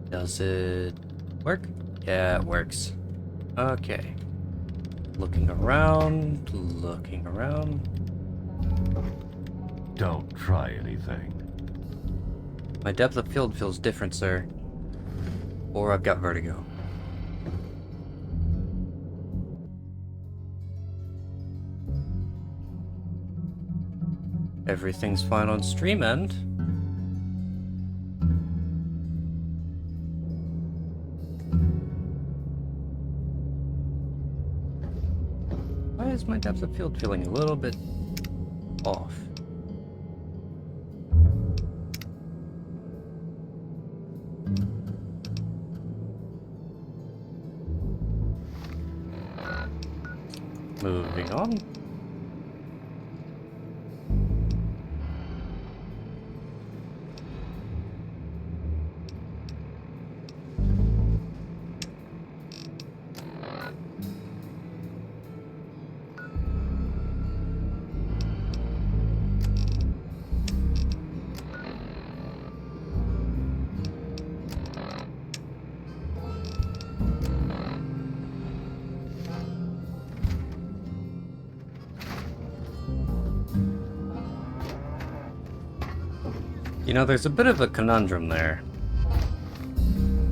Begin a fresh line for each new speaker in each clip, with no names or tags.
Does it work? Yeah, it works. Okay. Looking around, looking around.
Don't try anything.
My depth of field feels different, sir. Or I've got vertigo. Everything's fine on stream end. Why is my depth of field feeling a little bit off? Moving on. You know, there's a bit of a conundrum there.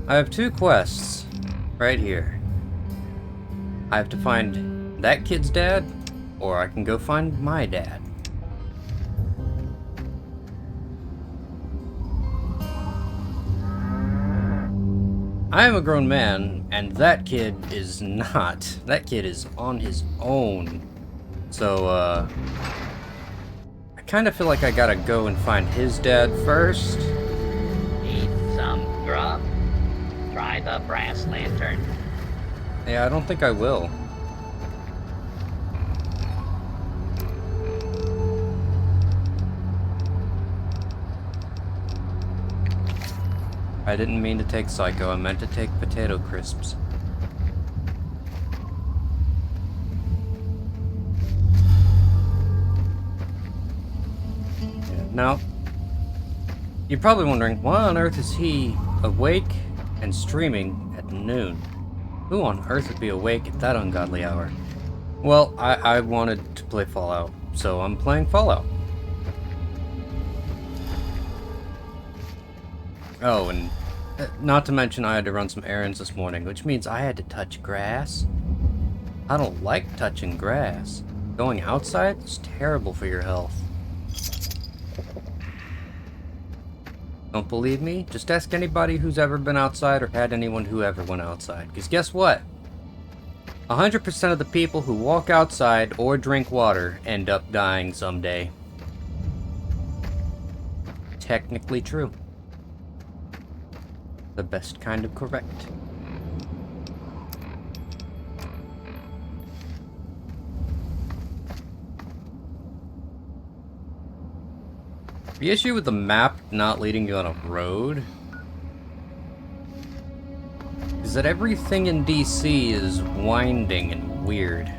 I have two quests right here. I have to find that kid's dad, or I can go find my dad. I am a grown man, and that kid is not. That kid is on his own. So, I kind of feel like I gotta go and find his dad first.
Need some grub? Try the brass lantern.
Yeah, I don't think I will. I didn't mean to take Psycho, I meant to take potato crisps. Now, you're probably wondering, why on earth is he awake and streaming at noon? Who on earth would be awake at that ungodly hour? Well, I wanted to play Fallout, so I'm playing Fallout. Oh, and not to mention I had to run some errands this morning, which means I had to touch grass. I don't like touching grass. Going outside is terrible for your health. Don't believe me? Just ask anybody who's ever been outside or had anyone who ever went outside. Because guess what? 100% of the people who walk outside or drink water end up dying someday. Technically true. The best kind of correct. The issue with the map not leading you on a road is that everything in DC is winding and weird.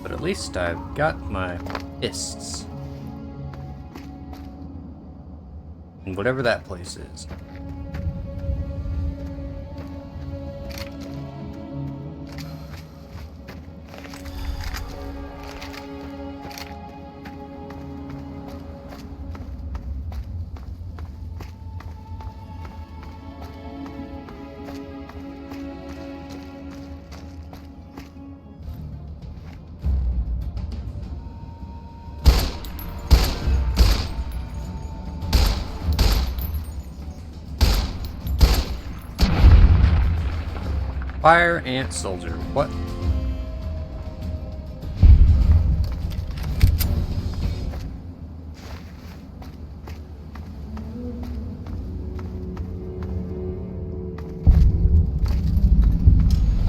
But at least I've got my fists. And whatever that place is. Fire ant soldier. What?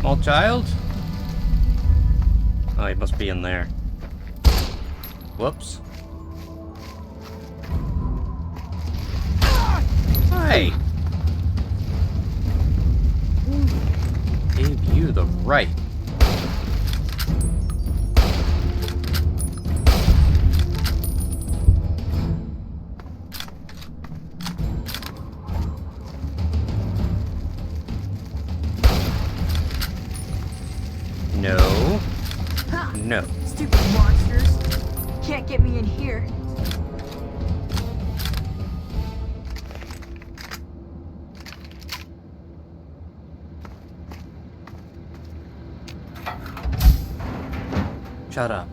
Small child? Oh, he must be in there. Whoops. Hi! Gave you the right. no.
Stupid monsters. Can't get me in here.
Shut up.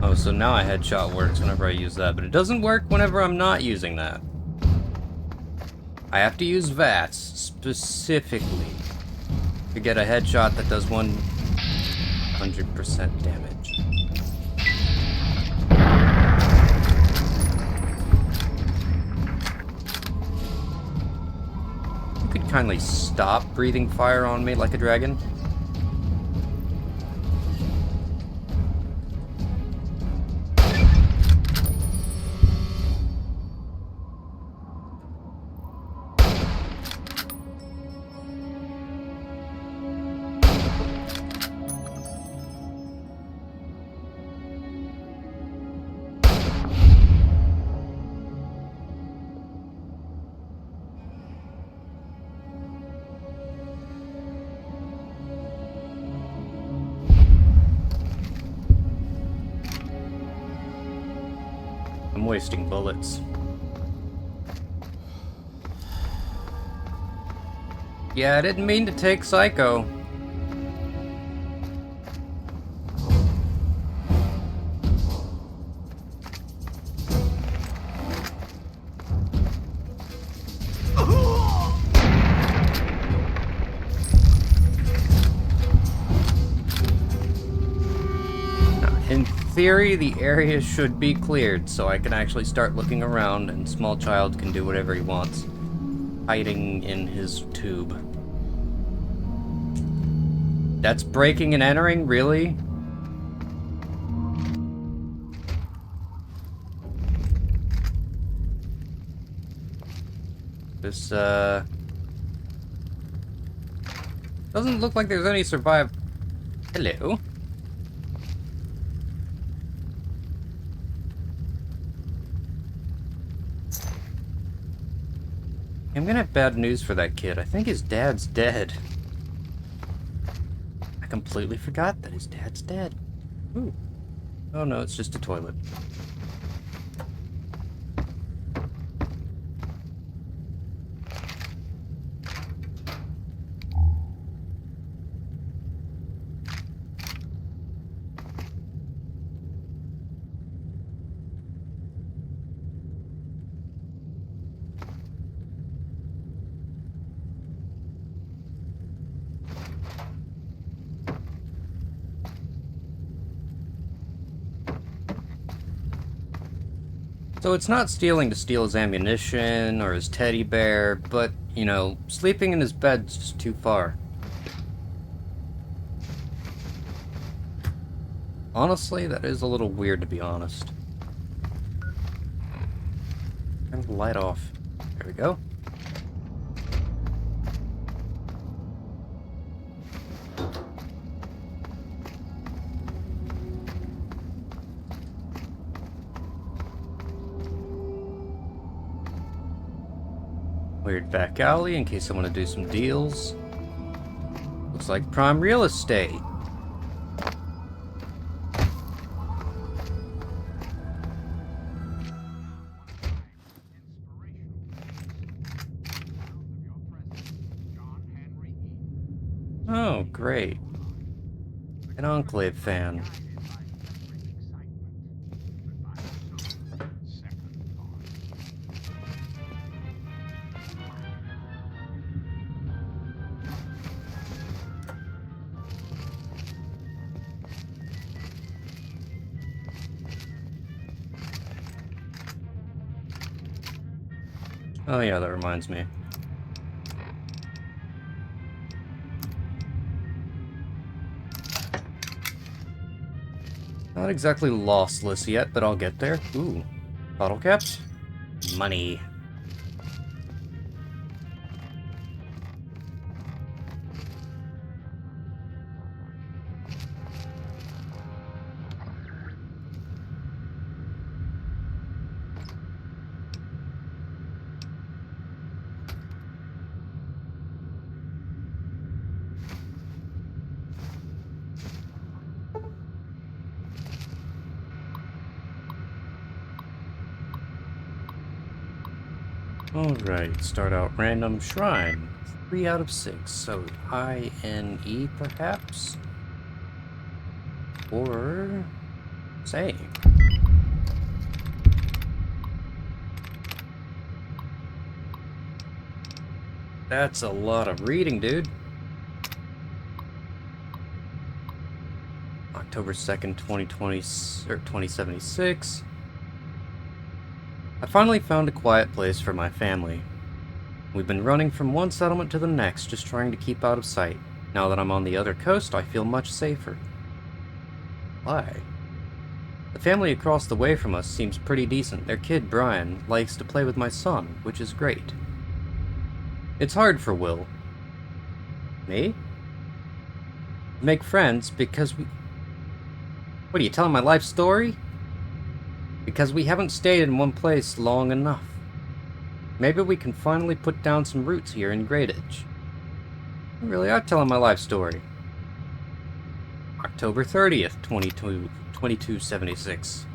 Oh, so now a headshot works whenever I use that, but it doesn't work whenever I'm not using that. I have to use VATS specifically to get a headshot that does 100% damage. You could kindly stop breathing fire on me like a dragon. I'm wasting bullets. Yeah, I didn't mean to take Psycho. In theory, the area should be cleared, so I can actually start looking around, and Small Child can do whatever he wants, hiding in his tube. That's breaking and entering? Really? This, doesn't look like there's any survive. Hello? I'm gonna have bad news for that kid. I think his dad's dead. I completely forgot that his dad's dead. Ooh. Oh no, it's just a toilet. So it's not stealing to steal his ammunition or his teddy bear, but, you know, sleeping in his bed's just too far. Honestly, that is a little weird, to be honest. Turn the light off. There we go. Weird back alley in case I want to do some deals. Looks like prime real estate. Oh, great. An Enclave fan. Oh yeah, that reminds me. Not exactly lossless yet, but I'll get there. Ooh. Bottle caps? Money. Alright, start out random shrine. 3 out of 6. So INE perhaps? Or saying. That's a lot of reading, dude. October 2nd, 2020 or 2076. I finally found a quiet place for my family. We've been running from one settlement to the next, just trying to keep out of sight. Now that I'm on the other coast, I feel much safer. Why? The family across the way from us seems pretty decent. Their kid, Brian, likes to play with my son, which is great. It's hard for Will. Me? Make friends because we... What, are you telling my life story? Because we haven't stayed in one place long enough. Maybe we can finally put down some roots here in Greyditch. You really are telling my life story. October 30th, 2276.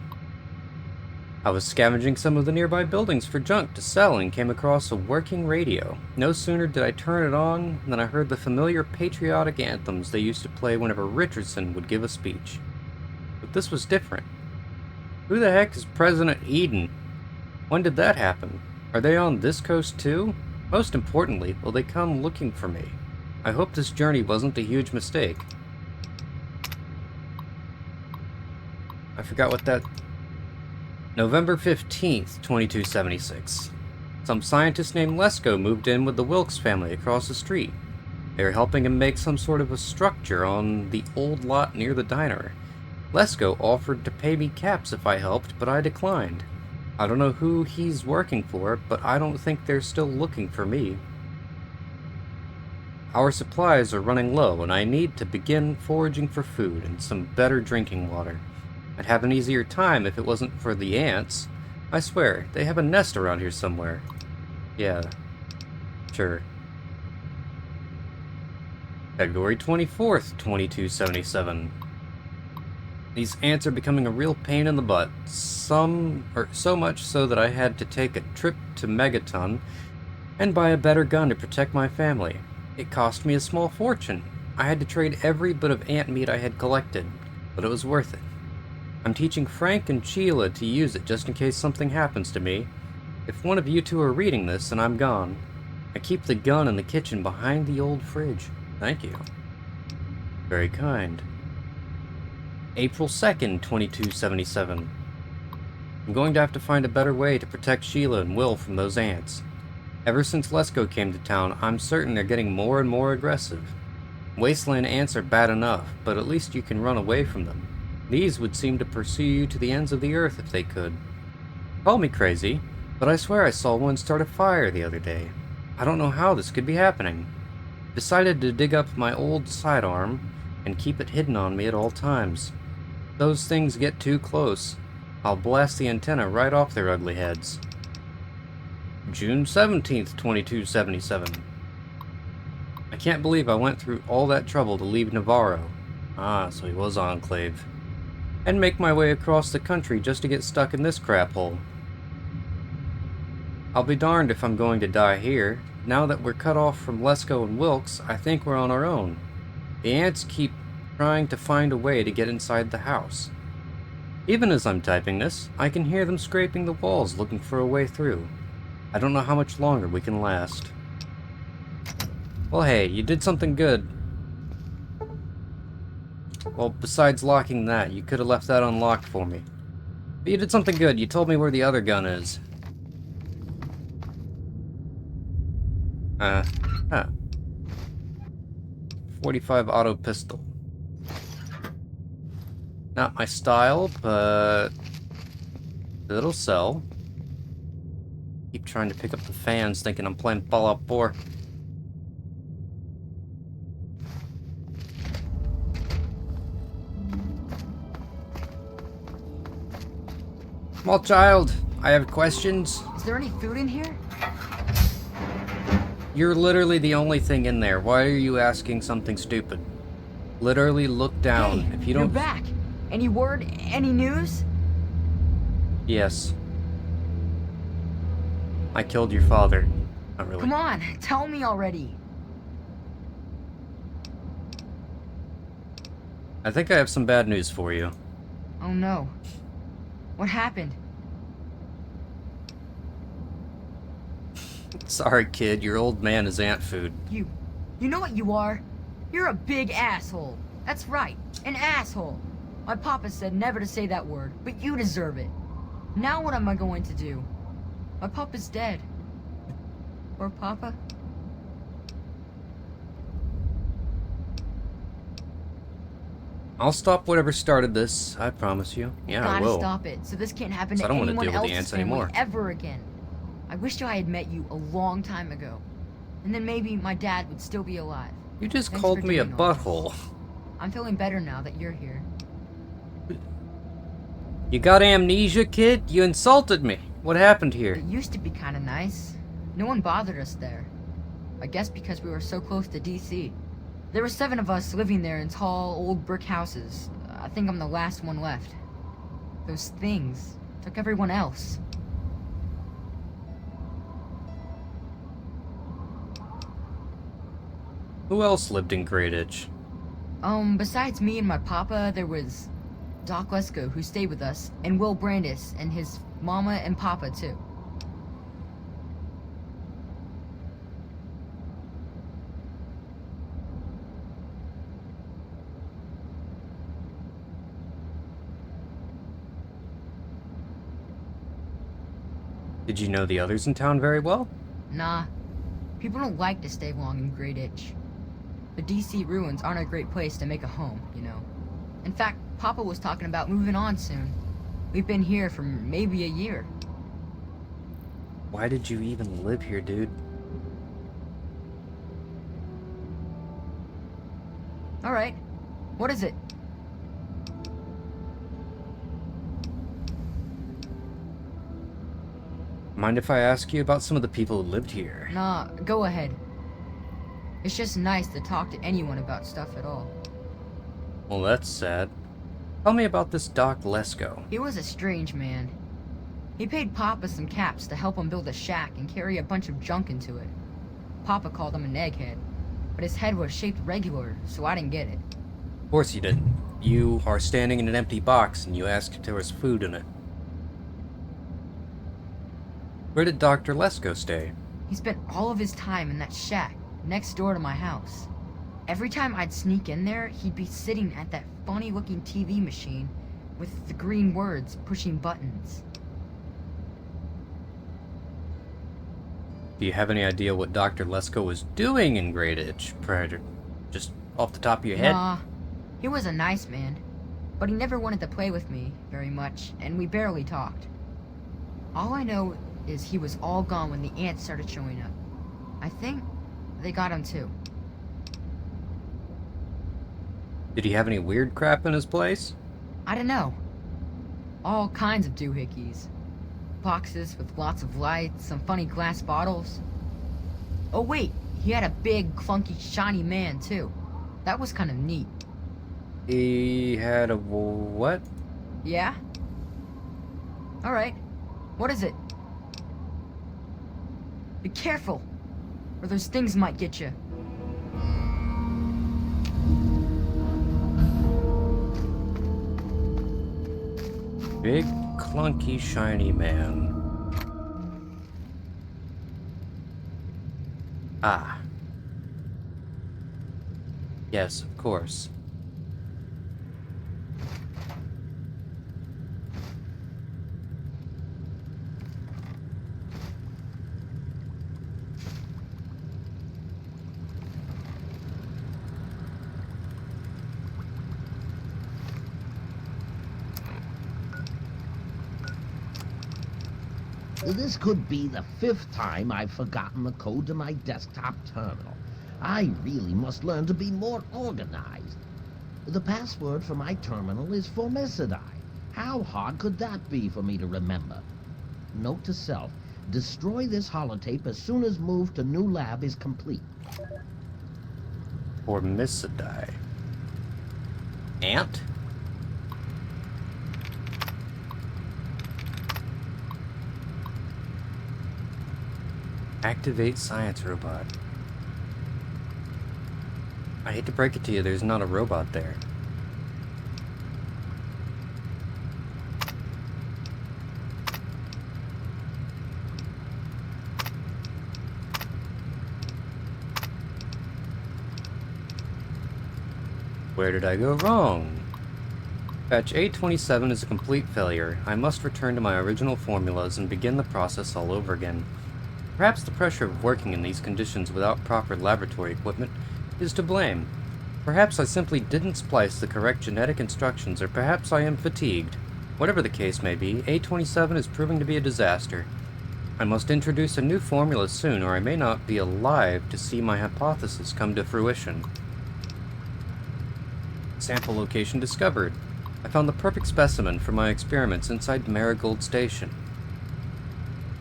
I was scavenging some of the nearby buildings for junk to sell and came across a working radio. No sooner did I turn it on than I heard the familiar patriotic anthems they used to play whenever Richardson would give a speech. But this was different. Who the heck is President Eden? When did that happen? Are they on this coast too? Most importantly, will they come looking for me? I hope this journey wasn't a huge mistake. I forgot what that... November 15th, 2276. Some scientist named Lesko moved in with the Wilkes family across the street. They were helping him make some sort of a structure on the old lot near the diner. Lesko offered to pay me caps if I helped, but I declined. I don't know who he's working for, but I don't think they're still looking for me. Our supplies are running low, and I need to begin foraging for food and some better drinking water. I'd have an easier time if it wasn't for the ants. I swear, they have a nest around here somewhere. Yeah, sure. February 24th, 2277. These ants are becoming a real pain in the butt. So much so that I had to take a trip to Megaton and buy a better gun to protect my family. It cost me a small fortune. I had to trade every bit of ant meat I had collected, but it was worth it. I'm teaching Frank and Sheila to use it just in case something happens to me. If one of you two are reading this and I'm gone, I keep the gun in the kitchen behind the old fridge. Thank you. Very kind. April 2nd, 2277. I'm going to have to find a better way to protect Sheila and Will from those ants. Ever since Lesko came to town, I'm certain they're getting more and more aggressive. Wasteland ants are bad enough, but at least you can run away from them. These would seem to pursue you to the ends of the earth if they could. Call me crazy, but I swear I saw one start a fire the other day. I don't know how this could be happening. Decided to dig up my old sidearm and keep it hidden on me at all times. If those things get too close, I'll blast the antenna right off their ugly heads. June 17th, 2277. I can't believe I went through all that trouble to leave Navarro. Ah, so he was Enclave. And make my way across the country just to get stuck in this crap hole. I'll be darned if I'm going to die here. Now that we're cut off from Lesko and Wilkes, I think we're on our own. The ants keep trying to find a way to get inside the house. Even as I'm typing this, I can hear them scraping the walls looking for a way through. I don't know how much longer we can last. Well, hey, you did something good. Well, besides locking that, you could have left that unlocked for me. But you did something good. You told me where the other gun is. 45 auto pistol. Not my style, but it'll sell. Keep trying to pick up the fans, thinking I'm playing Fallout 4. Small child, I have questions.
Is there any food in here?
You're literally the only thing in there. Why are you asking something stupid? Literally look down.
Hey,
if you don't...
you're back. Any word? Any news?
Yes. I killed your father. Not really.
Come on, tell me already.
I think I have some bad news for you.
Oh no. What happened?
Sorry, kid. Your old man is ant food.
You know what you are? You're a big asshole. That's right, an asshole. My papa said never to say that word, but you deserve it. Now what am I going to do? My papa's dead. Or papa?
I'll stop whatever started this. I promise you. Yeah, I
Gotta
will.
stop it, so this can't happen
So I
to
don't wanna
anyone
deal with the
else's
ants
family
anymore.
ever again. I wished I had met you a long time ago. And then maybe my dad would still be alive.
You just
Thanks
called
for
me a
doing all this.
butthole.
I'm feeling better now that you're here.
You got amnesia, kid? You insulted me. What happened here?
It used to be kinda nice. No one bothered us there. I guess because we were so close to DC. There were 7 of us living there in tall, old brick houses. I think I'm the last one left. Those things took everyone else.
Who else lived in Great Itch?
Besides me and my papa, there was Doc Lesko, who stayed with us, and Will Brandis, and his mama and papa, too.
Did you know the others in town very well?
Nah, people don't like to stay long in Great Itch. The DC ruins aren't a great place to make a home, you know. In fact, Papa was talking about moving on soon. We've been here for maybe a year.
Why did you even live here, dude?
Alright, what is it?
Mind if I ask you about some of the people who lived here?
Nah, go ahead. It's just nice to talk to anyone about stuff at all.
Well, that's sad. Tell me about this Doc Lesko.
He was a strange man. He paid Papa some caps to help him build a shack and carry a bunch of junk into it. Papa called him an egghead, but his head was shaped regular, so I didn't get it.
Of course you didn't. You are standing in an empty box and you asked if there was food in it. Where did Dr. Lesko stay?
He spent all of his time in that shack next door to my house. Every time I'd sneak in there, he'd be sitting at that funny-looking TV machine with the green words pushing buttons.
Do you have any idea what Dr. Lesko was doing in Great Itch prior to, just off the top of your head?
Nah, he was a nice man, but he never wanted to play with me very much, and we barely talked. All I know is he was all gone when the ants started showing up. I think they got him too.
Did he have any weird crap in his place?
I don't know. All kinds of doohickeys. Boxes with lots of lights, some funny glass bottles. Oh wait, he had a big, clunky, shiny man too. That was kind of neat.
He had a what?
Yeah? Alright. What is it? Be careful, or those things might get you.
Big, clunky, shiny man. Ah. Yes, of course.
This could be the 5th time I've forgotten the code to my desktop terminal. I really must learn to be more organized. The password for my terminal is Formicidae. How hard could that be for me to remember? Note to self, destroy this holotape as soon as move to new lab is complete.
Formicidae. Ant? Activate science robot. I hate to break it to you, there's not a robot there. Where did I go wrong? Batch 827 is a complete failure. I must return to my original formulas and begin the process all over again. Perhaps the pressure of working in these conditions without proper laboratory equipment is to blame. Perhaps I simply didn't splice the correct genetic instructions, or perhaps I am fatigued. Whatever the case may be, 827 is proving to be a disaster. I must introduce a new formula soon, or I may not be alive to see my hypothesis come to fruition. Sample location discovered. I found the perfect specimen for my experiments inside Marigold Station.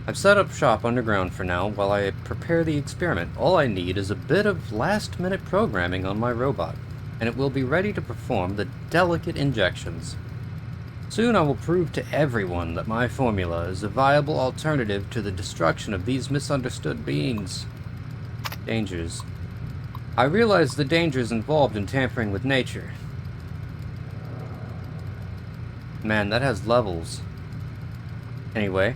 I've set up shop underground for now while I prepare the experiment. All I need is a bit of last-minute programming on my robot, and it will be ready to perform the delicate injections. Soon I will prove to everyone that my formula is a viable alternative to the destruction of these misunderstood beings. Dangers. I realize the dangers involved in tampering with nature. Man, that has levels. Anyway,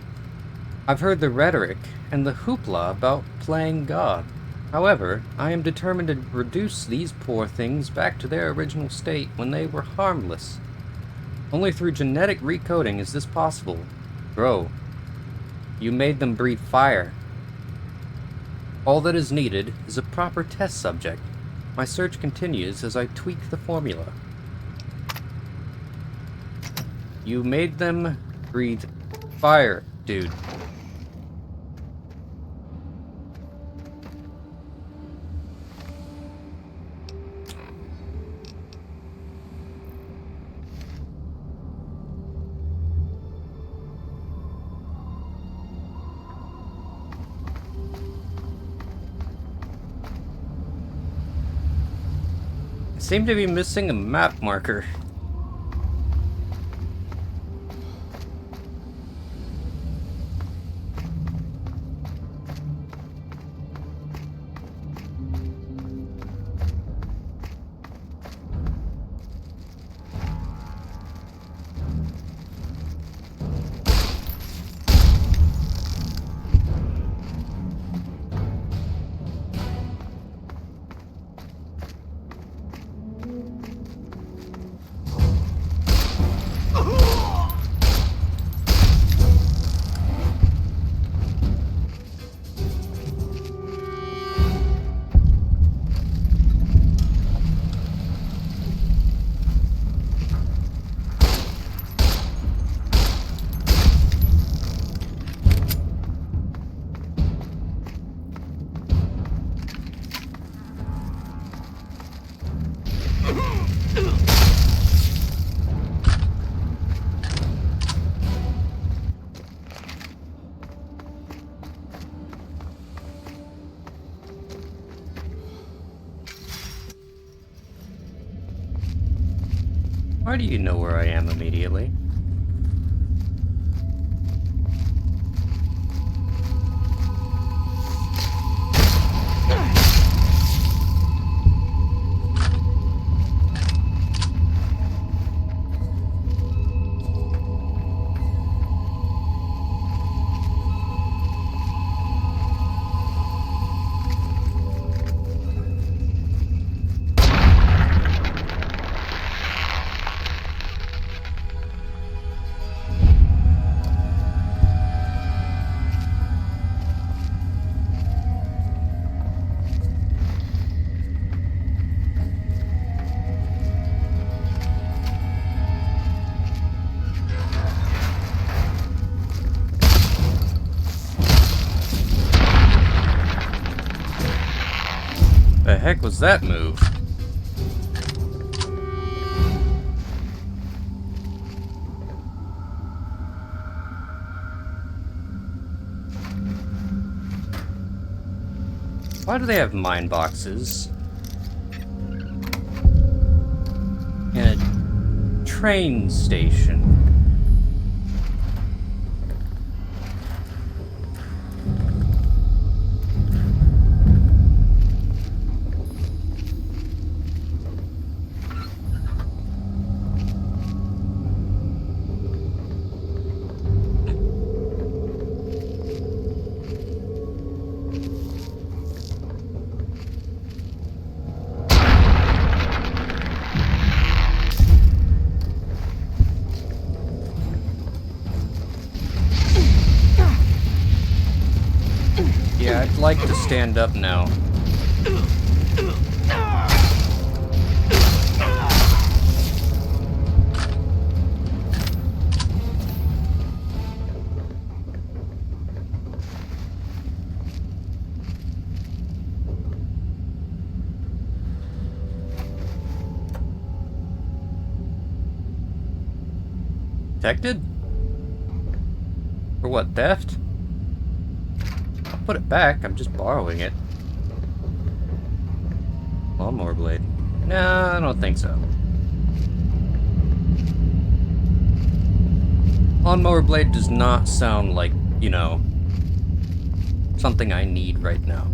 I've heard the rhetoric and the hoopla about playing God. However, I am determined to reduce these poor things back to their original state when they were harmless. Only through genetic recoding is this possible. Bro, you made them breathe fire. All that is needed is a proper test subject. My search continues as I tweak the formula. You made them breathe fire, dude. I seem to be missing a map marker. Why do you know where I am immediately? The heck was that move? Why do they have mine boxes in a train station? I'd like to stand up now. Protected? For what, theft? I'll put it back, I'm just borrowing it. Lawnmower blade. No, I don't think so. Lawnmower blade does not sound like, you know, something I need right now.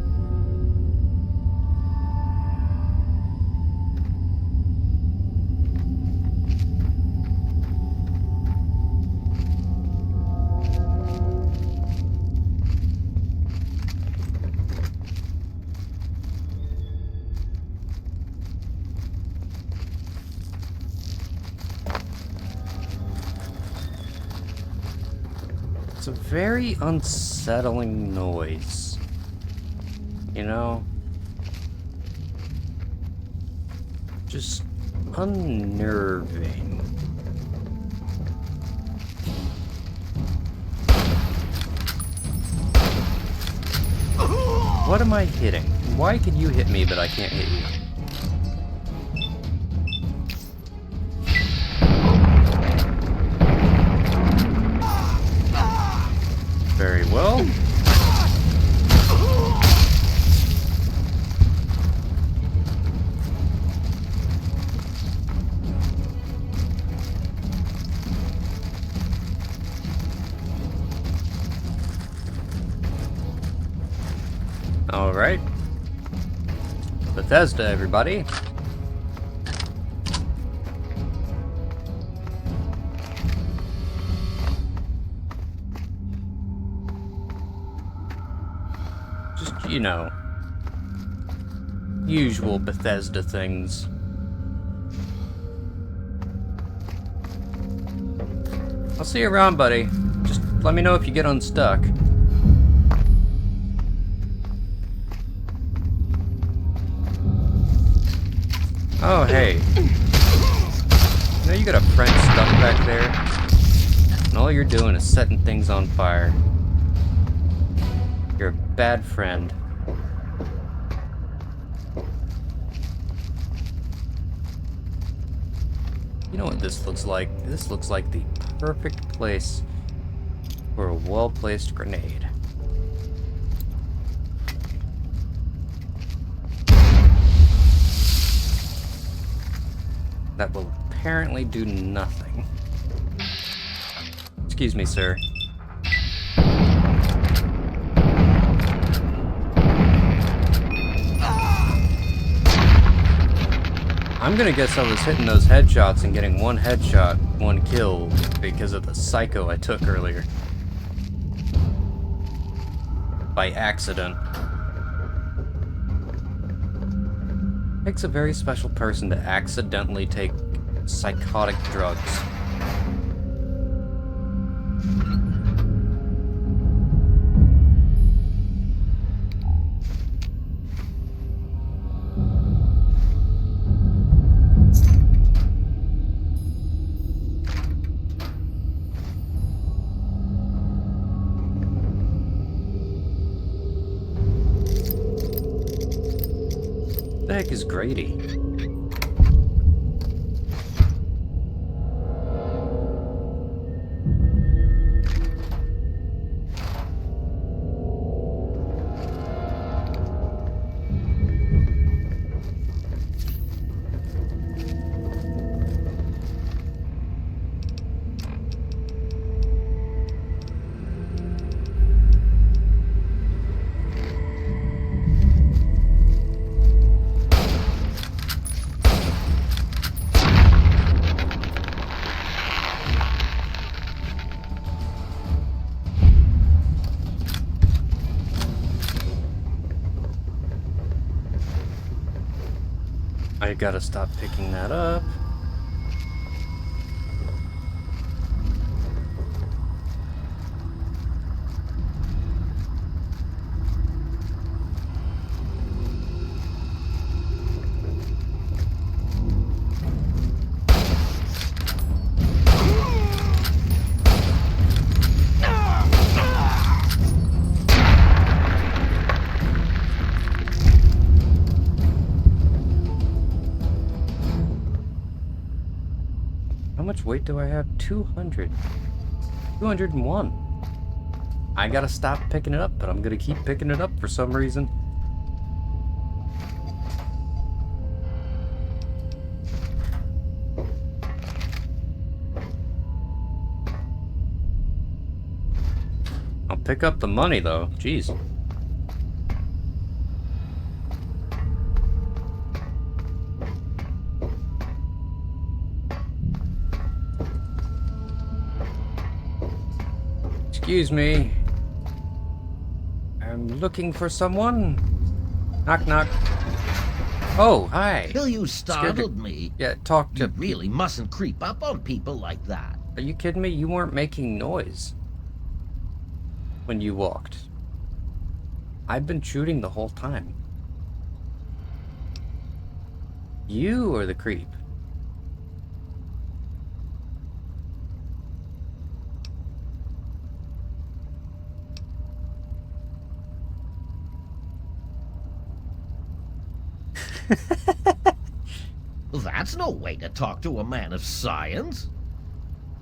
It's a very unsettling noise. You know? Just unnerving. What am I hitting? Why can you hit me but I can't hit you? Very well. All right. Bethesda, everybody. Just, you know, usual Bethesda things. I'll see you around, buddy. Just let me know if you get unstuck. Oh, hey. You know you got a friend stuck back there? And all you're doing is setting things on fire. You're a bad friend. You know what this looks like? This looks like the perfect place for a well-placed grenade. That will apparently do nothing. Excuse me, sir. I'm gonna guess I was hitting those headshots and getting one headshot, one kill, because of the psycho I took earlier. By accident. Takes a very special person to accidentally take psychotic drugs. The heck is Grady? I gotta stop picking that up. weight do I have? 200. 201. I gotta stop picking it up, but I'm gonna keep picking it up for some reason. I'll pick up the money though. Jeez. Excuse me. I'm looking for someone. Knock, knock. Oh, hi.
Till you startled me.
Yeah, talk
You
to...
really mustn't creep up on people like that.
Are you kidding me? You weren't making noise when you walked. I've been shooting the whole time. You are the creep.
That's no way to talk to a man of science.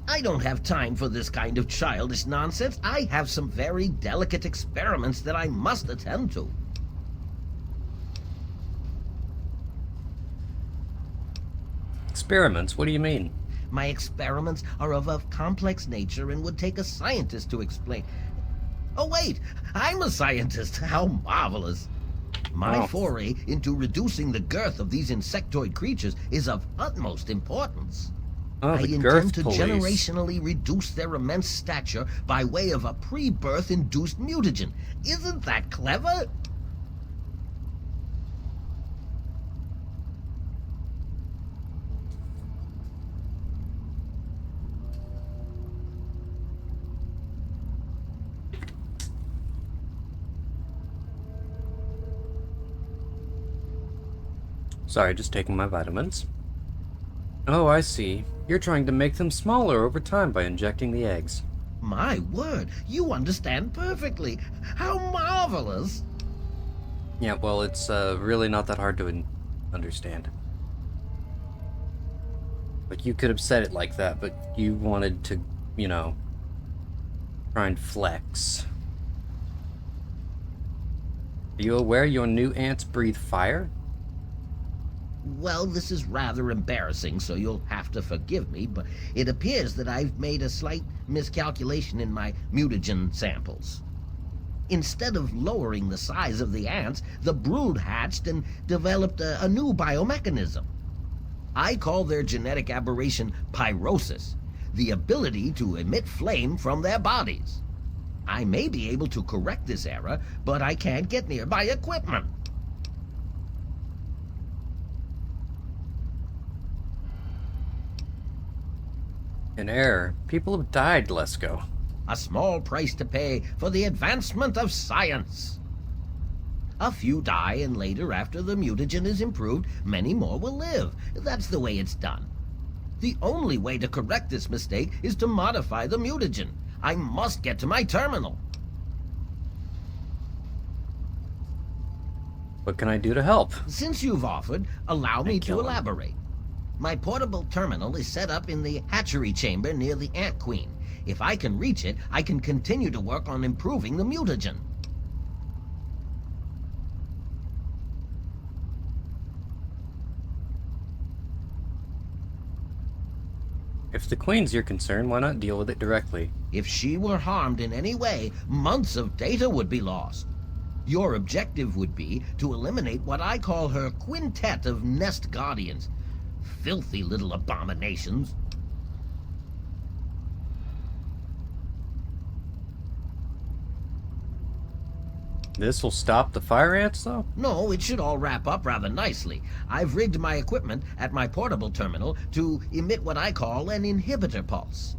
I don't have time for this kind of childish nonsense. I have some very delicate experiments that I must attend to.
Experiments? What do you mean?
My experiments are of a complex nature and would take a scientist to explain. Oh wait, I'm a scientist. How marvelous. My
Oh.
foray into reducing the girth of these insectoid creatures is of utmost importance.
Oh,
I
the
intend
girth
to
police.
generationally reduce their immense stature by way of a pre-birth induced mutagen. Isn't that clever?
Sorry, just taking my vitamins. Oh, I see. You're trying to make them smaller over time by injecting the eggs.
My word, you understand perfectly. How marvelous.
Yeah, well, it's really not that hard to understand. But you could have said it like that, but you wanted to, you know, try and flex. Are you aware your new ants breathe fire?
Well, this is rather embarrassing, so you'll have to forgive me, but it appears that I've made a slight miscalculation in my mutagen samples. Instead of lowering the size of the ants, the brood hatched and developed a new biomechanism. I call their genetic aberration pyrosis, the ability to emit flame from their bodies. I may be able to correct this error, but I can't get near my equipment.
An error. People have died, Lesko.
A small price to pay for the advancement of science. A few die, and later, after the mutagen is improved, many more will live. That's the way it's done. The only way to correct this mistake is to modify the mutagen. I must get to my terminal.
What can I do to help?
Since you've offered, allow me to
kill him.
elaborate. My portable terminal is set up in the hatchery chamber near the Ant Queen. If I can reach it, I can continue to work on improving the mutagen.
If the Queen's your concern, why not deal with it directly?
If she were harmed in any way, months of data would be lost. Your objective would be to eliminate what I call her quintet of nest guardians. Filthy little abominations.
This will stop the fire ants, though?
No, it should all wrap up rather nicely. I've rigged my equipment at my portable terminal to emit what I call an inhibitor pulse.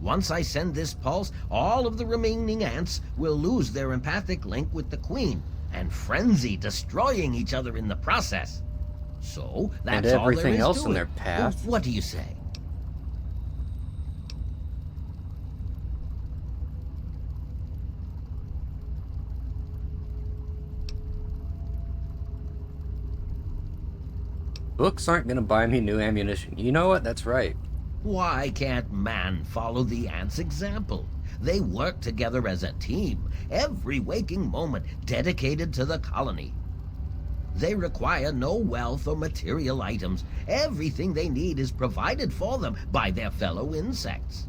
Once I send this pulse, all of the remaining ants will lose their empathic link with the Queen and frenzy, destroying each other in the process. So, that's
And
all there
everything
is
else
to
in
it.
their path?
What do you say?
Books aren't gonna buy me new ammunition. You know what? That's right.
Why can't man follow the ants' example? They work together as a team, every waking moment dedicated to the colony. They require no wealth or material items. Everything they need is provided for them by their fellow insects.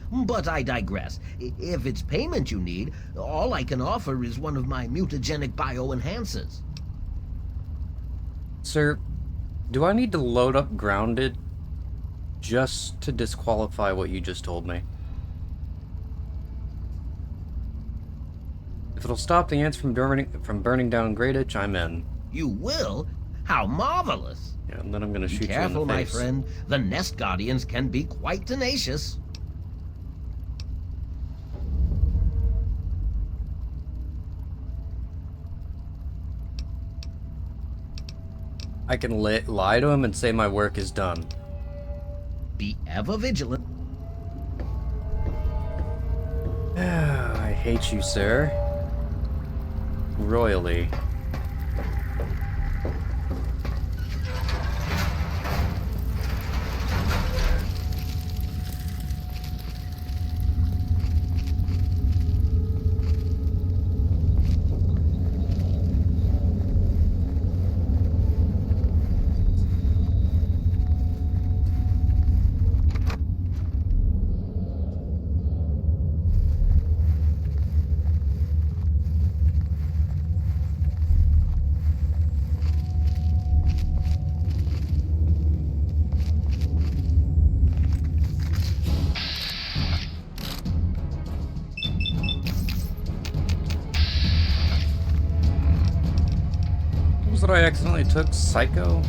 But I digress. If it's payment you need, all I can offer is one of my mutagenic bioenhancers.
Sir, do I need to load up grounded just to disqualify what you just told me? If it'll stop the ants from burning down Greatitch, I'm in.
You will? How marvelous!
Yeah, and then I'm gonna shoot
Be careful,
you in the
my
face.
friend. The Nest Guardians can be quite tenacious.
I can lie to him and say my work is done.
Be ever vigilant.
I hate you, sir. Royally. What was it I accidentally took? Psycho?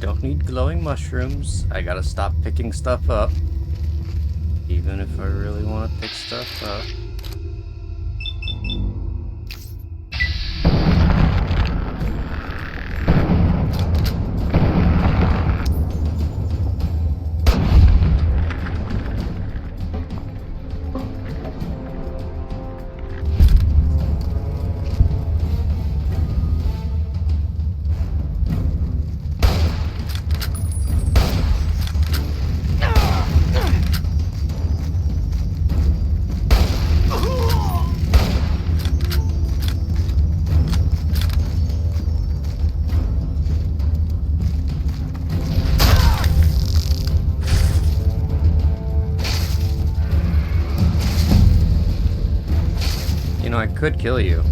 Don't need glowing mushrooms. I gotta stop picking stuff up. Even if I really want to pick stuff up. You know, I could kill you.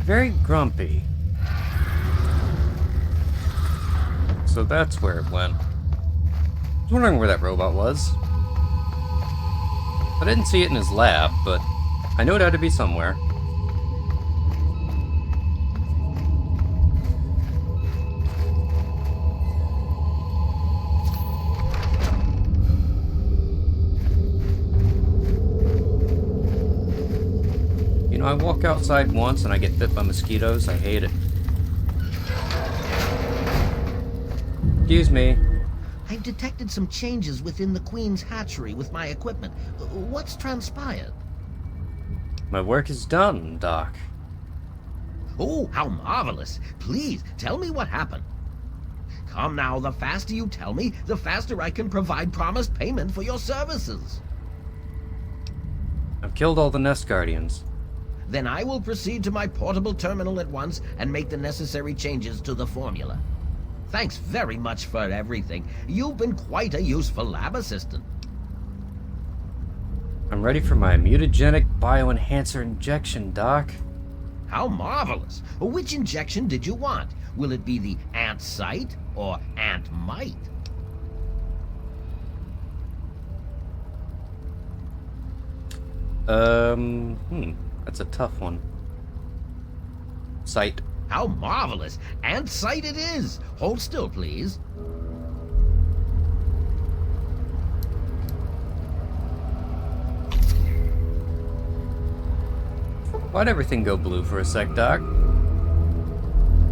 Very grumpy. So that's where it went. I was wondering where that robot was. I didn't see it in his lab, but I knew it had to be somewhere. You know, I walk outside once and I get bit by mosquitoes. I hate it. Excuse me.
I've detected some changes within the Queen's hatchery with my equipment. What's transpired?
My work is done, Doc.
Oh, how marvelous! Please, tell me what happened. Come now, the faster you tell me, the faster I can provide promised payment for your services.
I've killed all the Nest Guardians.
Then I will proceed to my portable terminal at once and make the necessary changes to the formula. Thanks very much for everything. You've been quite a useful lab assistant.
I'm ready for my mutagenic bioenhancer injection, Doc.
How marvelous! Which injection did you want? Will it be the ant sight or ant might?
That's a tough one. Sight.
How marvelous! Ant sight it is! Hold still, please.
Why'd everything go blue for a sec, Doc?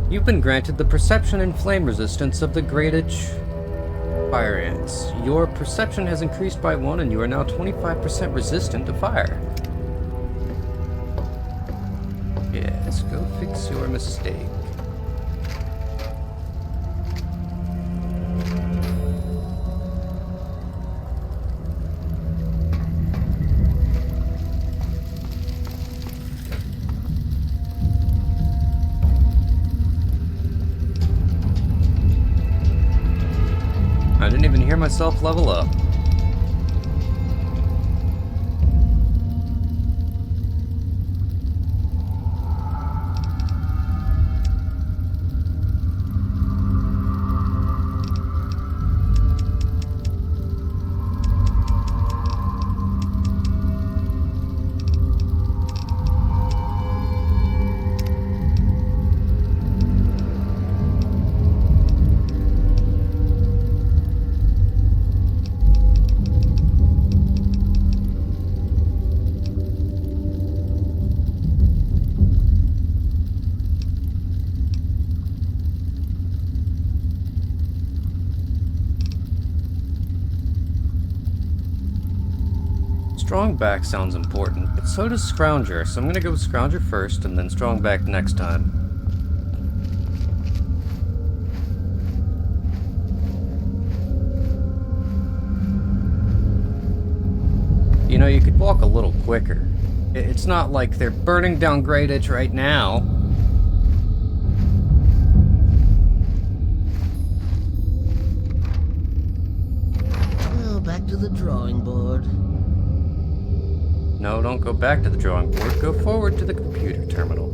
You've been granted the perception and flame resistance of the Greatedge fire ants. Your perception has increased by 1 and you are now 25% resistant to fire. Yes, go fix your mistake. I didn't even hear myself level up. Strongback sounds important, but so does Scrounger, so I'm gonna go with Scrounger first and then Strongback next time. You know, you could walk a little quicker. It's not like they're burning down Greatedge right now.
Well, back to the drawing board.
No, don't go back to the drawing board. Go forward to the computer terminal.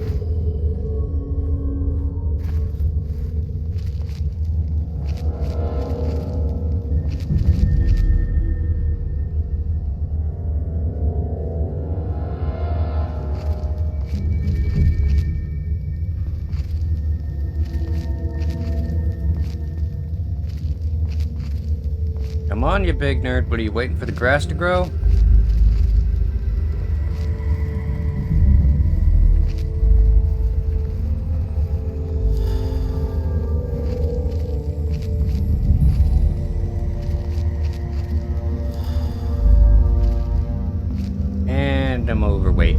Come on, you big nerd. What are you waiting for the grass to grow? And I'm overweight.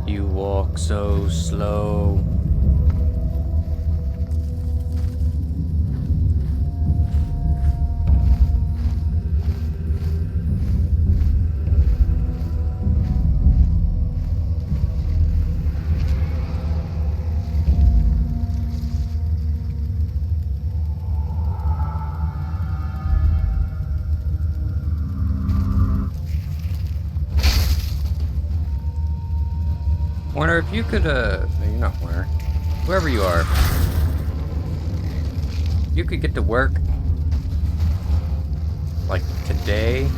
You walk so slow. Warner, if you could, no, you're not Warner. Whoever you are. You could get to work, like, today.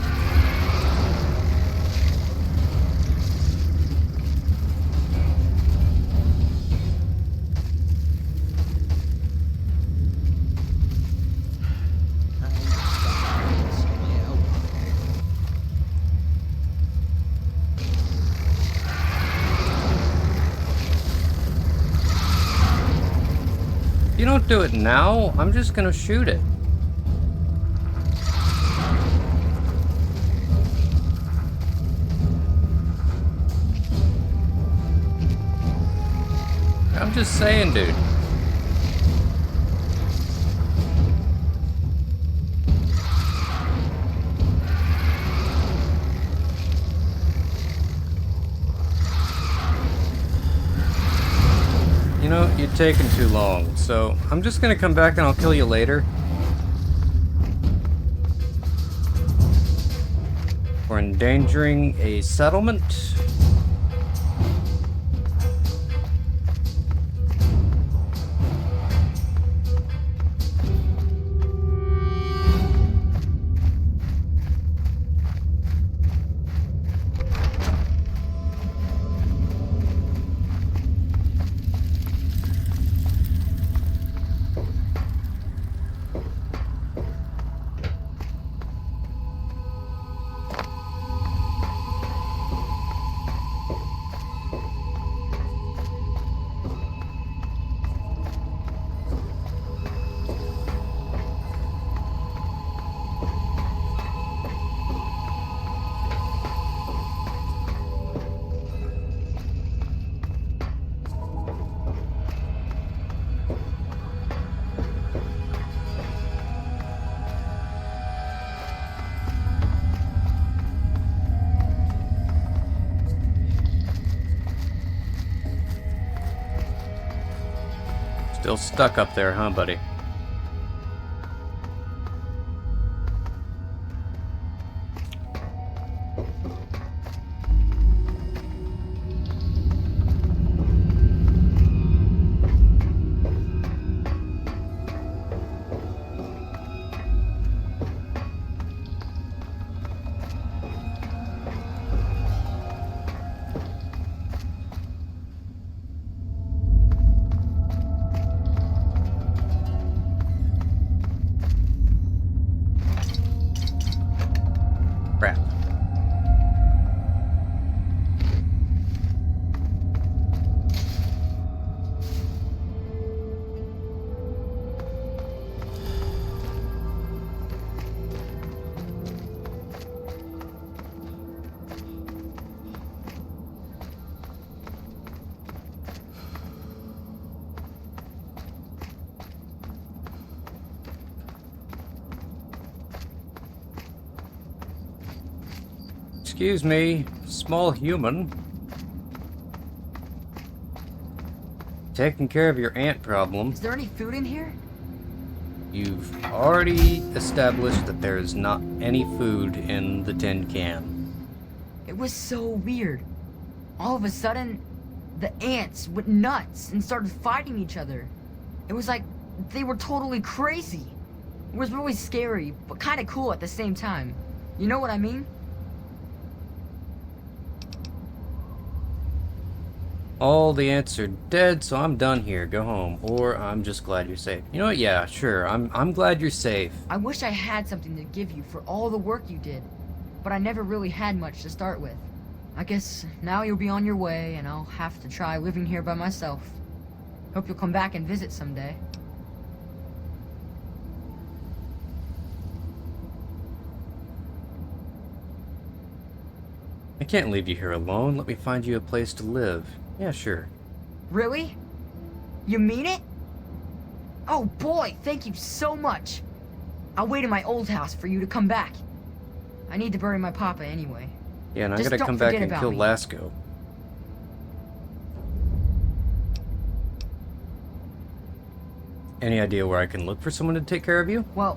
If you don't do it now, I'm just gonna shoot it. I'm just saying, dude. You know, you're taking too long, so I'm just gonna come back and I'll kill you later. For endangering a settlement. Still stuck up there, huh, buddy? Crap. Excuse me, small human. Taking care of your ant problem.
Is there any food in here?
You've already established that there is not any food in the tin can.
It was so weird. All of a sudden, the ants went nuts and started fighting each other. It was like they were totally crazy. It was really scary, but kind of cool at the same time. You know what I mean?
All the ants are dead, so I'm done here. Go home. Or I'm just glad you're safe. You know what? Yeah, sure. I'm glad you're safe.
I wish I had something to give you for all the work you did, but I never really had much to start with. I guess now you'll be on your way, and I'll have to try living here by myself. Hope you'll come back and visit someday.
I can't leave you here alone. Let me find you a place to live. Yeah, sure.
Really? You mean it? Oh boy, thank you so much. I'll wait in my old house for you to come back. I need to bury my papa anyway.
Yeah, and I
Just
gotta
don't
come back
forget
and
about
kill
me.
Lasco. Any idea where I can look for someone to take care of you?
Well,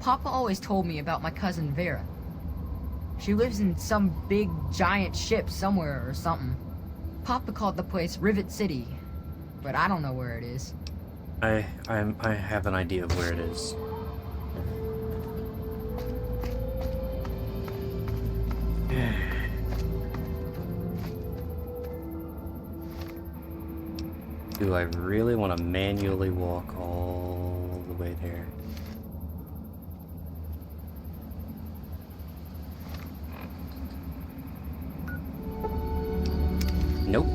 Papa always told me about my cousin Vera. She lives in some big giant ship somewhere or something. Papa called the place Rivet City, but I don't know where it is.
I have an idea of where it is. Do I really want to manually walk all the way there? Nope.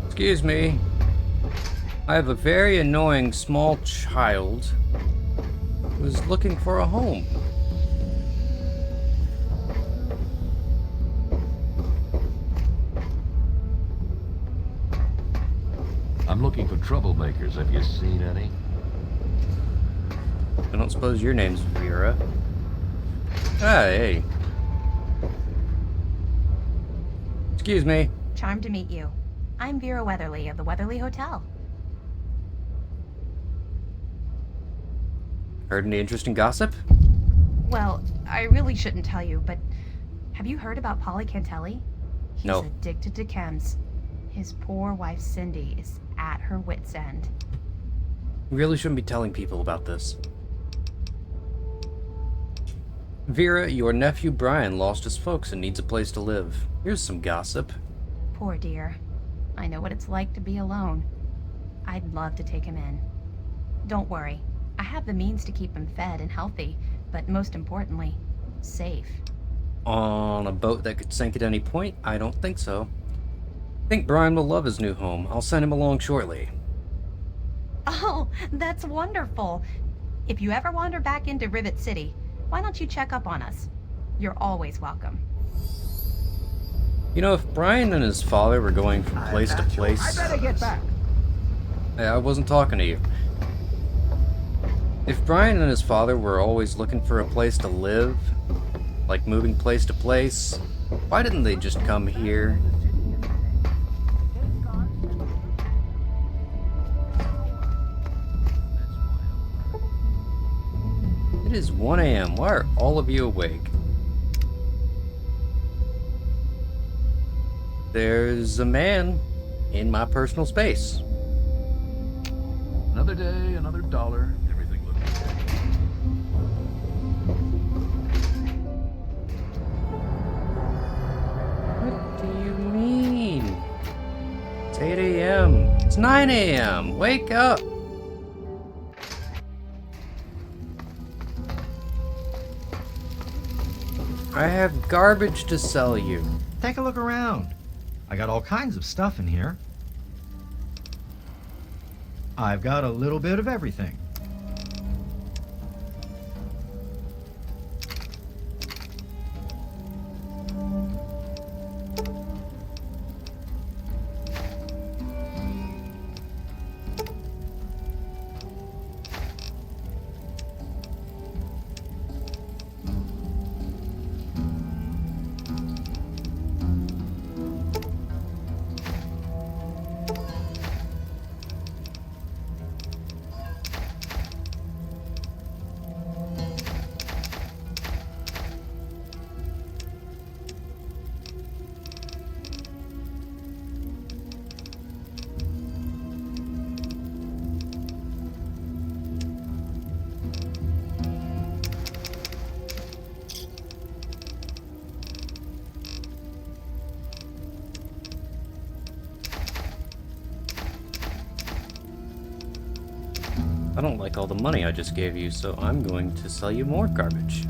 Excuse me. I have a very annoying small child who is looking for a home.
I'm looking for troublemakers. Have you seen any?
I don't suppose your name's Vera. Ah, hey. Excuse me.
Charmed to meet you. I'm Vera Weatherly of the Weatherly Hotel.
Heard any interesting gossip?
Well, I really shouldn't tell you, but have you heard about Polly Cantelli? He's
No.
addicted to chems. His poor wife Cindy is at her wit's end.
We really shouldn't be telling people about this. Vera, your nephew Brian lost his folks and needs a place to live. Here's some gossip.
Poor dear. I know what it's like to be alone. I'd love to take him in. Don't worry. I have the means to keep him fed and healthy, but most importantly, safe.
On a boat that could sink at any point? I don't think so. I think Brian will love his new home. I'll send him along shortly.
Oh, that's wonderful. If you ever wander back into Rivet City, why don't you check up on us? You're always welcome.
You know, if Brian and his father were going from place to place...
I better get back.
Hey, I wasn't talking to you. If Brian and his father were always looking for a place to live, like moving place to place, why didn't they just come here? It is 1 a.m. Why are all of you awake? There's a man in my personal space.
Another day, another dollar. Everything looking okay.
What do you mean? It's 8 a.m. It's 9 a.m. Wake up! I have garbage to sell you.
Take a look around. I got all kinds of stuff in here. I've got a little bit of everything.
I don't like all the money I just gave you, so I'm going to sell you more garbage.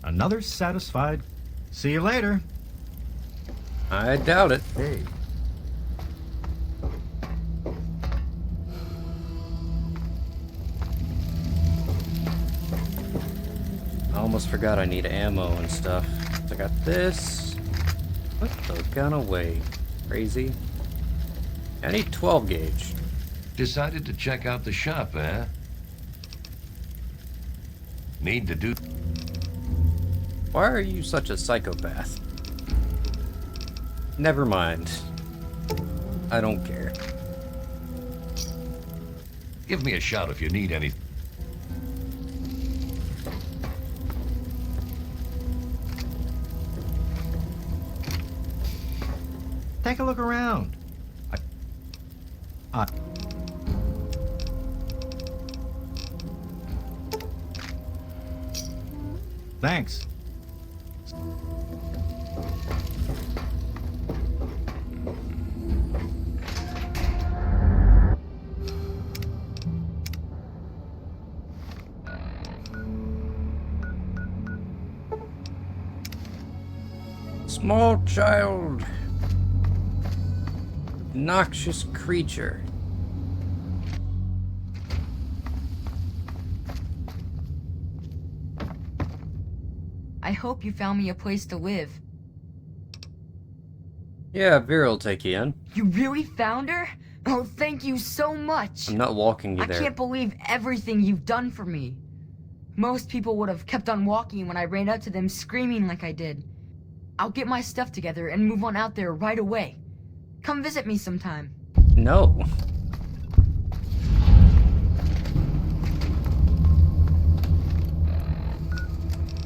Another satisfied. See you later.
I doubt it.
Hey,
I almost forgot I need ammo and stuff. So I got this. Put the gun away. Crazy. I need 12 gauge.
decided to check out the shop, eh? Need to do...
Why are you such a psychopath? Never mind. I don't care.
Give me a shout if you need anything.
Take a look around. Thanks.
Small child. Noxious creature.
I hope you found me a place to live.
Yeah, Vera will take you in.
You really found her? Oh, thank you so much.
I'm not walking you
I
there.
can't believe everything you've done for me. Most people would have kept on walking when I ran up to them screaming like I did. I'll get my stuff together and move on out there right away. Come visit me sometime.
No.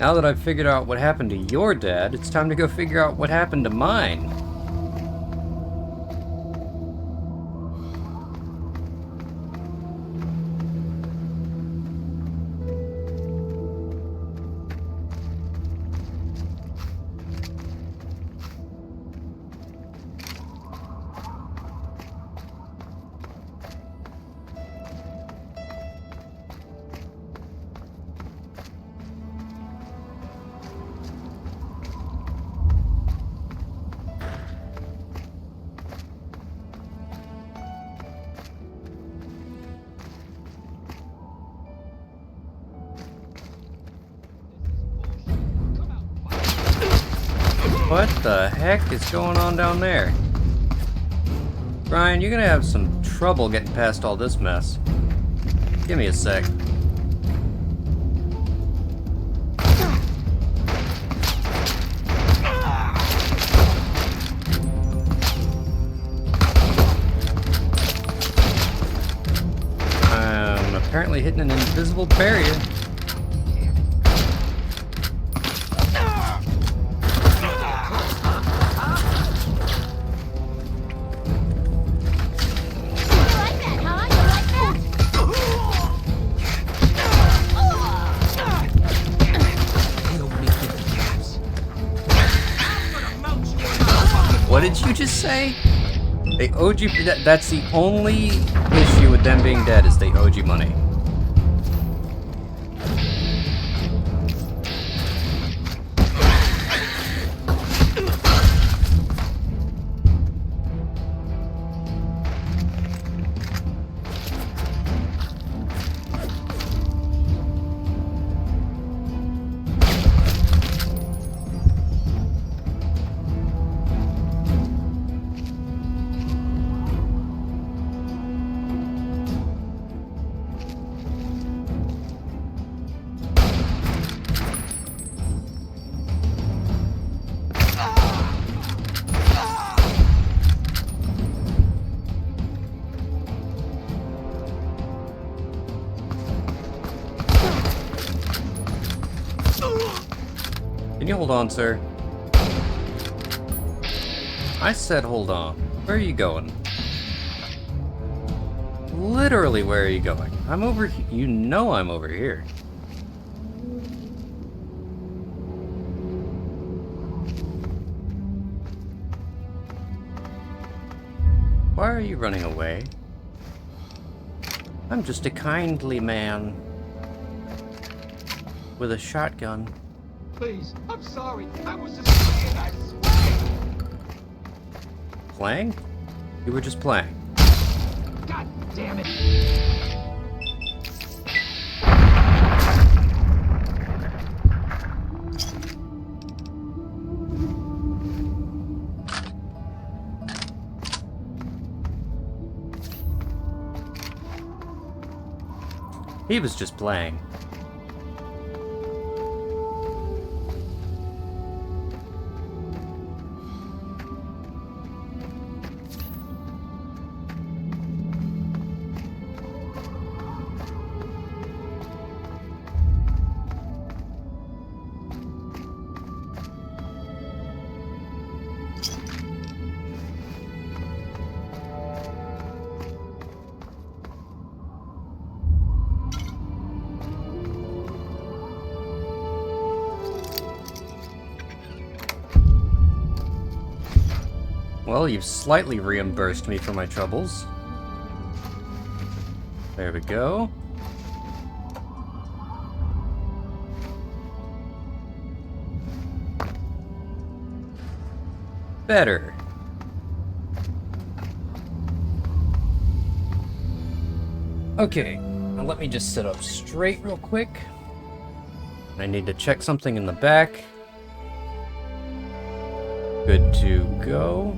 Now that I've figured out what happened to your dad, it's time to go figure out what happened to mine. What the heck is going on down there? Brian, you're gonna have some trouble getting past all this mess. Give me a sec. I'm apparently hitting an invisible barrier. What did you just say? They owed you. That's the only issue with them being dead, is they owed you money. Can you hold on, sir? I said hold on. Where are you going? Literally, where are you going? I'm over here. You know I'm over here. Why are you running away? I'm just a kindly man with a shotgun.
Please, I'm sorry. I was just playing, I swear.
Playing? You were just playing.
God damn it.
He was just playing. Well, you've slightly reimbursed me for my troubles. There we go. Better. Okay, now let me just sit up straight real quick. I need to check something in the back. Good to go.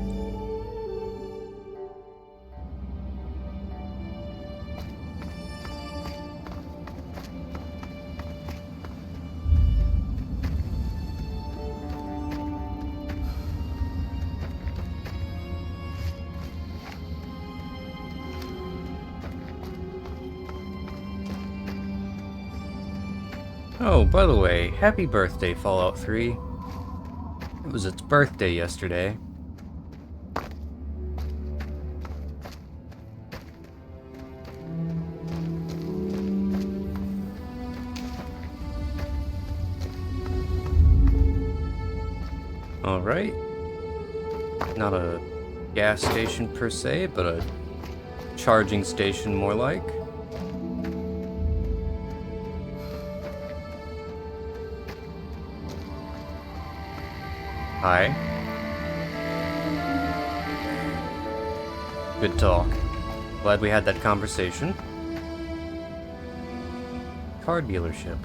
Oh, by the way, happy birthday, Fallout 3. It was its birthday yesterday. Alright. Not a gas station per se, but a charging station more like. Hi. Good talk. Glad we had that conversation. Car dealership.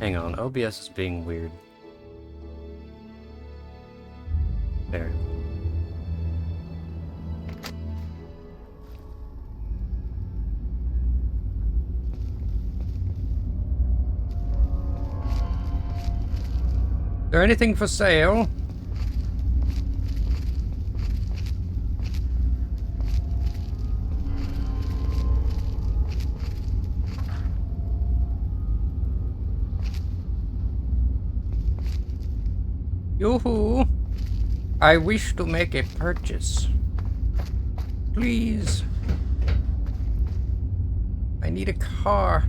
Hang on, OBS is being weird. There. Is there anything for sale? Yoo-hoo! I wish to make a purchase. Please. I need a car.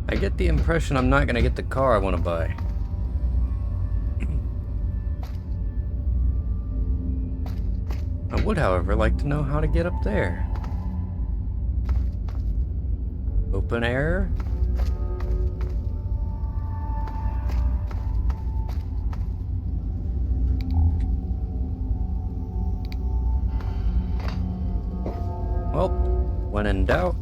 I get the impression I'm not gonna get the car I want to buy. I would, however, like to know how to get up there. Open air. Well, when in doubt.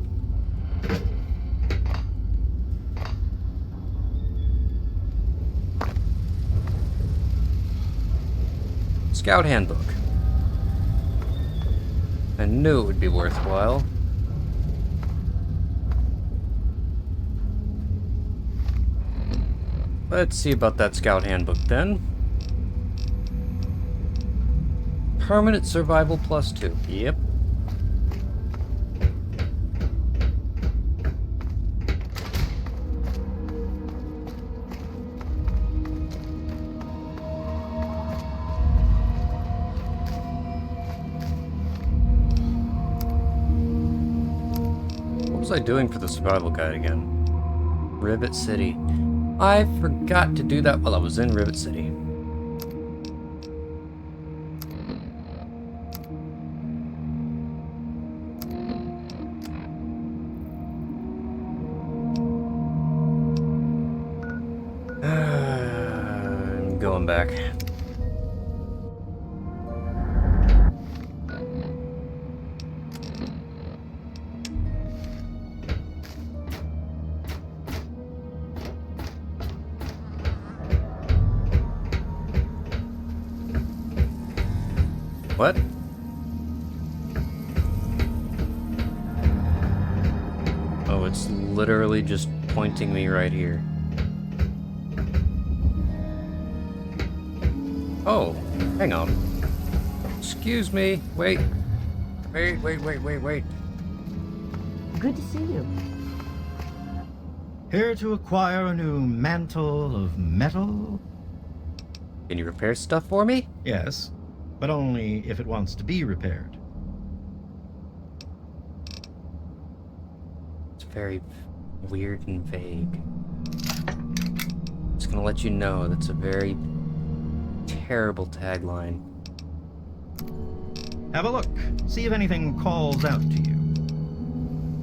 Scout Handbook. I knew it would be worthwhile. Let's see about that Scout Handbook then. Permanent Survival +2. Yep. What was I doing for the survival guide again? Rivet City. I forgot to do that while I was in Rivet City. I'm going back. What? Oh, it's literally just pointing me right here. Oh, hang on. Excuse me. Wait. Wait.
Good to see you.
Here to acquire a new mantle of metal?
Can you repair stuff for me?
Yes, but only if it wants to be repaired.
very weird and vague. Just gonna let you know that's a very terrible tagline.
Have a look. See if anything calls out to you.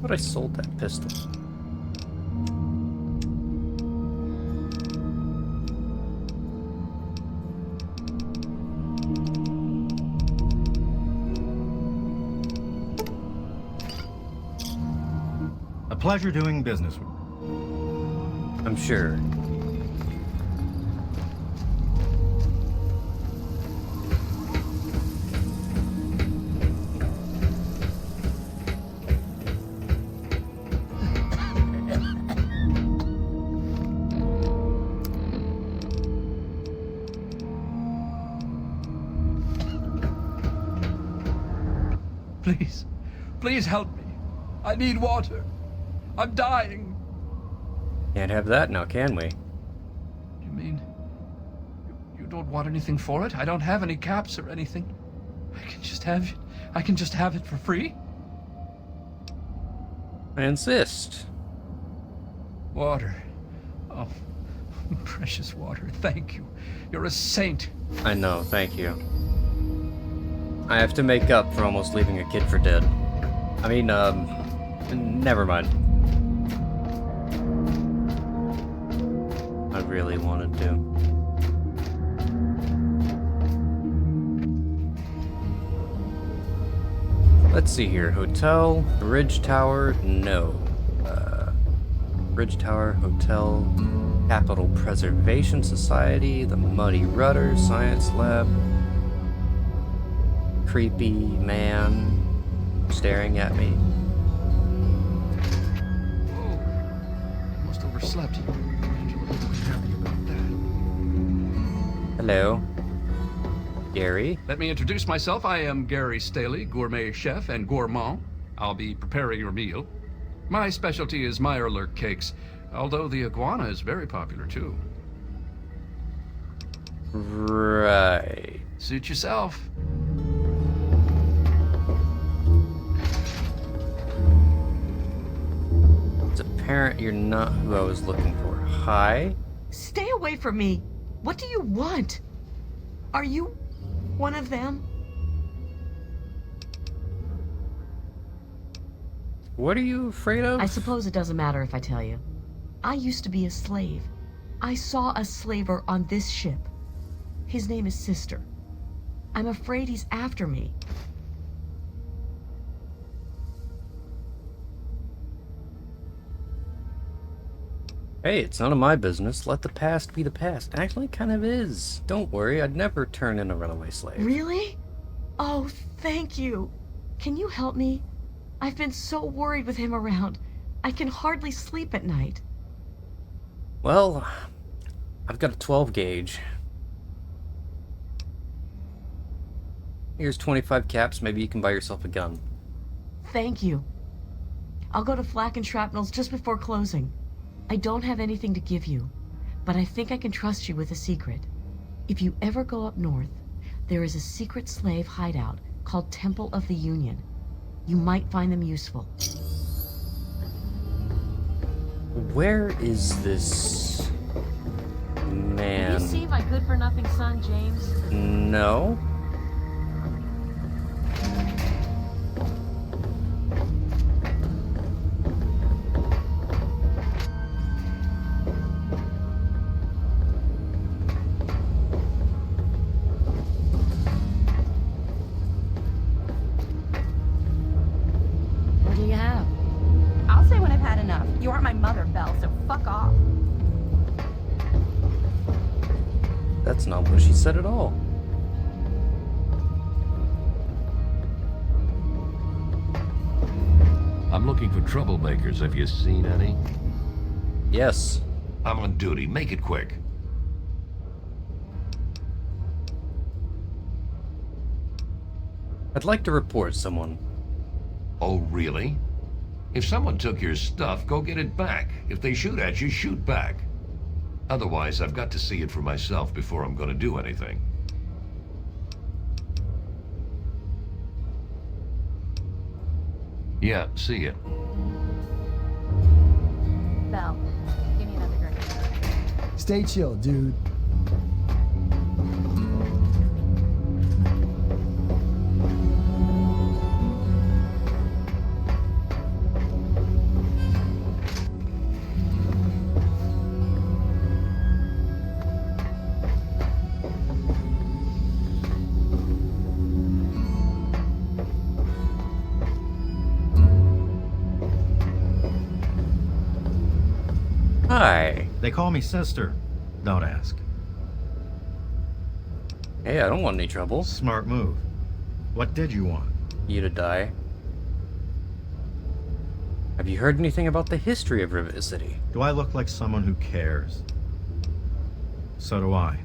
But I sold that pistol.
A pleasure doing business with you.
I'm sure.
Please. Please help me. I need water. I'm dying.
Can't have that now, can we?
You mean you don't want anything for it? I don't have any caps or anything. I can just have it for free?
I insist.
Water. Oh, precious water. Thank you. You're a saint.
I know, thank you. I have to make up for almost leaving a kid for dead. I mean, never mind. I really wanted to. Let's see here. Hotel, Bridge Tower, no. Bridge Tower, Hotel, Capital Preservation Society, the Muddy Rudder, Science Lab. Creepy man staring at me.
Oh, I must have overslept. Angela will be happy about that.
Hello. Gary.
Let me introduce myself. I am Gary Staley, gourmet chef and gourmand. I'll be preparing your meal. My specialty is Meyerlurk cakes, although the iguana is very popular too.
Right.
Suit yourself.
It's apparent you're not who I was looking for. Hi.
Stay away from me. What do you want? Are you one of them?
What are you afraid of?
I suppose it doesn't matter if I tell you. I used to be a slave. I saw a slaver on this ship. His name is Sister. I'm afraid he's after me.
Hey, it's none of my business. Let the past be the past. Actually, it kind of is. Don't worry, I'd never turn in a runaway slave.
Really? Oh, thank you. Can you help me? I've been so worried with him around. I can hardly sleep at night.
Well, I've got a 12 gauge. Here's 25 caps. Maybe you can buy yourself a gun.
Thank you. I'll go to Flak and Shrapnel's just before closing. I don't have anything to give you, but I think I can trust you with a secret. If you ever go up north, there is a secret slave hideout called Temple of the Union. You might find them useful.
Where is this man?
Did you see my good-for-nothing son, James?
No.
What do you have?
I'll say when I've had enough. You aren't my mother, Belle, so fuck off.
That's not what she said at all.
I'm looking for troublemakers. Have you seen any?
Yes.
I'm on duty. Make it quick.
I'd like to report someone.
Oh, really? If someone took your stuff, go get it back. If they shoot at you, shoot back. Otherwise, I've got to see it for myself before I'm going to do anything. Yeah, see it.
bell. Give me another drink.
Stay chill, dude.
Hi.
They call me sister. Don't ask.
Hey, I don't want any trouble.
Smart move. What did you want?
You to die. Have you heard anything about the history of Rivet City?
Do I look like someone who cares? So do I.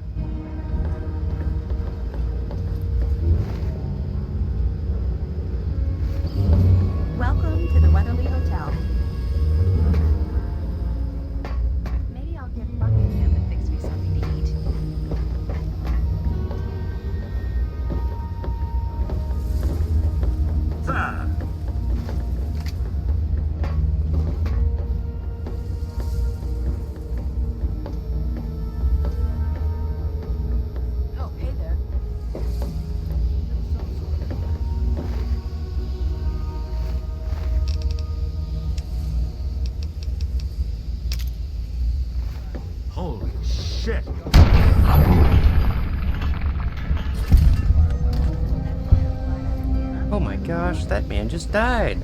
Welcome to the Weatherly Hotel. Maybe I'll get Buckingham to fix me something to eat.
Oh, hey there.
Holy shit!
Oh my gosh, that man just died.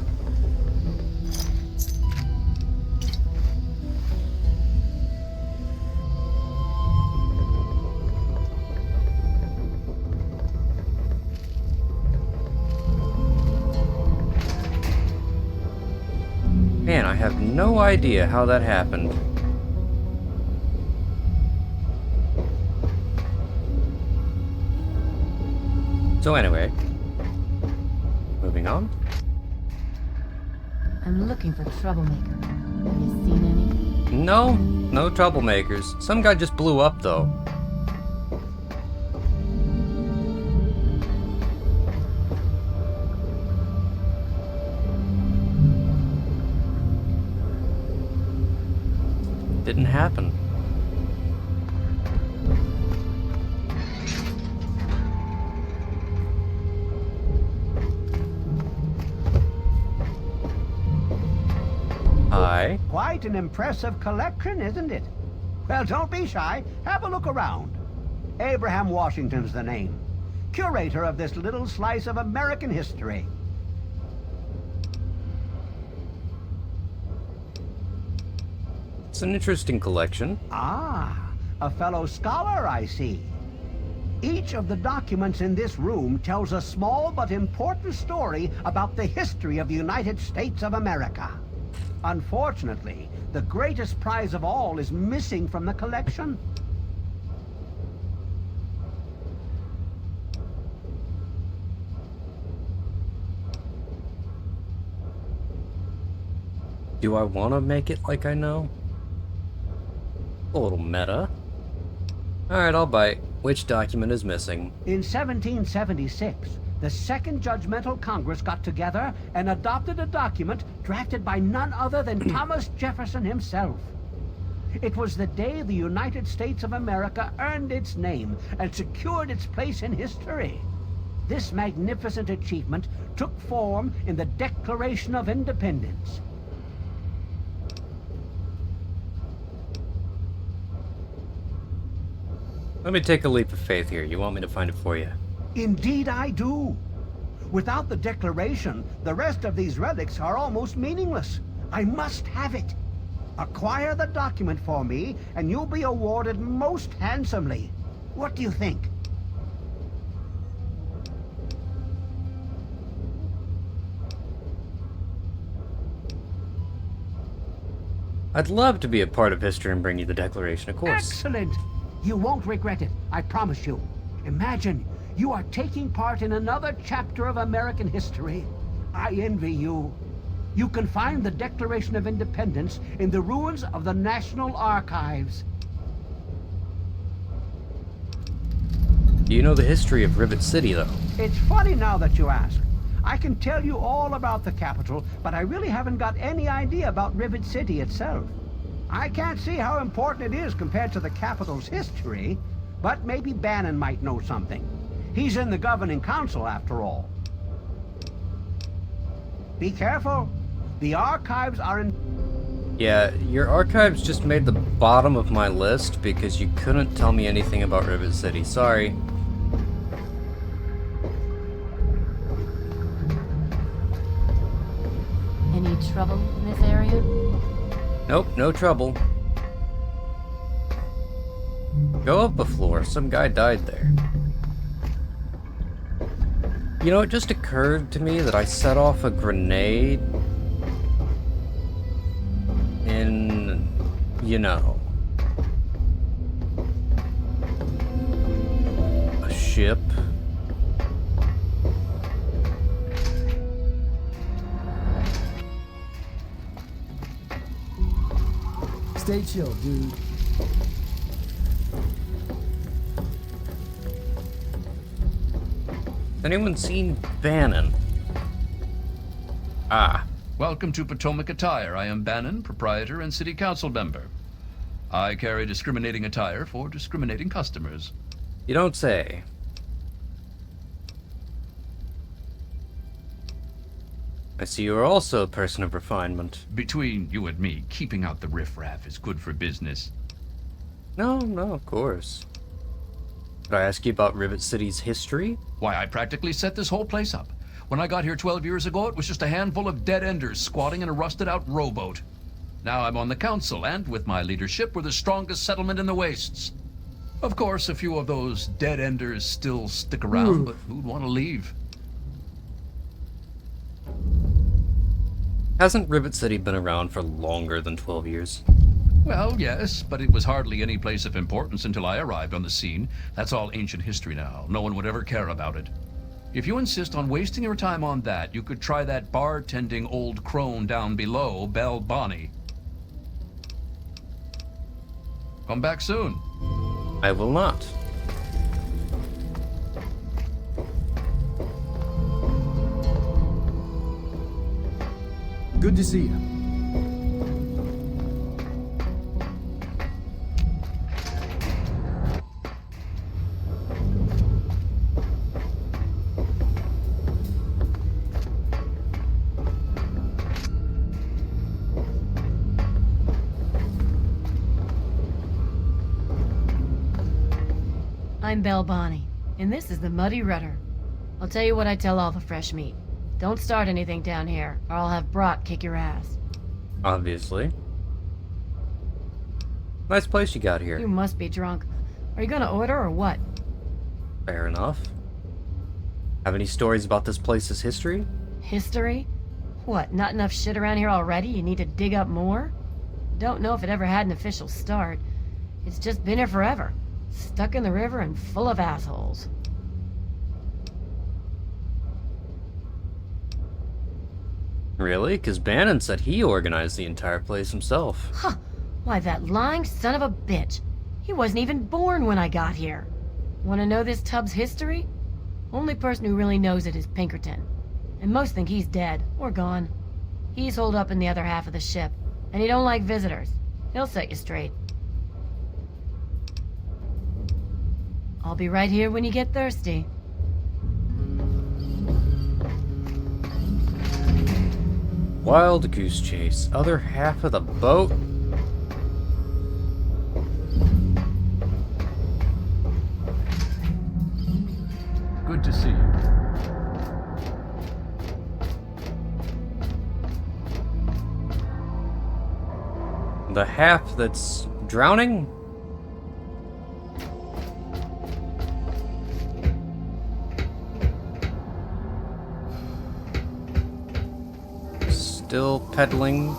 Man, I have no idea how that happened. So anyway, moving on.
I'm looking for troublemaker. Have you seen any?
No troublemakers. Some guy just blew up though. Didn't happen. Hi.
Quite an impressive collection, isn't it? Well, don't be shy. Have a look around. Abraham Washington's the name. Curator of this little slice of American history.
It's an interesting collection.
Ah, a fellow scholar, I see. Each of the documents in this room tells a small but important story about the history of the United States of America. Unfortunately, the greatest prize of all is missing from the collection.
Do I want to make it like I know? A little meta. Alright, I'll bite. Which document is missing?
In 1776, the Second Judgmental Congress got together and adopted a document drafted by none other than Thomas Jefferson himself. It was the day the United States of America earned its name and secured its place in history. This magnificent achievement took form in the Declaration of Independence.
Let me take a leap of faith here. You want me to find it for you?
Indeed I do. Without the Declaration, the rest of these relics are almost meaningless. I must have it. Acquire the document for me, and you'll be awarded most handsomely. What do you think?
I'd love to be a part of history and bring you the Declaration, of course.
Excellent! You won't regret it, I promise you. Imagine, you are taking part in another chapter of American history. I envy you. You can find the Declaration of Independence in the ruins of the National Archives.
Do you know the history of Rivet City, though?
It's funny now that you ask. I can tell you all about the capital, but I really haven't got any idea about Rivet City itself. I can't see how important it is compared to the capital's history, but maybe Bannon might know something. He's in the governing council, after all. Be careful. The archives are in...
Yeah, your archives just made the bottom of my list because you couldn't tell me anything about Rivet City. Sorry.
Any trouble in this area?
Nope, no trouble. Go up a floor. Some guy died there. You know, it just occurred to me that I set off a grenade in, you know, a ship.
Stay chill, dude.
Has anyone seen Bannon? Ah.
Welcome to Potomac Attire. I am Bannon, proprietor and city council member. I carry discriminating attire for discriminating customers.
You don't say. I see you are also a person of refinement.
Between you and me, keeping out the riffraff is good for business.
No, of course. Could I ask you about Rivet City's history?
Why, I practically set this whole place up. When I got here 12 years ago, it was just a handful of dead-enders squatting in a rusted-out rowboat. Now I'm on the council, and with my leadership, we're the strongest settlement in the wastes. Of course, a few of those dead-enders still stick around, but who'd want to leave?
Hasn't Rivet City been around for longer than 12 years?
Well, yes, but it was hardly any place of importance until I arrived on the scene. That's all ancient history now. No one would ever care about it. If you insist on wasting your time on that, you could try that bartending old crone down below, Belle Bonnie. Come back soon.
I will not.
Good to see you.
I'm Belle Bonnie, and this is the Muddy Rudder. I'll tell you what I tell all the fresh meat. Don't start anything down here, or I'll have Brock kick your ass.
Obviously. Nice place you got
You
here.
must be drunk. Are you gonna order or what?
Fair enough. Have any stories about this place's history?
History? What, not enough shit around here already? You need to dig up more? Don't know if it ever had an official start. It's just been here forever. Stuck in the river and full of assholes.
Really? Because Bannon said he organized the entire place himself.
Huh. Why, that lying son of a bitch. He wasn't even born when I got here. Want to know this tub's history? Only person who really knows it is Pinkerton. And most think he's dead, or gone. He's holed up in the other half of the ship, and he don't like visitors. He'll set you straight. I'll be right here when you get thirsty.
Wild goose chase. Other half of the boat?
Good to see you.
The half that's drowning? Still peddling.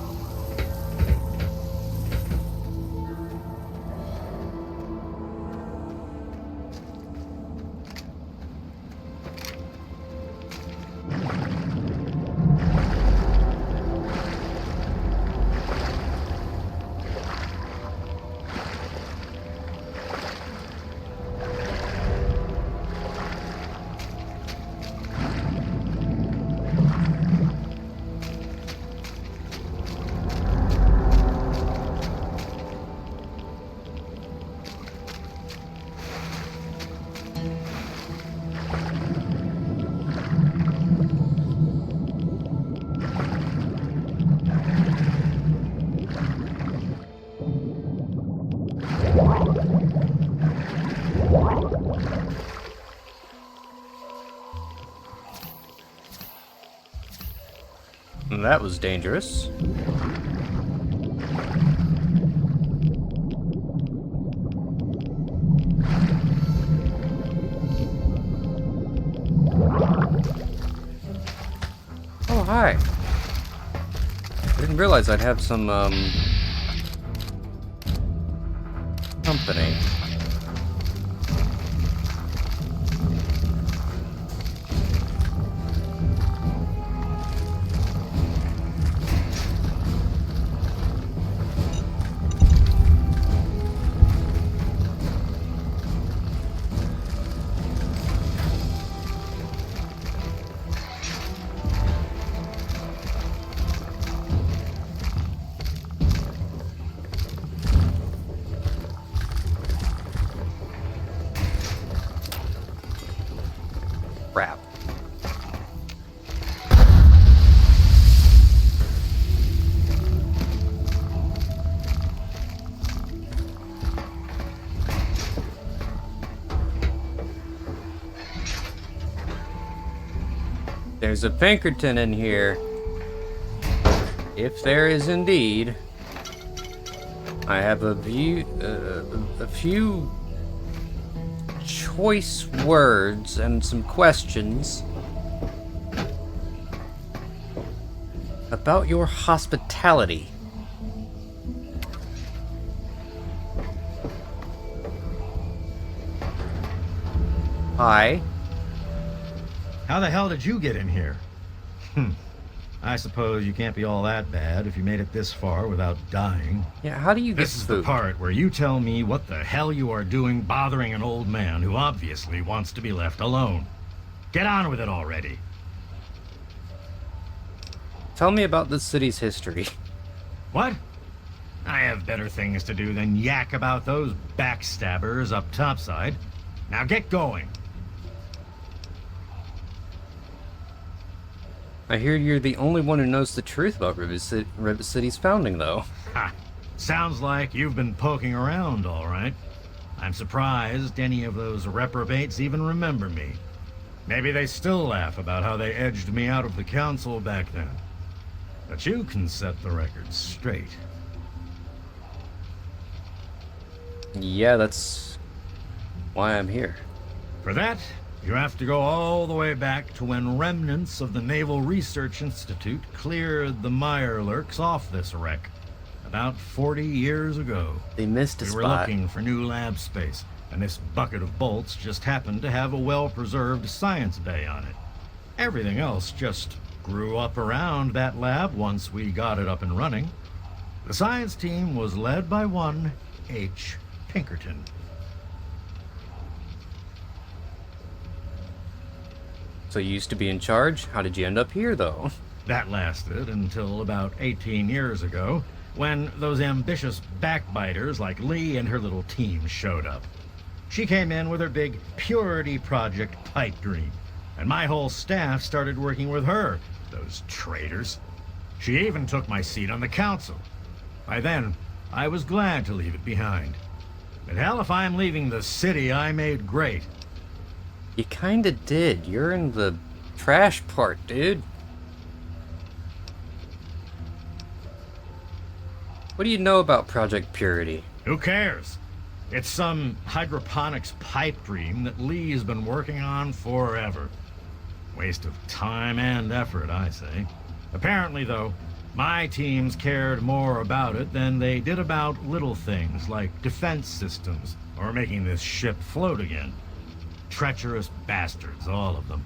That was dangerous. Oh, hi. I didn't realize I'd have some, company. Crap. There's a Pinkerton in here. If there is indeed, I have a few choice words and some questions about your hospitality. Hi.
How the hell did you get in here? I suppose you can't be all that bad if you made it this far without dying.
Yeah, how do you get
This is
food?
the part where you tell me what the hell you are doing bothering an old man who obviously wants to be left alone. Get on with it already.
Tell me about this city's history.
What? I have better things to do than yak about those backstabbers up topside. Now get going.
I hear you're the only one who knows the truth about Rivet City's founding, though.
Ha! Sounds like you've been poking around, all right. I'm surprised any of those reprobates even remember me. Maybe they still laugh about how they edged me out of the council back then. But you can set the record straight.
Yeah, that's why I'm here.
For that, you have to go all the way back to when remnants of the Naval Research Institute cleared the Mirelurks off this wreck. About 40 years ago.
They missed a
We
spot.
were looking for new lab space, and this bucket of bolts just happened to have a well-preserved science bay on it. Everything else just grew up around that lab once we got it up and running. The science team was led by one H. Pinkerton.
So you used to be in charge? How did you end up here, though?
That lasted until about 18 years ago, when those ambitious backbiters like Lee and her little team showed up. She came in with her big purity project pipe dream, and my whole staff started working with her, those traitors. She even took my seat on the council. By then, I was glad to leave it behind. But hell, if I'm leaving the city I made great.
You kinda did. You're in the trash part, dude. What do you know about Project Purity?
Who cares? It's some hydroponics pipe dream that Lee's been working on forever. Waste of time and effort, I say. Apparently, though, my teams cared more about it than they did about little things like defense systems or making this ship float again. Treacherous bastards, all of them.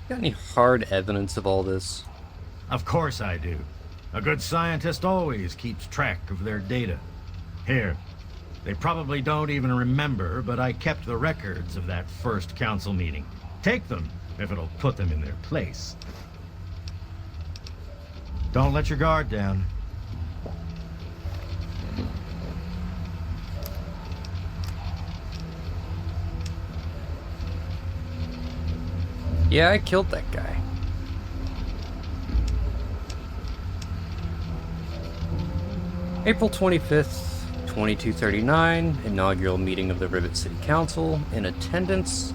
Got any hard evidence of all this?
Of course I do. A good scientist always keeps track of their data. Here, they probably don't even remember, but I kept the records of that first council meeting. Take them, if it'll put them in their place. Don't let your guard down.
Yeah, I killed that guy. April 25th, 2239, inaugural meeting of the Rivet City Council. In attendance,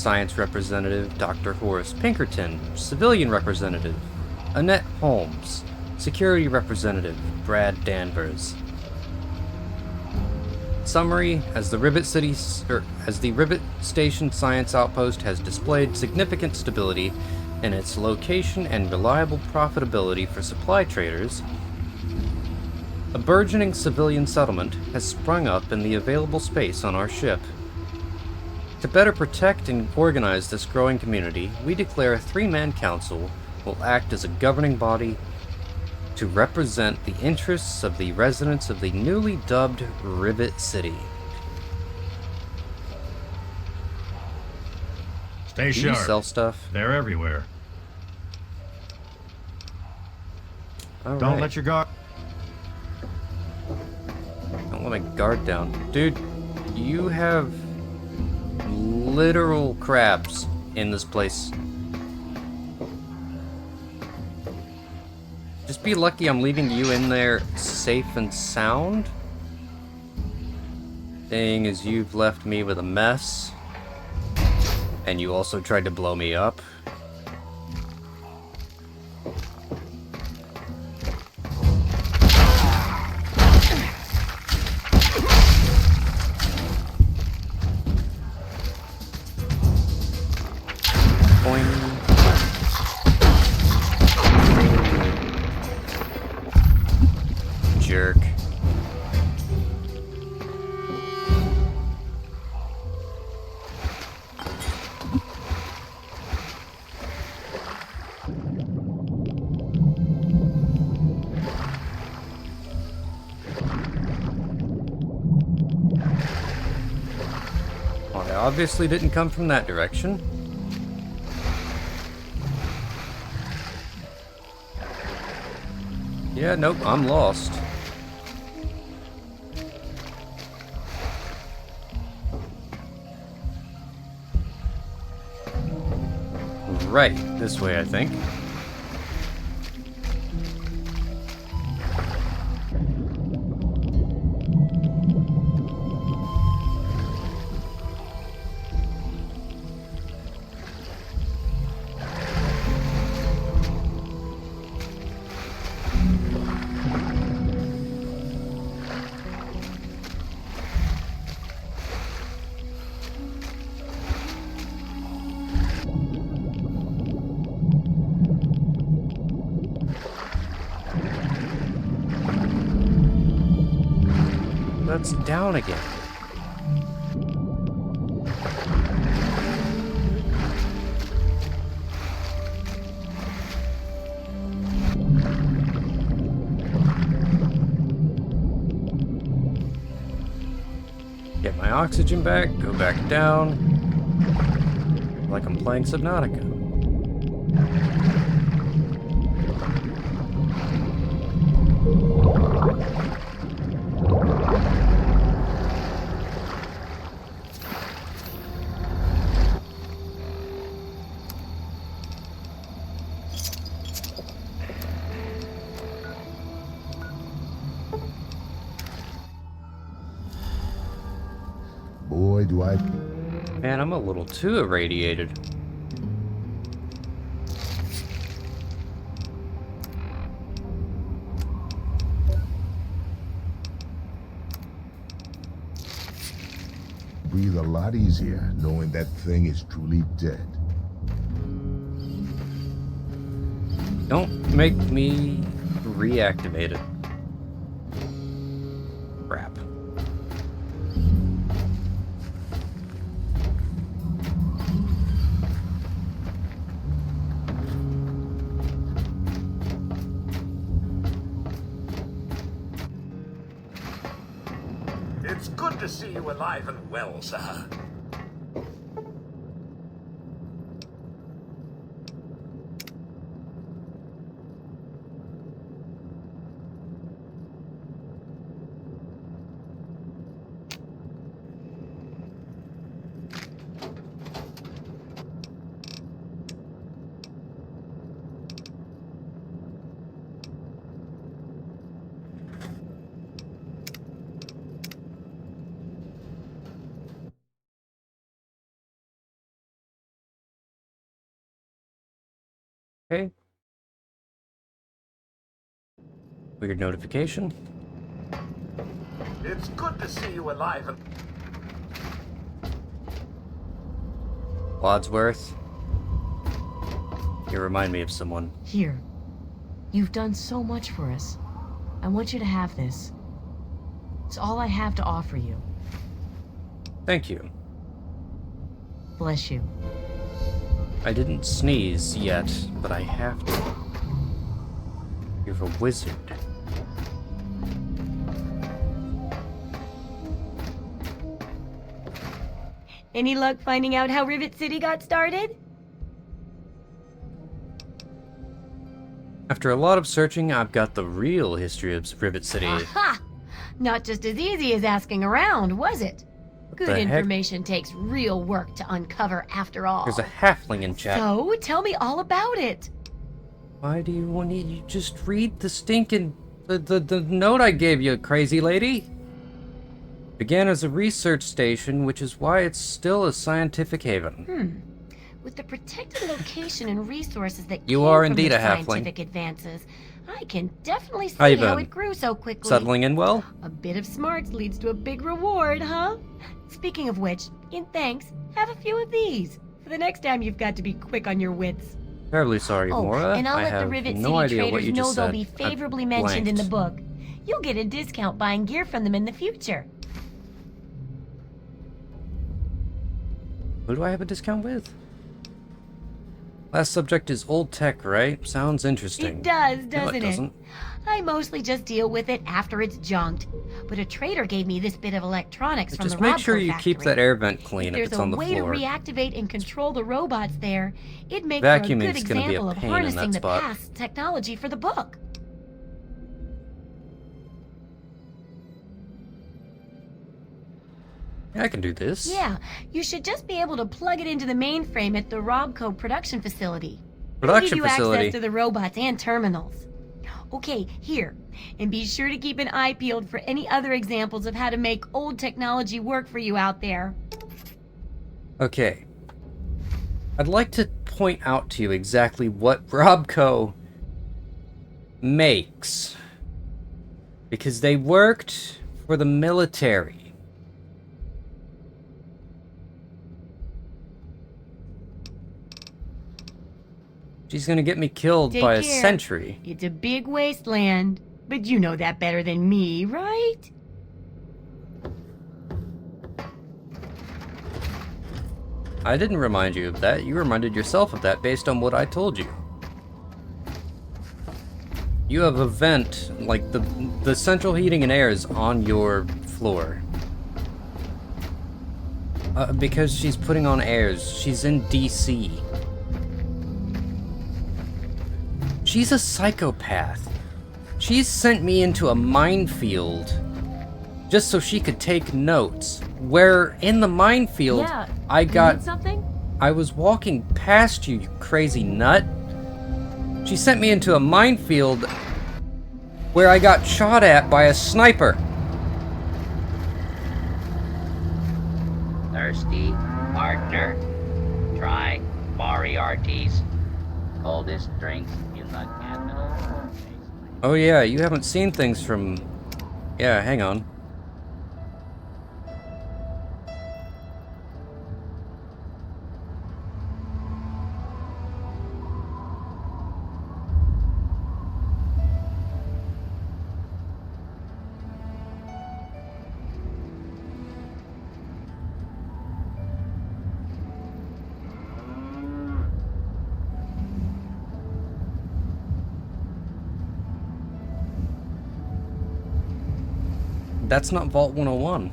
Science Representative Dr. Horace Pinkerton, Civilian Representative Annette Holmes, Security Representative Brad Danvers. Summary: as the Rivet Station Science Outpost has displayed significant stability in its location and reliable profitability for supply traders, a burgeoning civilian settlement has sprung up in the available space on our ship. To better protect and organize this growing community, we declare a three-man council will act as a governing body to represent the interests of the residents of the newly dubbed Rivet City.
Stay
Do you
sharp.
sell stuff?
They're everywhere.
All
Don't
right.
let your guard...
Don't let my guard down. Dude, you have literal crabs in this place. Just be lucky I'm leaving you in there safe and sound. Thing is, you've left me with a mess. And you also tried to blow me up. Jerk. Well, I obviously didn't come from that direction. Yeah, nope, I'm lost. Right, this way, I think. That's down again. Get my oxygen back, go back down. Like I'm playing Subnautica.
Boy, do I...
Man, I'm a little too irradiated.
breathe a lot easier knowing that thing is truly dead.
Don't make me reactivate it. Crap.
It's good to see you alive and well, sir.
Okay. Weird notification.
It's good to see you alive and...
Wadsworth. You remind me of someone.
Here. You've done so much for us. I want you to have this. It's all I have to offer you.
Thank you.
Bless you.
I didn't sneeze yet, but I have to. You're a wizard.
Any luck finding out how Rivet City got started?
After a lot of searching, I've got the real history of Rivet City.
Aha! Not just as easy as asking around, was it? Good
the heck?
information takes real work to uncover after all.
There's a halfling in chat.
So, tell me all about it.
Why do you want to just read the stinking... The note I gave you, crazy lady? Began as a research station, which is why it's still a scientific haven.
With the protected location and resources that
You
came
are
from
indeed
the
a halfling.
scientific advances, I can definitely
How you
see how
been?
it grew so quickly.
Settling in well?
A bit of smarts leads to a big reward, huh? Speaking of which, in thanks, have a few of these. For the next time you've got to be quick on your wits.
Terribly sorry, Mora.
And I'll
I
let the
have
Rivet
no
City
idea what
traders
you
know
just
they'll
said.
be
I
favorably mentioned in the
blanked.
book. You'll get a discount buying gear from them in the future.
Who do I have a discount with? Last subject is old tech, right? Sounds interesting.
It does,
No,
doesn't
it
it?
doesn't.
I mostly just deal with it after it's junked. But a trader gave me this bit of electronics from
Just
the
make
Robco
sure you
factory.
keep that air vent clean if
There's
it's on the
a way
floor.
to reactivate and control the robots there. It makes for a good
Vacuuming's gonna be a
example of
pain in
harnessing
that
the
spot.
past technology for the book.
Yeah, I can do this.
Yeah, you should just be able to plug it into the mainframe at the Robco production facility.
Production
It'll give you
facility?
access to the robots and terminals. Okay, here. And be sure to keep an eye peeled for any other examples of how to make old technology work for you out there.
Okay. I'd like to point out to you exactly what Robco makes. Because they worked for the military. She's gonna get me killed
Take
by a
care.
sentry.
It's a big wasteland, but you know that better than me, right?
I didn't remind you of that. You reminded yourself of that based on what I told you. You have a vent, like the central heating and air is on your floor. Because she's putting on airs. She's in DC. She's a psychopath. She's sent me into a minefield just so she could take notes. Where in the minefield,
Yeah,
I
you
got...
need something?
I was walking past you, you crazy nut. She sent me into a minefield where I got shot at by a sniper.
Thirsty, partner? Try Moriarty's coldest drinks in the capital.
Oh yeah, you haven't seen things from... Yeah, hang on. That's not Vault 101.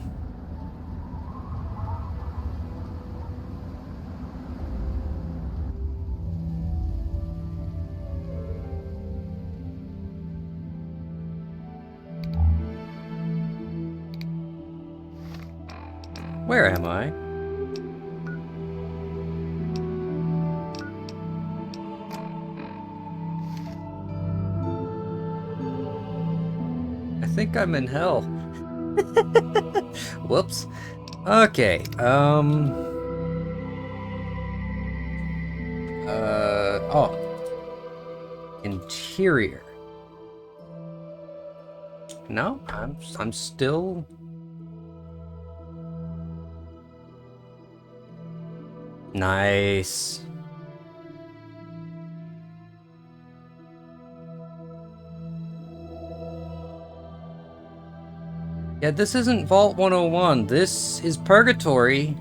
Where am I? I think I'm in hell. Whoops. Okay, oh. Interior. No, I'm still... Nice. Yeah, this isn't Vault 101. This is Purgatory.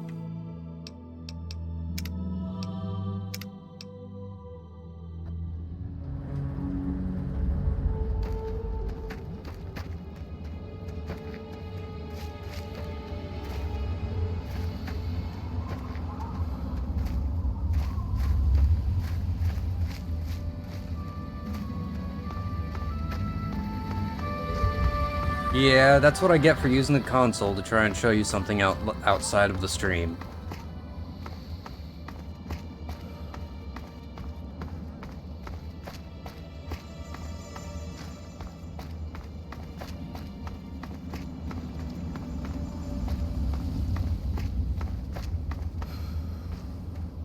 Yeah, that's what I get for using the console to try and show you something outside of the stream.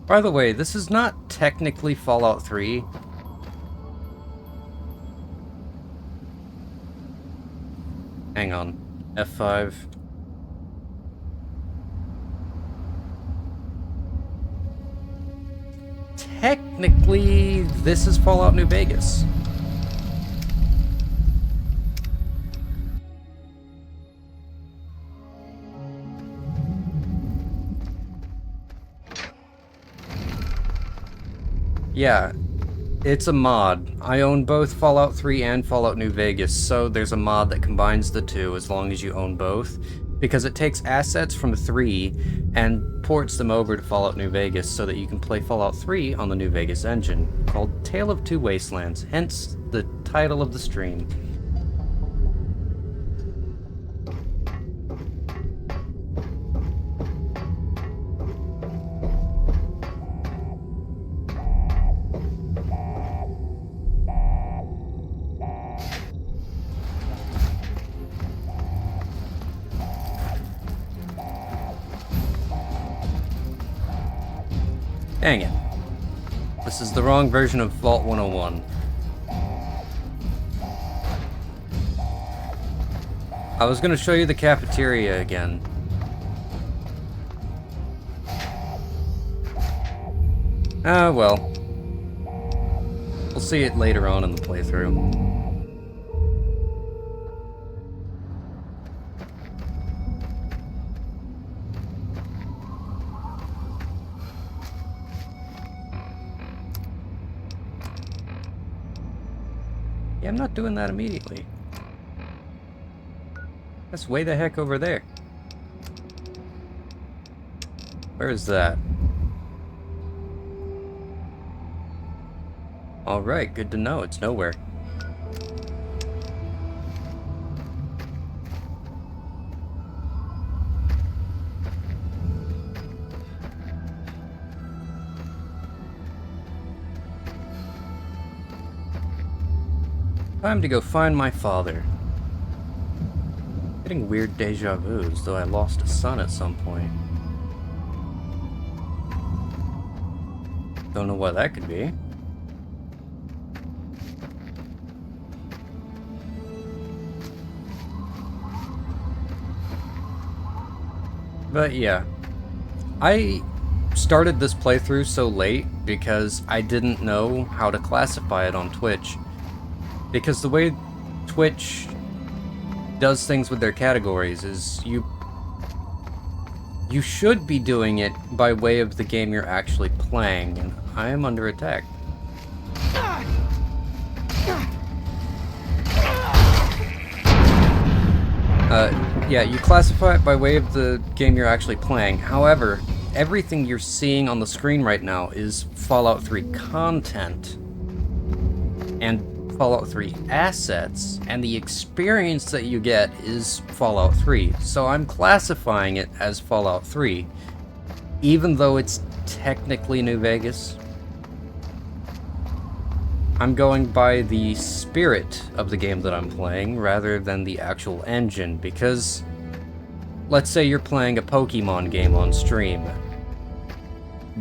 By the way, this is not technically Fallout 3. Hang on. F5. Technically, this is Fallout New Vegas. Yeah. It's a mod. I own both Fallout 3 and Fallout New Vegas, so there's a mod that combines the two as long as you own both, because it takes assets from 3 and ports them over to Fallout New Vegas so that you can play Fallout 3 on the New Vegas engine, called Tale of Two Wastelands, hence the title of the stream. Dang it. This is the wrong version of Vault 101. I was gonna show you the cafeteria again. Ah, well. We'll see it later on in the playthrough. Yeah, I'm not doing that immediately. That's way the heck over there. Where is that? Alright, good to know. It's nowhere. Time to go find my father. Getting weird deja vus, though I lost a son at some point. Don't know what that could be. But yeah, I started this playthrough so late because I didn't know how to classify it on Twitch. Because the way Twitch does things with their categories is you should be doing it by way of the game you're actually playing, and I am under attack. Yeah, you classify it by way of the game you're actually playing. However, everything you're seeing on the screen right now is Fallout 3 content and Fallout 3 assets, and the experience that you get is Fallout 3. So I'm classifying it as Fallout 3, even though it's technically New Vegas. I'm going by the spirit of the game that I'm playing rather than the actual engine, because let's say you're playing a Pokemon game on stream.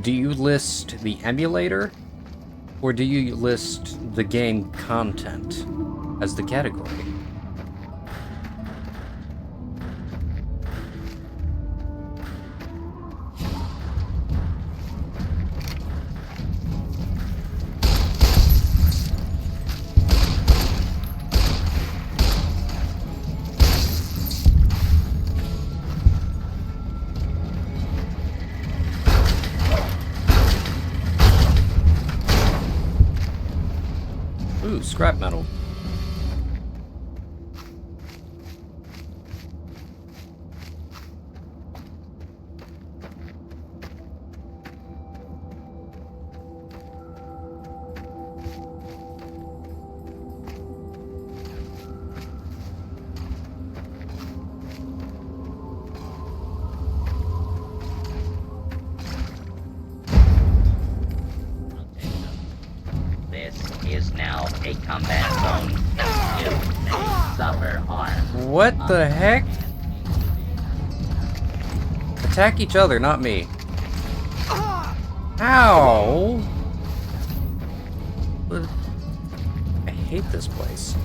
Do you list the emulator Or do you list the game content as the category? Ooh, scrap metal.
This is now a combat zone. You may suffer harm.
What the heck? Attack each other, not me. Ow! I hate this place.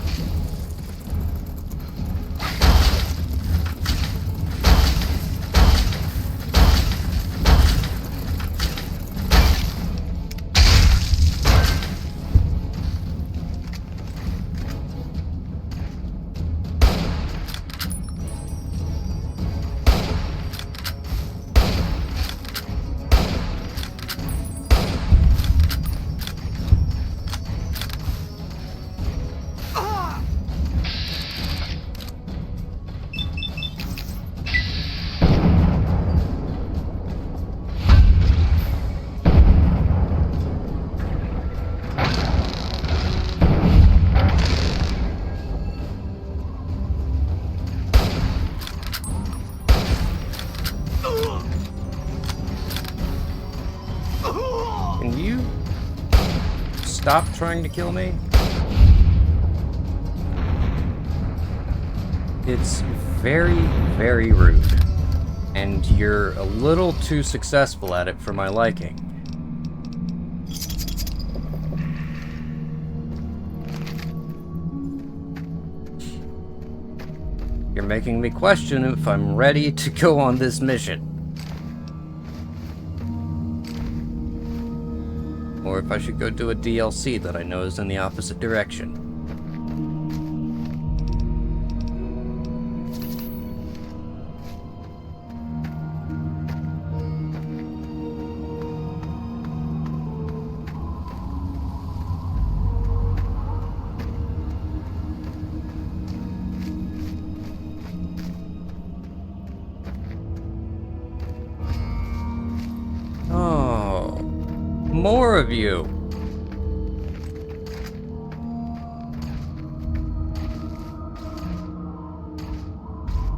Can you stop trying to kill me? It's very, very rude. And you're a little too successful at it for my liking. You're making me question if I'm ready to go on this mission. Or if I should go do a DLC that I know is in the opposite direction. Oh, more of you.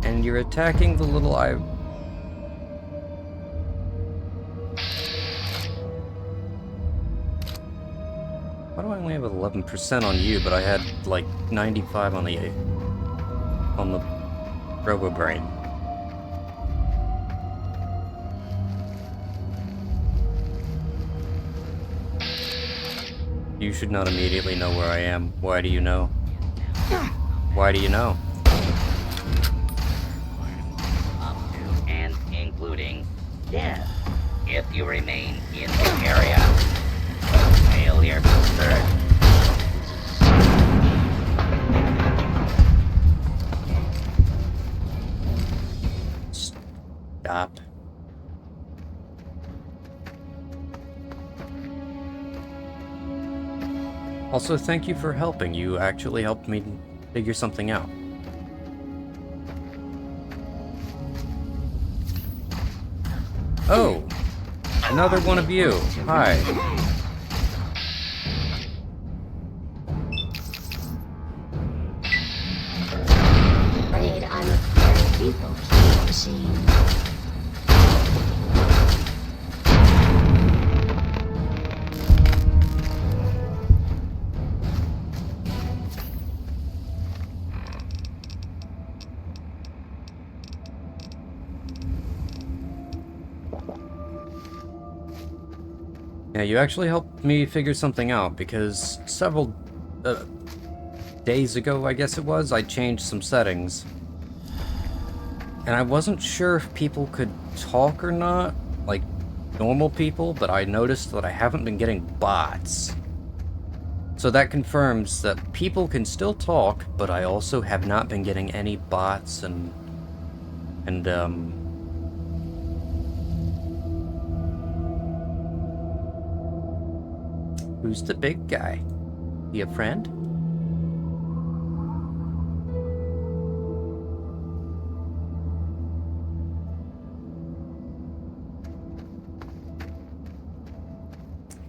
And you're attacking the little eye. Why do I only have 11% on you, but I had like 95 on the Robo-Brain? You should not immediately know where I am. Why do you know? Why do you know?
Up to and including death if you remain in the area. Failure third.
Stop. Also, thank you for helping. You actually helped me figure something out. Oh! Another one of you. Hi.
Afraid I'm a very people killing machine.
Yeah, you actually helped me figure something out, because several days ago, I guess it was, I changed some settings. And I wasn't sure if people could talk or not, like normal people, but I noticed that I haven't been getting bots. So that confirms that people can still talk, but I also have not been getting any bots and who's the big guy? He a friend?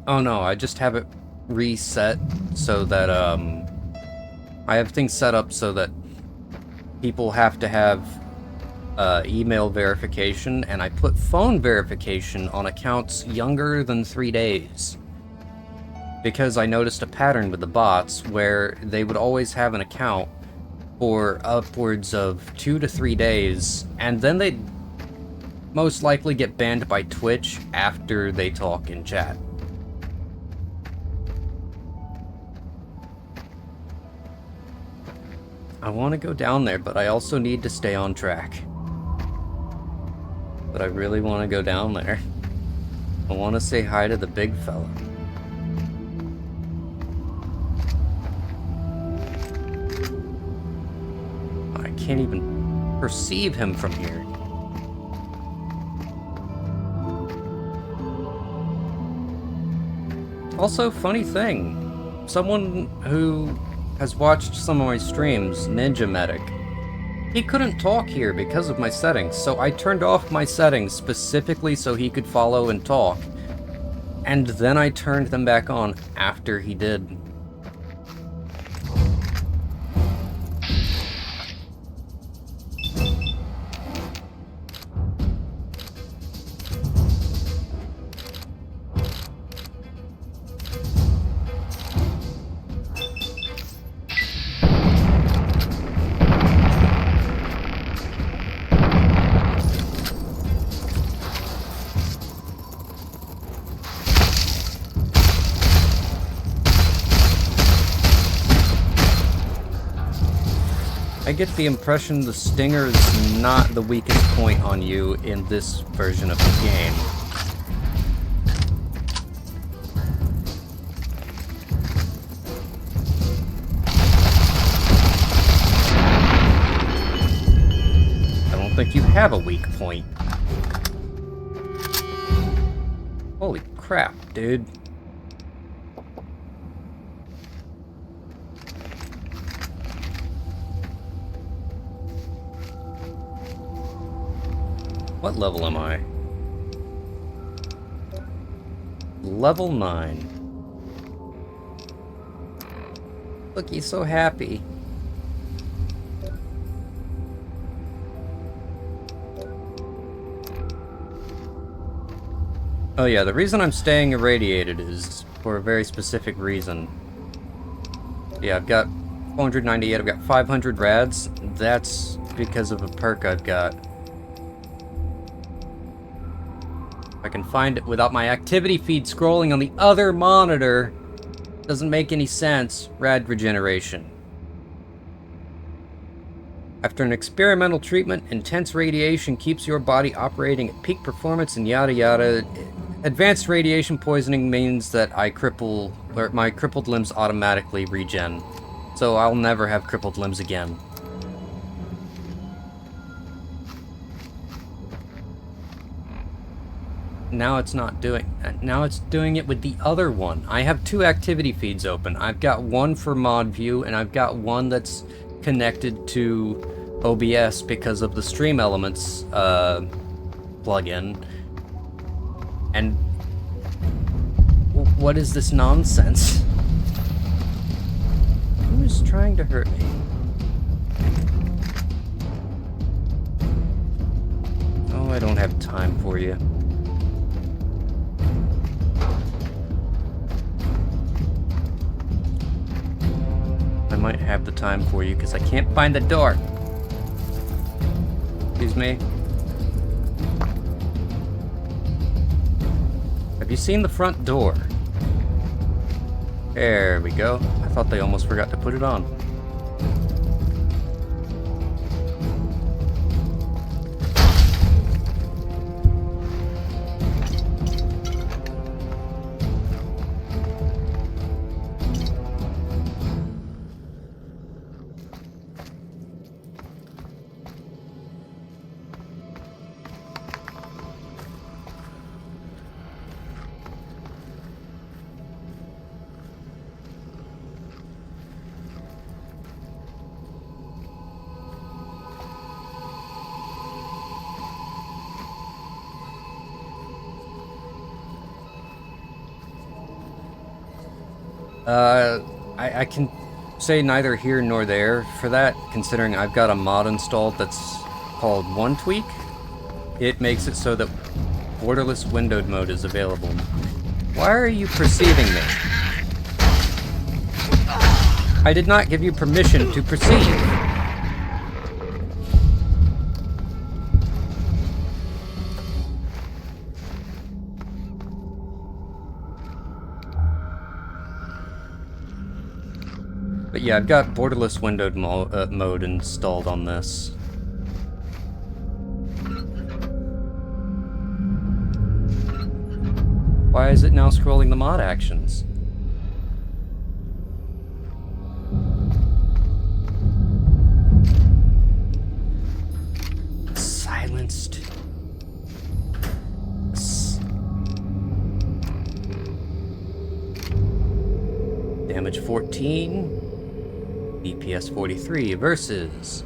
Oh no, I just have it reset so that, I have things set up so that people have to have, email verification, and I put phone verification on accounts younger than 3 days. Because I noticed a pattern with the bots where they would always have an account for upwards of 2 to 3 days, and then they'd most likely get banned by Twitch after they talk in chat. I want to go down there, but I also need to stay on track. But I really want to go down there. I want to say hi to the big fella. I can't even perceive him from here. Also, funny thing, someone who has watched some of my streams, Ninja Medic, he couldn't talk here because of my settings, so I turned off my settings specifically so he could follow and talk, and then I turned them back on after he did. I get the impression the stinger is not the weakest point on you in this version of the game. I don't think you have a weak point. Holy crap, dude. What level am I? Level 9. Look, he's so happy. Oh yeah, the reason I'm staying irradiated is for a very specific reason. Yeah, I've got 498, I've got 500 rads. That's because of a perk I've got. I can find it without my activity feed scrolling on the other monitor. Doesn't make any sense. Rad regeneration. After an experimental treatment, intense radiation keeps your body operating at peak performance and yada yada. Advanced radiation poisoning means that my crippled limbs automatically regen. So I'll never have crippled limbs again. Now it's not doing. Now it's doing it with the other one. I have 2 activity feeds open. I've got one for mod view, and I've got one that's connected to OBS because of the Stream Elements plugin. And what is this nonsense? Who's trying to hurt me? Oh, I don't have time for you. I might have the time for you because I can't find the door. Excuse me. Have you seen the front door? There we go. I thought they almost forgot to put it on. I can say neither here nor there for that, considering I've got a mod installed that's called One Tweak. It makes it so that borderless windowed mode is available. Why are you perceiving me? I did not give you permission to perceive. But yeah, I've got borderless windowed mode installed on this. Why is it now scrolling the mod actions? Silenced. Damage 14. DPS 43 versus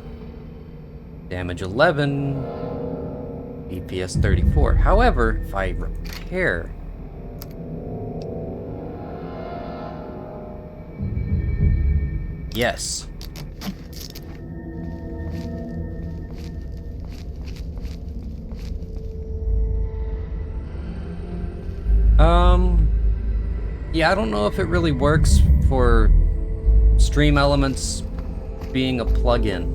damage 11, DPS 34. However, if I repair, yes. Yeah, I don't know if it really works for Stream Elements being a plugin.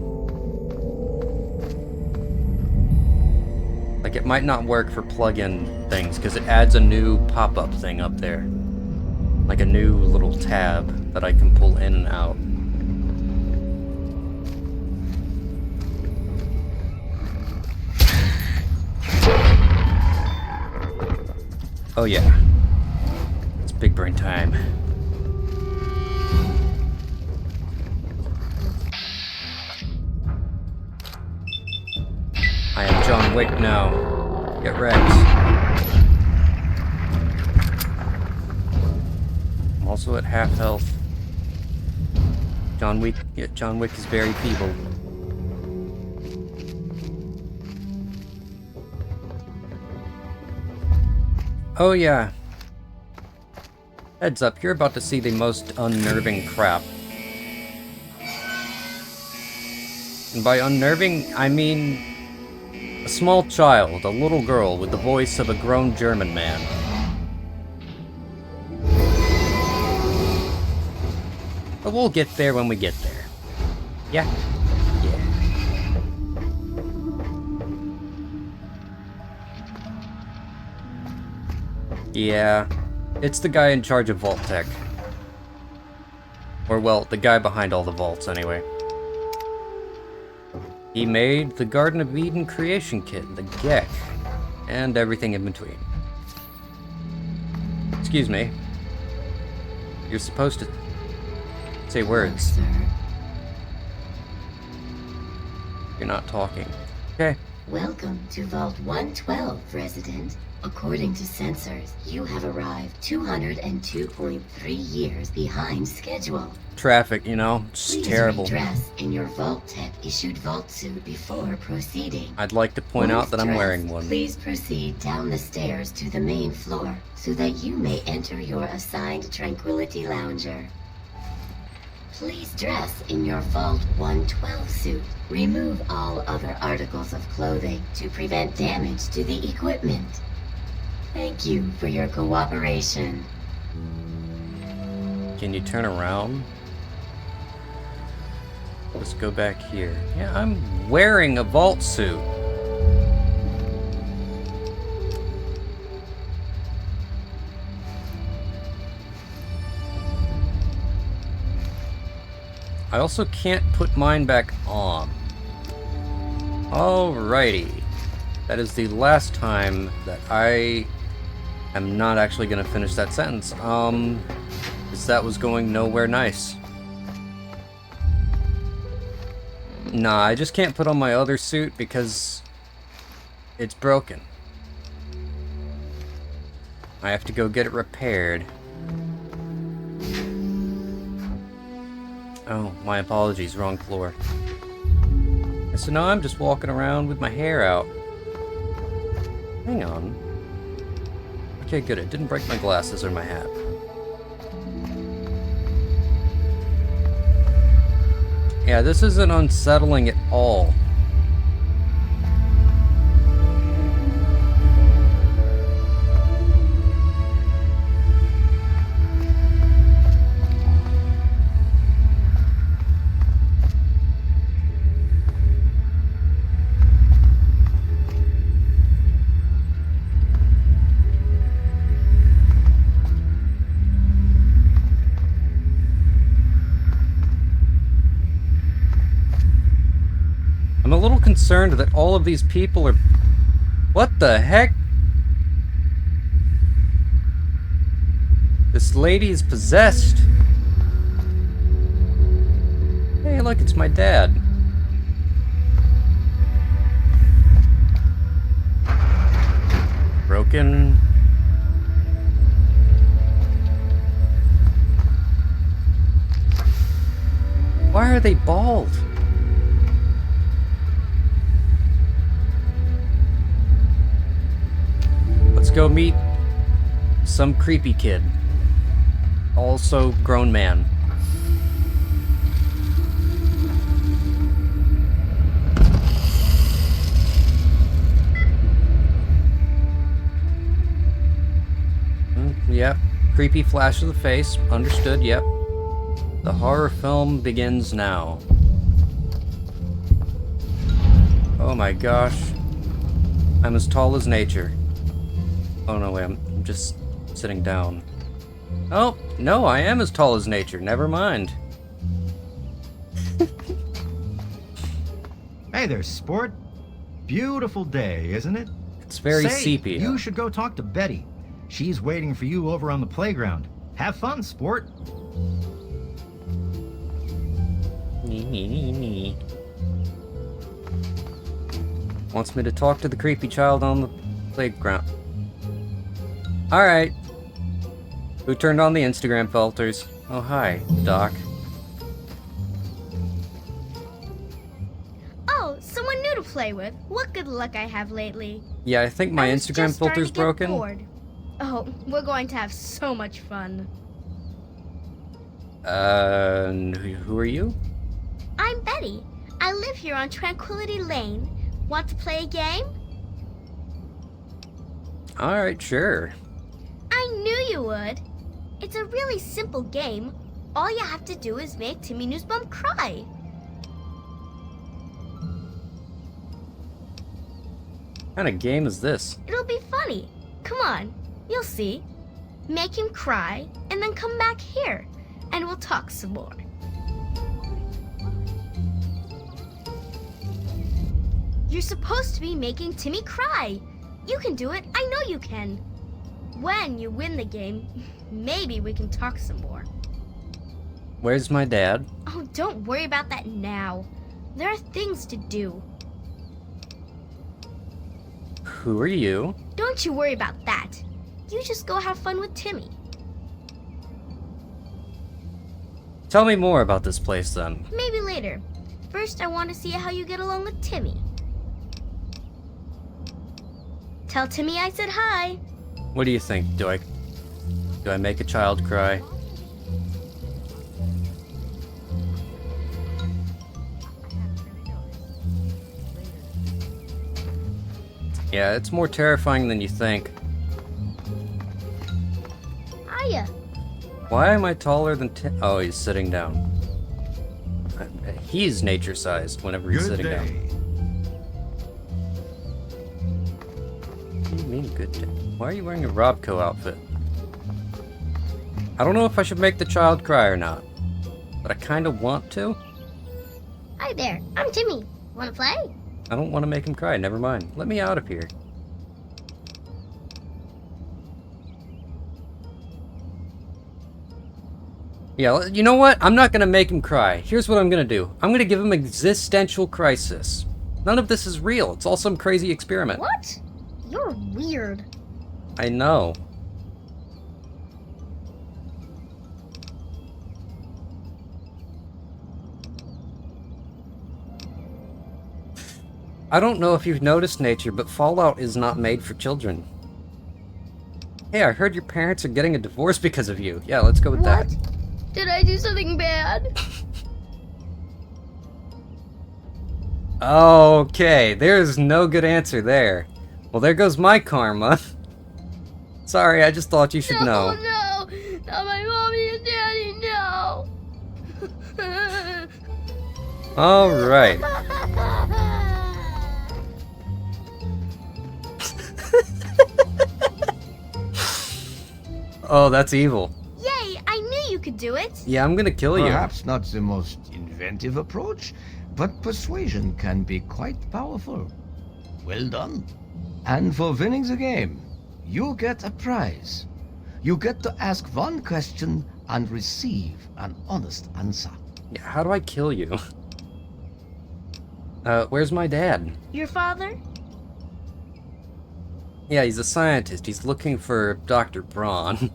Like, it might not work for plugin things, because it adds a new pop-up thing up there. Like a new little tab that I can pull in and out. Oh yeah. It's big brain time. I am John Wick now. Get wrecked. I'm also at half health. John Wick is very feeble. Oh yeah. Heads up, you're about to see the most unnerving crap. And by unnerving, I mean a small child, a little girl with the voice of a grown German man. But we'll get there when we get there. Yeah? Yeah, it's the guy in charge of Vault Tech. Or, well, the guy behind all the vaults, anyway. He made the Garden of Eden creation kit, the GECK, and everything in between. Excuse me. You're supposed to say words. You're not talking. Okay.
Welcome to Vault 112, resident. According to sensors, you have arrived 202.3 years behind schedule.
Traffic, you know, it's terrible.
Please redress in your Vault Tech issued vault suit before proceeding.
I'd like to point out that I'm wearing one.
Please proceed down the stairs to the main floor so that you may enter your assigned Tranquility Lounger. Please dress in your Vault 112 suit. Remove all other articles of clothing to prevent damage to the equipment. Thank you for your cooperation.
Can you turn around? Let's go back here. Yeah, I'm wearing a vault suit. I also can't put mine back on. Alrighty. That is the last time that I am not actually going to finish that sentence. Because that was going nowhere nice. Nah, I just can't put on my other suit because it's broken. I have to go get it repaired. Oh, my apologies, wrong floor. So now I'm just walking around with my hair out. Hang on. Okay, good, it didn't break my glasses or my hat. Yeah, this isn't unsettling at all. I'm a little concerned that all of these people are... What the heck? This lady is possessed. Hey, look, it's my dad. Broken. Why are they bald? Let's go meet some creepy kid. Also grown man. Yep. Creepy flash of the face. Understood, yep. The horror film begins now. Oh my gosh. I'm as tall as nature. Oh no, wait, I'm just sitting down. Oh, no, I am as tall as nature. Never mind.
Hey there, sport. Beautiful day, isn't it?
It's very
Say,
sepia.
You should go talk to Betty. She's waiting for you over on the playground. Have fun, sport.
Wants me to talk to the creepy child on the playground. Alright. Who turned on the Instagram filters? Oh, hi, Doc.
Oh, someone new to play with. What good luck I have lately.
Yeah, I think my Instagram filter's broken.
Bored. Oh, we're going to have so much fun.
Who are you?
I'm Betty. I live here on Tranquility Lane. Want to play a game?
Alright, sure.
I knew you would. It's a really simple game. All you have to do is make Timmy Newsbum cry.
What kind of game is this?
It'll be funny. Come on, you'll see. Make him cry, and then come back here, and we'll talk some more. You're supposed to be making Timmy cry. You can do it. I know you can. When you win the game, maybe we can talk some more.
Where's my dad?
Oh, don't worry about that now. There are things to do.
Who are you?
Don't you worry about that. You just go have fun with Timmy.
Tell me more about this place, then.
Maybe later. First, I want to see how you get along with Timmy. Tell Timmy I said hi.
What do you think? Do I make a child cry? Yeah, it's more terrifying than you think.
Hiya.
Why am I taller than Tim? Oh, he's sitting down. He's nature-sized whenever he's sitting down. What do you mean, good day? Why are you wearing a Robco outfit? I don't know if I should make the child cry or not. but I kind of want to.
Hi there, I'm Timmy. Wanna play?
I don't want to make him cry, never mind. Let me out of here. Yeah, you know what? I'm not gonna make him cry. Here's what I'm gonna do. I'm gonna give him existential crisis. None of this is real. It's all some crazy experiment.
What? You're weird.
I know. I don't know if you've noticed, Nature, but Fallout is not made for children. Hey, I heard your parents are getting a divorce because of you. Yeah, let's go with that.
Did I do something bad?
Okay, there's no good answer there. Well, there goes my karma. Sorry, I just thought you should know.
No, not my mommy and daddy, no.
Alright. Oh, that's evil.
Yay, I knew you could do it.
Yeah, I'm gonna kill you.
Perhaps not the most inventive approach, but persuasion can be quite powerful. Well done. And for winning the game, you get a prize. You get to ask one question and receive an honest answer.
Yeah, how do I kill you? Where's my dad?
Your father?
Yeah, he's a scientist. He's looking for Dr. Braun.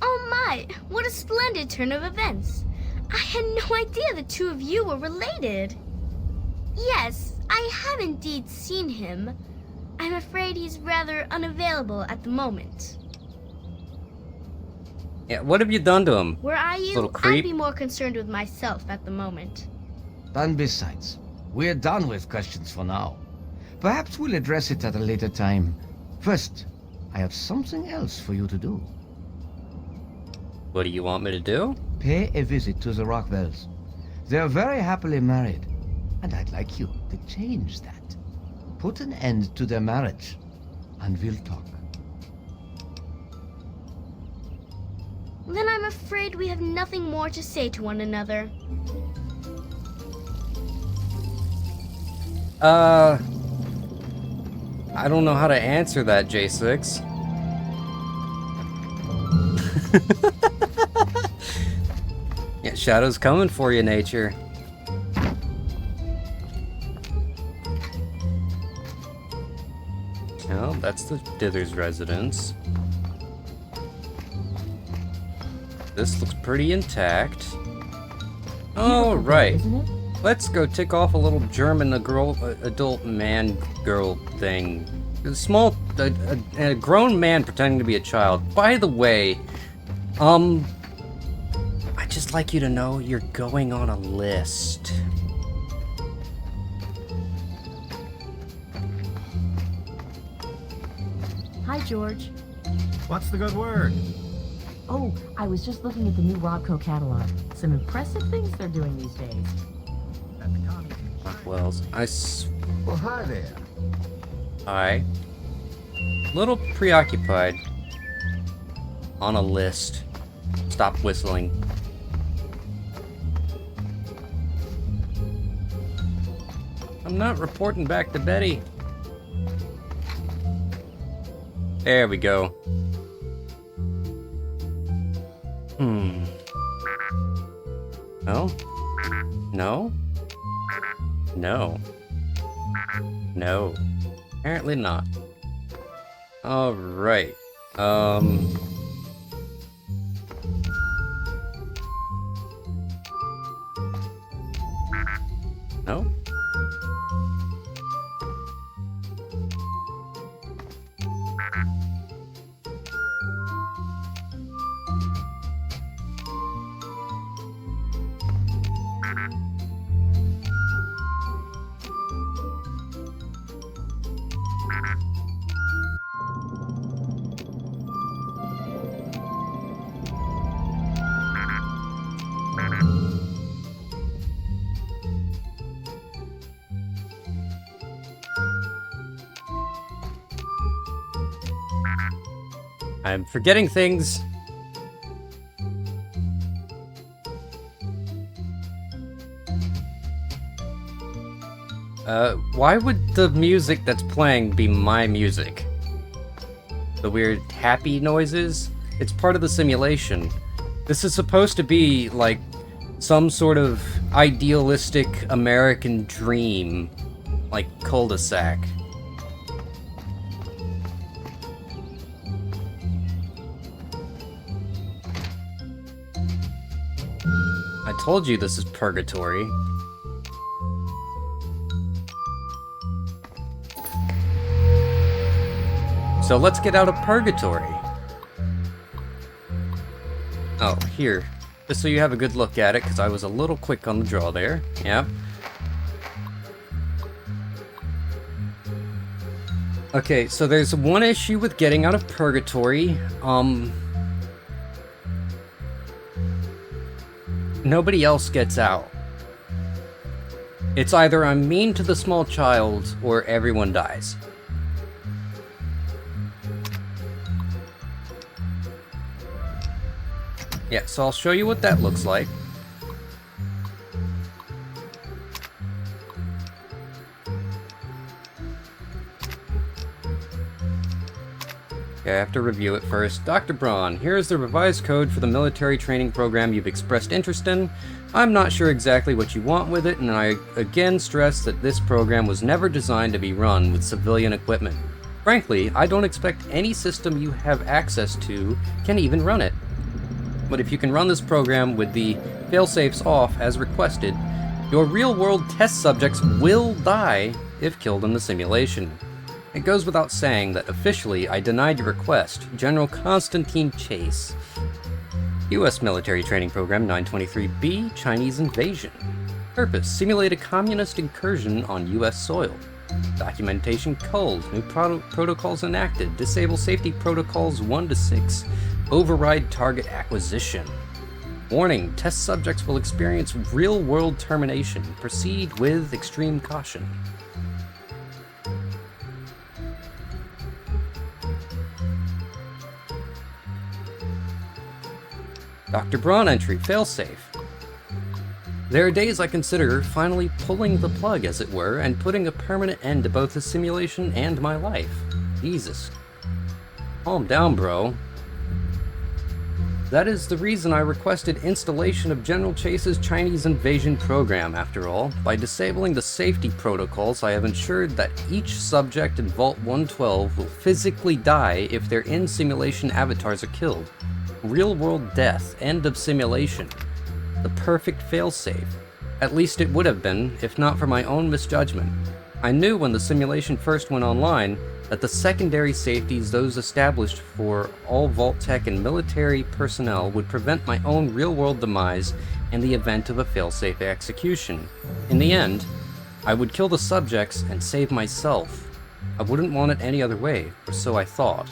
Oh my, what a splendid turn of events. I had no idea the two of you were related. Yes, I have indeed seen him. I'm afraid he's rather unavailable at the moment.
Yeah, what have you done to him?
Were I you,
Little creep?
I'd be more concerned with myself at the moment.
And besides, we're done with questions for now. Perhaps we'll address it at a later time. First, I have something else for you to do.
What do you want me to do?
Pay a visit to the Rockwells. They're very happily married, and I'd like you to change that. Put an end to their marriage, and we'll talk.
Then I'm afraid we have nothing more to say to one another.
I don't know how to answer that, J6. Yeah, Shadow's coming for you, Nature. Oh, that's the Dither's residence. This looks pretty intact. Oh, right. Let's go tick off a little German adult man-girl thing. A grown man pretending to be a child. By the way, I'd just like you to know you're going on a list.
Hi, George.
What's the good word?
Oh, I was just looking at the new Robco catalog. Some impressive things they're doing these days.
Wells,
Well, hi there.
I little preoccupied. On a list. Stop whistling. I'm not reporting back to Betty. There we go. No? No? No. No. Apparently not. Alright. No? I'm forgetting things. Why would the music that's playing be my music? The weird happy noises? It's part of the simulation. This is supposed to be, like, some sort of idealistic American dream. Like cul-de-sac. I told you this is purgatory. So let's get out of purgatory. Oh, here. Just so you have a good look at it, because I was a little quick on the draw there. Yep. Okay, so there's one issue with getting out of purgatory. Nobody else gets out. It's either I'm mean to the small child, or everyone dies. Yeah, so I'll show you what that looks like. Okay, I have to review it first. Dr. Braun, here is the revised code for the military training program you've expressed interest in. I'm not sure exactly what you want with it, and I again stress that this program was never designed to be run with civilian equipment. Frankly, I don't expect any system you have access to can even run it. But if you can run this program with the failsafes off as requested, your real-world test subjects will die if killed in the simulation. It goes without saying that officially I denied your request. General Constantine Chase. U.S. Military Training Program 923B, Chinese Invasion. Purpose, simulate a communist incursion on U.S. soil. Documentation culled, new protocols enacted, disable safety protocols 1 to 6, override target acquisition. Warning, test subjects will experience real-world termination. Proceed with extreme caution. Dr. Braun entry, failsafe. There are days I consider finally pulling the plug, as it were, and putting a permanent end to both the simulation and my life. Jesus. Calm down, bro. That is the reason I requested installation of General Chase's Chinese invasion program, after all. By disabling the safety protocols, I have ensured that each subject in Vault 112 will physically die if their in-simulation avatars are killed. Real-world death, end of simulation. The perfect failsafe. At least it would have been, if not for my own misjudgment. I knew when the simulation first went online that the secondary safeties those established for all Vault Tech and military personnel would prevent my own real-world demise in the event of a failsafe execution. In the end, I would kill the subjects and save myself. I wouldn't want it any other way, or so I thought.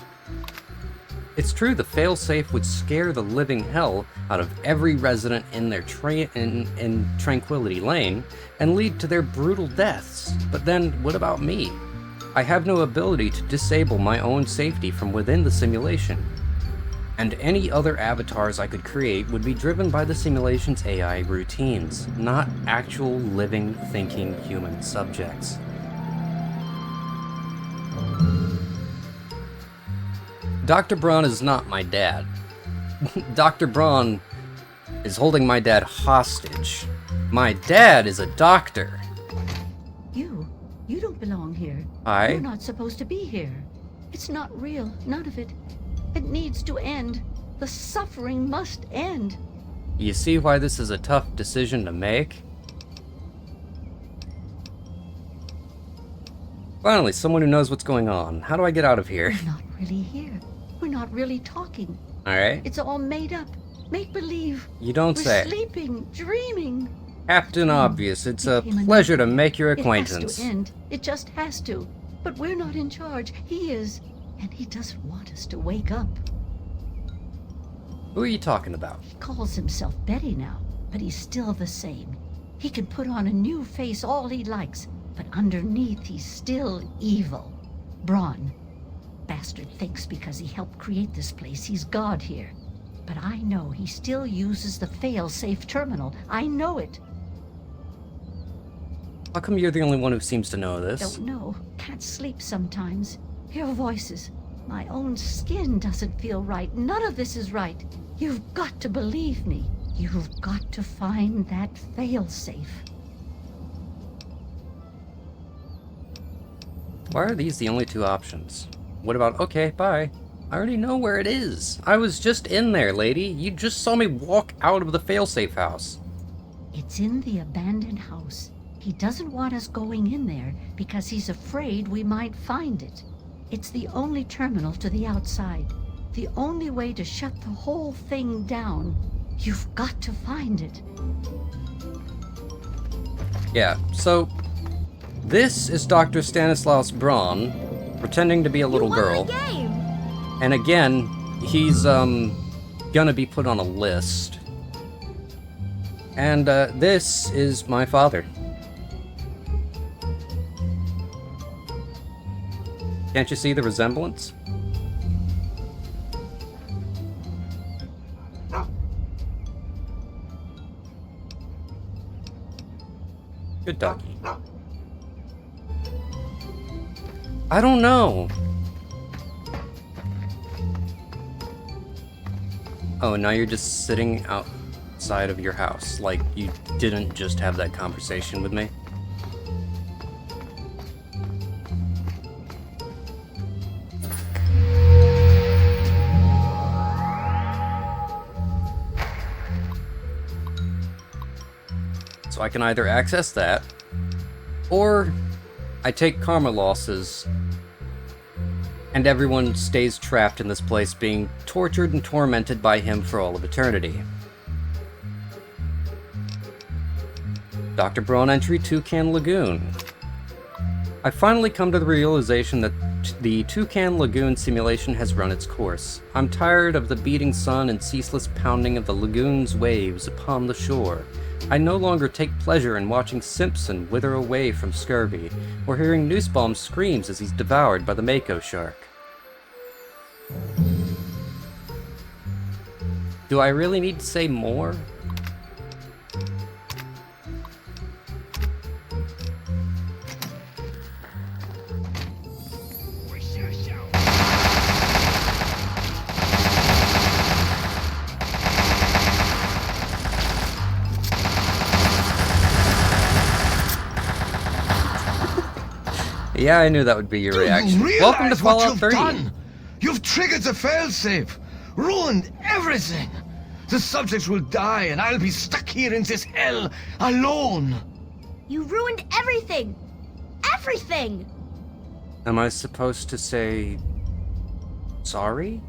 It's true the failsafe would scare the living hell out of every resident in their in Tranquility Lane and lead to their brutal deaths. But then, what about me? I have no ability to disable my own safety from within the simulation. And any other avatars I could create would be driven by the simulation's AI routines, not actual living, thinking human subjects. Dr. Braun is not my dad. Dr. Braun is holding my dad hostage. My dad is a doctor.
You don't belong here. You're not supposed to be here. It's not real, none of it. It needs to end. The suffering must end.
You see why this is a tough decision to make? Finally, someone who knows what's going on. How do I get out of here?
We're not really here. We're not really talking.
Alright.
It's all made up. Make believe.
You don't say.
We're sleeping, dreaming.
Captain Obvious, it's a pleasure to make your acquaintance.
It has to end. It just has to. But we're not in charge. He is. And he doesn't want us to wake up.
Who are you talking about?
He calls himself Betty now, but he's still the same. He can put on a new face all he likes, but underneath he's still evil. Braun. Bastard thinks because he helped create this place he's God here. But I know he still uses the fail-safe terminal. I know it.
How come you're the only one who seems to know this?
Don't know. Can't sleep sometimes. Hear voices. My own skin doesn't feel right. None of this is right. You've got to believe me. You've got to find that failsafe.
Why are these the only two options? What about, okay, bye. I already know where it is. I was just in there, lady. You just saw me walk out of the failsafe house.
It's in the abandoned house. He doesn't want us going in there because he's afraid we might find it. It's the only terminal to the outside. The only way to shut the whole thing down. You've got to find it.
Yeah, so this is Dr. Stanislaus Braun pretending to be a little girl.
Game.
And again, he's gonna be put on a list. And this is my father. Can't you see the resemblance? Good doggy. I don't know. Oh, now you're just sitting outside of your house, like you didn't just have that conversation with me. So I can either access that, or I take karma losses, and everyone stays trapped in this place being tortured and tormented by him for all of eternity. Dr. Braun entry Toucan Lagoon. I finally come to the realization that the Toucan Lagoon simulation has run its course. I'm tired of the beating sun and ceaseless pounding of the lagoon's waves upon the shore. I no longer take pleasure in watching Simpson wither away from scurvy, or hearing Nussbaum screams as he's devoured by the Mako shark. Do I really need to say more? Yeah, I knew that would be your reaction. Welcome to Fallout 3.
Done? You've triggered the failsafe, ruined everything. The subjects will die, and I'll be stuck here in this hell alone.
You ruined everything! Everything!
Am I supposed to say sorry?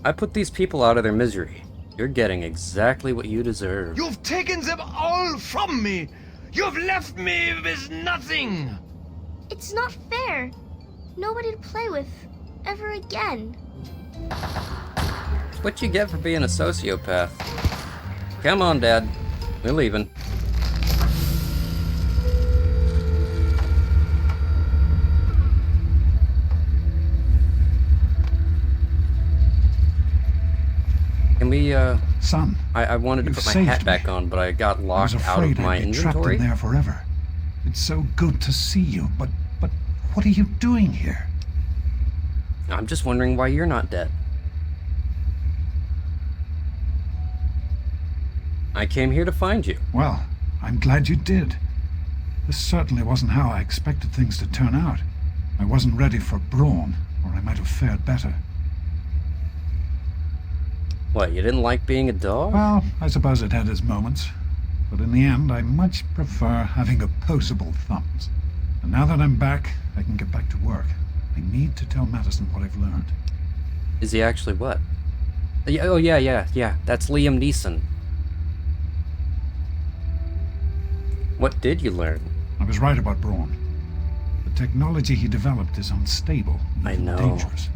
I put these people out of their misery. You're getting exactly what you deserve.
You've taken them all from me. You've left me with nothing.
It's not fair. Nobody to play with ever again.
It's what you get for being a sociopath. Come on, Dad. We're leaving. Can we,
Son,
I wanted to put my hat back on, but I got locked out of my
I'd be trapped
inventory.
in there forever. It's so good to see you, but what are you doing here?
I'm just wondering why you're not dead. I came here to find you.
Well, I'm glad you did. This certainly wasn't how I expected things to turn out. I wasn't ready for Braun, or I might have fared better.
What, you didn't like being a dog?
Well, I suppose it had its moments. But in the end, I much prefer having opposable thumbs. And now that I'm back, I can get back to work. I need to tell Madison what I've learned.
Is he actually what? Oh, yeah. That's Liam Neeson. What did you learn?
I was right about Braun. The technology he developed is unstable, even dangerous.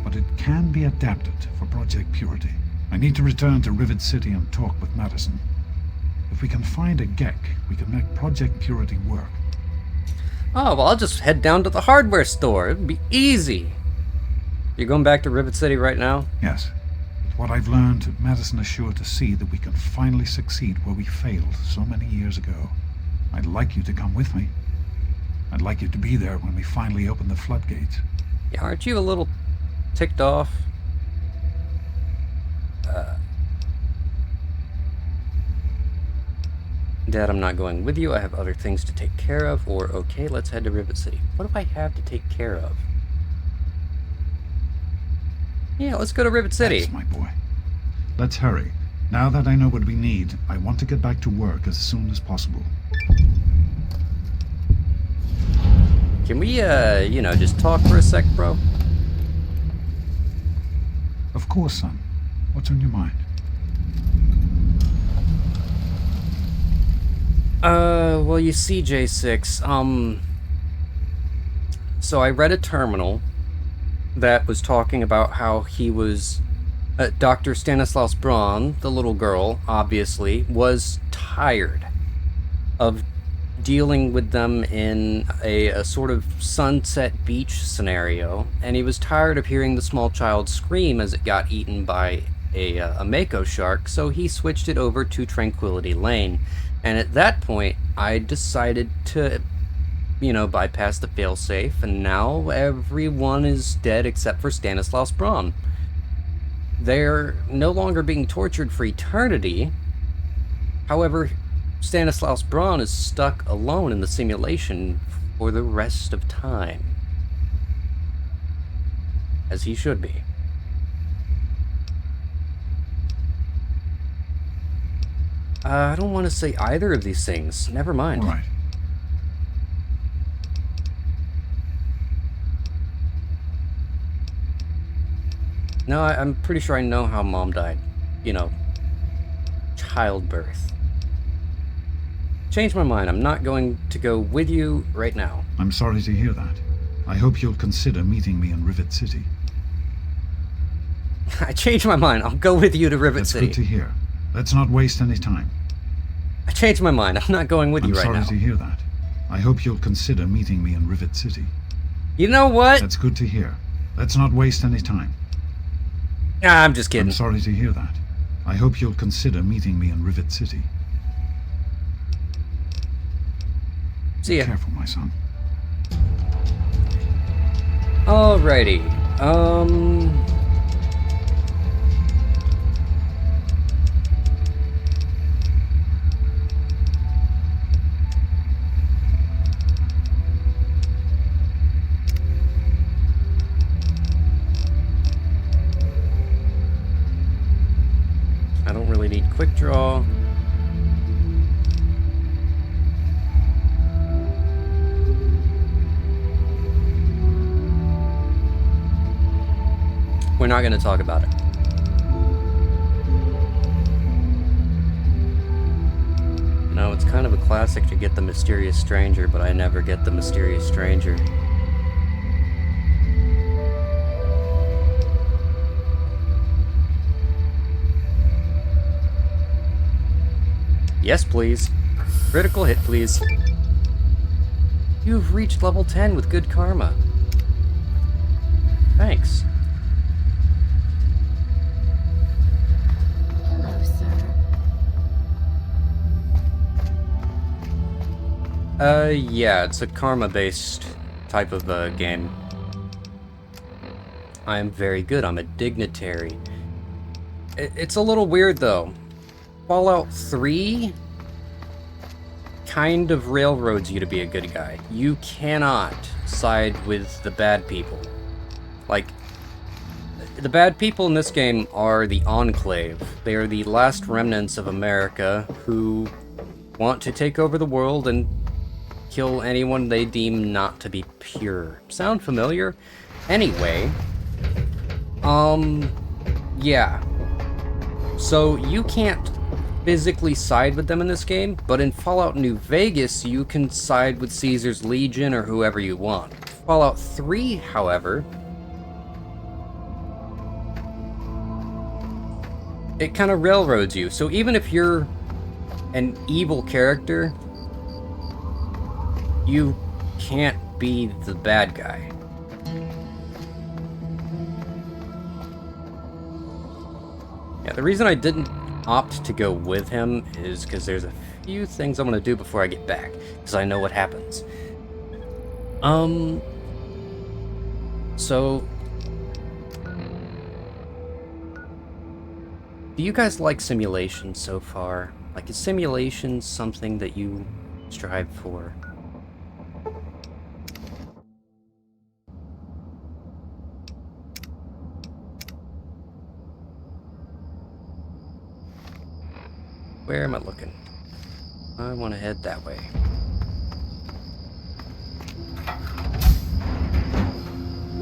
But it can be adapted for Project Purity. I need to return to Rivet City and talk with Madison. If we can find a GEC, we can make Project Purity work.
Oh, well, I'll just head down to the hardware store. It'd be easy. You're going back to Rivet City right now?
Yes. With what I've learned, Madison is sure to see that we can finally succeed where we failed so many years ago. I'd like you to come with me. I'd like you to be there when we finally open the floodgates.
Yeah, aren't you a little ticked off? Dad, I'm not going with you. I have other things to take care of. Or, okay, let's head to Rivet City. What do I have to take care of? Yeah, let's go to Rivet City.
That's my boy. Let's hurry. Now that I know what we need, I want to get back to work as soon as possible.
Can we, you know, just talk for a sec, bro?
Of course, son. What's on your mind?
Well, you see, J6, so I read a terminal that was talking about how he was, Dr. Stanislaus Braun, the little girl, obviously, was tired of dealing with them in a sort of Sunset Beach scenario, and he was tired of hearing the small child scream as it got eaten by a mako shark, so he switched it over to Tranquility Lane. And at that point, I decided to, you know, bypass the failsafe, and now everyone is dead except for Stanislaus Braun. They're no longer being tortured for eternity. However, Stanislaus Braun is stuck alone in the simulation for the rest of time. As he should be. I don't want to say either of these things. Never mind.
All right.
No, I'm pretty sure I know how Mom died. You know, childbirth. Change my mind. I'm not going to go with you right now.
I'm sorry to hear that. I hope you'll consider meeting me in Rivet City.
I changed my mind. I'll go with you to Rivet City.
That's good to hear. Let's not waste any time.
I changed my mind. I'm not going with you right now.
I'm sorry to hear that. I hope you'll consider meeting me in Rivet City.
You know what?
That's good to hear. Let's not waste any time.
Nah, I'm just kidding.
I'm sorry to hear that. I hope you'll consider meeting me in Rivet City.
See ya.
Be careful, my son.
Alrighty. I don't really need quick draw. We're not going to talk about it. No, it's kind of a classic to get the mysterious stranger, but I never get the mysterious stranger. Yes, please. Critical hit, please. You've reached level 10 with good karma. Thanks.
Hello, sir.
Yeah, it's a karma-based type of game. I am very good. I'm a dignitary. It's a little weird, though. Fallout 3 kind of railroads you to be a good guy. You cannot side with the bad people. Like, the bad people in this game are the Enclave. They are the last remnants of America who want to take over the world and kill anyone they deem not to be pure. Sound familiar? Anyway, yeah. So you can't physically side with them in this game, but in Fallout New Vegas, you can side with Caesar's Legion or whoever you want. Fallout 3, however, it kind of railroads you. So even if you're an evil character, you can't be the bad guy. Yeah, the reason I didn't opt to go with him is because there's a few things I'm gonna do before I get back, because I know what happens. So, do you guys like simulation so far? Like, is simulation something that you strive for? Where am I looking? I want to head that way.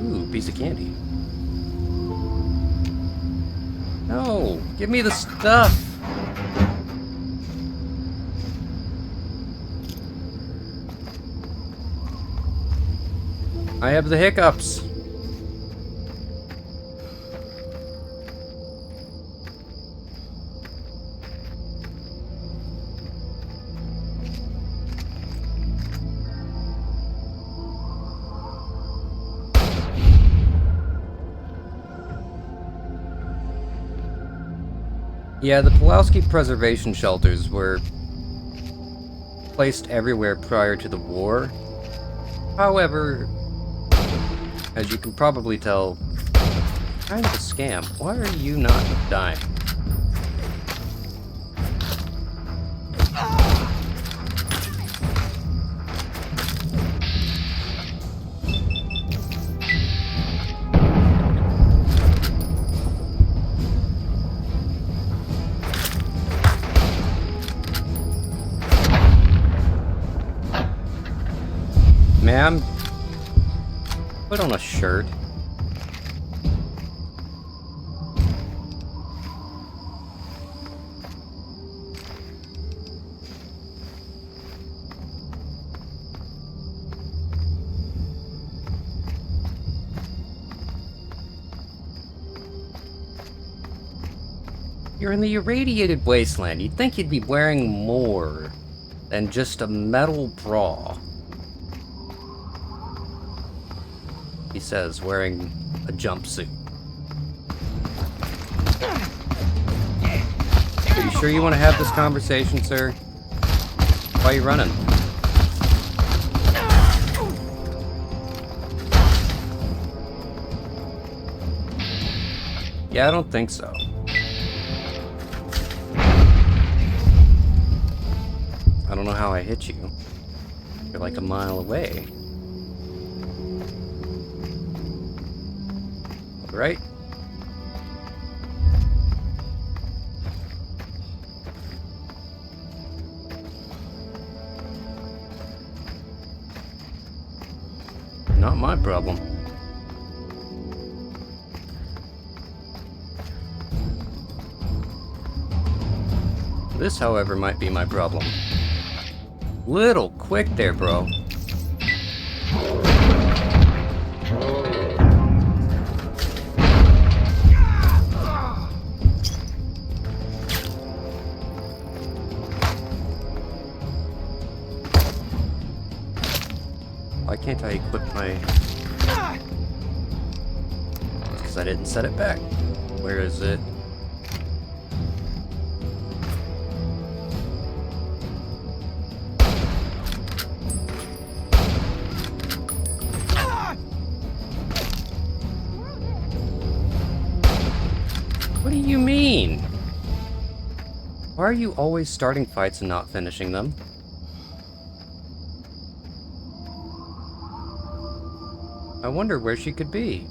Ooh, piece of candy. No, give me the stuff. I have the hiccups. Yeah, the Pulowski preservation shelters were placed everywhere prior to the war. However, as you can probably tell, kind of a scam. Why are you not dying? Ma'am, put on a shirt. You're in the irradiated wasteland. You'd think you'd be wearing more than just a metal bra. He says, wearing a jumpsuit. Are you sure you want to have this conversation, sir? Why are you running? Yeah, I don't think so. I don't know how I hit you. You're like a mile away. Right? Not my problem. This, however, might be my problem. Little quick there, bro. Why can't I equip my... Because I didn't set it back. Where is it? What do you mean? Why are you always starting fights and not finishing them? I wonder where she could be.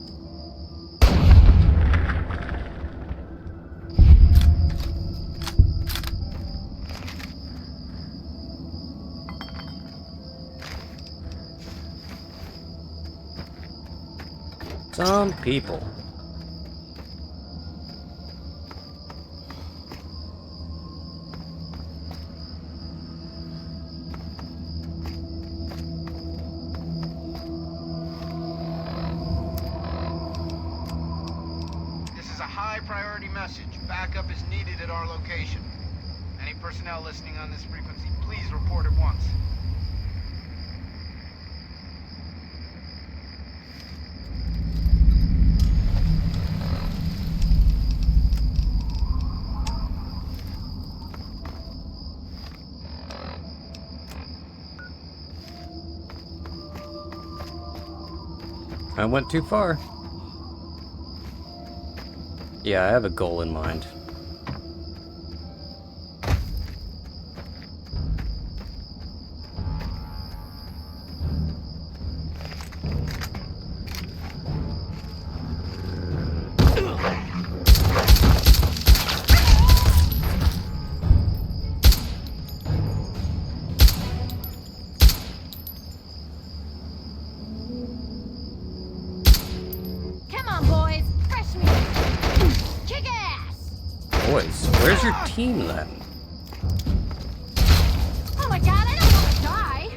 Some people.
Priority message. Backup is needed at our location. Any personnel listening on this frequency, please report at once.
I went too far. Yeah, I have a goal in mind.
Come on, boys. Fresh meat. Kick ass.
Boys, where's your team then?
Oh my god, I don't want to die.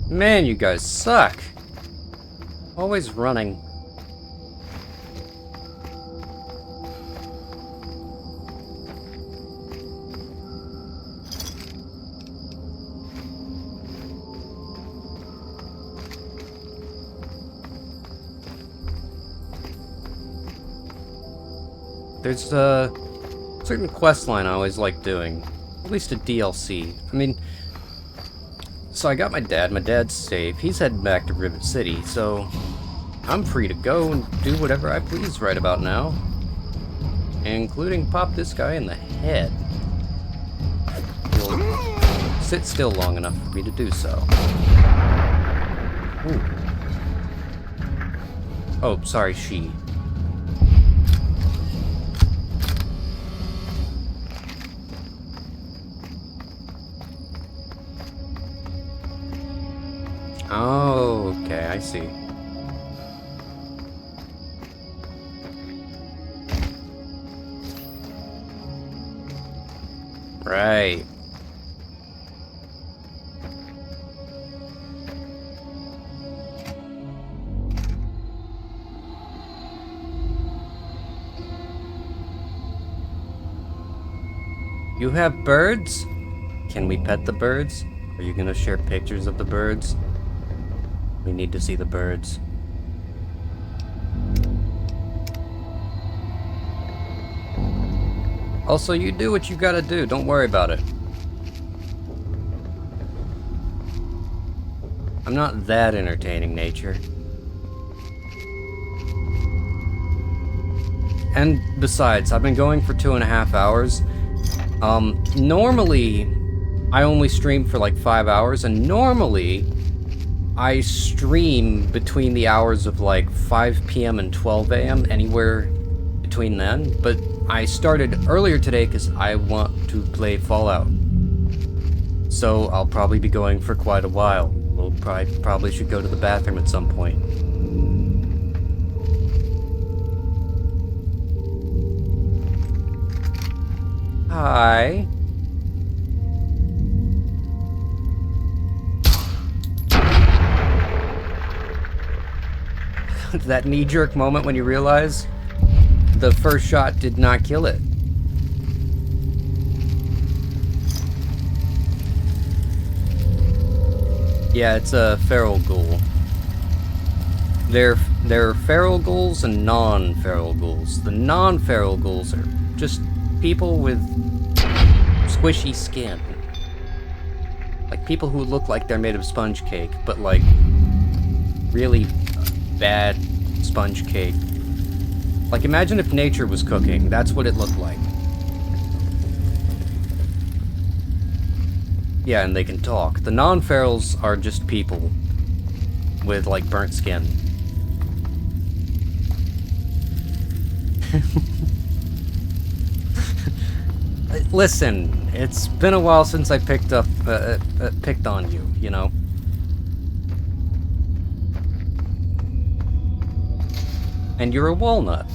Man, you guys suck. Always running. There's a certain quest line I always like doing. At least a DLC. I mean, so I got my dad's safe. He's heading back to Rivet City, so I'm free to go and do whatever I please right about now. Including pop this guy in the head. He'll sit still long enough for me to do so. Ooh. Oh, sorry, she. Oh, okay, I see. Right. You have birds? Can we pet the birds? Are you gonna share pictures of the birds? We need to see the birds. Also, you do what you gotta do. Don't worry about it. I'm not that entertaining, nature. And besides, I've been going for 2.5 hours. Normally, I only stream for like 5 hours, and normally, I stream between the hours of like 5 p.m. and 12 a.m., anywhere between then, but I started earlier today because I want to play Fallout. So I'll probably be going for quite a while. We'll probably should go to the bathroom at some point. Hi. That knee-jerk moment when you realize the first shot did not kill it. Yeah, it's a feral ghoul. There are feral ghouls and non-feral ghouls. The non-feral ghouls are just people with squishy skin. Like people who look like they're made of sponge cake, but like really bad sponge cake. Like imagine if nature was cooking. That's what it looked like. Yeah, and they can talk. The non-ferals are just people with like burnt skin. Listen, it's been a while since I picked on you, you know? And you're a walnut.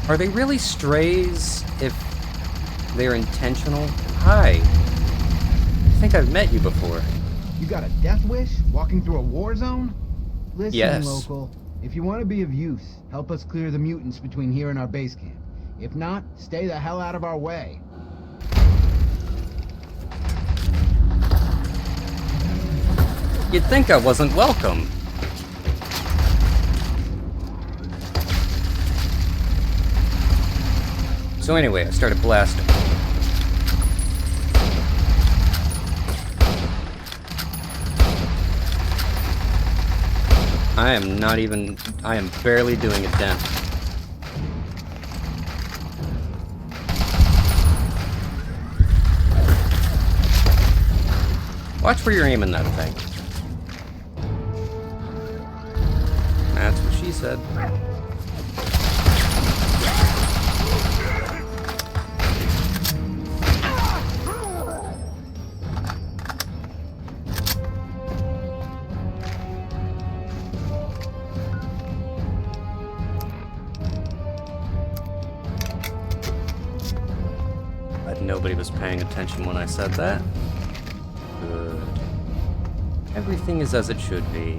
Are they really strays if they're intentional? Hi. I think I've met you before.
You got a death wish? Walking through a war zone? Listen,
yes.
local. If you want to be of use, help us clear the mutants between here and our base camp. If not, stay the hell out of our way.
You'd think I wasn't welcome. So anyway, I started blasting. I am not even... I am barely doing a dent. Watch where you're aiming that thing. That's what she said. Nobody was paying attention when I said that. Good. Everything is as it should be.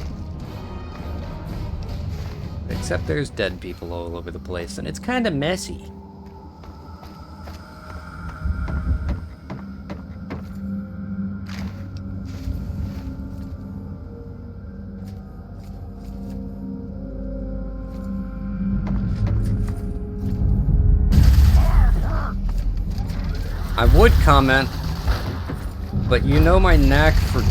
Except there's dead people all over the place, and it's kind of messy. I would comment, but you know my knack for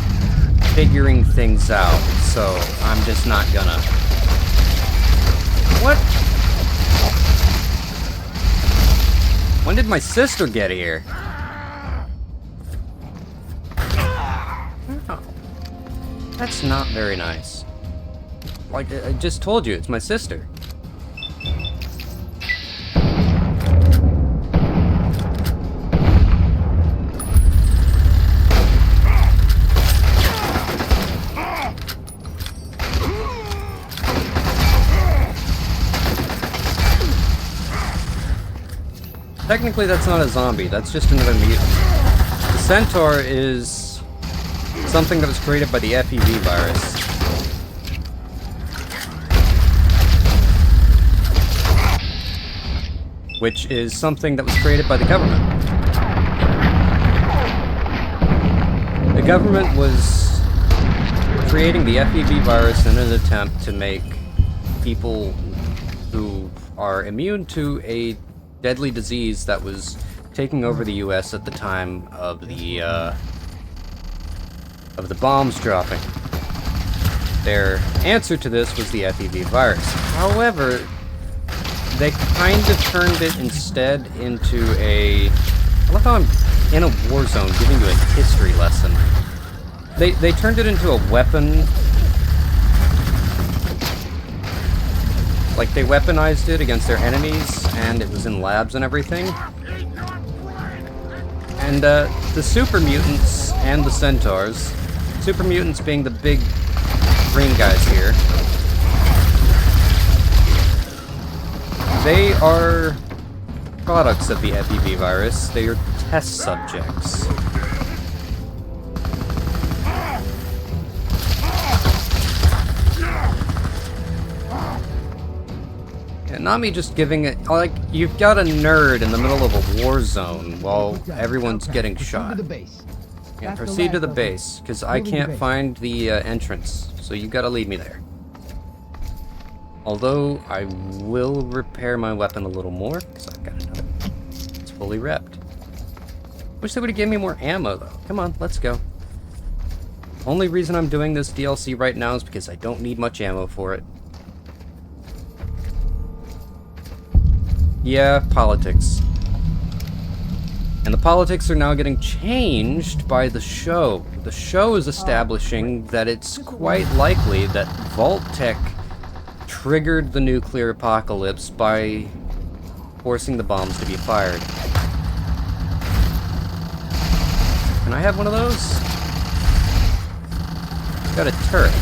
figuring things out, so I'm just not gonna. What? When did my sister get here? Oh, that's not very nice. Like, I just told you, it's my sister. Technically, that's not a zombie. That's just another mutant. The Centaur is something that was created by the FEV virus. Which is something that was created by the government. The government was creating the FEV virus in an attempt to make people who are immune to a deadly disease that was taking over the US at the time of the bombs dropping. Their answer to this was the FEV virus. However, they kind of turned it instead into a... I love how I'm in a war zone giving you a history lesson. They turned it into a weapon. Like, they weaponized it against their enemies, and it was in labs and everything. And, the super mutants and the centaurs, super mutants being the big green guys here, they are products of the FEV virus. They are test subjects. Not me just giving it, like, you've got a nerd in the middle of a war zone while everyone's getting shot. Yeah, proceed to the base, because I can't find the entrance, so you've got to lead me there. Although, I will repair my weapon a little more, because I've got another. It's fully repped. Wish they would have given me more ammo, though. Come on, let's go. Only reason I'm doing this DLC right now is because I don't need much ammo for it. Yeah, politics. And the politics are now getting changed by the show. The show is establishing that it's quite likely that Vault-Tec triggered the nuclear apocalypse by forcing the bombs to be fired. Can I have one of those? Got a turret.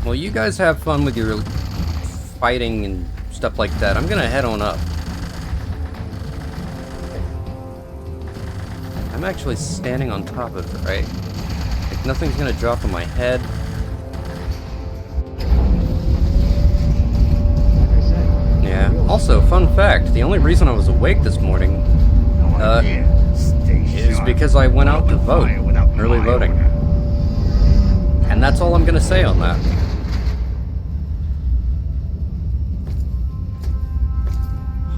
Well, you guys have fun with your fighting and stuff like that. I'm gonna head on up. I'm actually standing on top of it, right? Like, nothing's gonna drop on my head. Yeah. Also, fun fact, the only reason I was awake this morning is because I went out to vote. Early voting. And that's all I'm gonna say on that.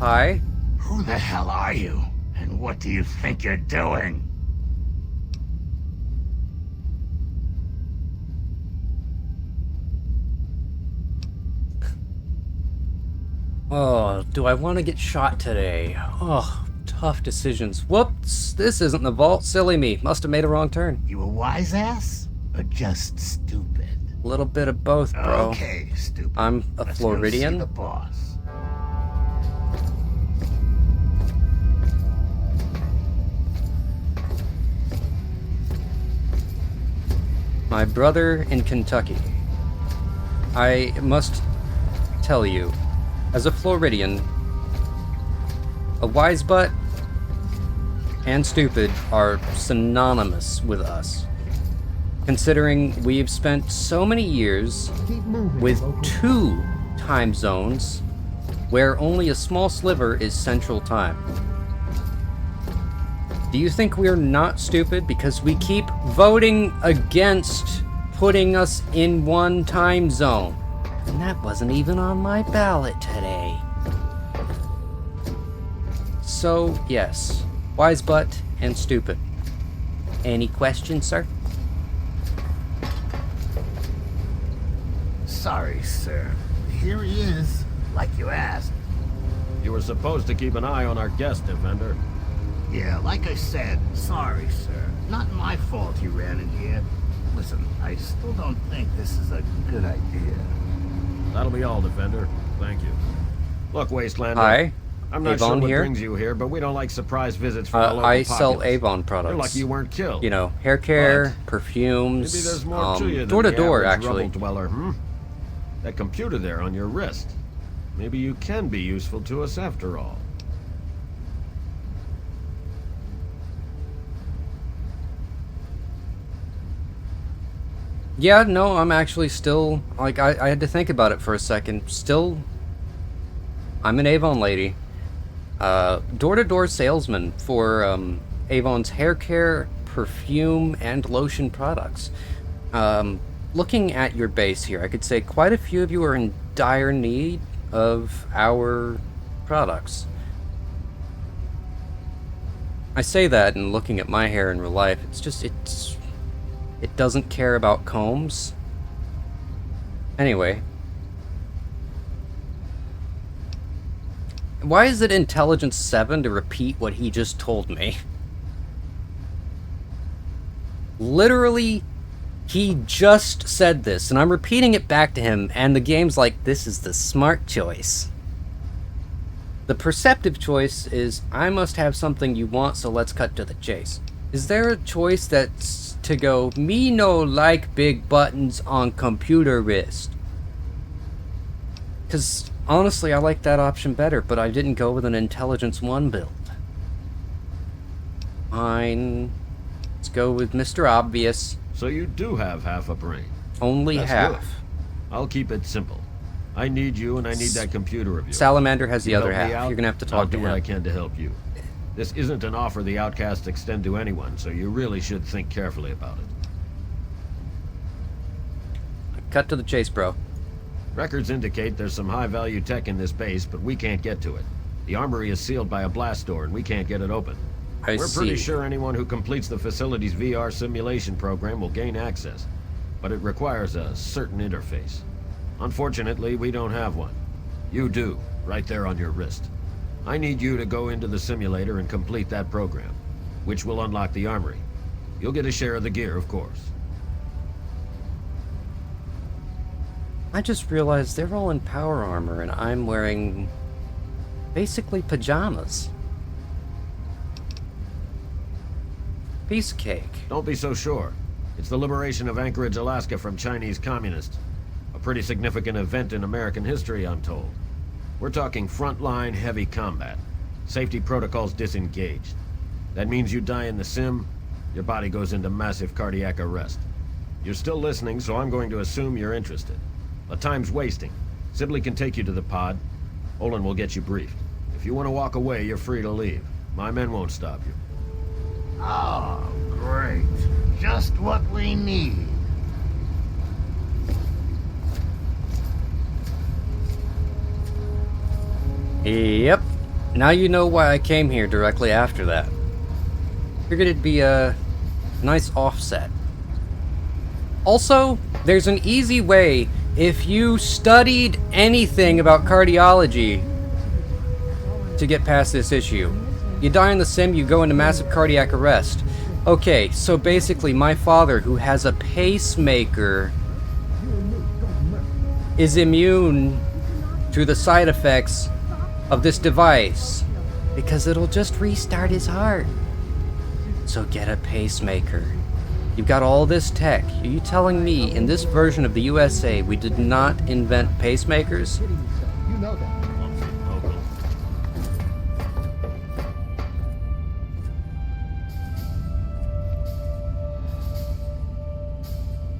Hi.
Who the hell are you? And what do you think you're doing?
Oh, do I want to get shot today? Oh, tough decisions. Whoops, this isn't the vault. Silly me. Must have made a wrong turn.
You a wise ass? Or just stupid?
A little bit of both, bro.
Okay, stupid.
I'm a
Let's
Floridian.
Go see the boss.
My brother in Kentucky. I must tell you, as a Floridian, a wise butt and stupid are synonymous with us. Considering we've spent so many years with 2 time zones where only a small sliver is Central Time. Do you think we're not stupid because we keep voting against putting us in one time zone? And that wasn't even on my ballot today. So, yes, wise butt and stupid. Any questions, sir?
Sorry, sir. Here he is, like you asked.
You were supposed to keep an eye on our guest, Defender.
Yeah, like I said, sorry, sir. Not my fault you ran in here. Listen, I still don't think this is a good idea.
That'll be all, Defender. Thank you. Look, Wastelander.
Hi.
I'm not
Avon
sure what
here.
brings you here, but we don't like surprise visits from the local
I sell
populace.
Avon products.
You're lucky you weren't killed.
You know, hair care,
But
perfumes,
maybe there's more to you than
door to
the
door,
average
actually.
rubble dweller, hmm? That computer there on your wrist. Maybe you can be useful to us after all.
Yeah, no, I'm actually still, like, I had to think about it for a second. Still, I'm an Avon lady. Door-to-door salesman for Avon's hair care, perfume, and lotion products. Looking at your base here, I could say quite a few of you are in dire need of our products. I say that, and looking at my hair in real life, it doesn't care about combs. Anyway. Why is it intelligence 7 to repeat what he just told me? Literally, he just said this, and I'm repeating it back to him, and the game's like, this is the smart choice. The perceptive choice is, I must have something you want, so let's cut to the chase. Is there a choice that's to go, me no like big buttons on computer wrist? Because, honestly, I like that option better, but I didn't go with an Intelligence 1 build. Fine. Let's go with Mr. Obvious.
So you do have half a brain.
Only
That's
half.
good. I'll keep it simple. I need you, and I need that computer of yours.
Salamander has the
You
other
help me
half.
out,
You're gonna have to
I'll
talk to
do what
him.
I can to help you. This isn't an offer the outcasts extend to anyone, so you really should think carefully about it.
Cut to the chase, bro.
Records indicate there's some high-value tech in this base, but we can't get to it. The armory is sealed by a blast door, and we can't get it open. We're pretty sure anyone who completes the facility's VR simulation program will gain access, but it requires a certain interface. Unfortunately, we don't have one. You do, right there on your wrist. I need you to go into the simulator and complete that program, which will unlock the armory. You'll get a share of the gear, of course.
I just realized they're all in power armor, and I'm wearing basically pajamas. Piece of cake.
Don't be so sure. It's the liberation of Anchorage, Alaska from Chinese communists. A pretty significant event in American history, I'm told. We're talking frontline heavy combat. Safety protocols disengaged. That means you die in the sim, your body goes into massive cardiac arrest. You're still listening, so I'm going to assume you're interested. But time's wasting. Sibley can take you to the pod. Olin will get you briefed. If you want to walk away, you're free to leave. My men won't stop you.
Oh, great. Just what we need.
Yep. Now you know why I came here directly after that. Figured it'd be a nice offset. Also, there's an easy way, if you studied anything about cardiology, to get past this issue. You die in the sim, you go into massive cardiac arrest. Okay, so basically my father, who has a pacemaker, is immune to the side effects of this device because it'll just restart his heart. So get a pacemaker. You've got all this tech. Are you telling me in this version of the USA we did not invent pacemakers?
You know that.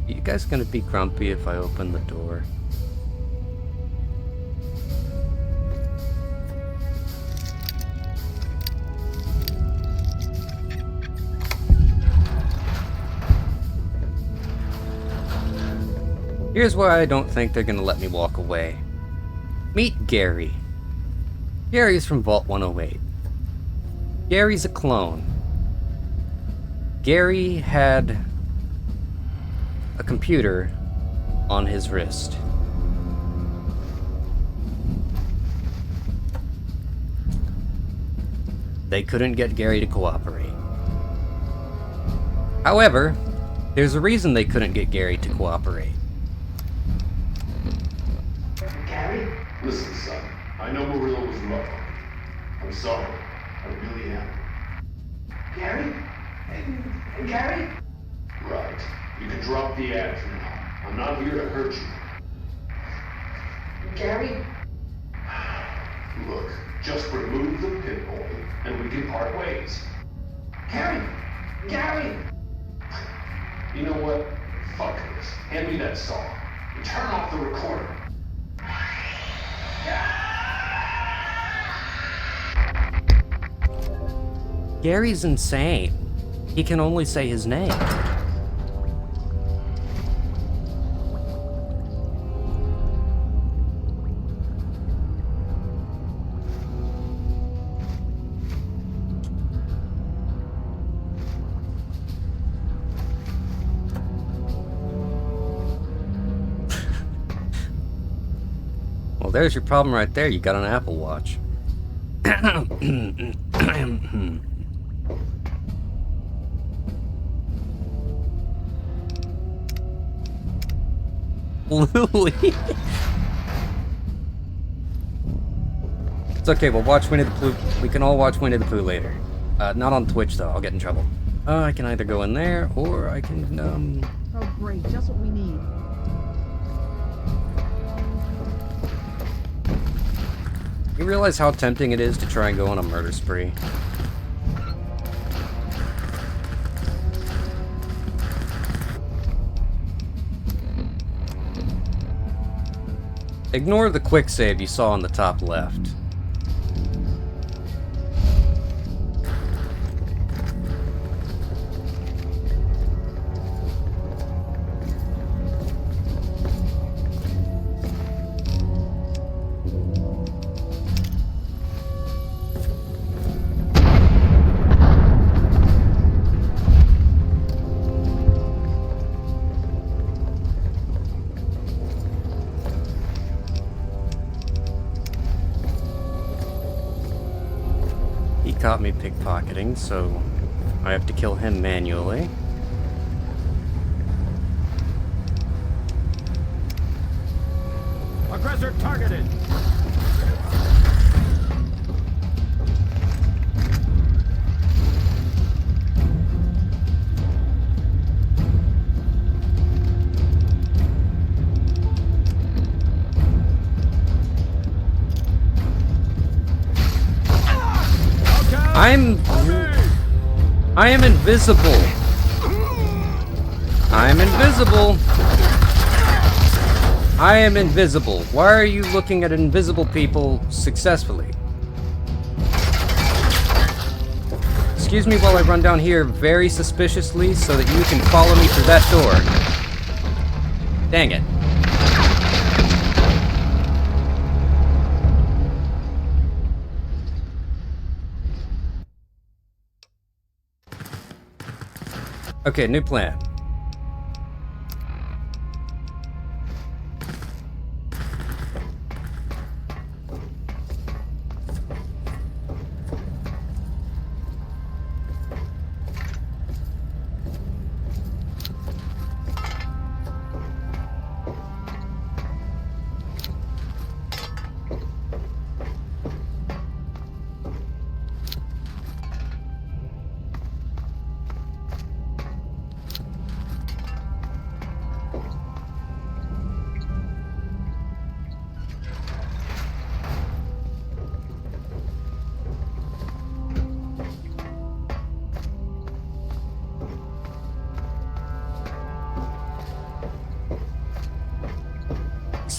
You guys gonna be grumpy if I open the door? Here's why I don't think they're gonna let me walk away. Meet Gary. Gary's from Vault 108. Gary's a clone. Gary had a computer on his wrist. They couldn't get Gary to cooperate. However, there's a reason they couldn't get Gary to cooperate.
Gary? Listen, son. I know Murillo was rough on me. I'm sorry. I really am.
Gary? Gary?
Right. You can drop the ads now. I'm not here to hurt you.
Gary?
Look, just remove the pinball and we can part ways.
Gary! Gary!
You know what? Fuck this. Hand me that saw. And turn off the recorder.
Gary's insane. He can only say his name. Well, there's your problem right there. You got an Apple Watch. Louie. It's okay, we'll watch Winnie the Pooh. We can all watch Winnie the Pooh later. Not on Twitch though, I'll get in trouble. I can either go in there or I can
Oh great, just what we need.
You realize how tempting it is to try and go on a murder spree? Ignore the quick save you saw on the top left. Caught me pickpocketing, so I have to kill him manually.
Aggressor targeted!
I am invisible. I'm invisible. I am invisible. Why are you looking at invisible people successfully? Excuse me while I run down here very suspiciously so that you can follow me through that door. Dang it. Okay, new plan.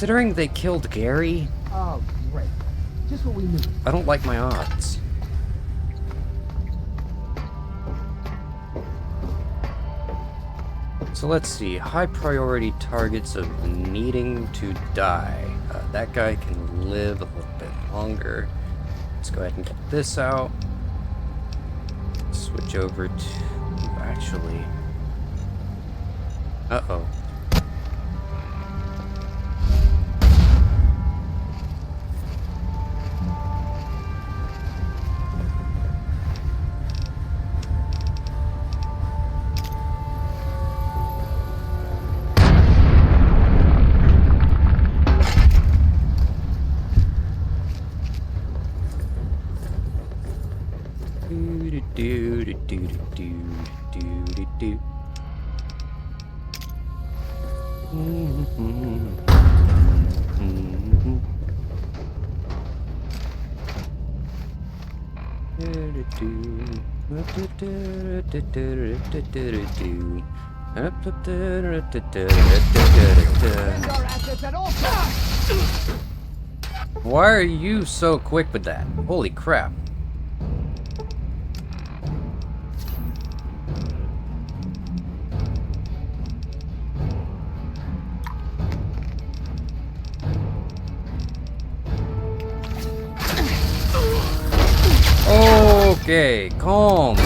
Considering they killed Gary,
Oh, great. Just what we knew.
I don't like my odds. So let's see, high priority targets of needing to die. That guy can live a little bit longer. Let's go ahead and get this out. Switch over to, actually, uh-oh. Why are you so quick with that? Holy crap. Okay, calm.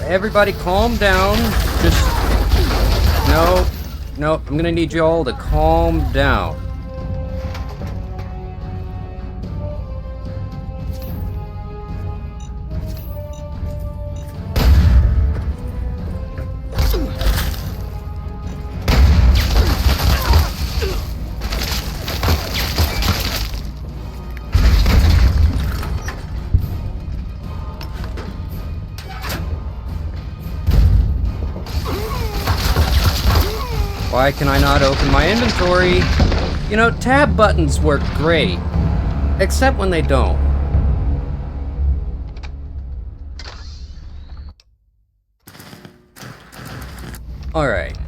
Everybody calm down. Just... No, I'm gonna need you all to calm down. Why can I not open my inventory? You know, tab buttons work great. Except when they don't. Alright.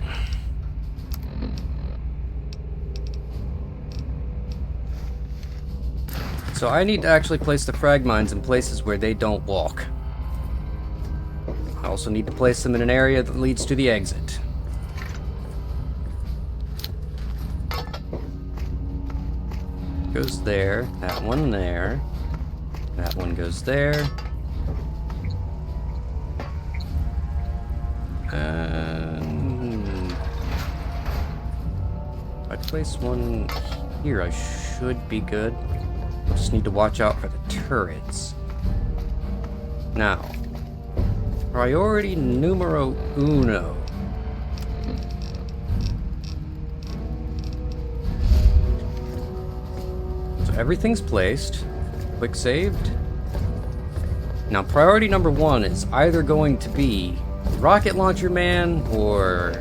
So I need to actually place the frag mines in places where they don't walk. I also need to place them in an area that leads to the exit. Goes there, that one there, that one goes there, and if I place one here, I should be good. I just need to watch out for the turrets. Now, priority numero uno. Everything's placed. Quick saved. Now, priority number one is either going to be Rocket Launcher Man or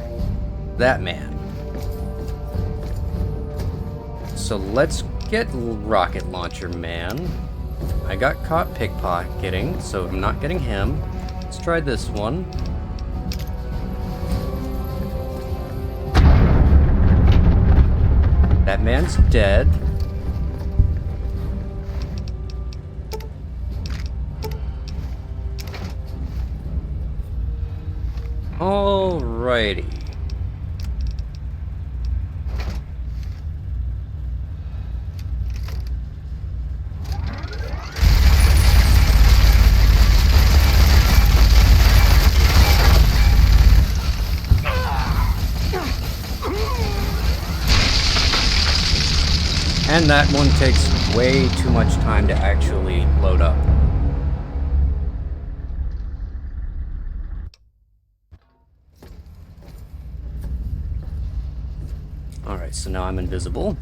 that man. So let's get Rocket Launcher Man. I got caught pickpocketing, so I'm not getting him. Let's try this one. That man's dead. Alrighty. And that one takes way too much time to actually load up. Alright, so now I'm invisible.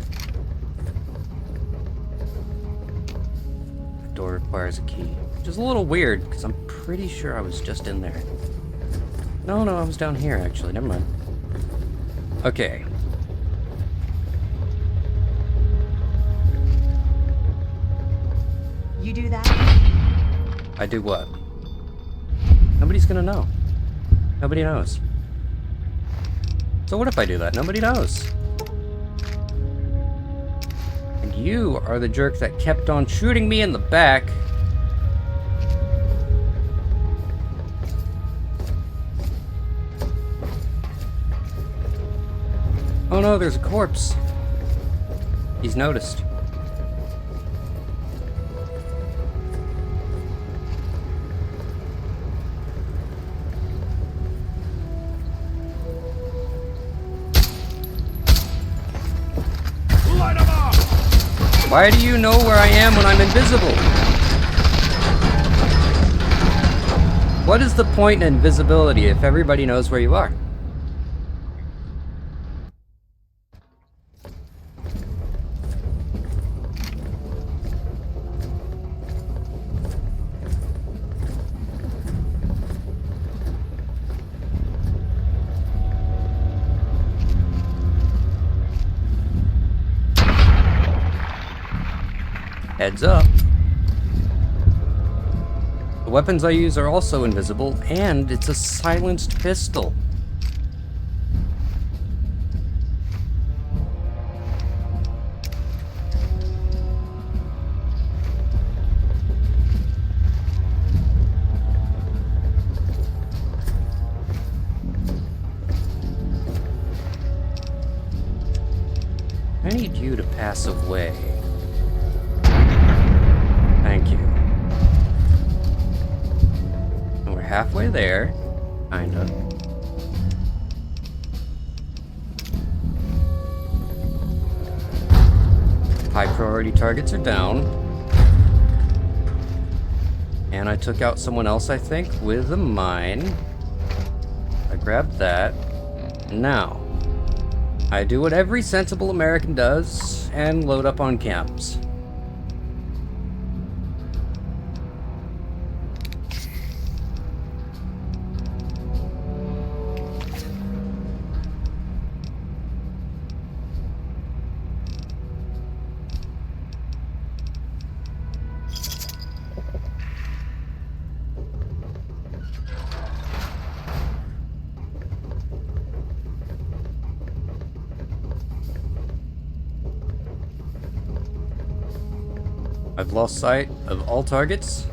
The door requires a key, which is a little weird, because I'm pretty sure I was just in there. No, I was down here, actually. Never mind. Okay.
You do that?
I do what? Nobody's gonna know. Nobody knows. So what if I do that? Nobody knows. You are the jerk that kept on shooting me in the back. Oh no, there's a corpse. He's noticed. Why do you know where I am when I'm invisible? What is the point in invisibility if everybody knows where you are? Heads up. The weapons I use are also invisible, and it's a silenced pistol. I need you to pass away. Thank you. And we're halfway there, kinda. High priority targets are down. And I took out someone else, I think, with a mine. I grabbed that. Now, I do what every sensible American does and load up on camps. I've lost sight of all targets.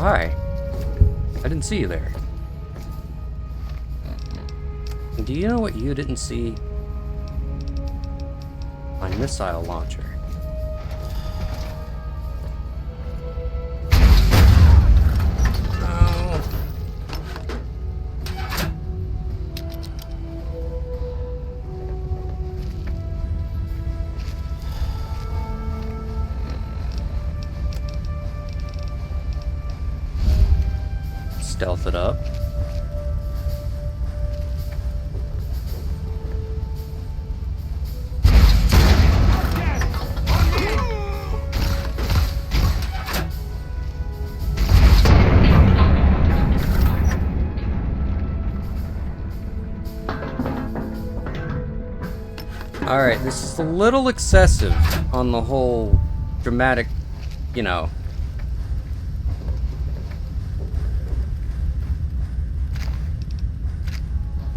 Hi. I didn't see you there. Do you know what you didn't see? My missile launcher. Stealth it up. Alright, this is a little excessive on the whole dramatic, you know.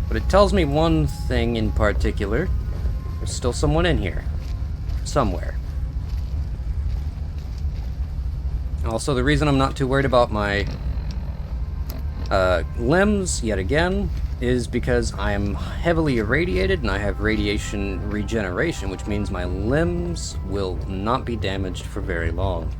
But it tells me one thing in particular. There's still someone in here. Somewhere. Also, the reason I'm not too worried about my limbs, yet again, is because I'm heavily irradiated and I have radiation regeneration, which means my limbs will not be damaged for very long.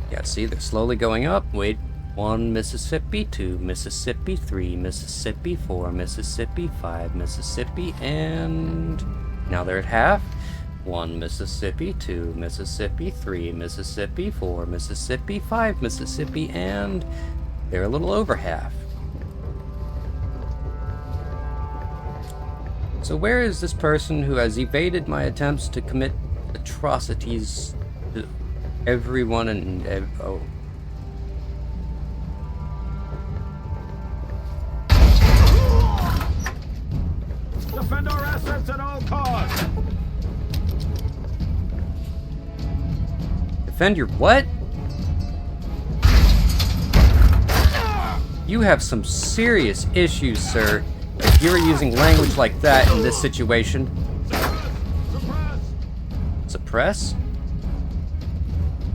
Yeah, see, they're slowly going up. Wait. 1 Mississippi, 2 Mississippi, 3 Mississippi, 4 Mississippi, 5 Mississippi, and now they're at half. 1 Mississippi, 2 Mississippi, 3 Mississippi, 4 Mississippi, 5 Mississippi, and they're a little over half. So where is this person who has evaded my attempts to commit atrocities to everyone and oh.
Defend our assets at all costs!
Defend your what? You have some serious issues, sir, if you're using language like that in this situation. Suppress?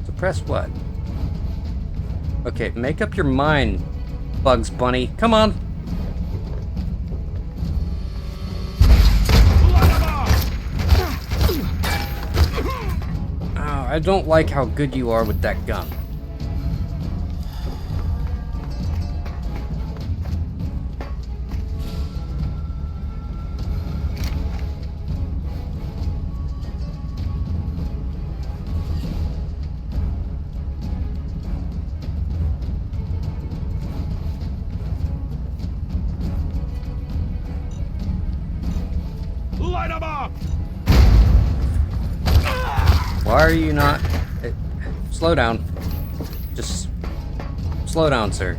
Suppress what? Okay, make up your mind, Bugs Bunny. Come on. Oh, I don't like how good you are with that gun.
Light 'em up!
Why are you not... slow down. Just... slow down, sir.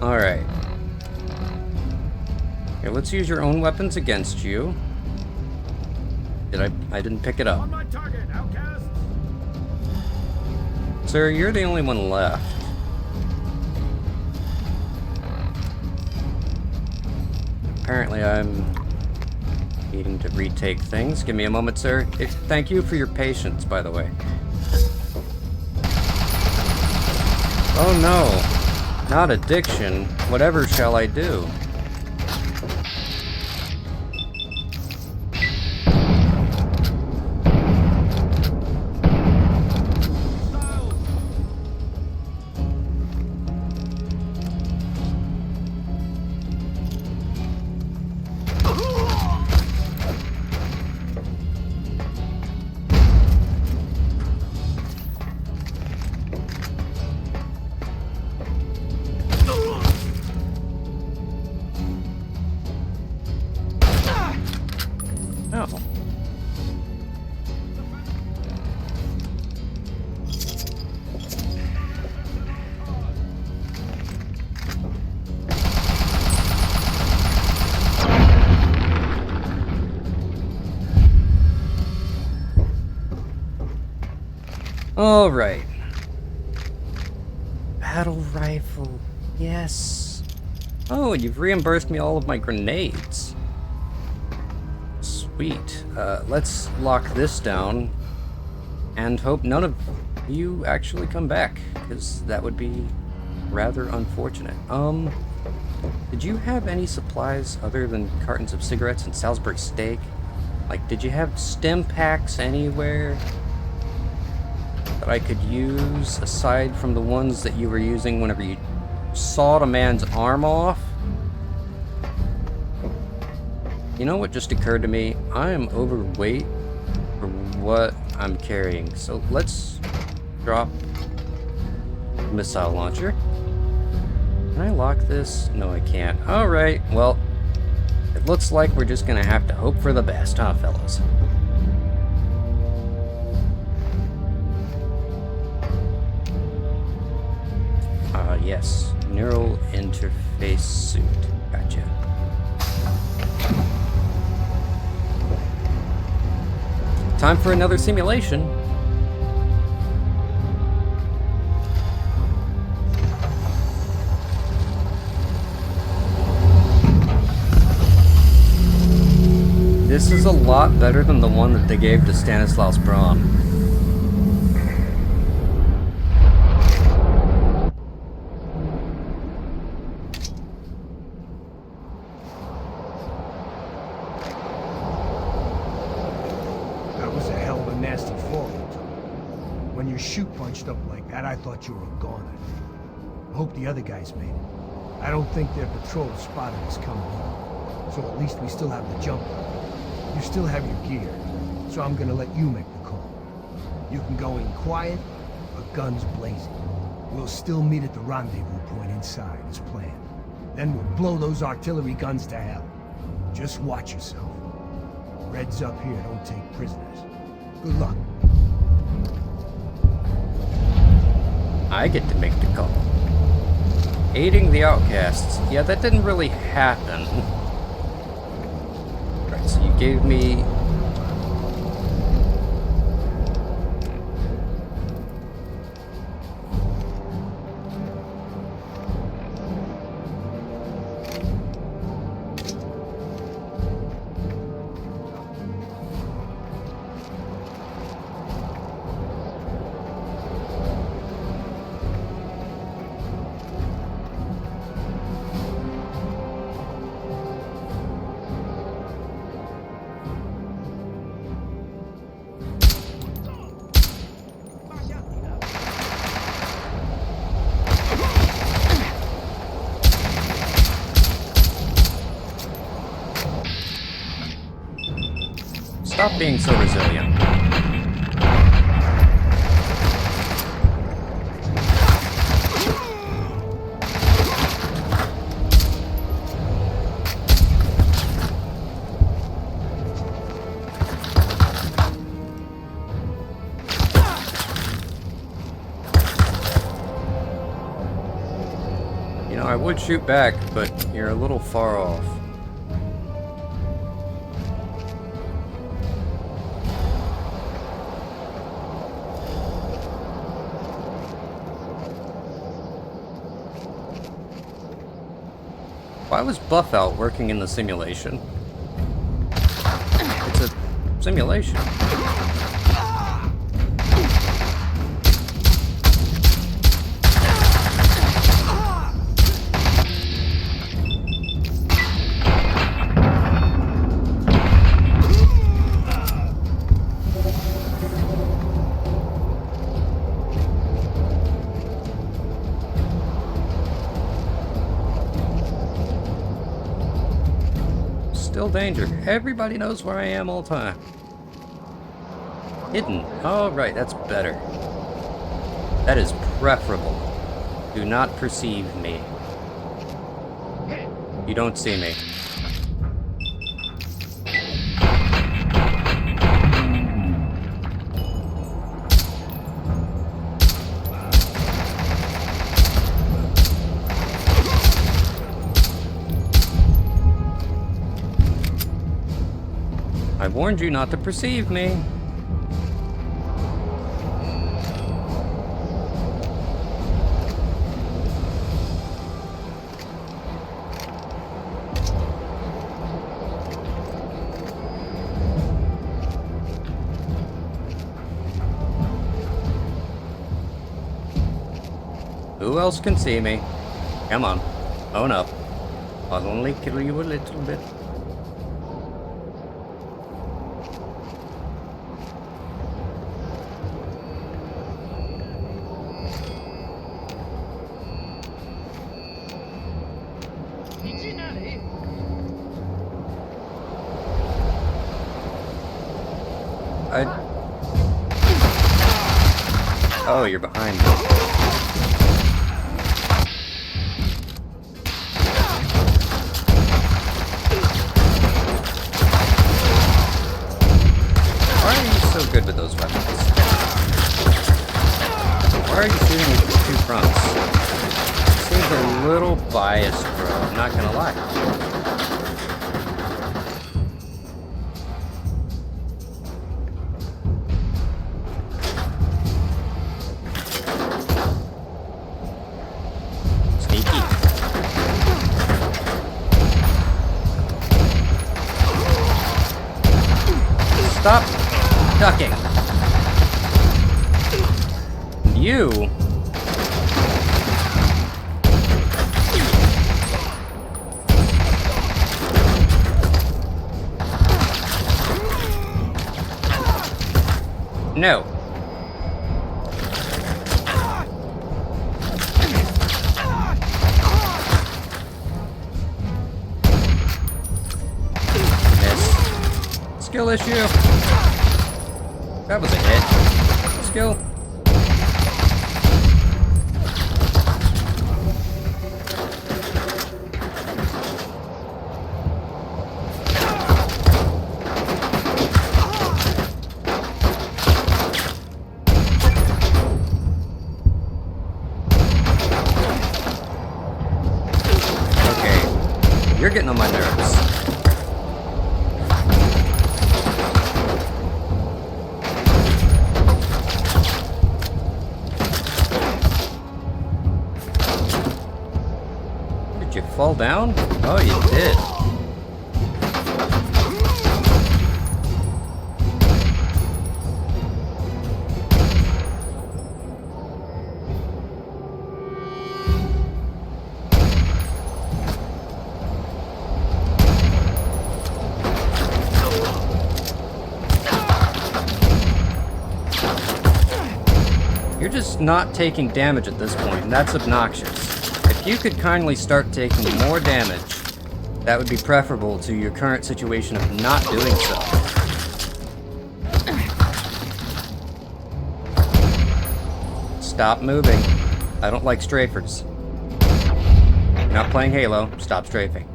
Alright. Okay, let's use your own weapons against you. I didn't pick it up.
On my target, outcasts!
Sir, you're the only one left. Apparently I'm needing to retake things. Give me a moment, sir. Thank you for your patience, by the way. Oh no. Not addiction. Whatever shall I do? Oh. All right. Battle rifle. Yes. Oh, and you've reimbursed me all of my grenades. Sweet. Let's lock this down and hope none of you actually come back, because that would be rather unfortunate. Did you have any supplies other than cartons of cigarettes and Salisbury steak? Like, did you have stim packs anywhere that I could use aside from the ones that you were using whenever you sawed a man's arm off? You know what just occurred to me? I am overweight for what I'm carrying. So let's drop the missile launcher. Can I lock this? No, I can't. Alright, well, it looks like we're just gonna have to hope for the best, huh, fellas? Yes. Neural interface suit. Gotcha. Time for another simulation. This is a lot better than the one that they gave to Stanislaus Braun.
When your chute punched up like that, I thought you were a goner. I hope the other guys made it.
I don't think their patrol spotted us coming in. So at least we still have the jump on. You still have your gear, so I'm gonna let you make the call. You can go in quiet, but guns blazing. We'll still meet at the rendezvous point inside, as planned. Then we'll blow those artillery guns to hell. Just watch yourself. Reds up here don't take prisoners. Good luck.
I get to make the call. Aiding the outcasts. Yeah, that didn't really happen. Right, so you gave me... Stop being so resilient. You know, I would shoot back, but you're a little far off. Why was Buff out working in the simulation? It's a simulation. Still danger. Everybody knows where I am all the time. Hidden. Oh, right, that's better. That is preferable. Do not perceive me. You don't see me. I warned you not to perceive me. Who else can see me? Come on, own up. I'll only kill you a little bit. Oh, you're behind me. Why are you so good with those weapons? Why are you shooting with the two fronts? Seems a little biased, bro. I'm not gonna lie. Stop ducking. You. No. Skill issue. That was a hit. Skill. Okay, you're getting on my nerves. Did you fall down? Oh, you did. You're just not taking damage at this point, and that's obnoxious. If you could kindly start taking more damage, that would be preferable to your current situation of not doing so. Stop moving. I don't like strafers. You're not playing Halo, stop strafing.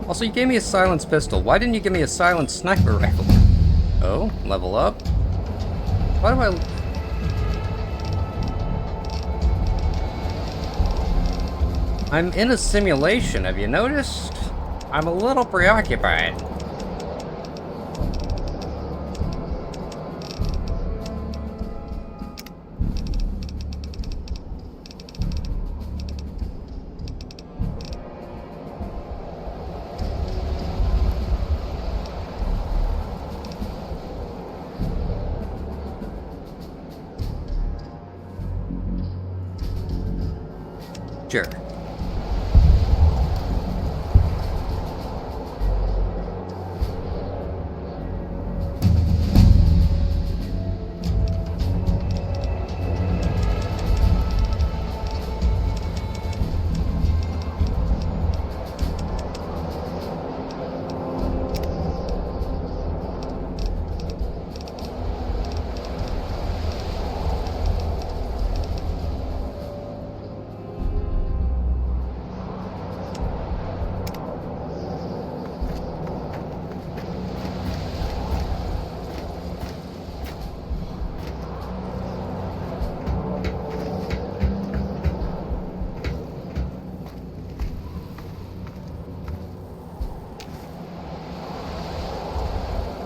Also, you gave me a silenced pistol. Why didn't you give me a silenced sniper rifle? Oh, level up. Why do I... I'm in a simulation, have you noticed? I'm a little preoccupied. Sure.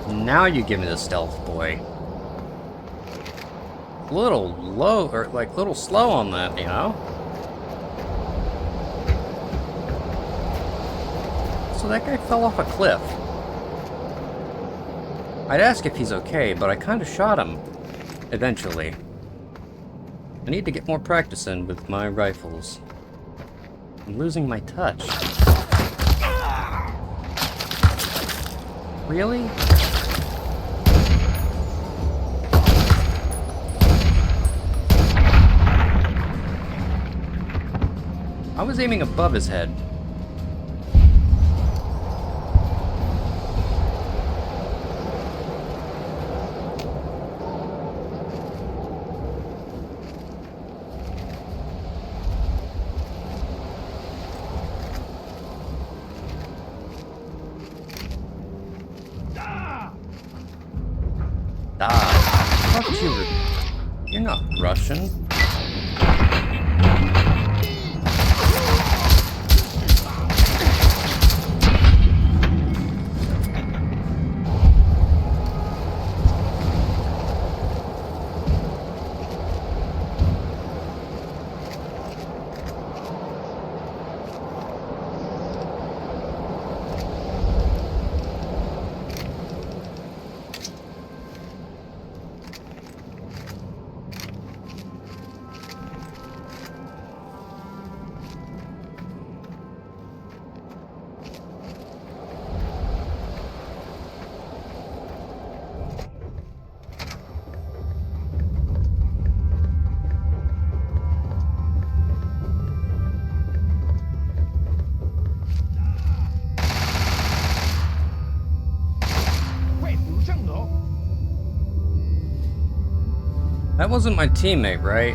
Now you give me the stealth boy. A little low, or like a little slow on that, you know? So that guy fell off a cliff. I'd ask if he's okay, but I kind of shot him. Eventually. I need to get more practice in with my rifles. I'm losing my touch. Really? I was aiming above his head. I thought you're not Russian. That wasn't my teammate, right?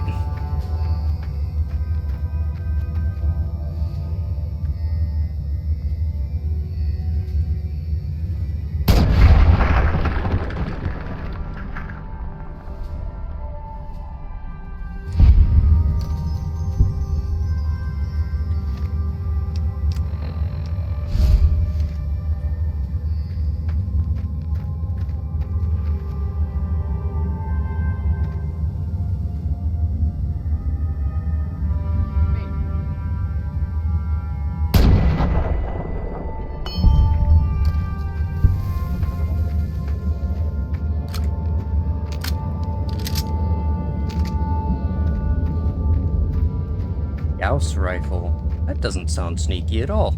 Gauss rifle. That doesn't sound sneaky at all.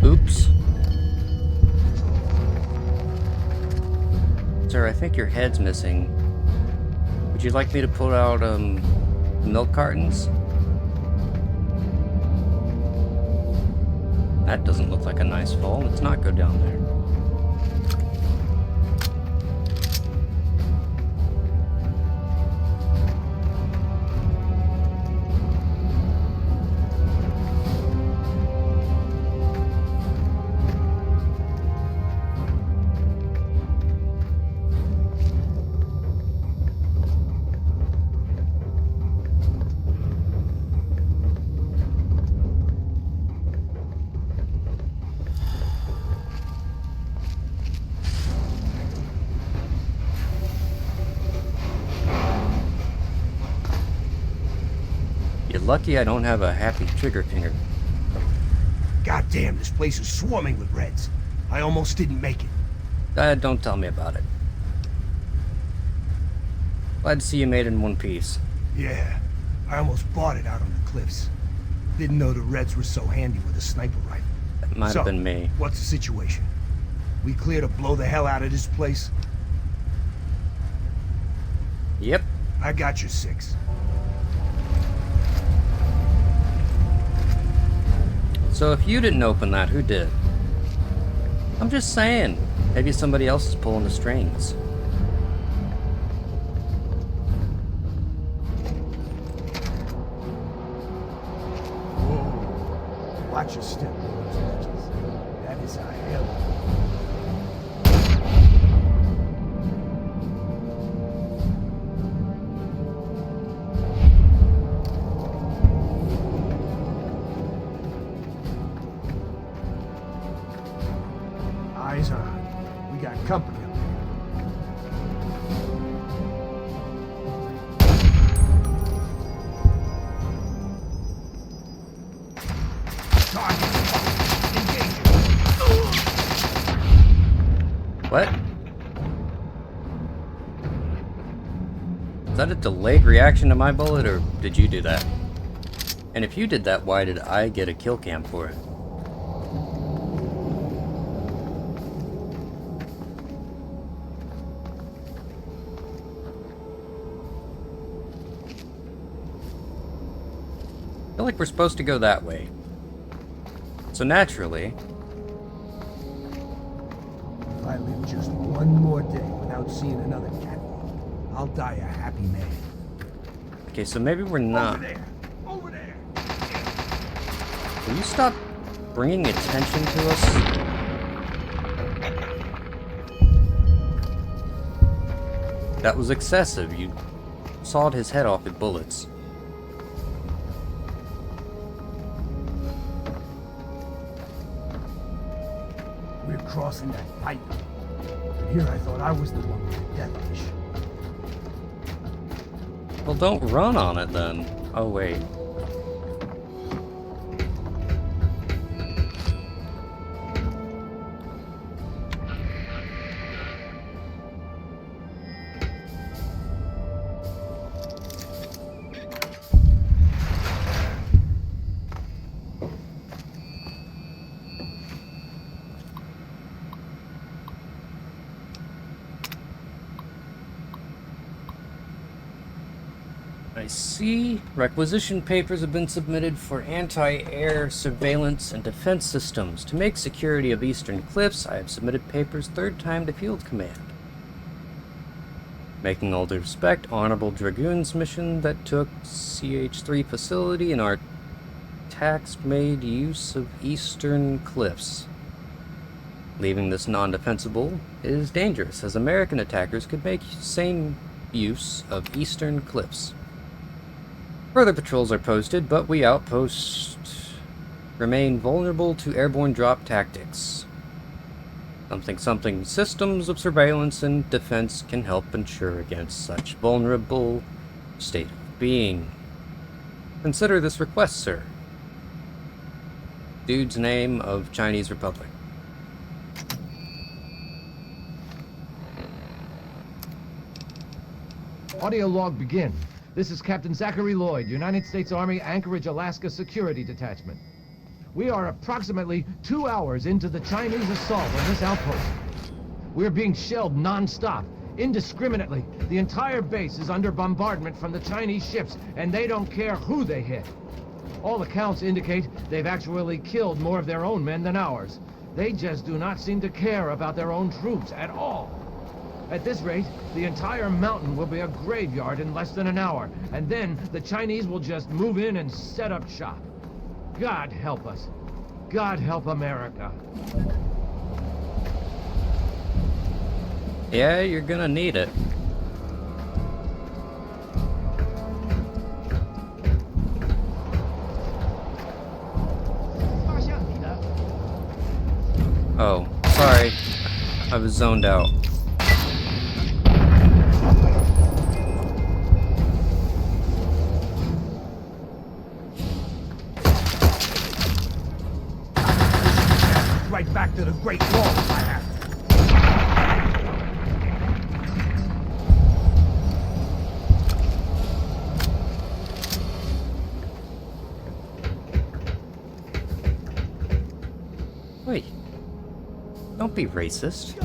Oops. Sir, I think your head's missing. Would you like me to pull out, milk cartons? That doesn't look like a nice fall. Let's not go down there. You're lucky I don't have a happy trigger finger.
Goddamn, this place is swarming with Reds. I almost didn't make it.
Don't tell me about it. Glad to see you made it in one piece.
Yeah, I almost bought it out on the cliffs. Didn't know the Reds were so handy with a sniper rifle.
That might have been me.
What's the situation? We clear to blow the hell out of this place?
Yep.
I got your 6.
So if you didn't open that, who did? I'm just saying. Maybe somebody else is pulling the strings.
Whoa. Watch your step, George. That is a hell of a... Eyes on. We got company up there.
What? Is that a delayed reaction to my bullet, or did you do that? And if you did that, why did I get a kill cam for it? I feel like we're supposed to go that way. So naturally...
If I live just one more day without seeing another catwalk, I'll die a happy man.
Okay, so maybe we're not...
Over there! Over there!
Will you stop bringing attention to us? That was excessive. You sawed his head off with bullets.
We're crossing that pipe. Here I thought I was the one with the death wish.
Well, don't run on it then. Oh, wait. I see. Requisition papers have been submitted for anti-air surveillance and defense systems. To make security of Eastern Cliffs, I have submitted papers third time to Field Command. Making all due respect, Honorable Dragoons mission that took CH3 facility and our tax made use of Eastern Cliffs. Leaving this non-defensible is dangerous, as American attackers could make same use of Eastern Cliffs. Further patrols are posted, but we outposts remain vulnerable to airborne drop tactics. Something systems of surveillance and defense can help ensure against such vulnerable state of being. Consider this request, sir. Dude's name of Chinese Republic.
Audio log begin. This is Captain Zachary Lloyd, United States Army Anchorage, Alaska Security Detachment. We are approximately 2 hours into the Chinese assault on this outpost. We're being shelled non-stop, indiscriminately. The entire base is under bombardment from the Chinese ships, and they don't care who they hit. All accounts indicate they've actually killed more of their own men than ours. They just do not seem to care about their own troops at all. At this rate, the entire mountain will be a graveyard in less than an hour, and then the Chinese will just move in and set up shop. God help us. God help America.
Yeah, you're gonna need it. Oh, sorry. I was zoned out.
Right back to the Great Wall if I have to.
Wait. Don't be racist.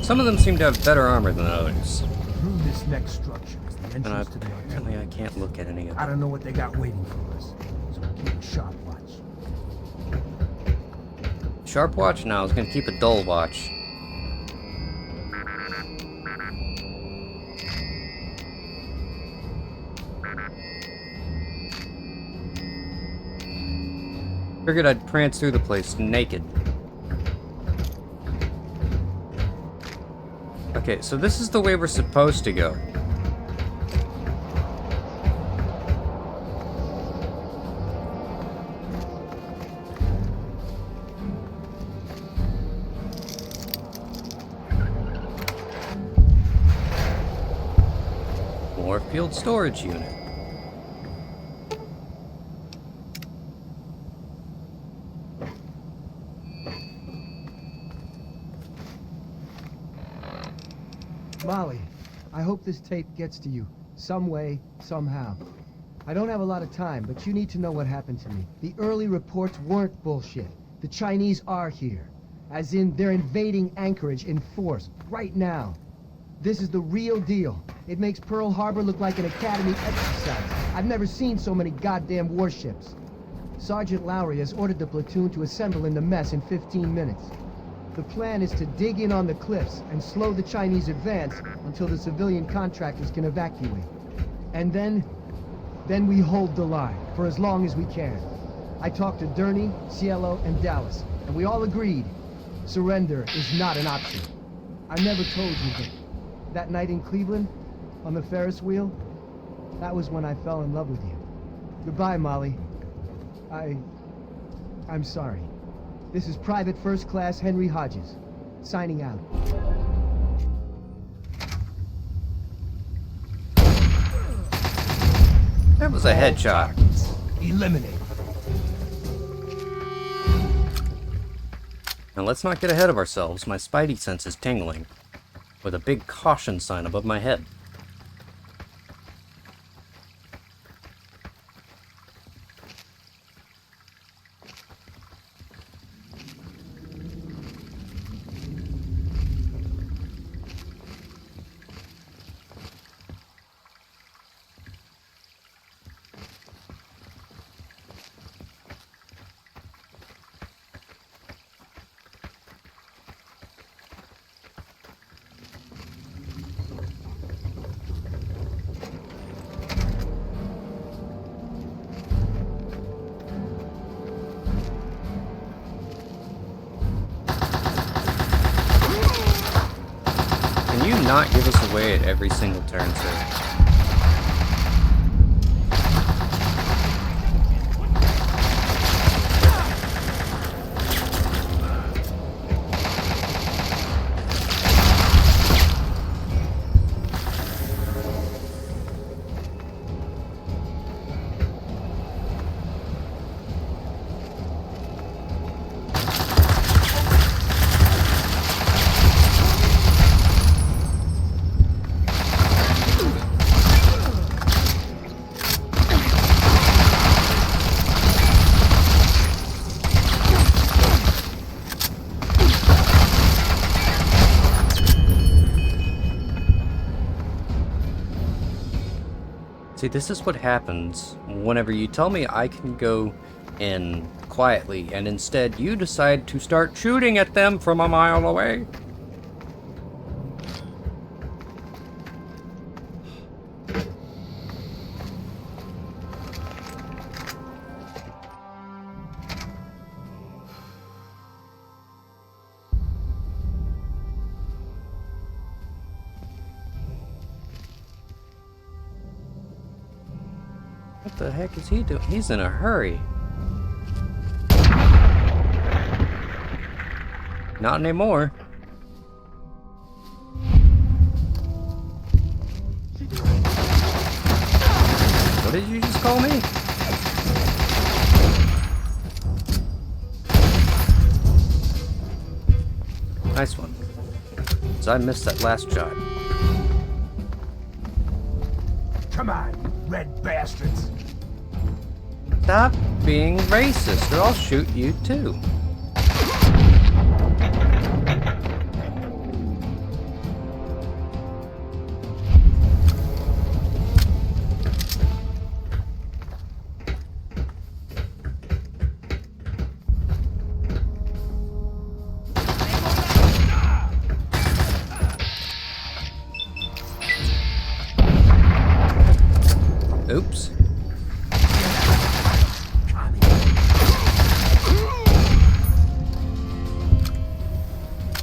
Some of them seem to have better armor than others.
Through this next structure is the
And
entrance to the
apparently I can't look at any of
I
them.
don't know what they got waiting for us, so we'll keep a sharp watch.
Sharp watch? No, I was gonna keep a dull watch. Figured I'd prance through the place naked. Okay, so this is the way we're supposed to go. More field storage unit.
Molly, I hope this tape gets to you, some way, somehow. I don't have a lot of time, but you need to know what happened to me. The early reports weren't bullshit. The Chinese are here. As in, they're invading Anchorage in force, right now. This is the real deal. It makes Pearl Harbor look like an Academy exercise. I've never seen so many goddamn warships. Sergeant Lowry has ordered the platoon to assemble in the mess in 15 minutes. The plan is to dig in on the cliffs and slow the Chinese advance until the civilian contractors can evacuate. And then we hold the line for as long as we can. I talked to Durney, Cielo, and Dallas, and we all agreed surrender is not an option. I never told you that. That night in Cleveland, on the Ferris wheel, that was when I fell in love with you. Goodbye, Molly. I'm sorry. This is Private First Class Henry Hodges, signing out.
That was a headshot.
Eliminate.
Now let's not get ahead of ourselves. My spidey sense is tingling, with a big caution sign above my head. Can you not give us away at every single turn, sir? See, this is what happens whenever you tell me I can go in quietly, and instead you decide to start shooting at them from a mile away. What the heck is he doing? He's in a hurry. Not anymore. What did you just call me? Nice one. So I missed that last shot.
Come on, you red bastards.
Stop being racist, or I'll shoot you too. Oops.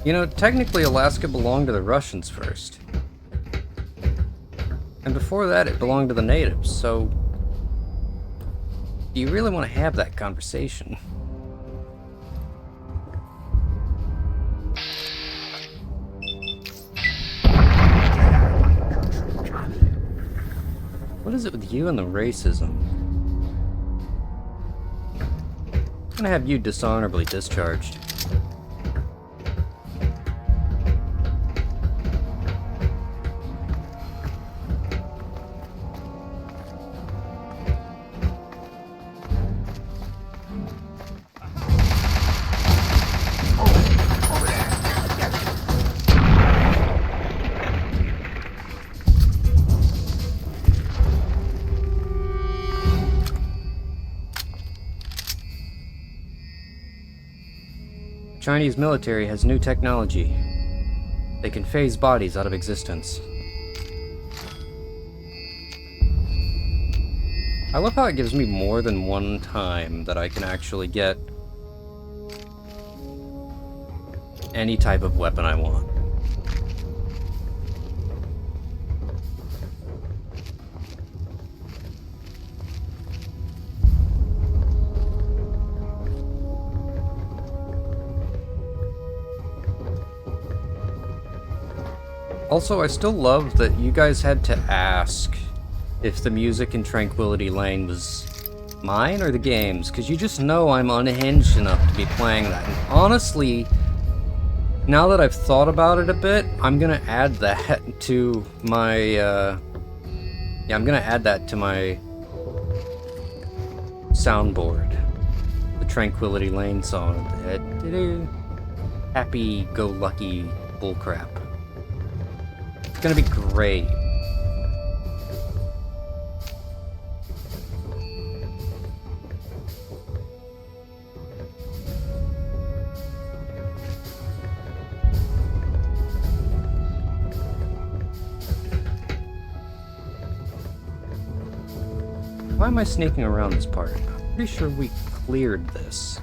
You know, technically Alaska belonged to the Russians first. And before that it belonged to the natives, so... do you really want to have that conversation? What is it with you and the racism? I'm gonna have you dishonorably discharged. The Chinese military has new technology. They can phase bodies out of existence. I love how it gives me more than one time that I can actually get any type of weapon I want. Also, I still love that you guys had to ask if the music in Tranquility Lane was mine or the game's, because you just know I'm unhinged enough to be playing that. And honestly, now that I've thought about it a bit, I'm gonna add that to my, yeah, I'm gonna add that to my soundboard. The Tranquility Lane song. Happy-go-lucky bullcrap. It's gonna be great. Why am I sneaking around this part? I'm pretty sure we cleared this.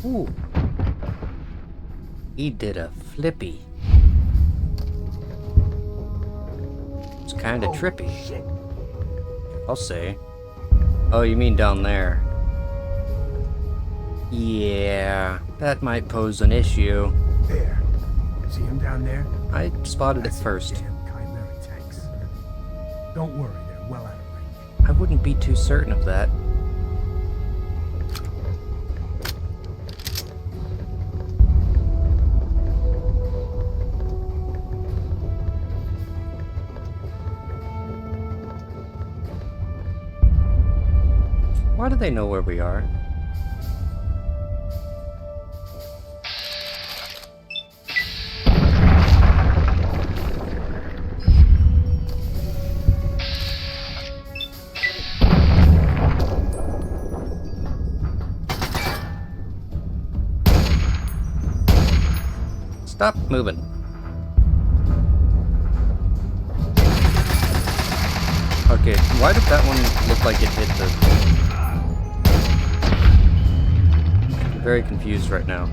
Ooh. He did a flippy. It's kinda trippy.
Shit.
I'll say. Oh, you mean down there? Yeah, that might pose an issue.
There. See him down there?
I spotted it first.
Damn Chimera tanks. Don't worry, they're well out of range.
I wouldn't be too certain of that. Why do they know where we are? Stop moving. Okay, why did that one look like it hit the... Very confused right now.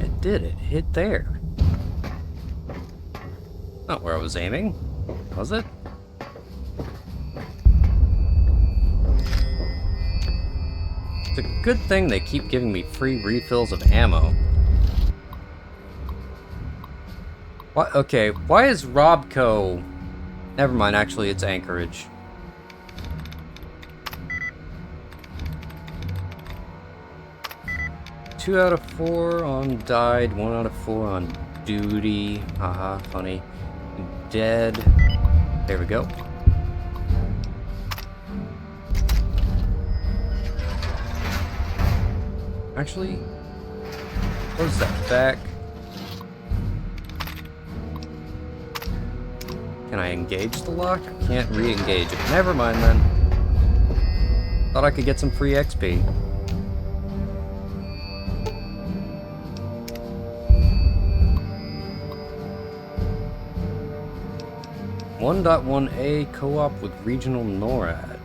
It did. It hit there. Not where I was aiming, was it? It's a good thing they keep giving me free refills of ammo. What? Okay, why is Robco... Never mind, actually, it's Anchorage. Two out of 4 on died, 1 out of 4 on duty. Haha, funny. Dead. There we go. Actually, close that back. Can I engage the lock? I can't re-engage it. Never mind then. Thought I could get some free XP. 1.1a co-op with regional NORAD.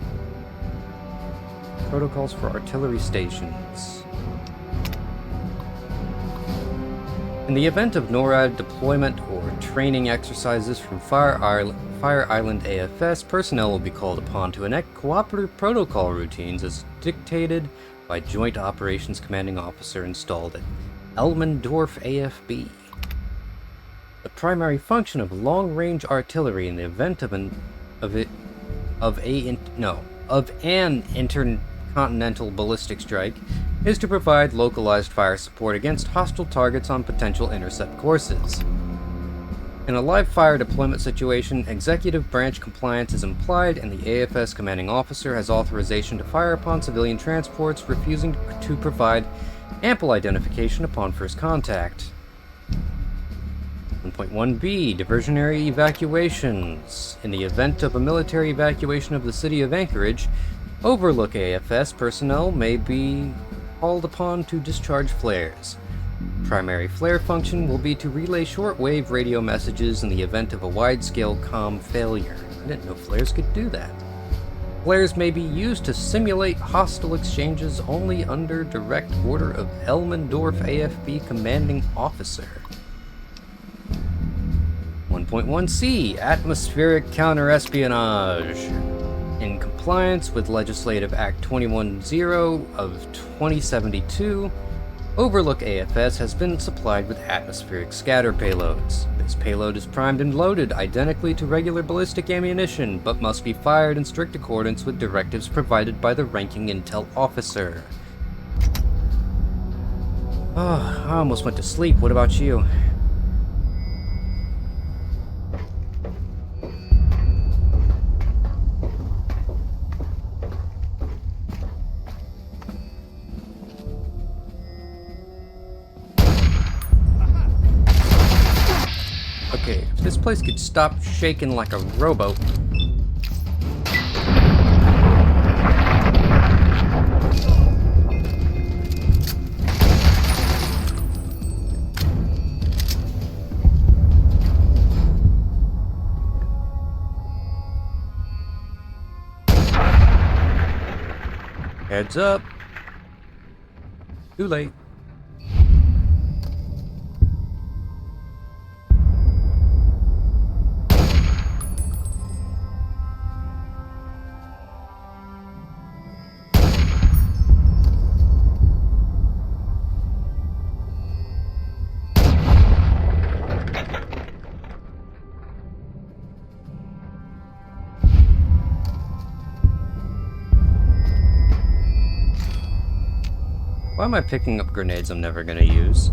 Protocols for artillery stations. In the event of NORAD deployment or training exercises from Fire Island AFS, personnel will be called upon to enact cooperative protocol routines as dictated by Joint Operations Commanding Officer installed at Elmendorf AFB. The primary function of long-range artillery in the event of an intercontinental ballistic strike is to provide localized fire support against hostile targets on potential intercept courses. In a live fire deployment situation, executive branch compliance is implied and the AFS commanding officer has authorization to fire upon civilian transports refusing to provide ample identification upon first contact. 1.1b, diversionary evacuations. In the event of a military evacuation of the city of Anchorage, Overlook AFS personnel may be called upon to discharge flares. Primary flare function will be to relay shortwave radio messages in the event of a wide-scale comm failure. I didn't know flares could do that. Flares may be used to simulate hostile exchanges only under direct order of Elmendorf AFB commanding officer. 1.1c, atmospheric counterespionage. In compliance with Legislative Act 210 of 2072, Overlook AFS has been supplied with atmospheric scatter payloads. This payload is primed and loaded identically to regular ballistic ammunition, but must be fired in strict accordance with directives provided by the ranking intel officer. Oh, I almost went to sleep. What about you? Okay, if this place could stop shaking like a rowboat. Heads up. Too late. Why am I picking up grenades I'm never gonna use?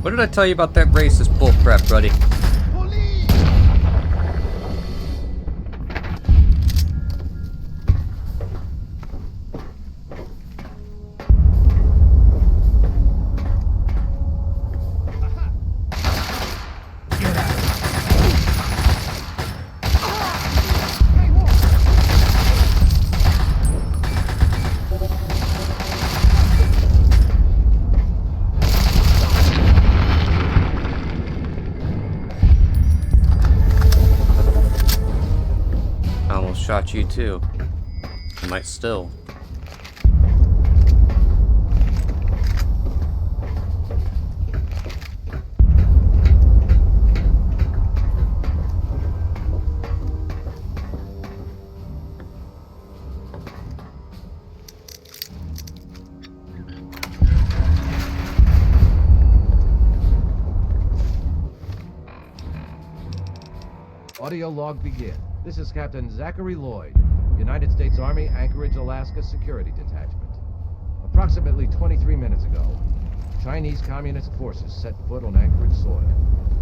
What did I tell you about that racist bullcrap, buddy? Shot you too. I might still.
Audio log begin. This is Captain Zachary Lloyd, United States Army, Anchorage, Alaska Security Detachment. Approximately 23 minutes ago, Chinese Communist forces set foot on Anchorage soil,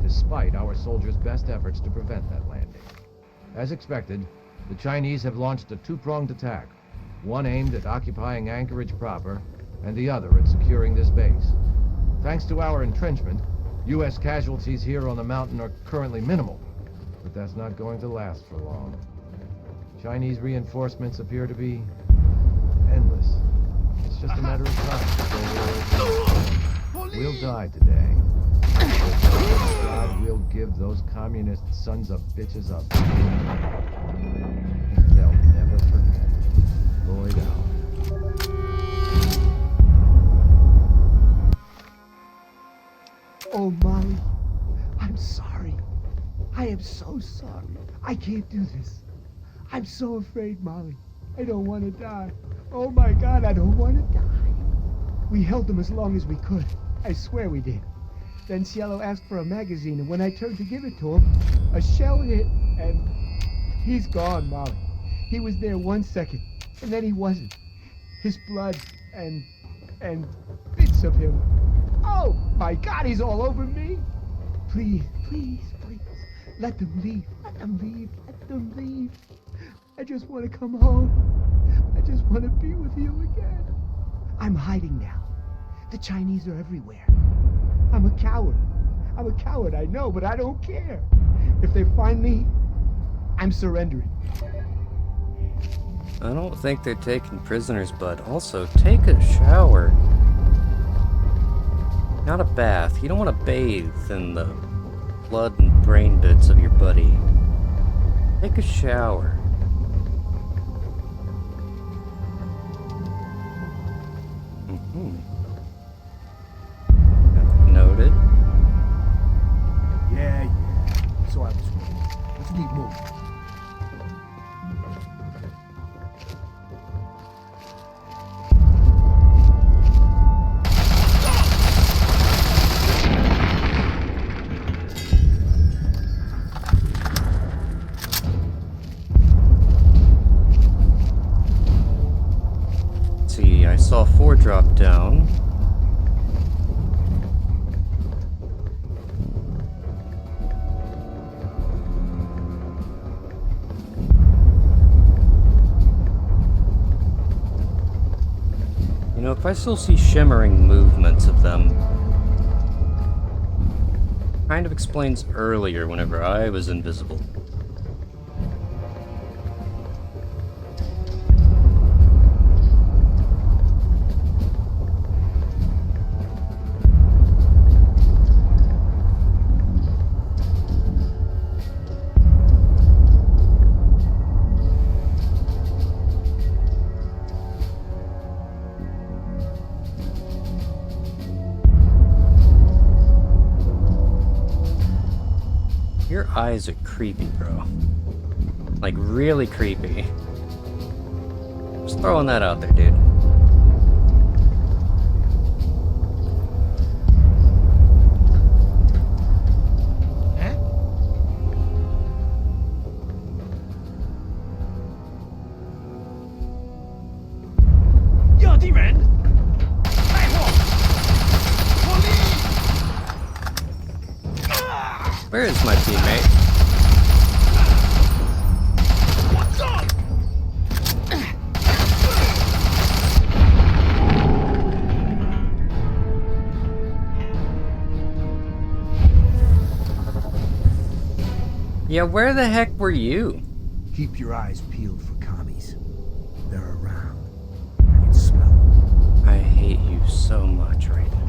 despite our soldiers' best efforts to prevent that landing. As expected, the Chinese have launched a two-pronged attack, one aimed at occupying Anchorage proper, and the other at securing this base. Thanks to our entrenchment, U.S. casualties here on the mountain are currently minimal. But that's not going to last for long. Chinese reinforcements appear to be endless. It's just a matter of time. We'll die today. God will give those communist sons of bitches up. They'll never forget. Lloyd out.
Oh, Molly, I'm sorry. so sorry. I can't do this. I'm so afraid, Molly. I don't want to die. Oh my God, I don't want to die. We held him as long as we could. I swear we did. Then Cielo asked for a magazine, and when I turned to give it to him, a shell hit, and he's gone, Molly. He was there 1 second, and then he wasn't. His blood and bits of him. Oh my God, he's all over me. Please, please, please, let them leave. Let them leave. Let them leave. I just want to come home. I just want to be with you again. I'm hiding now. The Chinese are everywhere. I'm a coward. I'm a coward, I know, but I don't care. If they find me, I'm surrendering.
I don't think they're taking prisoners, but also take a shower. Not a bath. You don't want to bathe in the blood and brain bits of your buddy. Take a shower. Noted.
Yeah. So I was wrong. Let's keep moving.
See, I saw 4 drop down. You know, if I still see shimmering movements of them, kind of explains earlier whenever I was invisible. Your eyes are creepy, bro. Like, really creepy. Just throwing that out there, dude. Where is my teammate? Yeah, where the heck were you?
Keep your eyes peeled for commies. They're around. I can smell them.
I hate you so much right now.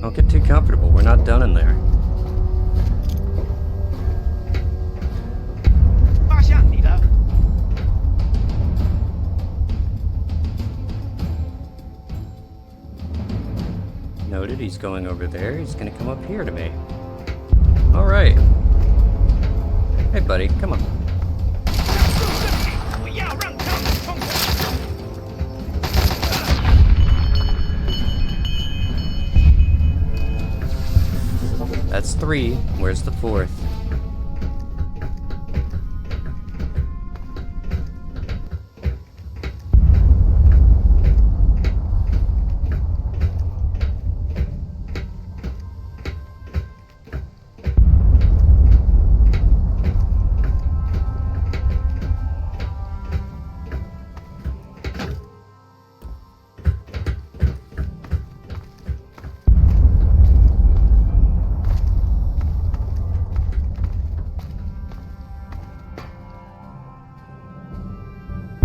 Don't get too comfortable. We're not done in there. Noted, he's going over there. He's gonna come up here to me. Alright. Hey, buddy, come on. That's 3. Where's the 4th?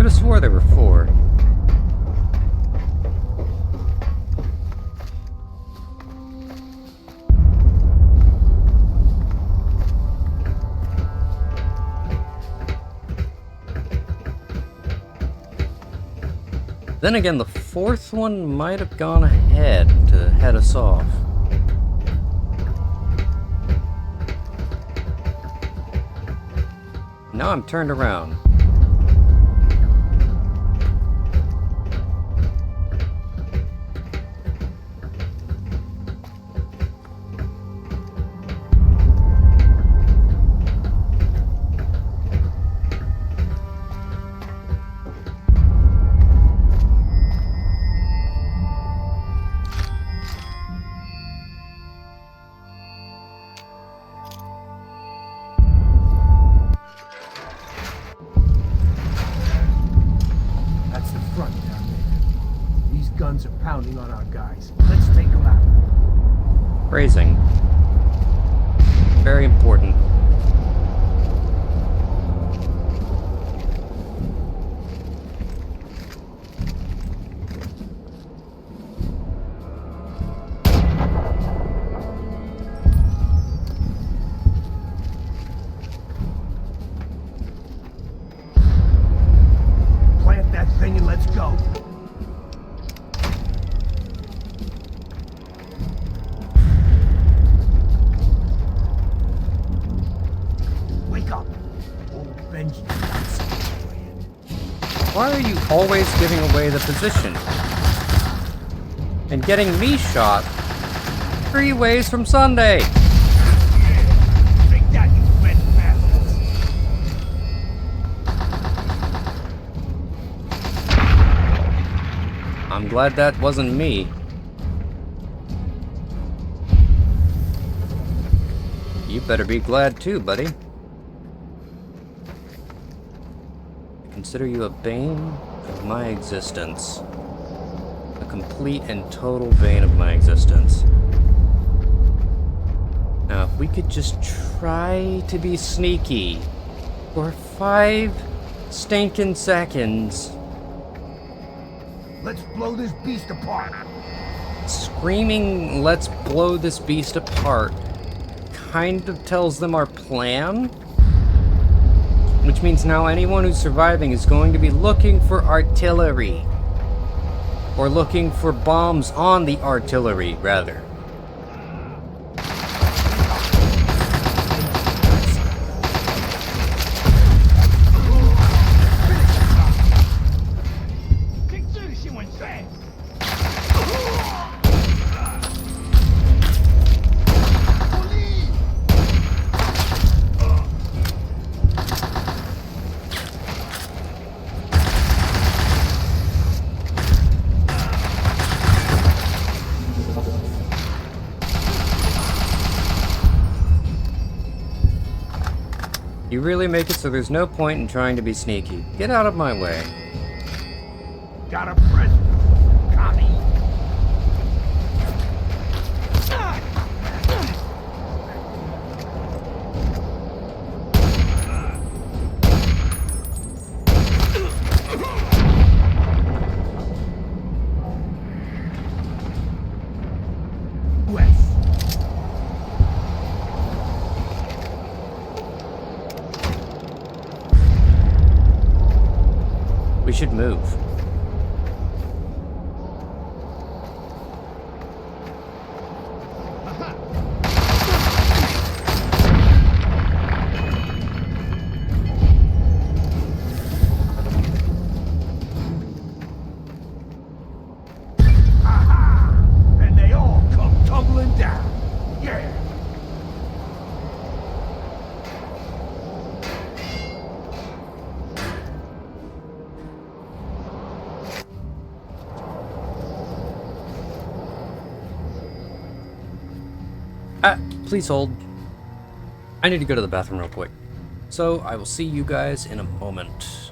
Could have swore there were 4. Then again, the 4th one might have gone ahead to head us off. Now I'm turned around.
That's the front down there. These guns are pounding on our guys. Let's take them out.
Phrasing. Very important.
Plant that thing and let's go. Wake up. Old Benji got something planned.
Why are you always giving away the position? And getting me shot 3 ways from Sunday?
Take that, you red bastards.
I'm glad that wasn't me. You better be glad too, buddy. I consider you a bane of my existence. A complete and total bane of my existence. Now, if we could just try to be sneaky for 5 stinking seconds.
Let's blow this beast apart.
Screaming, "Let's blow this beast apart," kind of tells them our plan. Which means now anyone who's surviving is going to be looking for artillery. Or looking for bombs on the artillery, rather. You really make it so there's no point in trying to be sneaky. Get out of my way.
Got a present. Commie. West.
We should move.
And they all come tumbling down. Yeah.
Please hold. I need to go to the bathroom real quick. So I will see you guys in a moment.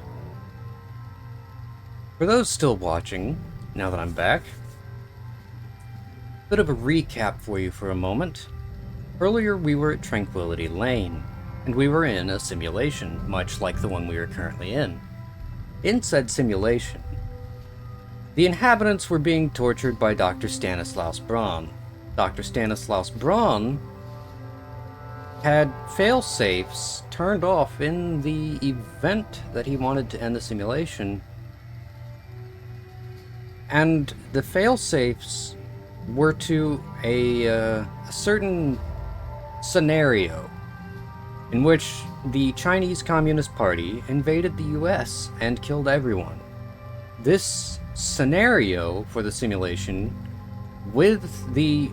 For those still watching, now that I'm back, bit of a recap for you for a moment. Earlier we were at Tranquility Lane, and we were in a simulation, much like the one we are currently in. In said simulation, the inhabitants were being tortured by Dr. Stanislaus Braun. Dr. Stanislaus Braun had fail-safes turned off in the event that he wanted to end the simulation. And the fail-safes were to a certain scenario in which the Chinese Communist Party invaded the US and killed everyone. This scenario for the simulation, with the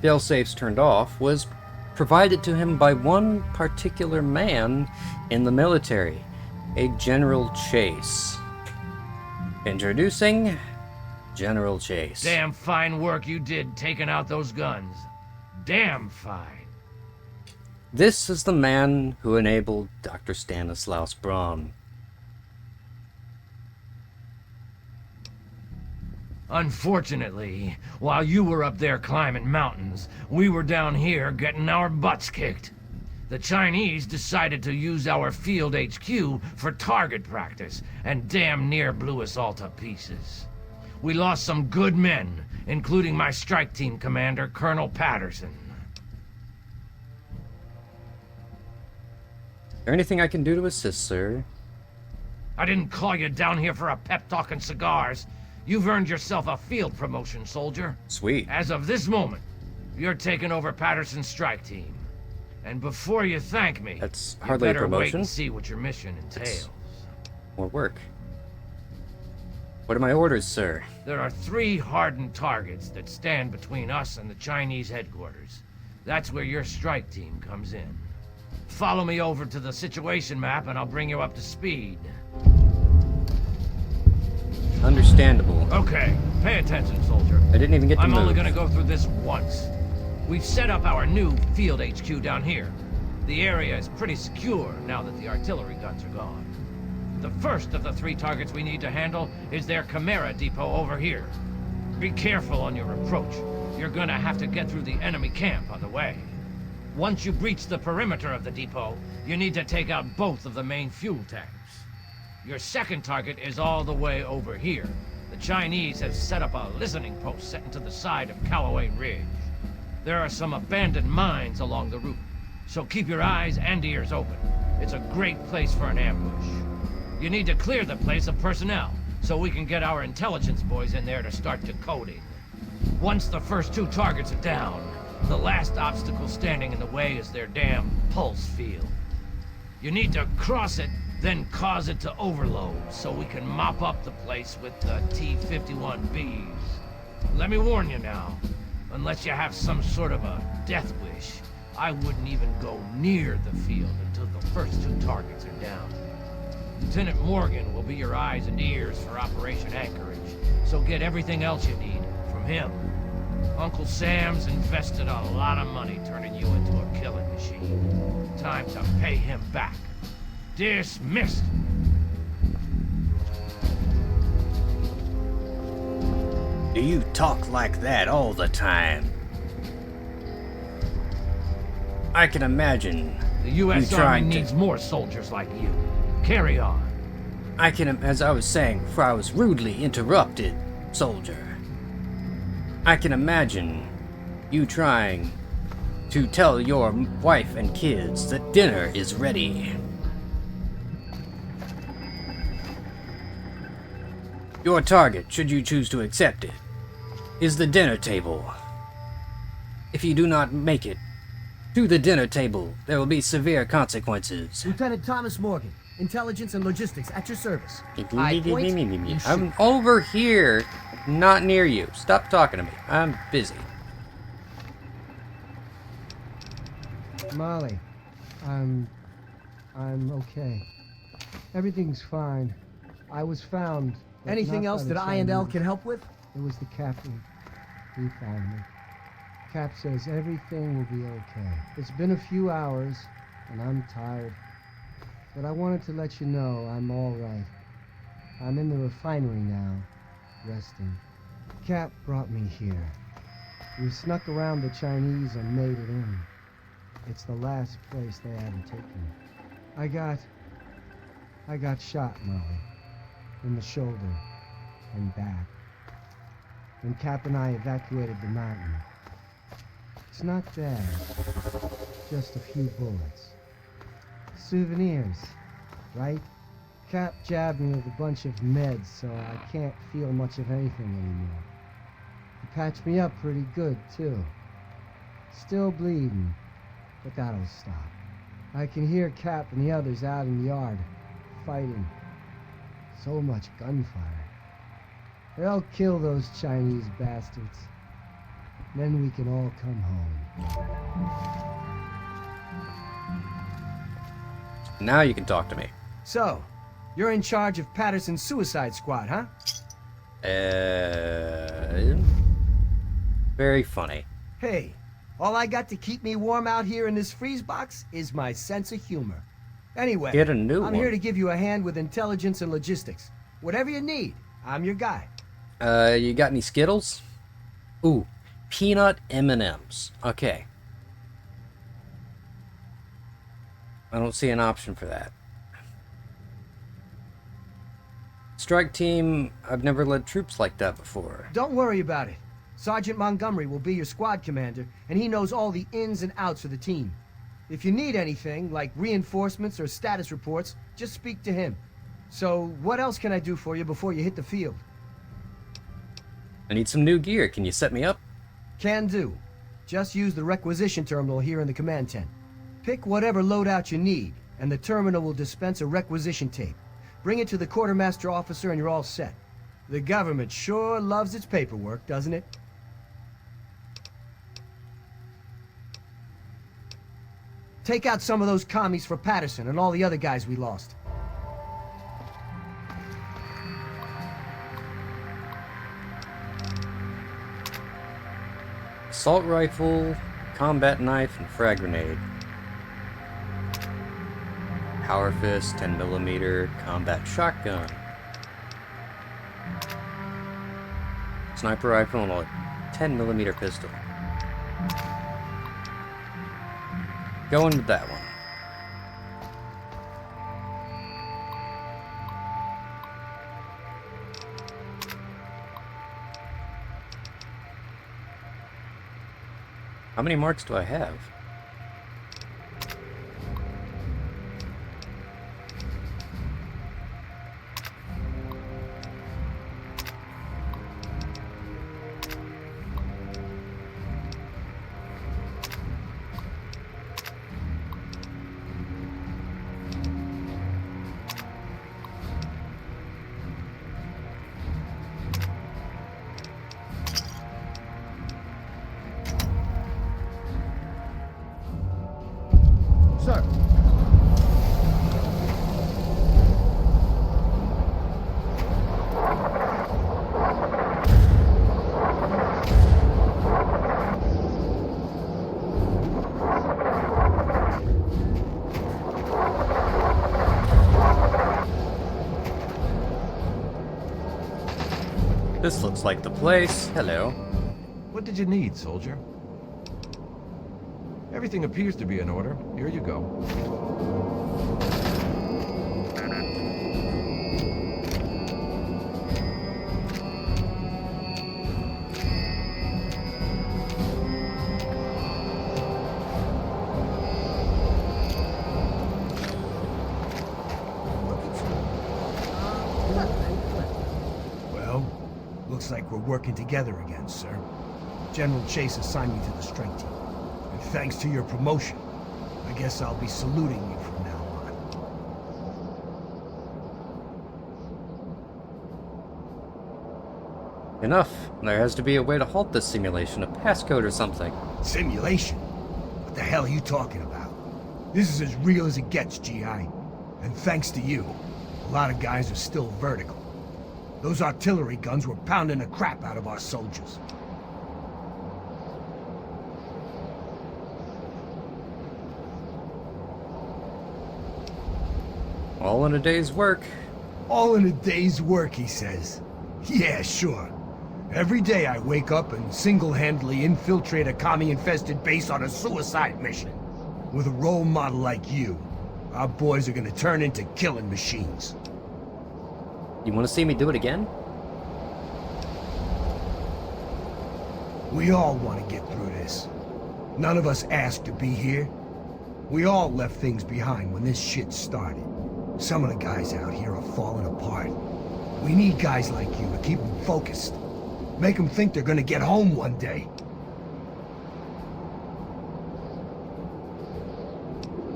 fail-safes turned off, was provided to him by one particular man in the military, a General Chase. Introducing General Chase.
Damn fine work you did taking out those guns. Damn fine.
This is the man who enabled Dr. Stanislaus Braun.
Unfortunately, while you were up there climbing mountains, we were down here getting our butts kicked. The Chinese decided to use our field HQ for target practice and damn near blew us all to pieces. We lost some good men, including my strike team commander, Colonel Patterson.
Is there anything I can do to assist, sir?
I didn't call you down here for a pep talk and cigars. You've earned yourself a field promotion, soldier.
Sweet.
As of this moment, you're taking over Patterson's strike team. And before you thank me,
that's hardly
you better
a promotion.
Wait and see what your mission entails.
More work. What are my orders, sir?
There are 3 hardened targets that stand between us and the Chinese headquarters. That's where your strike team comes in. Follow me over to the situation map and I'll bring you up to speed.
Understandable.
Okay, pay attention, soldier.
I didn't even get to
I'm
move.
only gonna go through this once. We've set up our new field HQ down here. The area is pretty secure now that the artillery guns are gone. The first of the 3 targets we need to handle is their Chimera depot over here. Be careful on your approach. You're gonna have to get through the enemy camp on the way. Once you breach the perimeter of the depot, you need to take out both of the main fuel tanks. Your second target is all the way over here. The Chinese have set up a listening post set into the side of Callaway Ridge. There are some abandoned mines along the route, so keep your eyes and ears open. It's a great place for an ambush. You need to clear the place of personnel, so we can get our intelligence boys in there to start decoding. Once the first 2 targets are down, the last obstacle standing in the way is their damn pulse field. You need to cross it, then cause it to overload, so we can mop up the place with the T-51Bs. Let me warn you now, unless you have some sort of a death wish, I wouldn't even go near the field until the first 2 targets are down. Lieutenant Morgan will be your eyes and ears for Operation Anchorage, so get everything else you need from him. Uncle Sam's invested a lot of money turning you into a killing machine. Time to pay him back. Dismissed!
Do you talk like that all the time? I can imagine
The U.S.
you
Army
trying to...
needs more soldiers like you. Carry on.
As I was saying before I was rudely interrupted, soldier. I can imagine you trying to tell your wife and kids that dinner is ready. Your target, should you choose to accept it, is the dinner table. If you do not make it to the dinner table, there will be severe consequences.
Lieutenant Thomas Morgan, Intelligence and Logistics, at your service. I point, you shoot.
I'm over here, not near you. Stop talking to me. I'm busy.
Molly, I'm okay. Everything's fine. I was found. but
Anything
not
else
by
that
the
I&L
Chinese.
can help with?
It was the captain. He found me. Cap says everything will be okay. It's been a few hours, and I'm tired. But I wanted to let you know I'm all right. I'm in the refinery now, resting. Cap brought me here. We snuck around the Chinese and made it in. It's the last place they haven't taken me. I got shot, Molly. In the shoulder and back. When Cap and I evacuated the mountain. It's not bad. Just a few bullets. Souvenirs, right? Cap jabbed me with a bunch of meds, so I can't feel much of anything anymore. He patched me up pretty good, too. Still bleeding, but that'll stop. I can hear Cap and the others out in the yard, fighting. So much gunfire. They'll kill those Chinese bastards. Then we can all come home.
Now you can talk to me.
So, you're in charge of Patterson's suicide squad, huh?
Very funny.
Hey, all I got to keep me warm out here in this freeze box is my sense of humor. Anyway,
Get a new
I'm
one.
here to give you a hand with intelligence and logistics. Whatever you need, I'm your guy.
You got any Skittles? Ooh, peanut M&Ms. Okay. I don't see an option for that. Strike team, I've never led troops like that before.
Don't worry about it. Sergeant Montgomery will be your squad commander, and he knows all the ins and outs of the team. If you need anything, like reinforcements or status reports, just speak to him. So, what else can I do for you before you hit the field?
I need some new gear. Can you set me up?
Can do. Just use the requisition terminal here in the command tent. Pick whatever loadout you need, and the terminal will dispense a requisition tape. Bring it to the quartermaster officer and you're all set. The government sure loves its paperwork, doesn't it? Take out some of those commies for Patterson and all the other guys we lost.
Assault rifle, combat knife, and frag grenade. Power fist, 10mm, combat shotgun. Sniper rifle and a 10mm pistol. Going with that one. How many marks do I have?
Sir.
This looks like the place. Hello.
What did you need, soldier? Everything appears to be in order. Here you go.
Well, looks like we're working together again, sir. General Chase assigned me to the strike team. And thanks to your promotion, I guess I'll be saluting you from now on.
Enough. There has to be a way to halt this simulation, a passcode or something.
Simulation? What the hell are you talking about? This is as real as it gets, G.I. And thanks to you, a lot of guys are still vertical. Those artillery guns were pounding the crap out of our soldiers.
All in a day's work.
All in a day's work, he says. Yeah, sure. Every day I wake up and single-handedly infiltrate a commie-infested base on a suicide mission. With a role model like you, Our boys are gonna turn into killing machines.
You want to see me do it again?
We all want to get through this. None of us asked to be here. We all left things behind when this shit started. Some of the guys out here are falling apart. We need guys like you to keep them focused. Make them think they're gonna get home one day.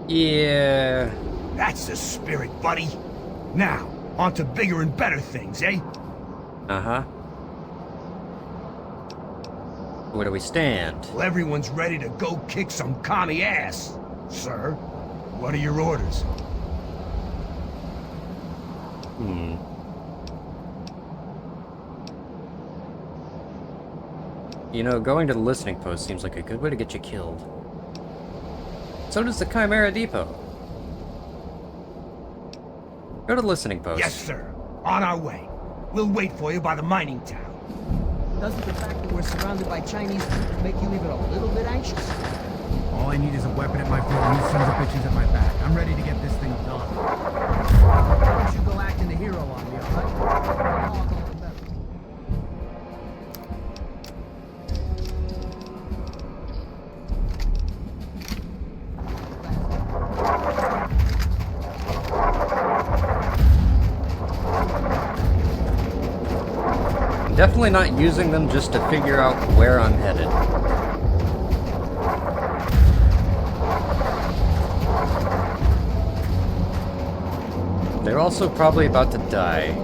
Yeah.
That's the spirit, buddy. Now, on to bigger and better things, eh?
Uh-huh. Where do we stand?
Well, everyone's ready to go kick some commie ass. Sir, what are your orders?
You know, going to the listening post seems like a good way to get you killed. So does the Chimera Depot. Go to the listening post.
Yes, sir. On our way. We'll wait for you by the mining town.
Doesn't the fact that we're surrounded by Chinese troops make you even a little bit anxious?
All I need is a weapon at my feet and you sons of bitches at my back. I'm ready to get this thing done.
Don't you go acting the hero on me, alright?
Definitely not using them just to figure out where I'm headed. They're also probably about to die.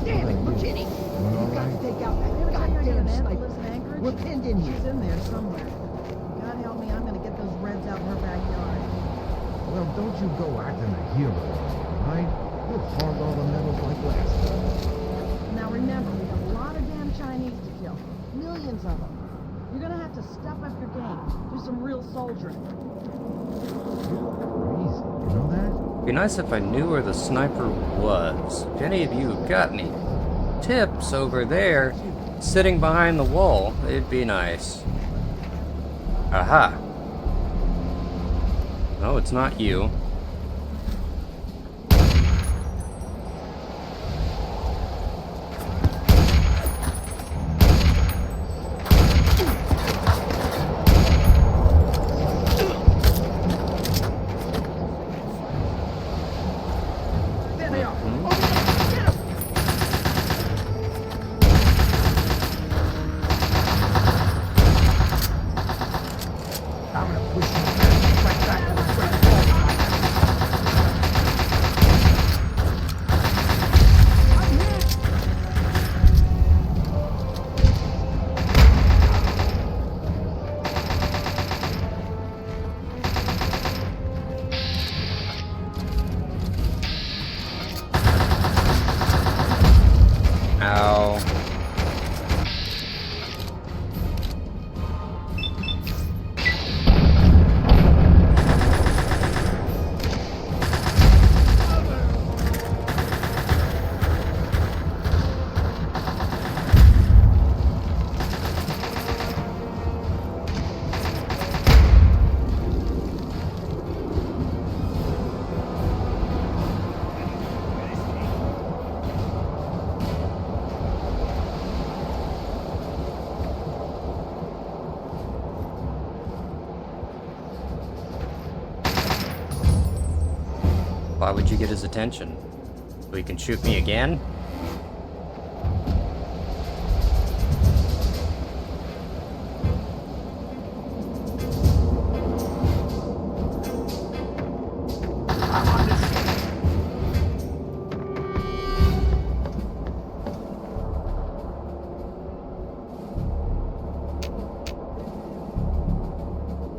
Damn it, McKinney! You've got to take out that goddamn sniper. We're pinned in here.
She's in there somewhere. God help me, I'm gonna get those Reds out in her backyard.
Well, don't you go acting a hero, right? You'll hog all the medals like last time.
Now remember, we have a lot of damn Chinese to kill. Millions of them. You're gonna have to step up your game. Do some real soldiering.
Crazy, you know that?
Be nice if I knew where the sniper was. If any of you have got any tips over there, sitting behind the wall, it'd be nice. Aha. No, it's not you.
There they are.
I'm gonna push you right back to the front.
Ow. Why would you get his attention? So he can shoot me again?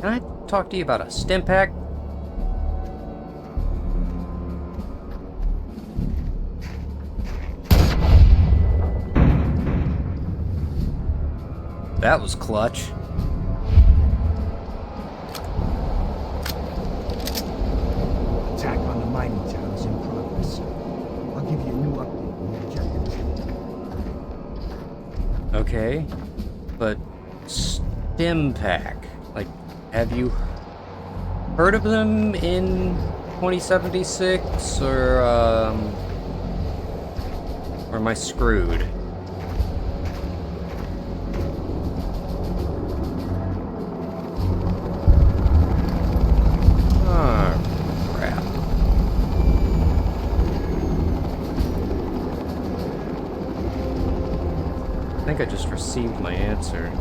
Can I talk to you about a stim pack? That was clutch.
Attack on the mining town is in progress.
okay, but Stimpack, like, have you heard of them in 2076, or am I screwed? I think I just received my answer.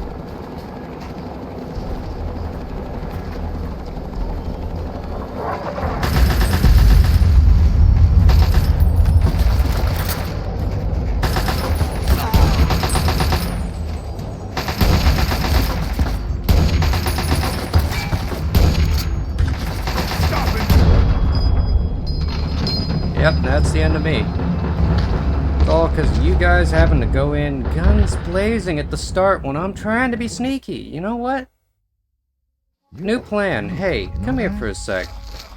Yep, that's the end of me. It's all because you guys having to go in guns blazing at the start when I'm trying to be sneaky. You know what? New plan. Hey, come here for a sec.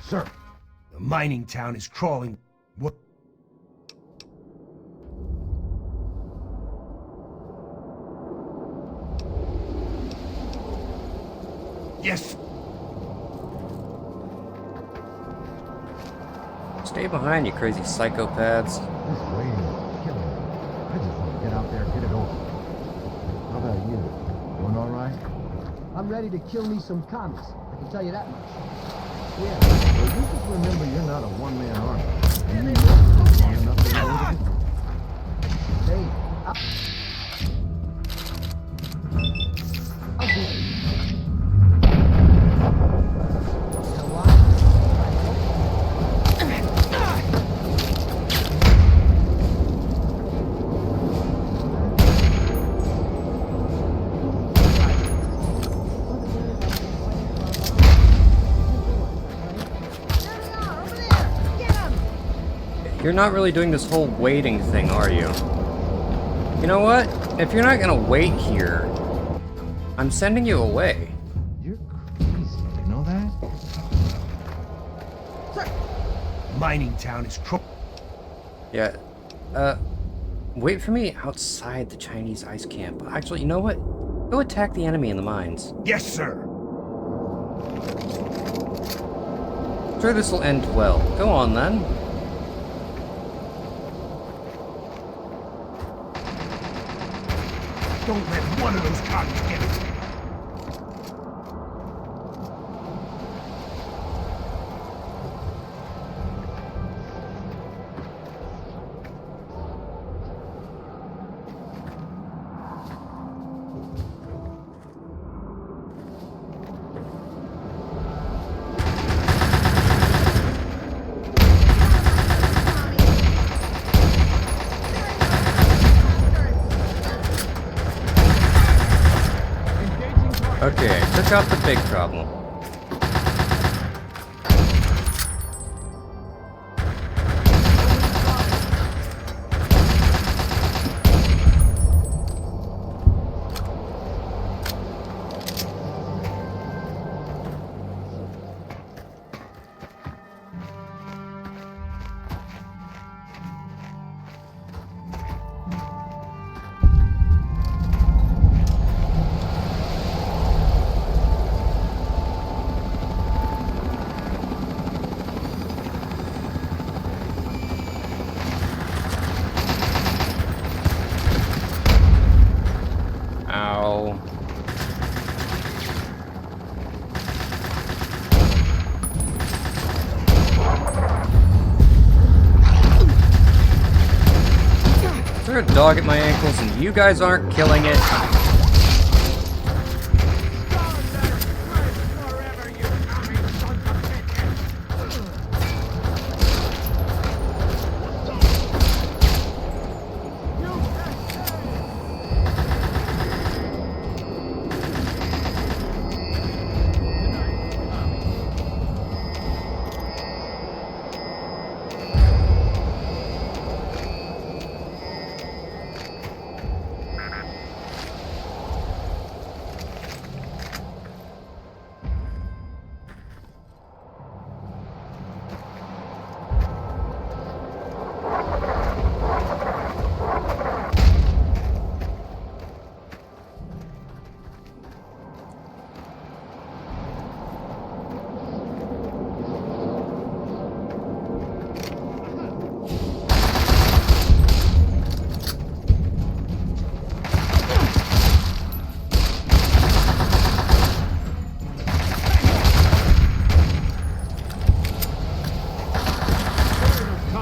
Sir, the mining town is crawling. What? Yes.
Stay behind, you crazy psychopaths.
This waiting is killing me. I just want to get out there and get it over. How about you? Doing all right?
I'm ready to kill me some commies. I can tell you that much. Yeah, well, you just remember you're not a one-man army. And you know long enough to know it. Hey, I'll do it.
You're not really doing this whole waiting thing, are you? You know what? If you're not gonna wait here, I'm sending you away.
You're crazy, you know that?
Sir! Mining town is
Yeah, wait for me outside the Chinese ice camp. Actually, you know what? Go attack the enemy in the mines.
Yes, sir!
Sure, this will end well. Go on, then.
Don't let one of those commies get it.
Okay, took out the big problem. Ow. Is there a dog at my ankles and you guys aren't killing it?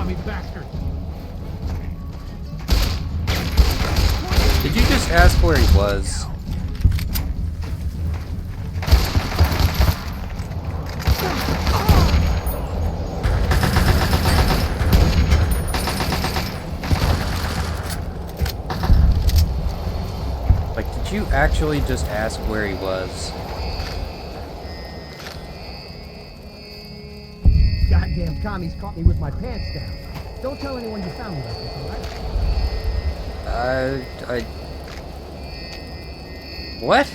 commie bastard!
Did you just ask where he was? Like, did you actually just ask where he was?
Goddamn commies caught me with my pants down. Don't tell anyone you found me like this, alright?
What?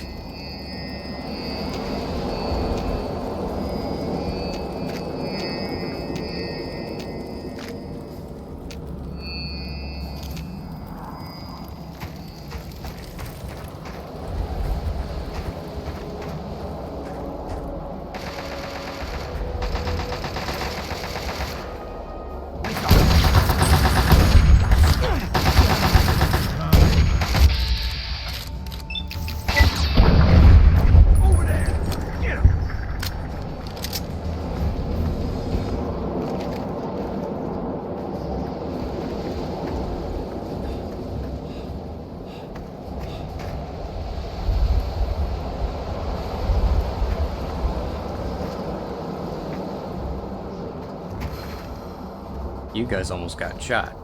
You guys almost got shot.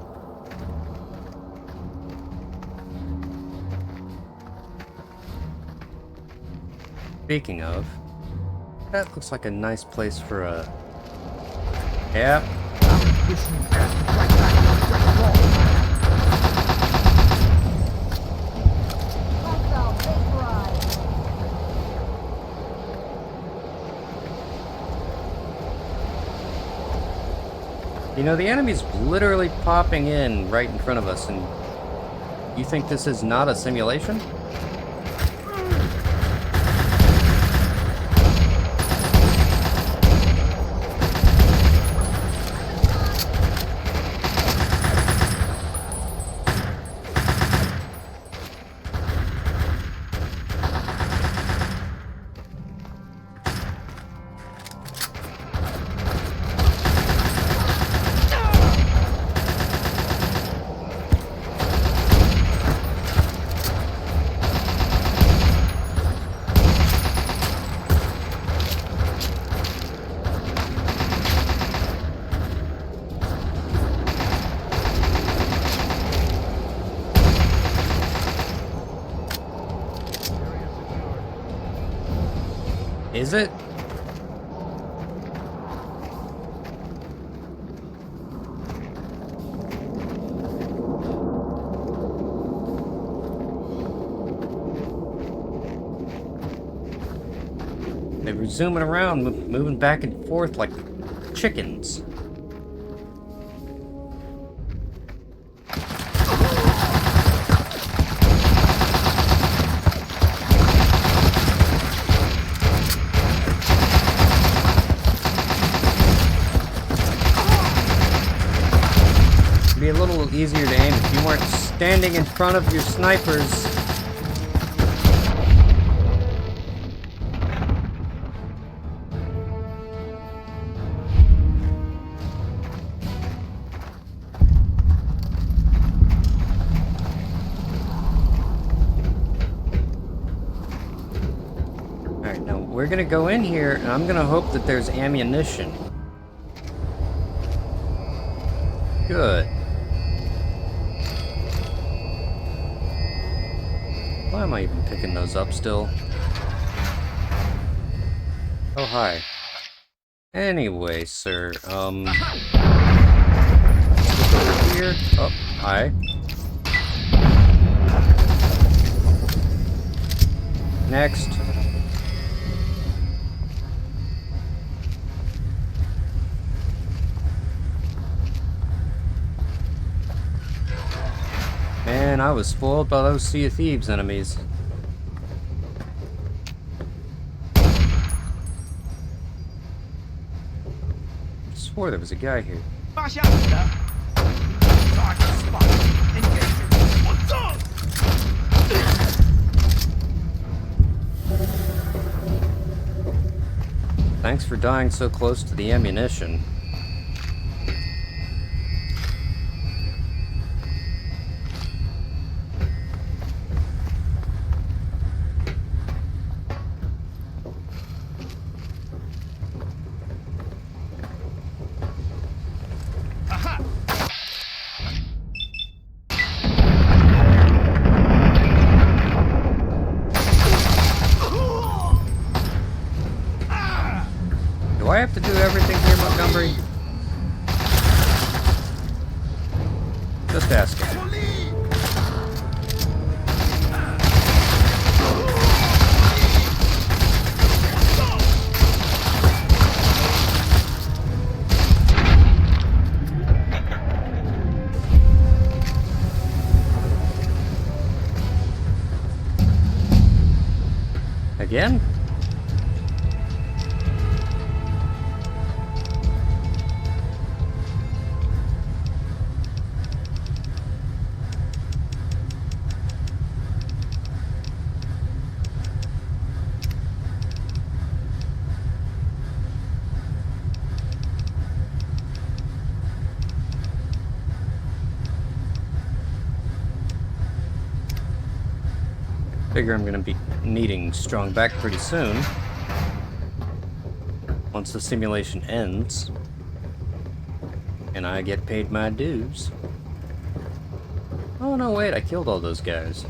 Speaking of, that looks like a nice place for a... Yep. You know, the enemy's literally popping in right in front of us, and you think this is not a simulation? Is it? They were zooming around, moving back and forth like chickens. Be a little easier to aim if you weren't standing in front of your snipers. Alright, now we're gonna go in here and I'm gonna hope that there's ammunition. Good. Why am I even picking those up still? Oh, hi. Anyway, sir, let's look over here. Oh, hi. Next. Man, I was spoiled by those Sea of Thieves enemies. I swore there was a guy here. Thanks for dying so close to the ammunition. multitasking. Again? Figure I'm gonna be needing strong back pretty soon. Once the simulation ends. And I get paid my dues. Oh no, wait, I killed all those guys.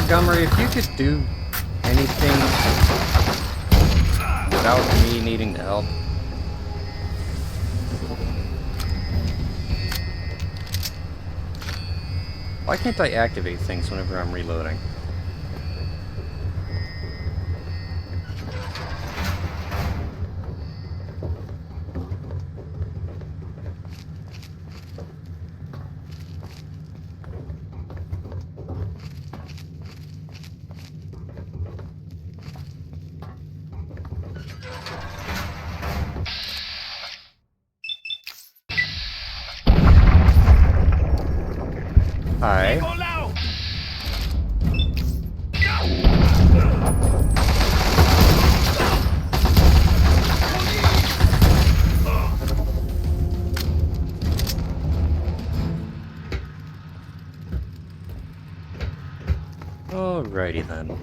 Montgomery, if you could do anything without me needing to help. Why can't I activate things whenever I'm reloading? Hi. Alrighty then.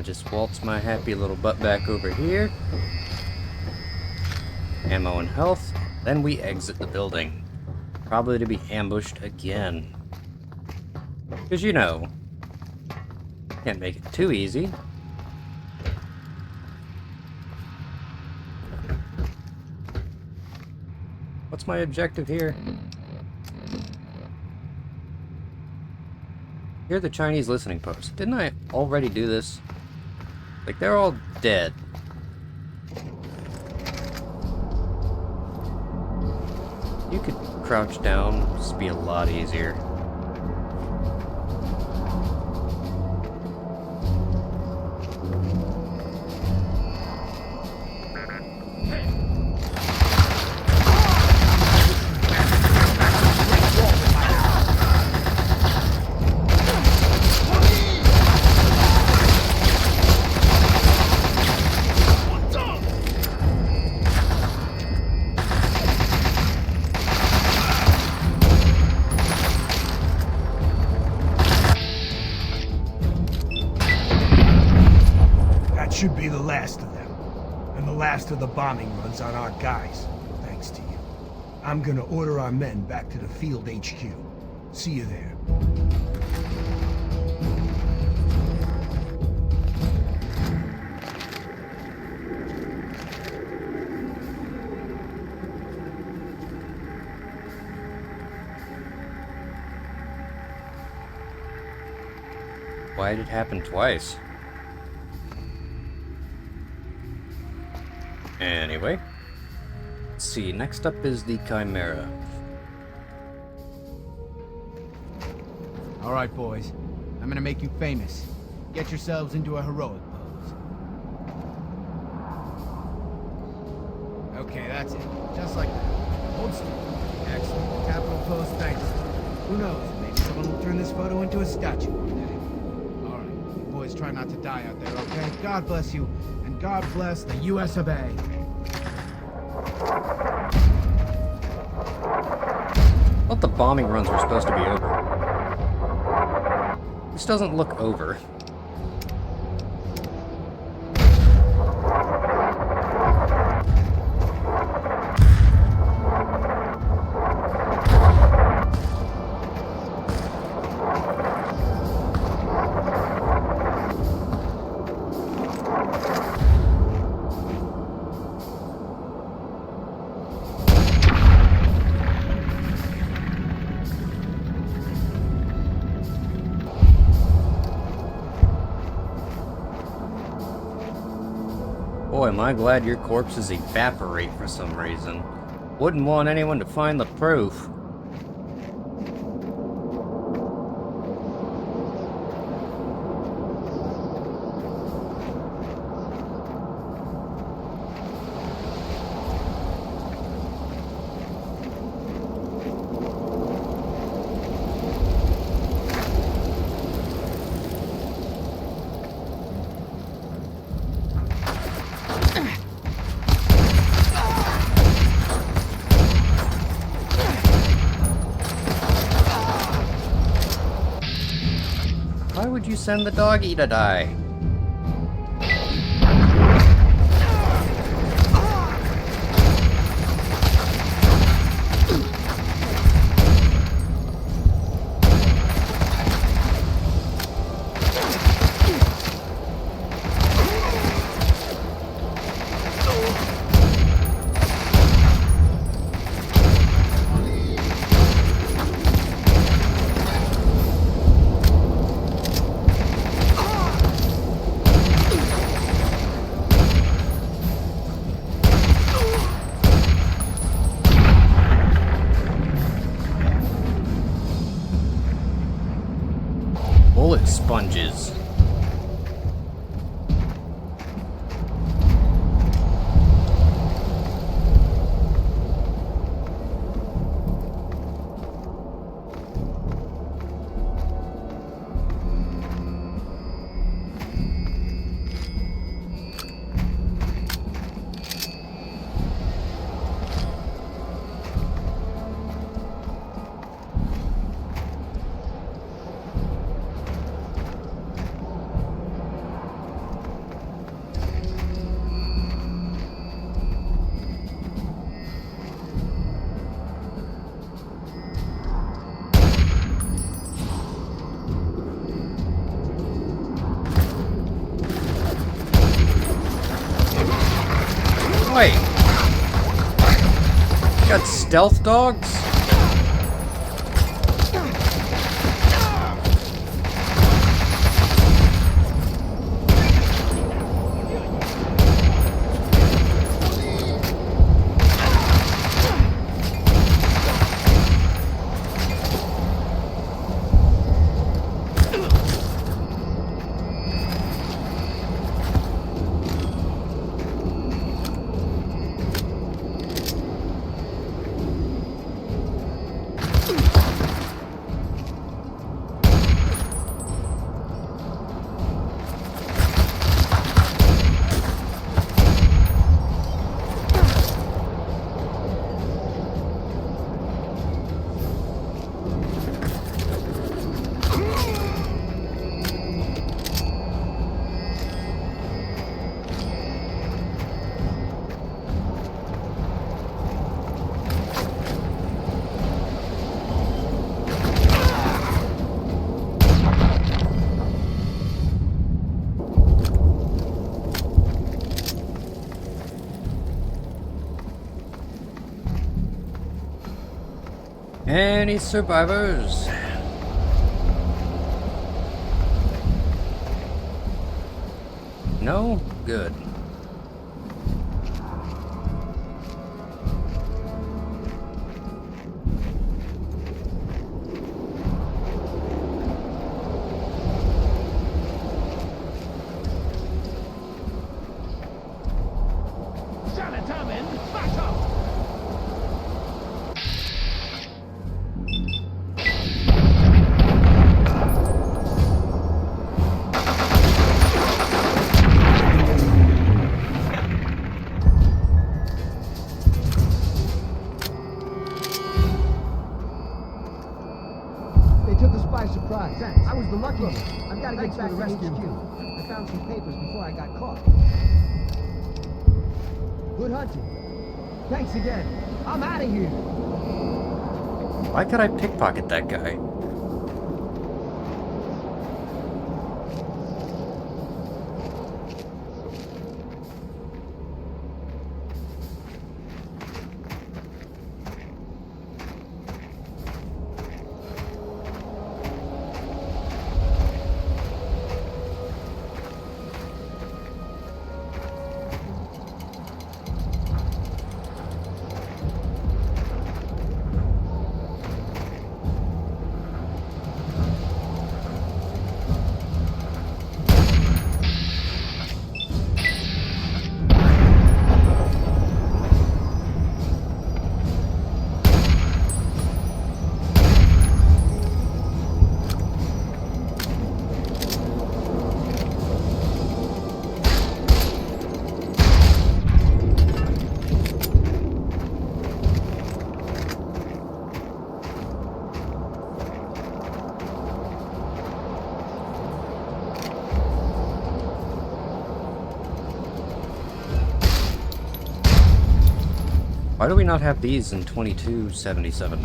Just waltz my happy little butt back over here. Ammo and health. Then we exit the building. Probably to be ambushed again. Because you know, can't make it too easy. What's my objective here? Hear the Chinese listening post. Didn't I already do this? Like, they're all dead. You could crouch down, just be a lot easier.
Should be the last of them. And the last of the bombing runs on our guys, thanks to you. I'm gonna order our men back to the field HQ. See you there.
Why did it happen twice? Anyway, let's see, next up is the Chimera.
Alright, boys. I'm gonna make you famous. Get yourselves into a heroic pose. Okay, that's it. Just like that.
Hold still. Excellent. Capital pose, thanks. Who knows? Maybe someone will turn this photo into a statue one day. All right, you boys try not to die out there, okay? God bless you, and God bless the U.S. of A.
I thought the bombing runs were supposed to be over. This doesn't look over. Boy, am I glad your corpses evaporate for some reason. Wouldn't want anyone to find the proof. Why would you send the doggy to die? Bullet sponges. Wait. You got stealth dogs? Any survivors? No? Good.
I was the lucky one. I've got to get back to HQ. I found some papers before I got caught. Good hunting. Thanks again. I'm out of here.
Why could I pickpocket that guy? Why do we not have these in 2277?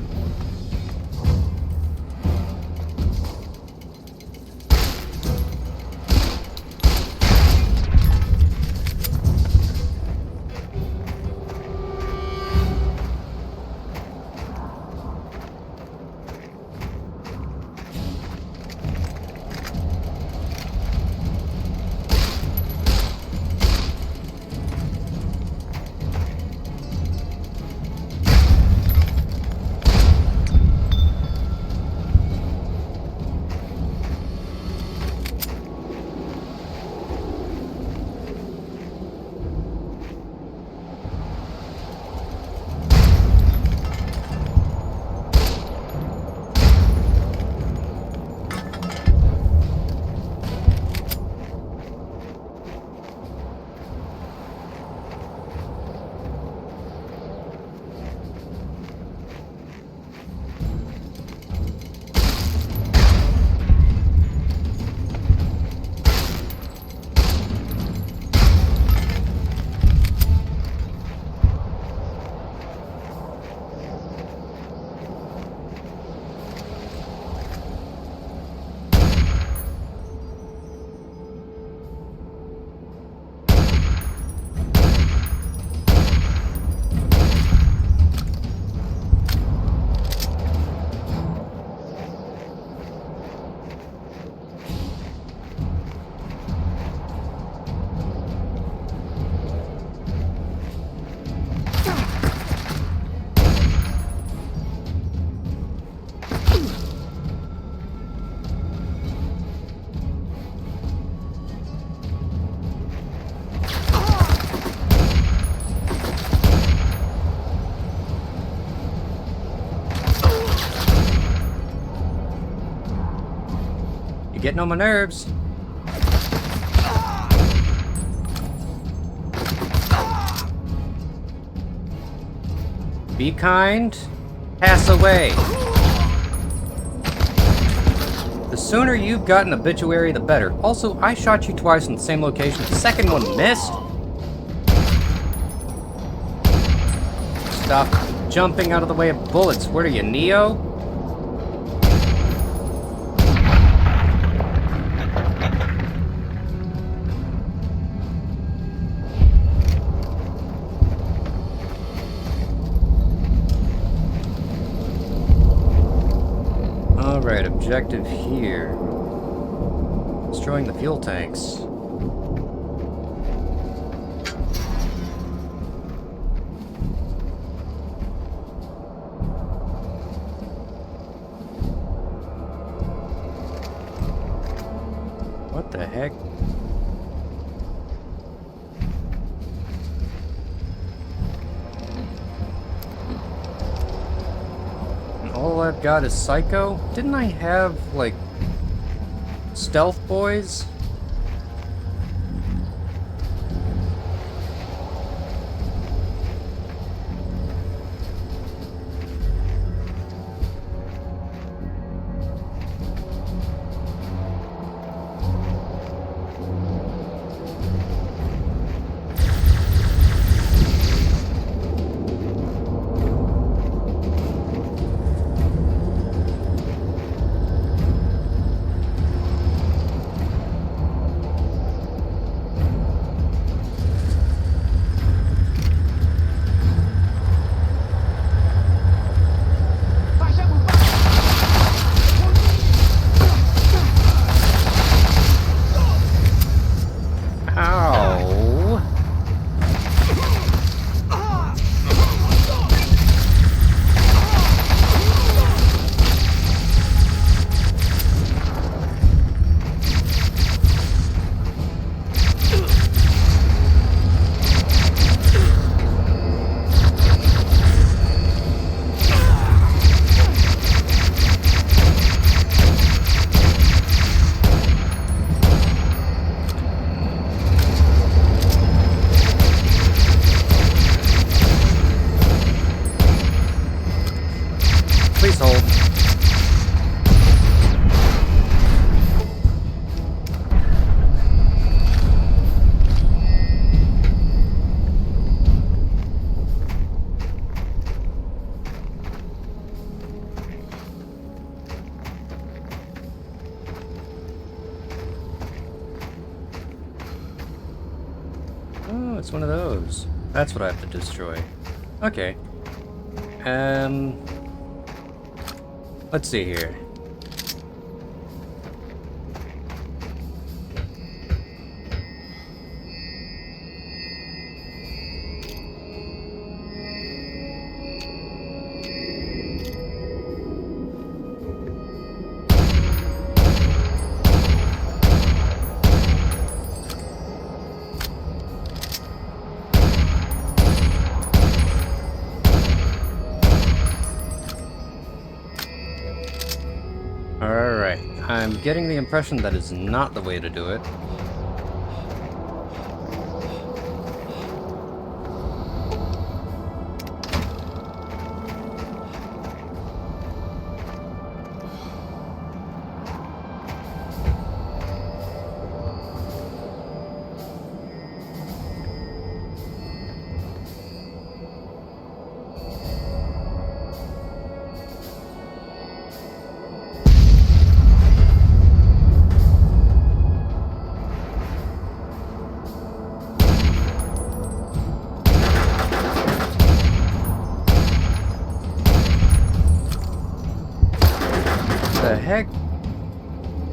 Getting on my nerves. Be kind. Pass away. The sooner you've got an obituary, the better. Also, I shot you twice in the same location. The second one missed. Stop jumping out of the way of bullets. What are you, Neo? Alright, objective here. Destroying the fuel tanks. What the heck? All I've got is Psycho? Didn't I have, like, Stealth Boys? one of those. That's what I have to destroy. Okay. Let's see here. Alright, I'm getting the impression that is not the way to do it. The heck?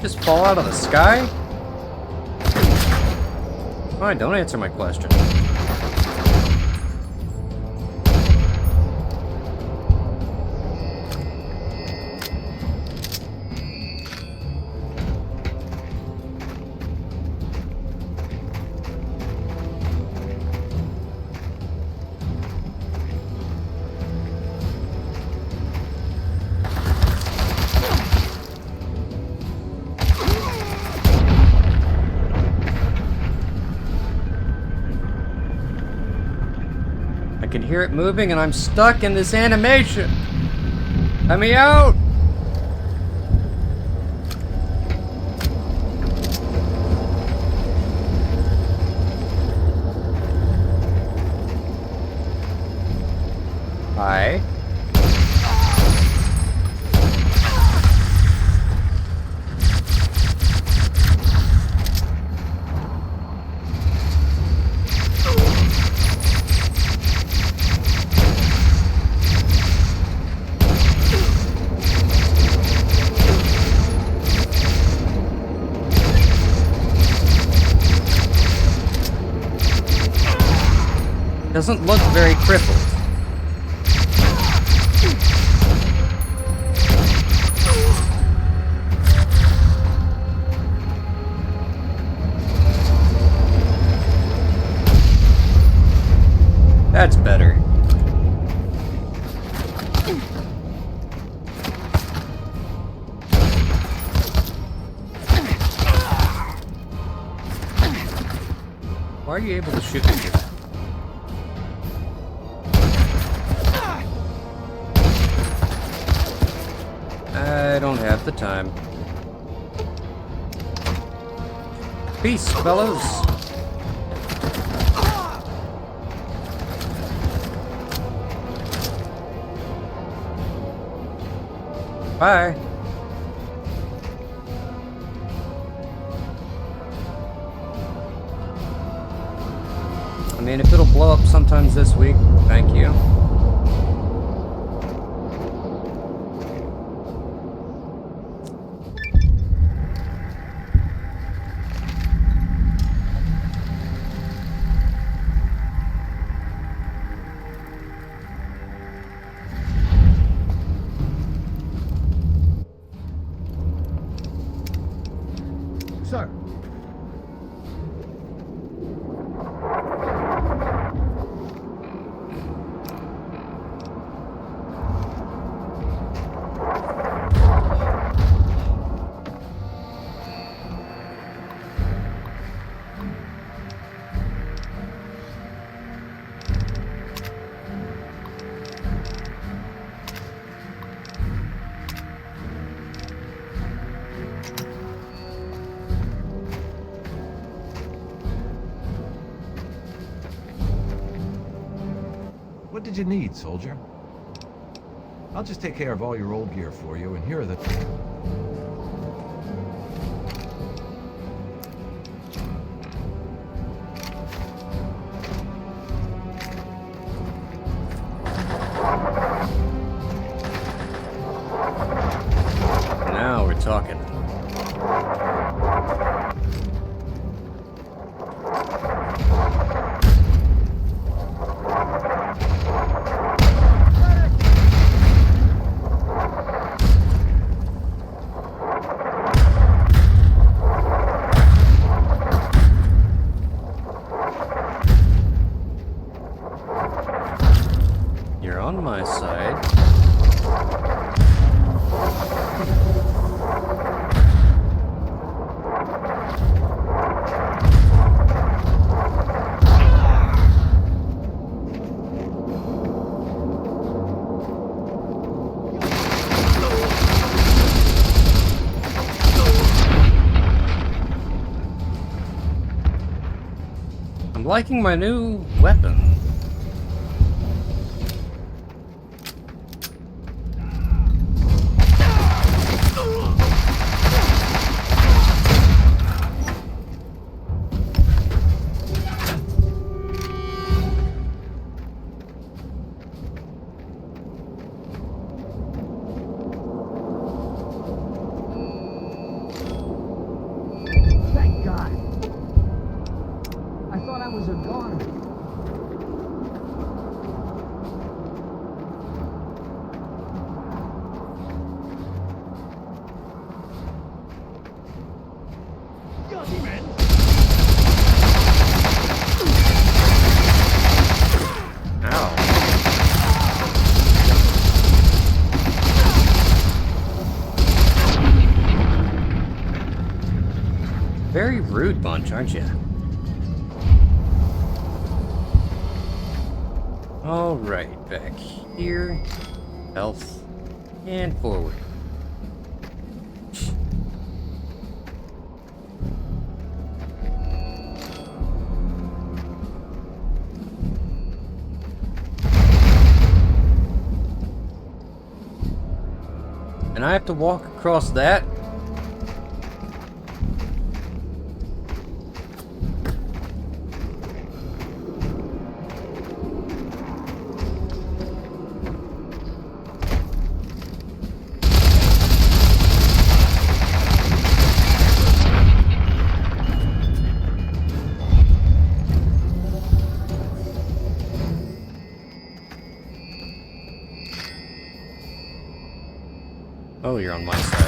Just fall out of the sky? Alright, don't answer my question. I can hear it moving and I'm stuck in this animation. Let me out! Hi. Doesn't look very crippled. That's better. Why are you able to shoot me through that? I don't have the time. Peace, fellas. Bye. I mean, if it'll blow up sometimes this week, thank you.
Sir.
What did you need, soldier? I'll just take care of all your old gear for you, and here are the...
talking. You're on my side. I'm liking my new weapon.
Thank God. I thought I was a goner.
Very rude bunch, aren't you? Alright, back here. Health. And forward. And I have to walk across that? Oh, you're on my side.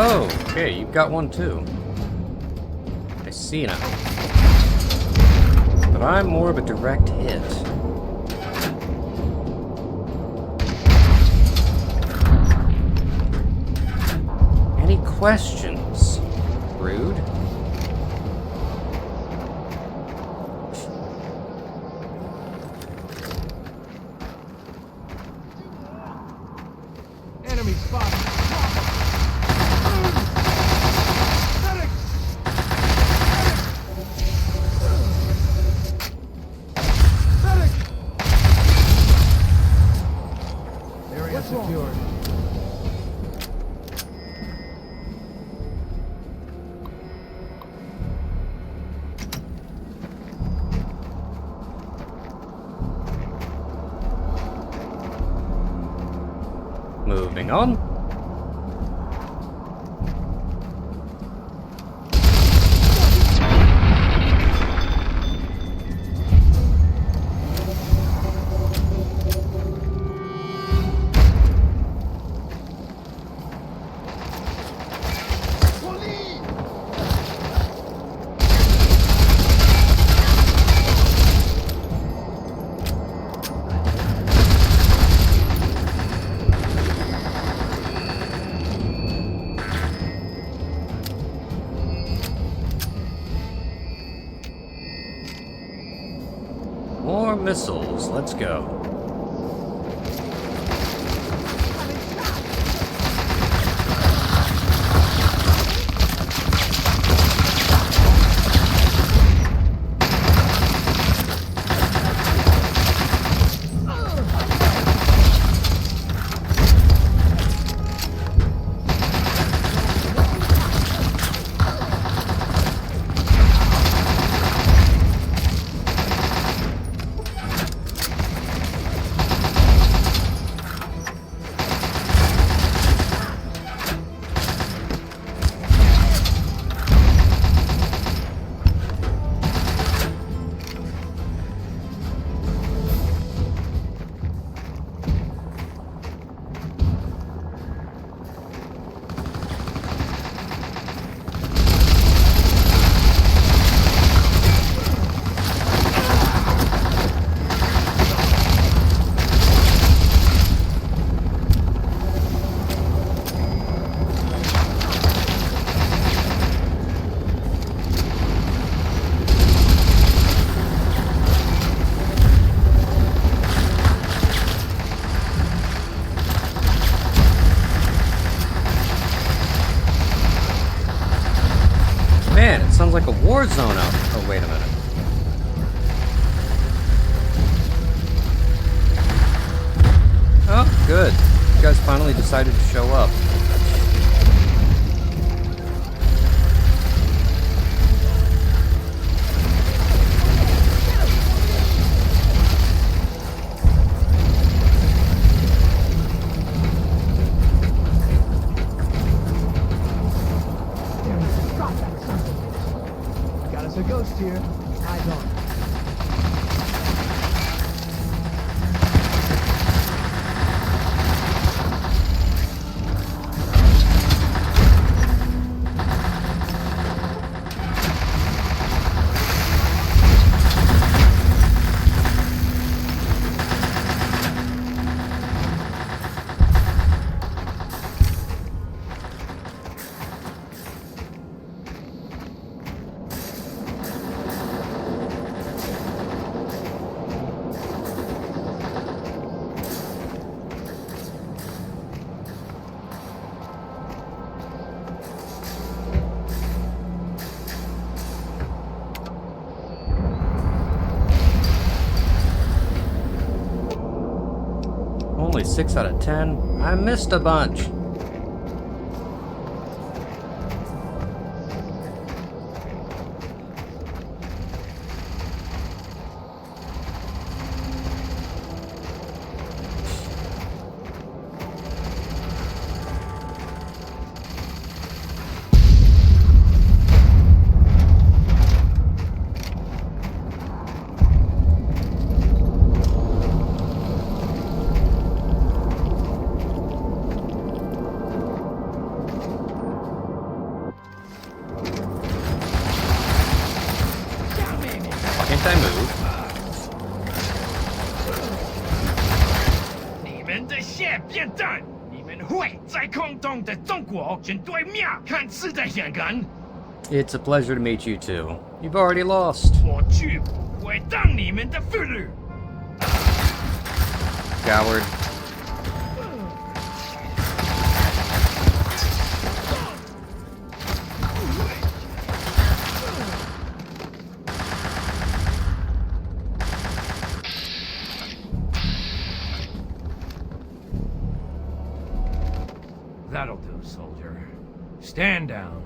Oh, okay, you've got one too. I see now. But I'm more of a direct hit. Any questions? Rude?
Enemy spotted. What's wrong?
Moving on. More missiles. Let's go. Man, it sounds like a war zone out. Oh, wait a minute. Oh, good. You guys finally decided to show up.
Got us a ghost here. Eyes on.
Only 6 out of 10. I missed a bunch. Can't I move?
你们的蟹变蛋，你们会在空中的中国选对面看似的眼神。
It's a pleasure to meet you too. You've already lost.
我绝不会当你们的俘虏。
Coward.
That'll do, soldier. Stand down.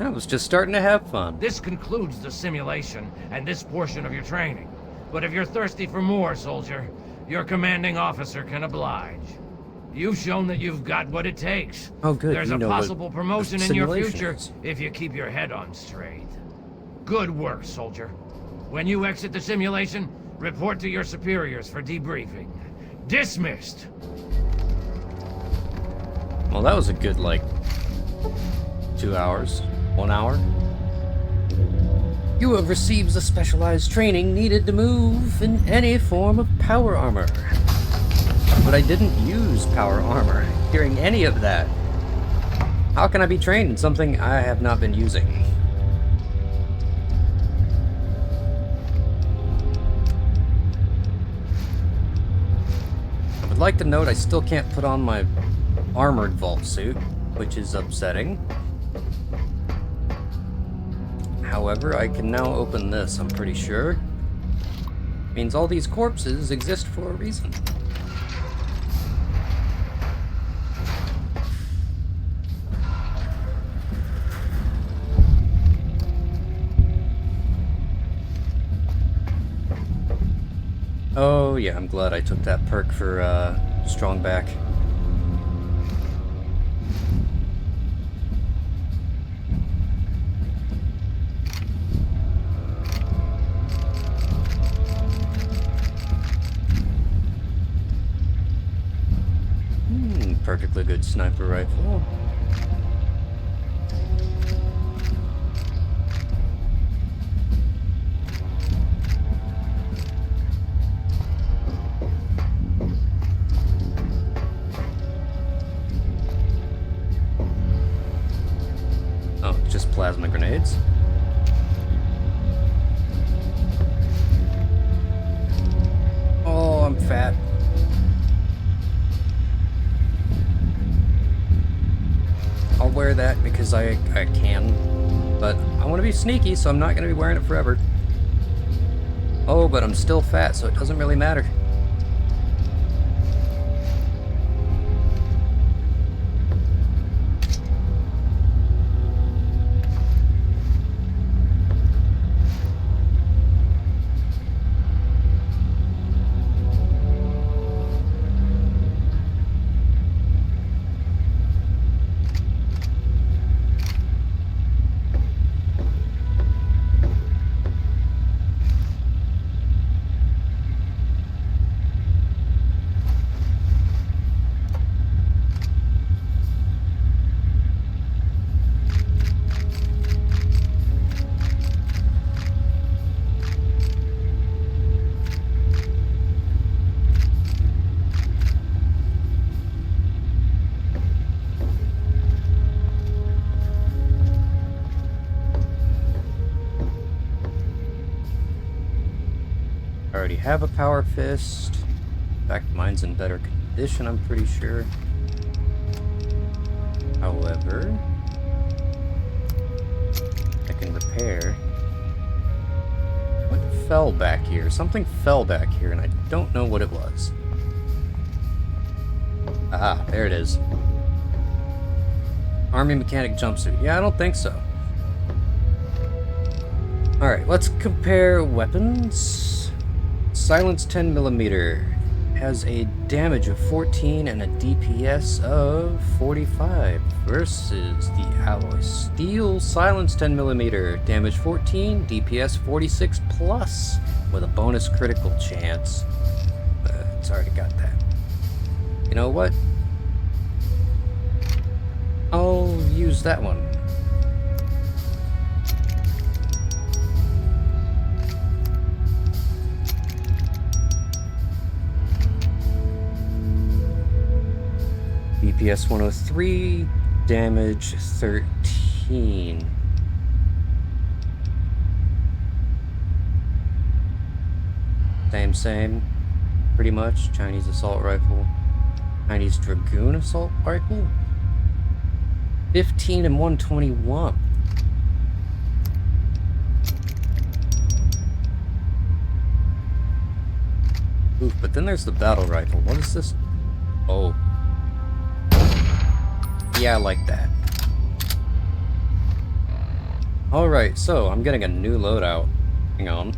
I was just starting to have fun.
This concludes the simulation and this portion of your training. But if you're thirsty for more, soldier, your commanding officer can oblige. You've shown that you've got what it takes.
Oh, good.
There's
you
a
know
possible
what
promotion in your
simulation
future
is.
if you keep your head on straight. Good work, soldier. When you exit the simulation, report to your superiors for debriefing. Dismissed.
Well, that was a good, like, 2 hours. 1 hour. You have received the specialized training needed to move in any form of power armor. But I didn't use power armor during any of that. How can I be trained in something I have not been using? I would like to note I still can't put on my armored vault suit, which is upsetting. However, I can now open this, I'm pretty sure. Means all these corpses exist for a reason. Oh yeah, I'm glad I took that perk for strong back. Perfectly good sniper rifle. Oh, it's just plasma grenades. Oh, I'm fat. I'll wear that because I can, but I want to be sneaky, so I'm not going to be wearing it forever. Oh, but I'm still fat, so it doesn't really matter. I already have a power fist. In fact, mine's in better condition, I'm pretty sure. However, I can repair. What fell back here? Something fell back here, and I don't know what it was. Ah, there it is. Army mechanic jumpsuit. Yeah, I don't think so. Alright, let's compare weapons. Silence 10mm has a damage of 14 and a DPS of 45 versus the alloy steel Silence 10mm damage 14, DPS 46 plus with a bonus critical chance. It's already got that. You know what? I'll use that one. DPS 103, damage 13. Same, pretty much. Chinese assault rifle. Chinese dragoon assault rifle? 15 and 121. Oof, but then there's the battle rifle. What is this? Oh. Yeah, I like that. Alright, so I'm getting a new loadout. Hang on.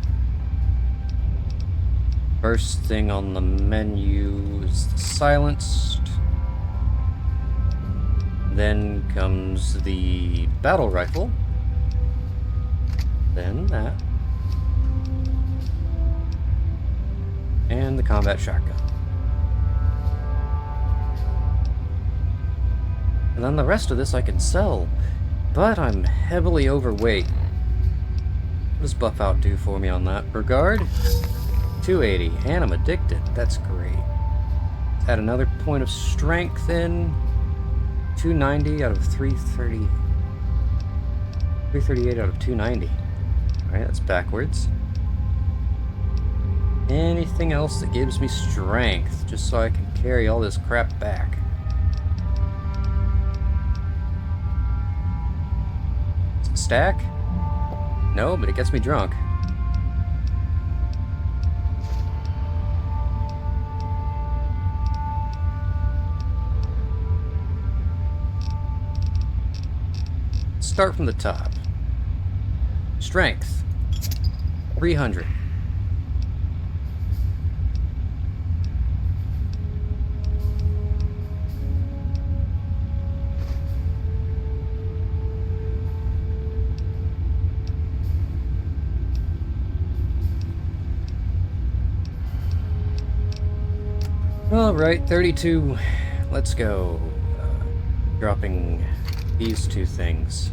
First thing on the menu is the silenced. Then comes the battle rifle. Then that. And the combat shotgun. And then the rest of this I can sell. But I'm heavily overweight. What does buff out do for me on that? Regard? 280. And I'm addicted. That's great. Add another point of strength in. 290 out of 330. 338 out of 290. Alright, that's backwards. Anything else that gives me strength, just so I can carry all this crap back. Stack? No, but it gets me drunk. Start from the top. Strength. 300. Alright, 32. Let's go. Dropping these two things.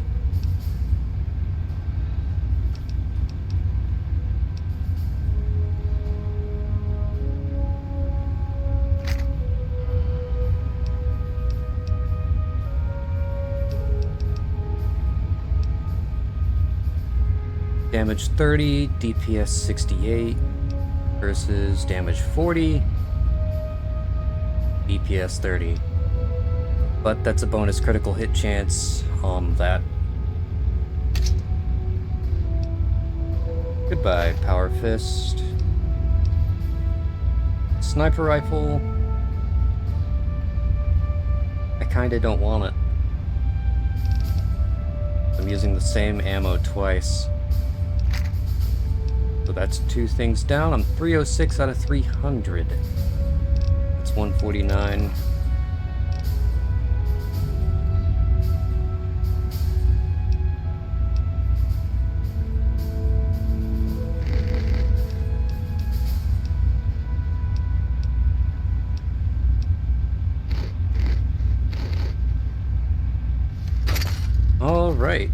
Damage 30, DPS 68 versus damage 40, DPS 30. But that's a bonus critical hit chance on that. Goodbye, Power Fist. Sniper Rifle. I kinda don't want it. I'm using the same ammo twice. So that's two things down. I'm 306 out of 300. That's 149. All right.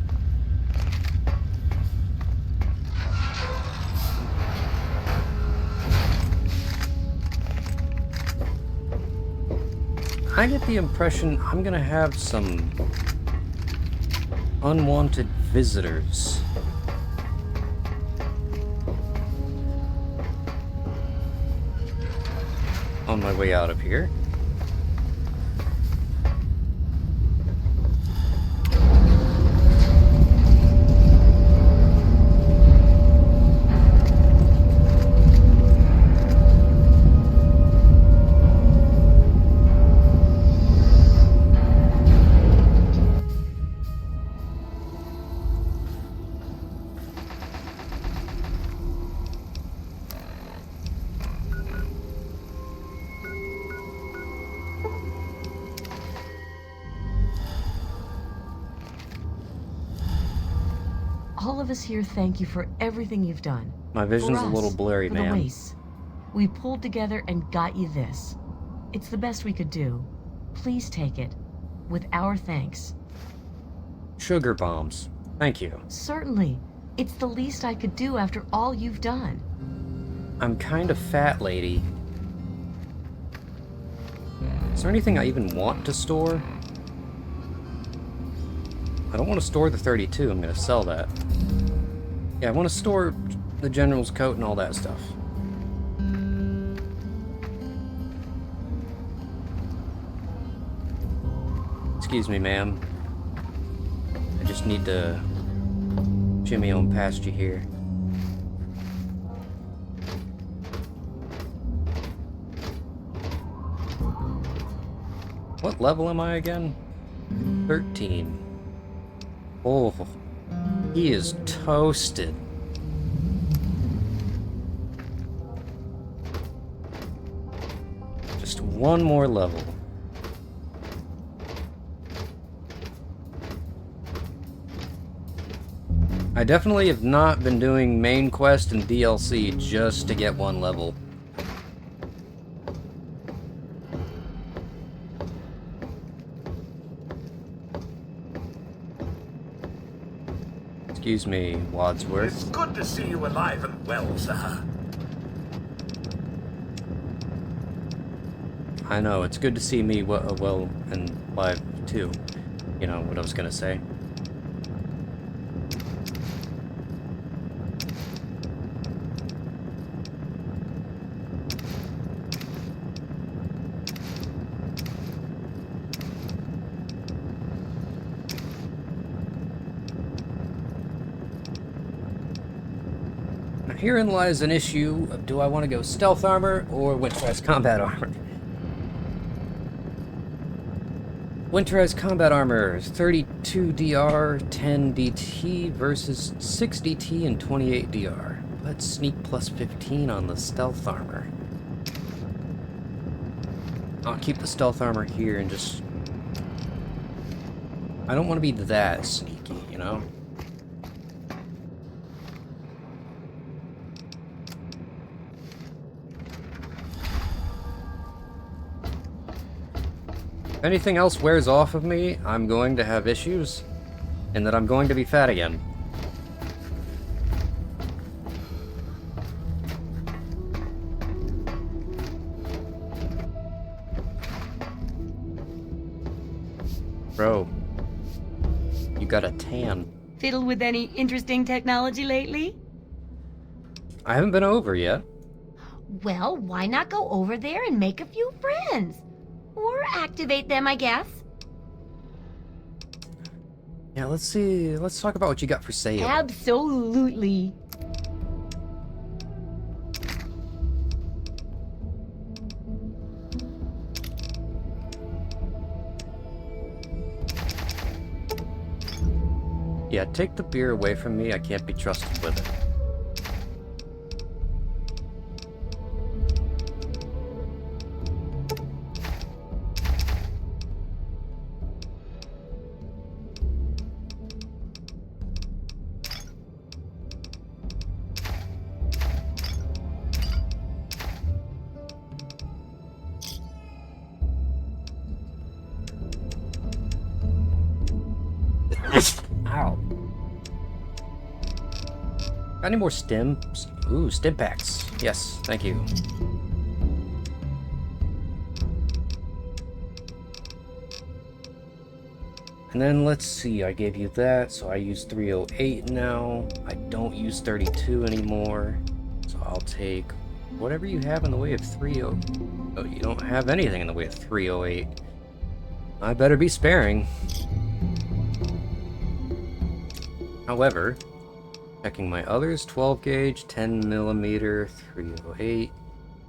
I get the impression I'm gonna have some unwanted visitors. On my way out of here.
All of us here thank you for everything you've done.
My vision's
For
a little
us,
blurry,
for
ma'am.
the race. We pulled together and got you this. It's the best we could do. Please take it. With our thanks.
Sugar bombs. Thank you.
Certainly. It's the least I could do after all you've done.
I'm kind of fat, lady. Is there anything I even want to store? I don't want to store the 32. I'm going to sell that. Yeah, I want to store the general's coat and all that stuff. Excuse me, ma'am. I just need to shimmy on past you here. What level am I again? 13. Oh, He is toasted. Just one more level. I definitely have not been doing main quest and DLC just to get one level. Excuse me, Wadsworth.
It's good to see you alive and well, sir.
I know, it's good to see me well and live too. You know what I was gonna say. Herein lies an issue of do I want to go stealth armor or winterized combat armor? Winterized combat armor, 32 DR, 10 DT versus 6 DT and 28 DR. Let's sneak plus 15 on the stealth armor. I'll keep the stealth armor here and just... I don't want to be that sneaky, you know? If anything else wears off of me, I'm going to have issues, and that I'm going to be fat again. Bro, you got a tan.
Fiddled with any interesting technology lately?
I haven't been over yet.
Well, why not go over there and make a few friends? Or activate them, I guess.
Yeah, let's see. Let's talk about what you got for sale.
Absolutely.
Yeah, take the beer away from me. I can't be trusted with it. Ow. Got any more stims? Ooh, stim packs. Yes, thank you. And then let's see, I gave you that, so I use 308 now. I don't use 32 anymore. So I'll take whatever you have in the way of 30. Oh, you don't have anything in the way of 308. I better be sparing. However, checking my others, 12 gauge, 10 millimeter, 308,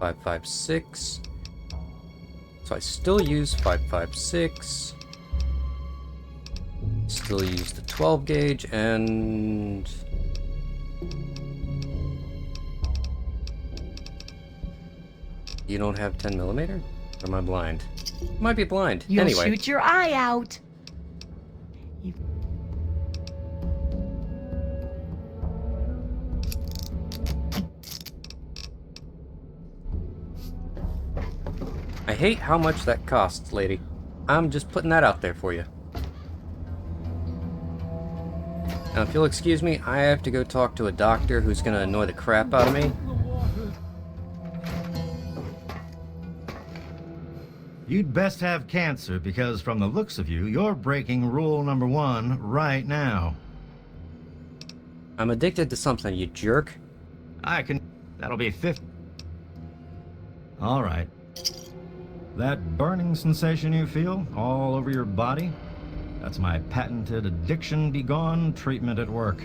5.56. So I still use 5.56. Still use the 12 gauge, and you don't have 10 millimeter? Or am I blind? Might be blind.
You'll
anyway.
Shoot your eye out.
I hate how much that costs, lady. I'm just putting that out there for you. Now, if you'll excuse me, I have to go talk to a doctor who's gonna annoy the crap out of me.
You'd best have cancer, because from the looks of you, you're breaking rule number 1 right now.
I'm addicted to something, you jerk.
That'll be 50. All right. That burning sensation you feel all over your body, that's my patented addiction be gone treatment at work.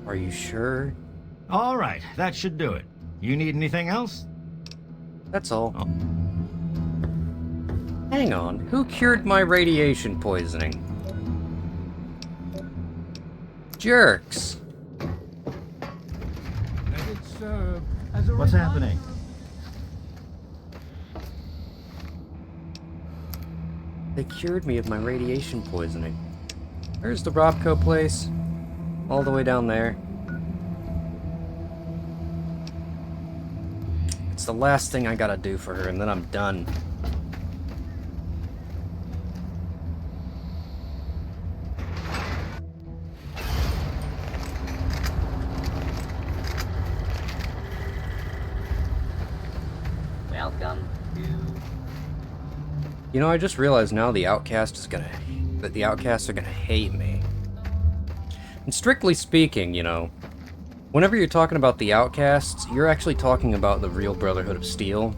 Are you sure?
All right, that should do it. You need anything else?
That's all. Oh. Hang on, who cured my radiation poisoning? Jerks.
Let it serve as a
What's
reminder.
happening?
They cured me of my radiation poisoning. Where's the Robco place? All the way down there. It's the last thing I gotta do for her, and then I'm done.
Welcome to...
You know, I just realized now the outcasts are gonna hate me. And strictly speaking, you know, whenever you're talking about the outcasts, you're actually talking about the real Brotherhood of Steel.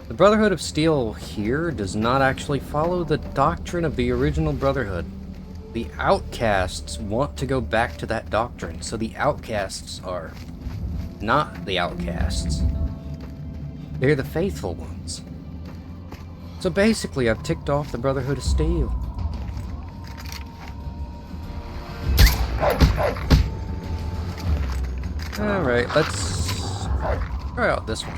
The Brotherhood of Steel here does not actually follow the doctrine of the original Brotherhood. The outcasts want to go back to that doctrine, so the outcasts are not the outcasts. They're the faithful ones. So basically, I've ticked off the Brotherhood of Steel. Alright, let's try out this one.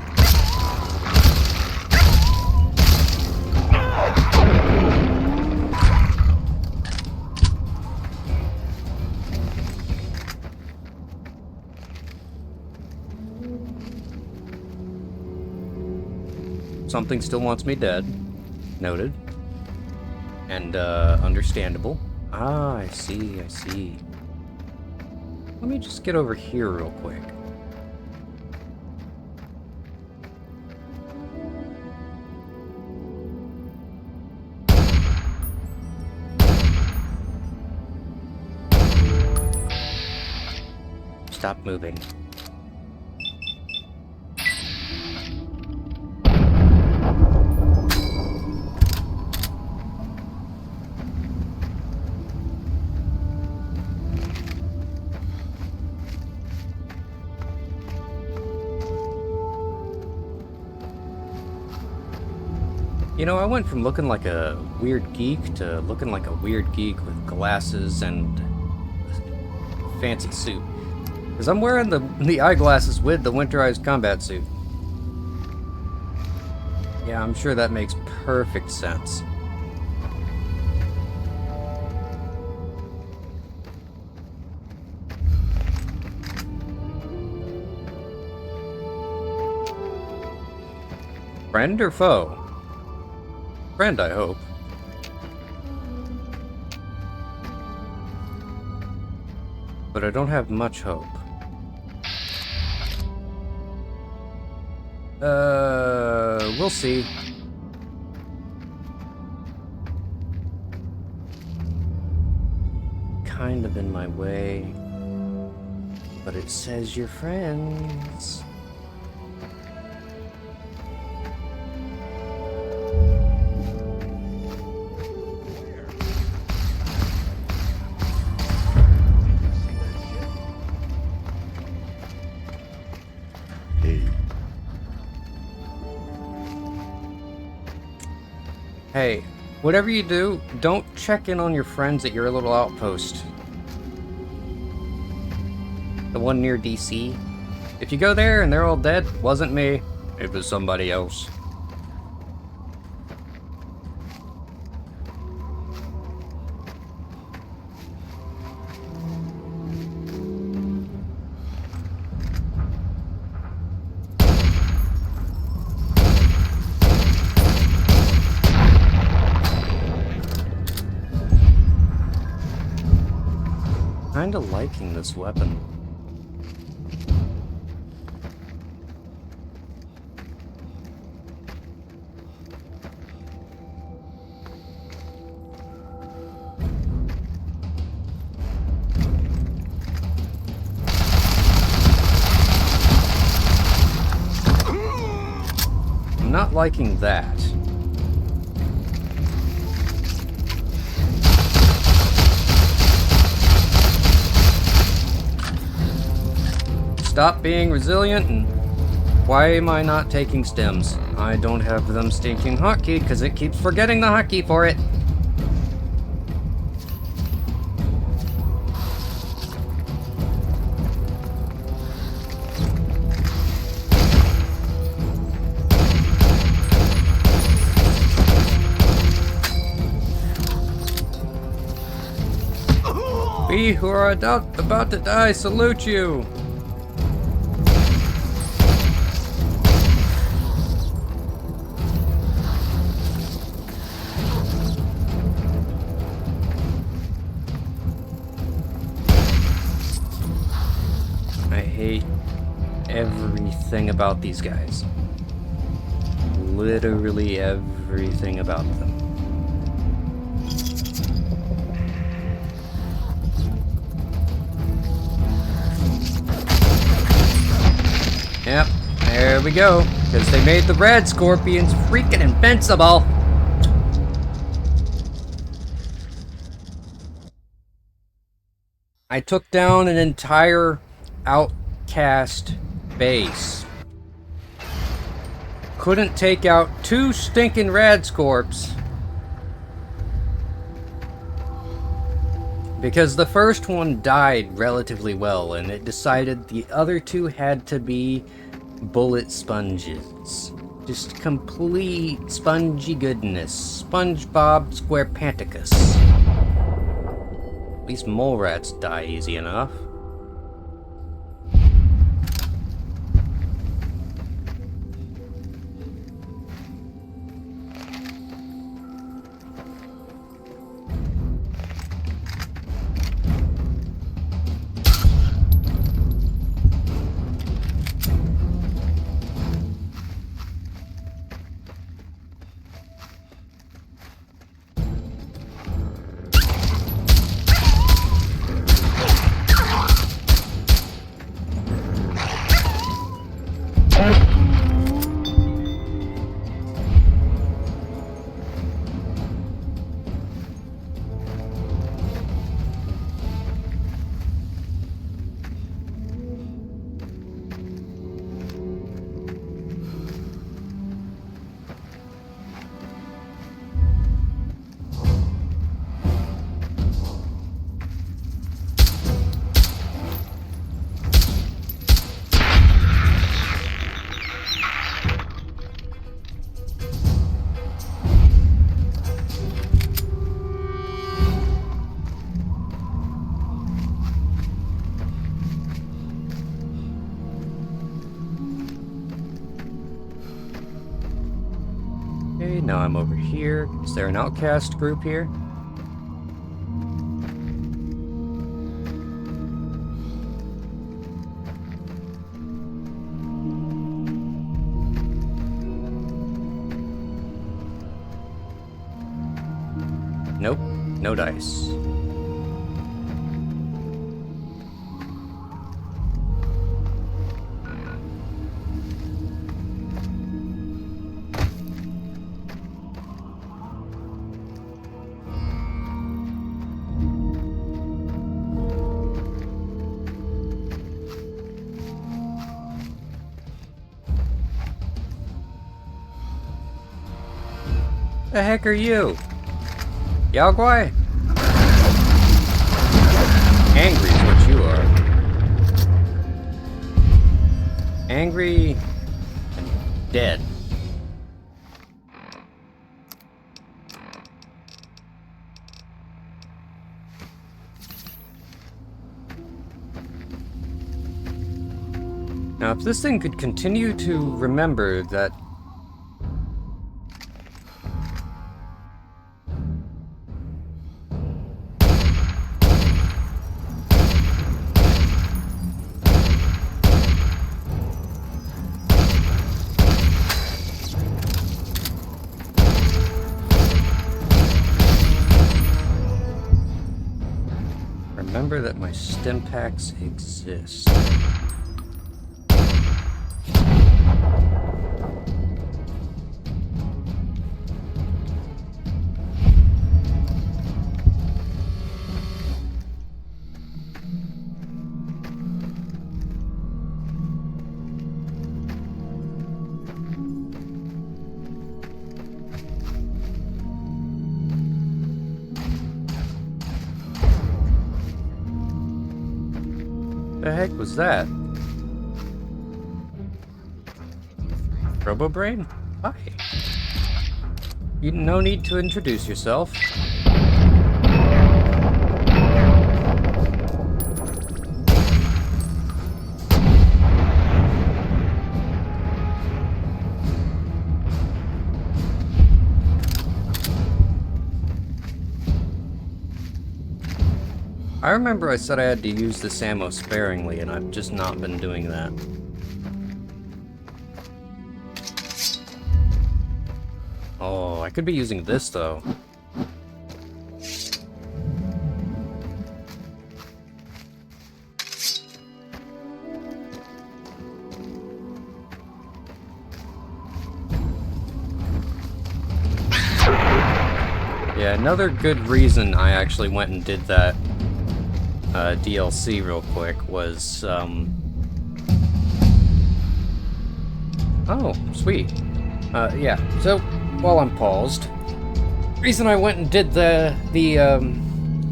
Something still wants me dead. Noted. And, understandable. Ah, I see, I see. Let me just get over here real quick. Stop moving. You know, I went from looking like a weird geek to looking like a weird geek with glasses and a fancy suit. Because I'm wearing the eyeglasses with the winterized combat suit. Yeah, I'm sure that makes perfect sense. Friend or foe? Friend, I hope. But I don't have much hope. We'll see. Kind of in my way. But it says you're friends. Hey, whatever you do, don't check in on your friends at your little outpost. The one near DC. If you go there and they're all dead, wasn't me. It was somebody else. Kinda liking this weapon. I'm not liking that. Stop being resilient, and why am I not taking stems? I don't have them stinking hotkey because it keeps forgetting the hotkey for it. We who are about to die salute you. I hate everything about these guys. Literally everything about them. Yep, there we go. Because they made the red scorpions freaking invincible. I took down an entire outcast base. Couldn't take out 2 stinking Radscorps. Because the first one died relatively well, and it decided the other 2 had to be bullet sponges. Just complete spongy goodness. SpongeBob SquarePanticus. At least mole rats die easy enough. Okay, now I'm over here. Is there an outcast group here? Nope, no dice. The heck are you? Yaogwai? Angry is what you are. Angry and dead. Now, if this thing could continue to remember that remember that my stim packs exist. The heck was that? RoboBrain? Hi. No need to introduce yourself. I remember I said I had to use this ammo sparingly, and I've just not been doing that. Oh, I could be using this, though. Yeah, another good reason I actually went and did that DLC real quick was, oh, sweet. Yeah, so, while I'm paused, reason I went and did the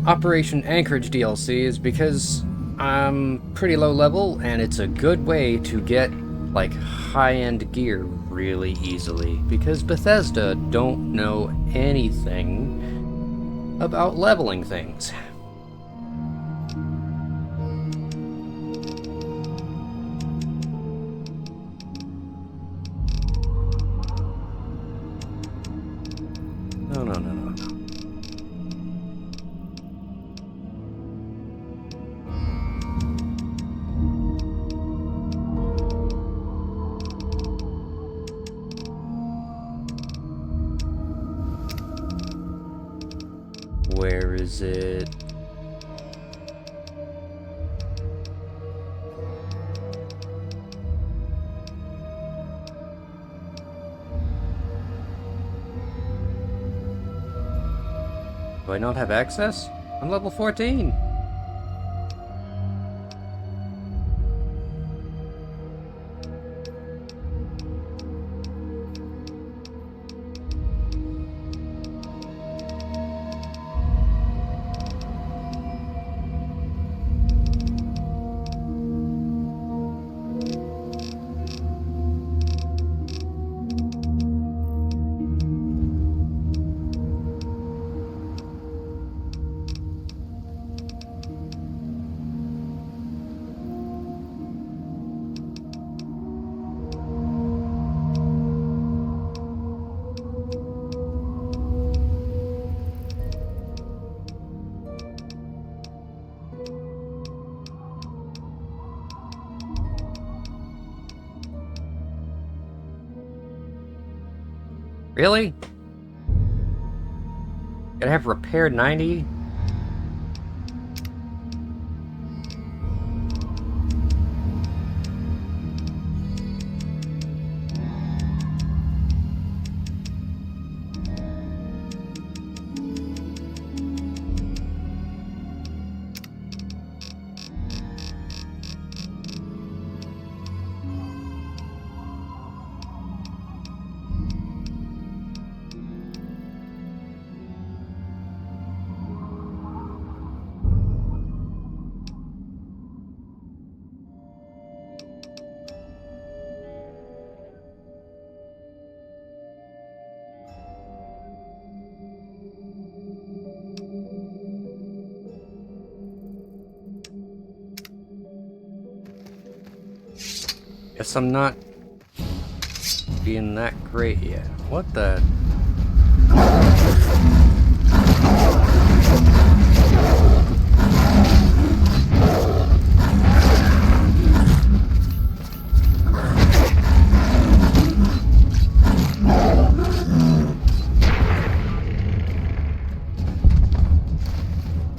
Operation Anchorage DLC is because I'm pretty low level, and it's a good way to get, like, high-end gear really easily, because Bethesda don't know anything about leveling things. No. Where is it? Do I not have access? I'm level 14. Really? Gotta have repair 90? Guess I'm not being that great yet. What the?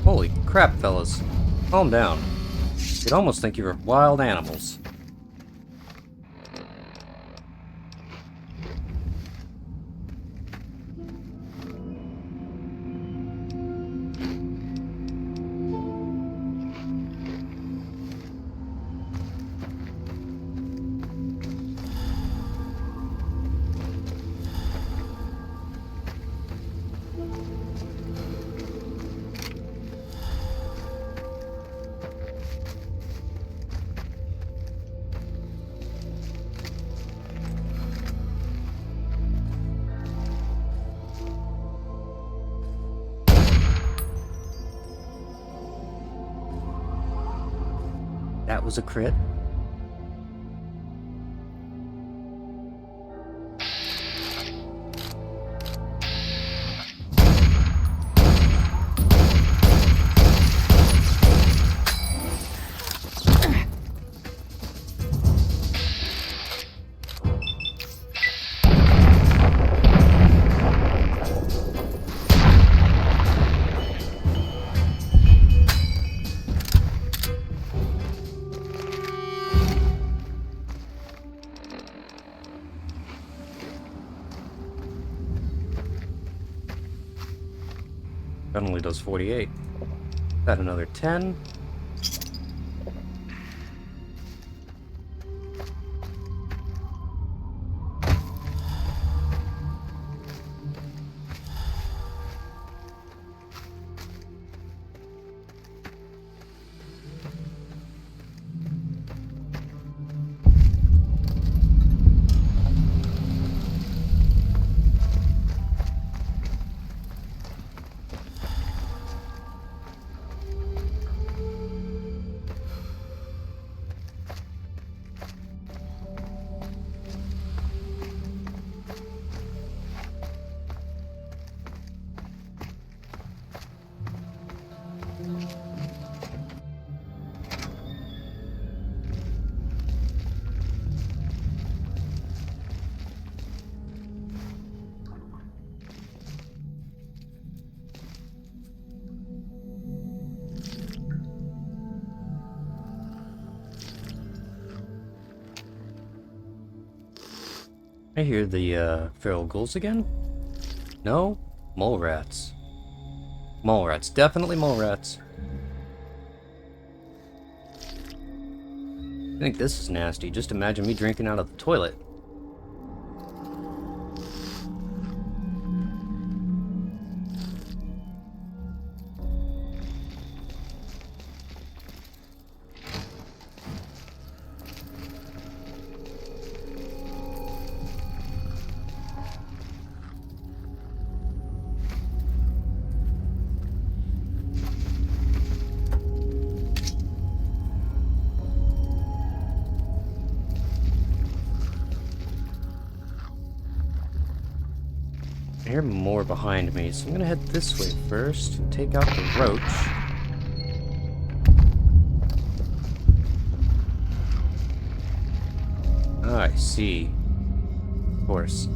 Holy crap, fellas. Calm down. You'd almost think you were wild animals. That was a crit. does 48. Got another 10. I hear the feral ghouls again? No? Mole rats. Mole rats. Definitely mole rats. I think this is nasty. Just imagine me drinking out of the toilet. I hear more behind me, so I'm gonna head this way first and take out the roach. Ah, I see. Of course.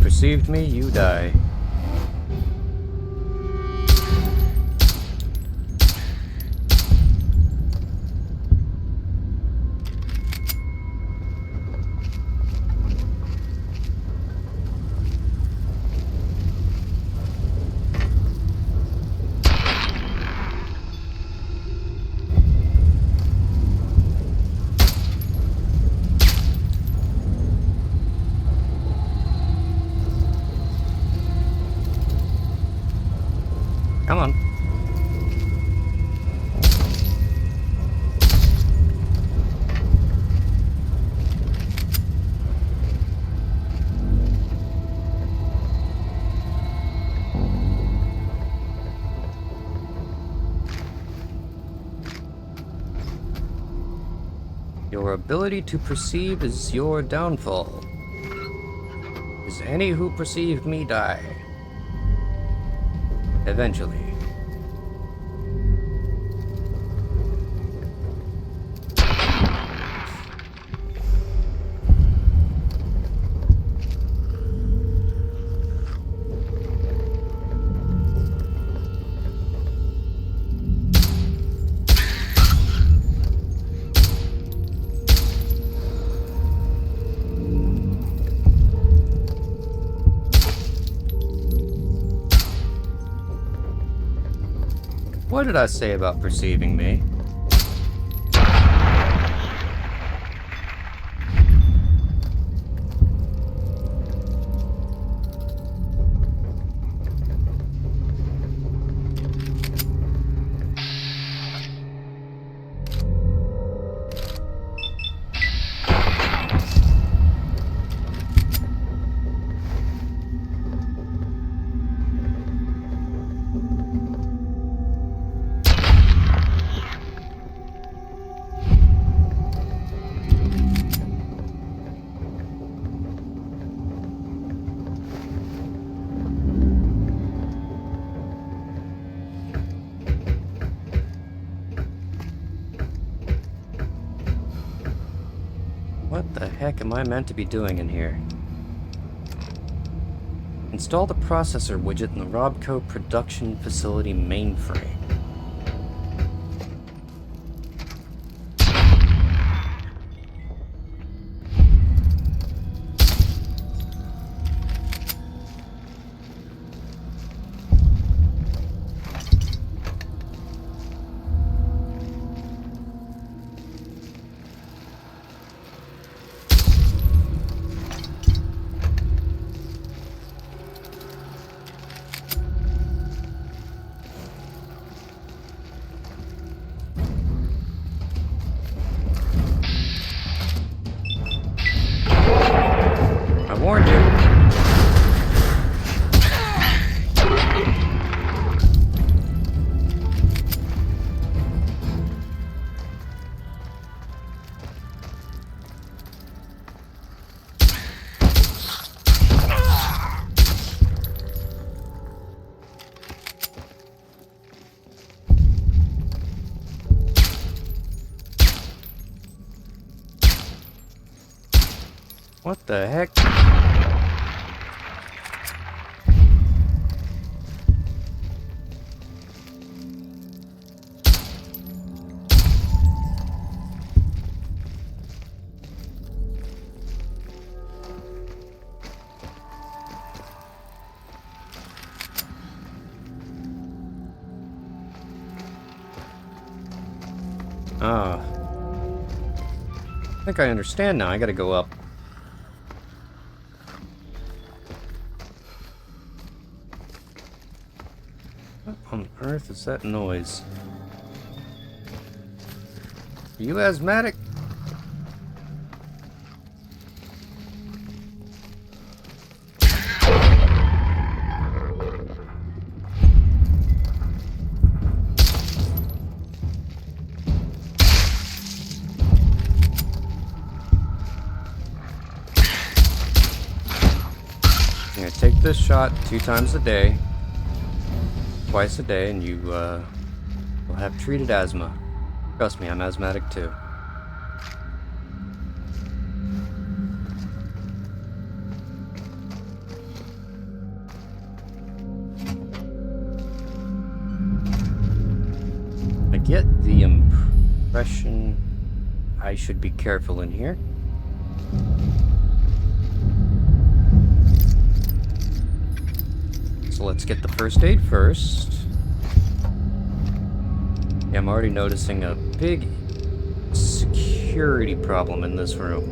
Perceived me, you die. Come on. Your ability to perceive is your downfall. Is any who perceive me die? Eventually. What did I say about perceiving me? heck am I meant to be doing in here? Install the processor widget in the Robco production facility mainframe. I warned you. What the heck? Ah. I think I understand now. I gotta go up. What on earth is that noise? Are you asthmatic? I'm gonna take this shot 2 times a day, twice a day, and you will have treated asthma. Trust me, I'm asthmatic too. I get the impression I should be careful in here. So let's get the first aid first. Yeah, I'm already noticing a big security problem in this room.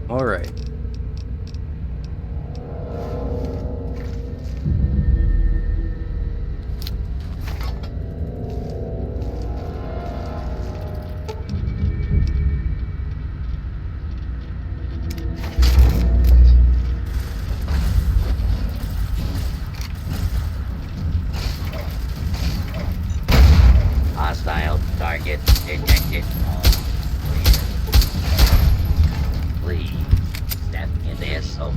Alright.
Hostile target detected. Please step in this. Oh.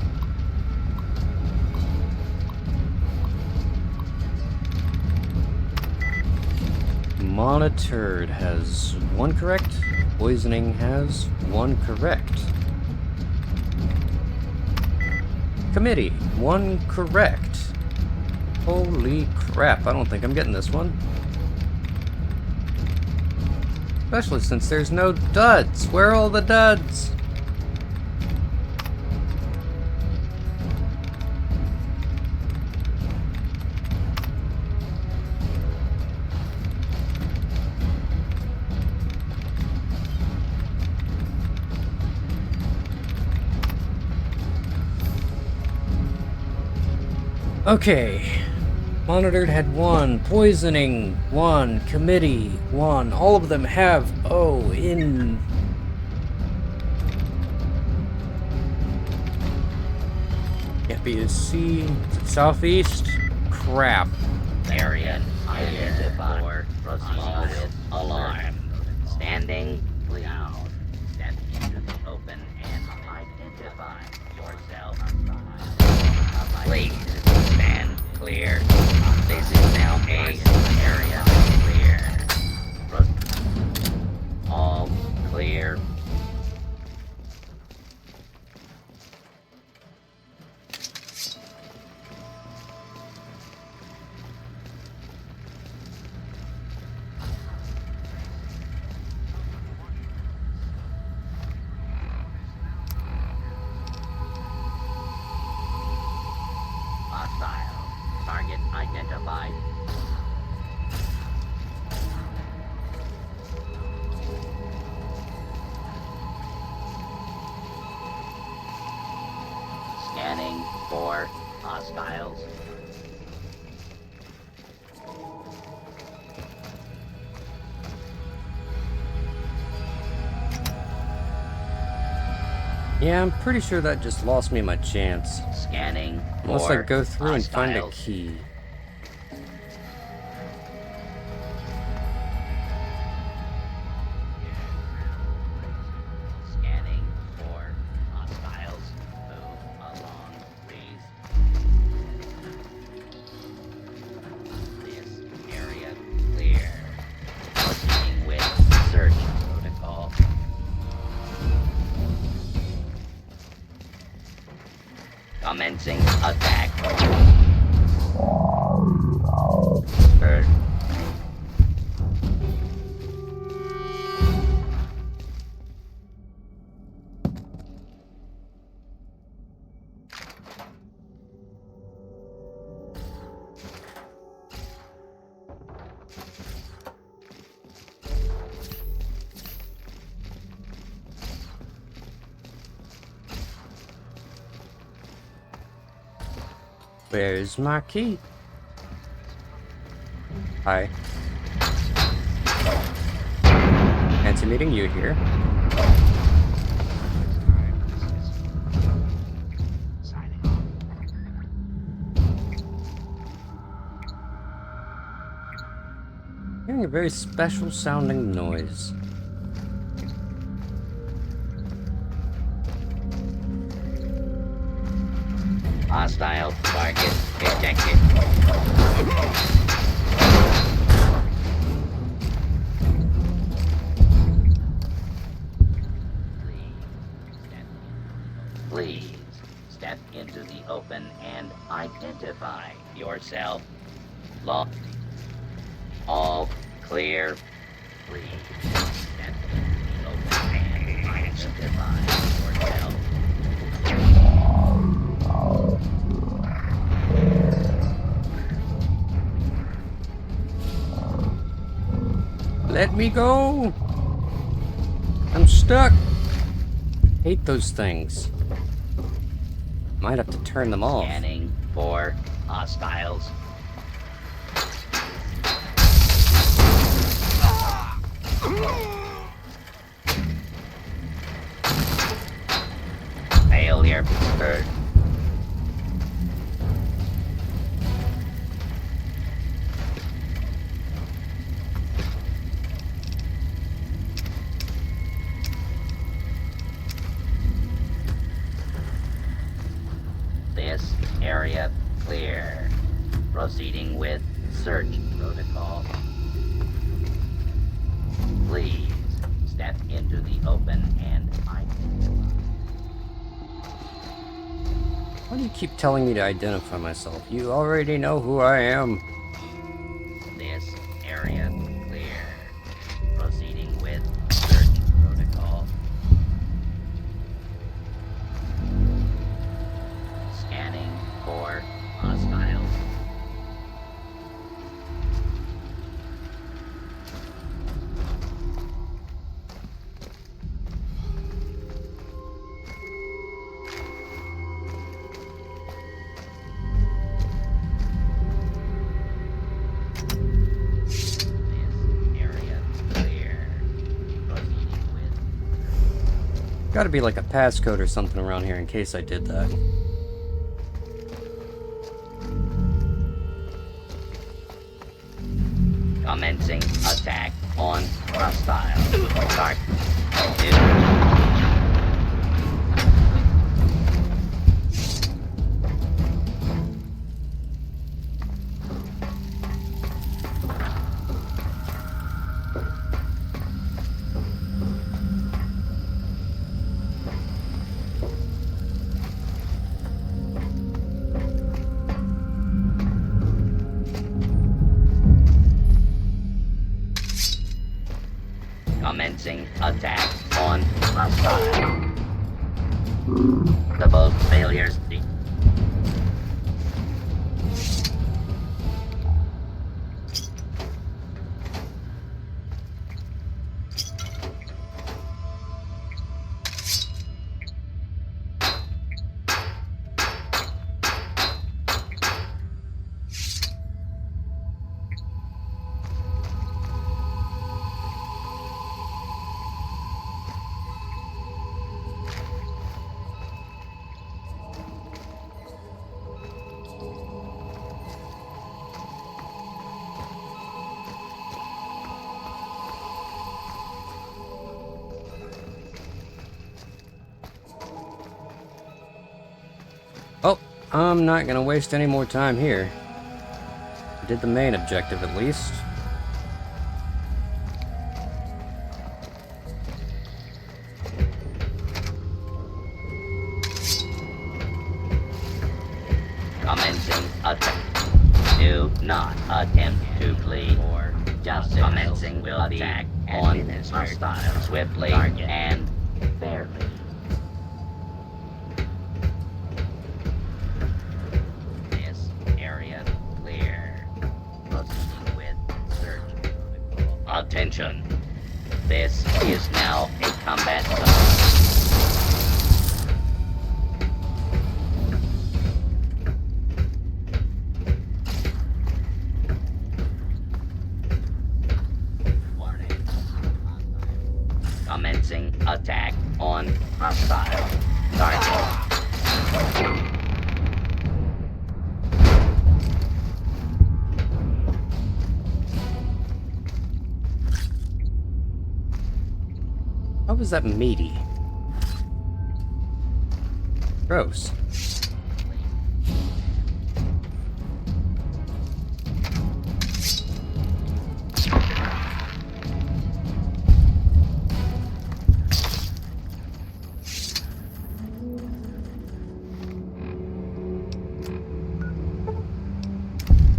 Monitored has 1 correct. Poisoning has 1 correct. Committee, 1 correct. Holy crap, I don't think I'm getting this one. Especially since there's no duds. Where are all the duds? Okay. Monitored had 1, poisoning 1, committee 1. All of them have O in. Can't be a C. Southeast? Crap.
Variant identified. Proceed with alarm. Standing. Down. Step into the open and identify yourself. Please stand clear. This is now a area clear. All clear. for hostiles.
Yeah, I'm pretty sure that just lost me my chance.
Scanning
Unless I
for
go through and find a
hostiles.
key.
Scanning for hostiles. Move along, please. This area clear. Proceeding with search protocol. Commencing attack. Bird.
Where's my key? Hi. Fancy meeting you here. Hearing a very special sounding noise.
Hostile target detected. Please step into the open and identify yourself. All clear. Please step into the open and identify yourself.
Let me go! I'm stuck! Hate those things. Might have to turn them off.
Scanning for hostiles. Failure. Bird. This area clear. Proceeding with search protocol. Please step into the open and identify.
Why do you keep telling me to identify myself? You already know who I am.
This area clear. Proceeding with search protocol. Scanning for hostiles.
Gotta be like a passcode or something around here in case I did that.
Commencing attack on hostile. Start. Commencing attack on hostile. Double failures.
I'm not gonna waste any more time here. I did the main objective at least.
Commencing attack. Do not attempt to flee or justice. Commencing will attack on hostile swiftly and fairly. This area clear. Proceeding with search protocol. Attention. This is now a combat zone. Commencing attack on hostile target.
How was that meaty? Gross.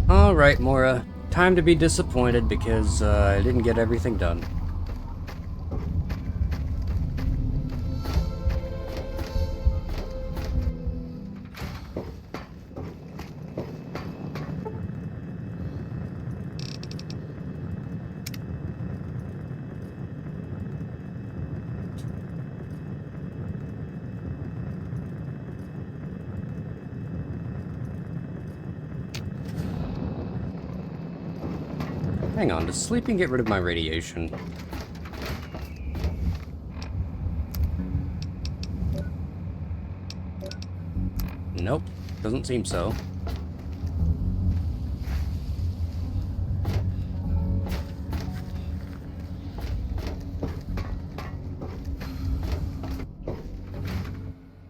Alright, Mora. Time to be disappointed because I didn't get everything done. Hang on, does sleeping get rid of my radiation? Nope, doesn't seem so.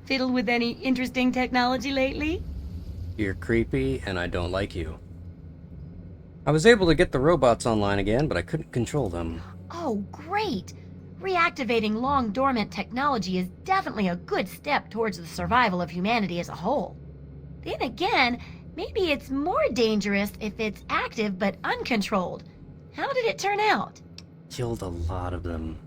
Fiddled with any interesting technology lately?
You're creepy, and I don't like you. I was able to get the robots online again, but I couldn't control them.
Oh, great! Reactivating long-dormant technology is definitely a good step towards the survival of humanity as a whole. Then again, maybe it's more dangerous if it's active but uncontrolled. How did it turn out?
Killed a lot of them.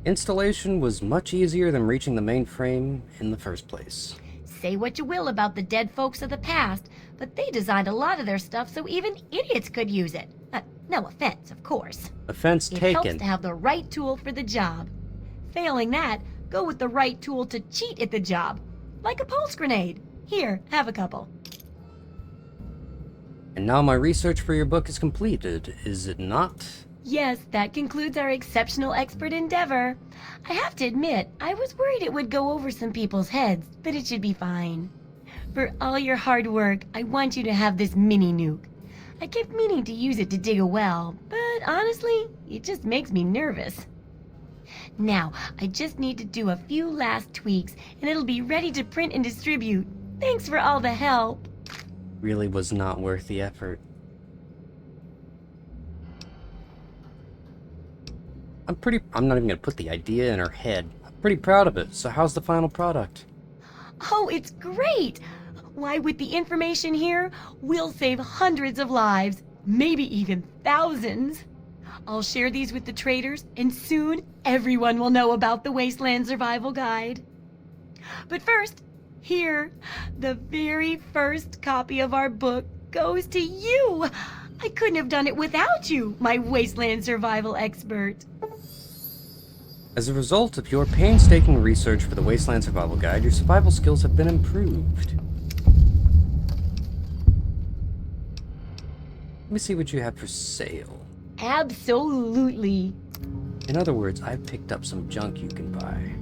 Installation was much easier than reaching the mainframe in the first place.
Say what you will about the dead folks of the past, but they designed a lot of their stuff so even idiots could use it. No offense, of course.
Offense
It
taken.
helps to have the right tool for the job. Failing that, go with the right tool to cheat at the job. Like a pulse grenade. Here, have a couple.
And now my research for your book is completed, is it not?
Yes, that concludes our exceptional expert endeavor. I have to admit, I was worried it would go over some people's heads, but it should be fine. For all your hard work, I want you to have this mini nuke. I kept meaning to use it to dig a well, but honestly, it just makes me nervous. Now, I just need to do a few last tweaks, and it'll be ready to print and distribute. Thanks for all the help.
Really was not worth the effort. I'm not even gonna put the idea in her head. I'm pretty proud of it, so how's the final product?
Oh, it's great! Why, with the information here, we'll save hundreds of lives, maybe even thousands. I'll share these with the traders, and soon everyone will know about the Wasteland Survival Guide. But first, here, the very first copy of our book goes to you! I couldn't have done it without you, my Wasteland Survival expert.
As a result of your painstaking research for the Wasteland Survival Guide, your survival skills have been improved. Let me see what you have for sale.
Absolutely.
In other words, I've picked up some junk you can buy.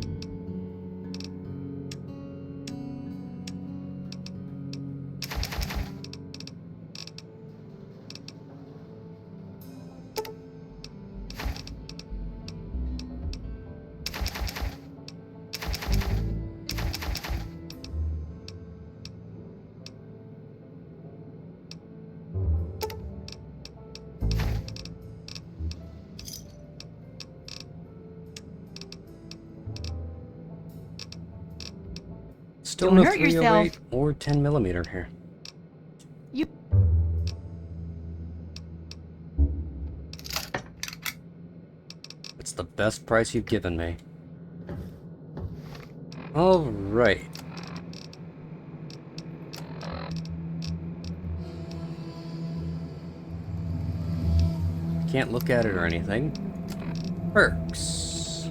Still
Don't
no
hurt
308
yourself.
or 10mm here.
You.
It's the best price you've given me. All right. Can't look at it or anything. Perks.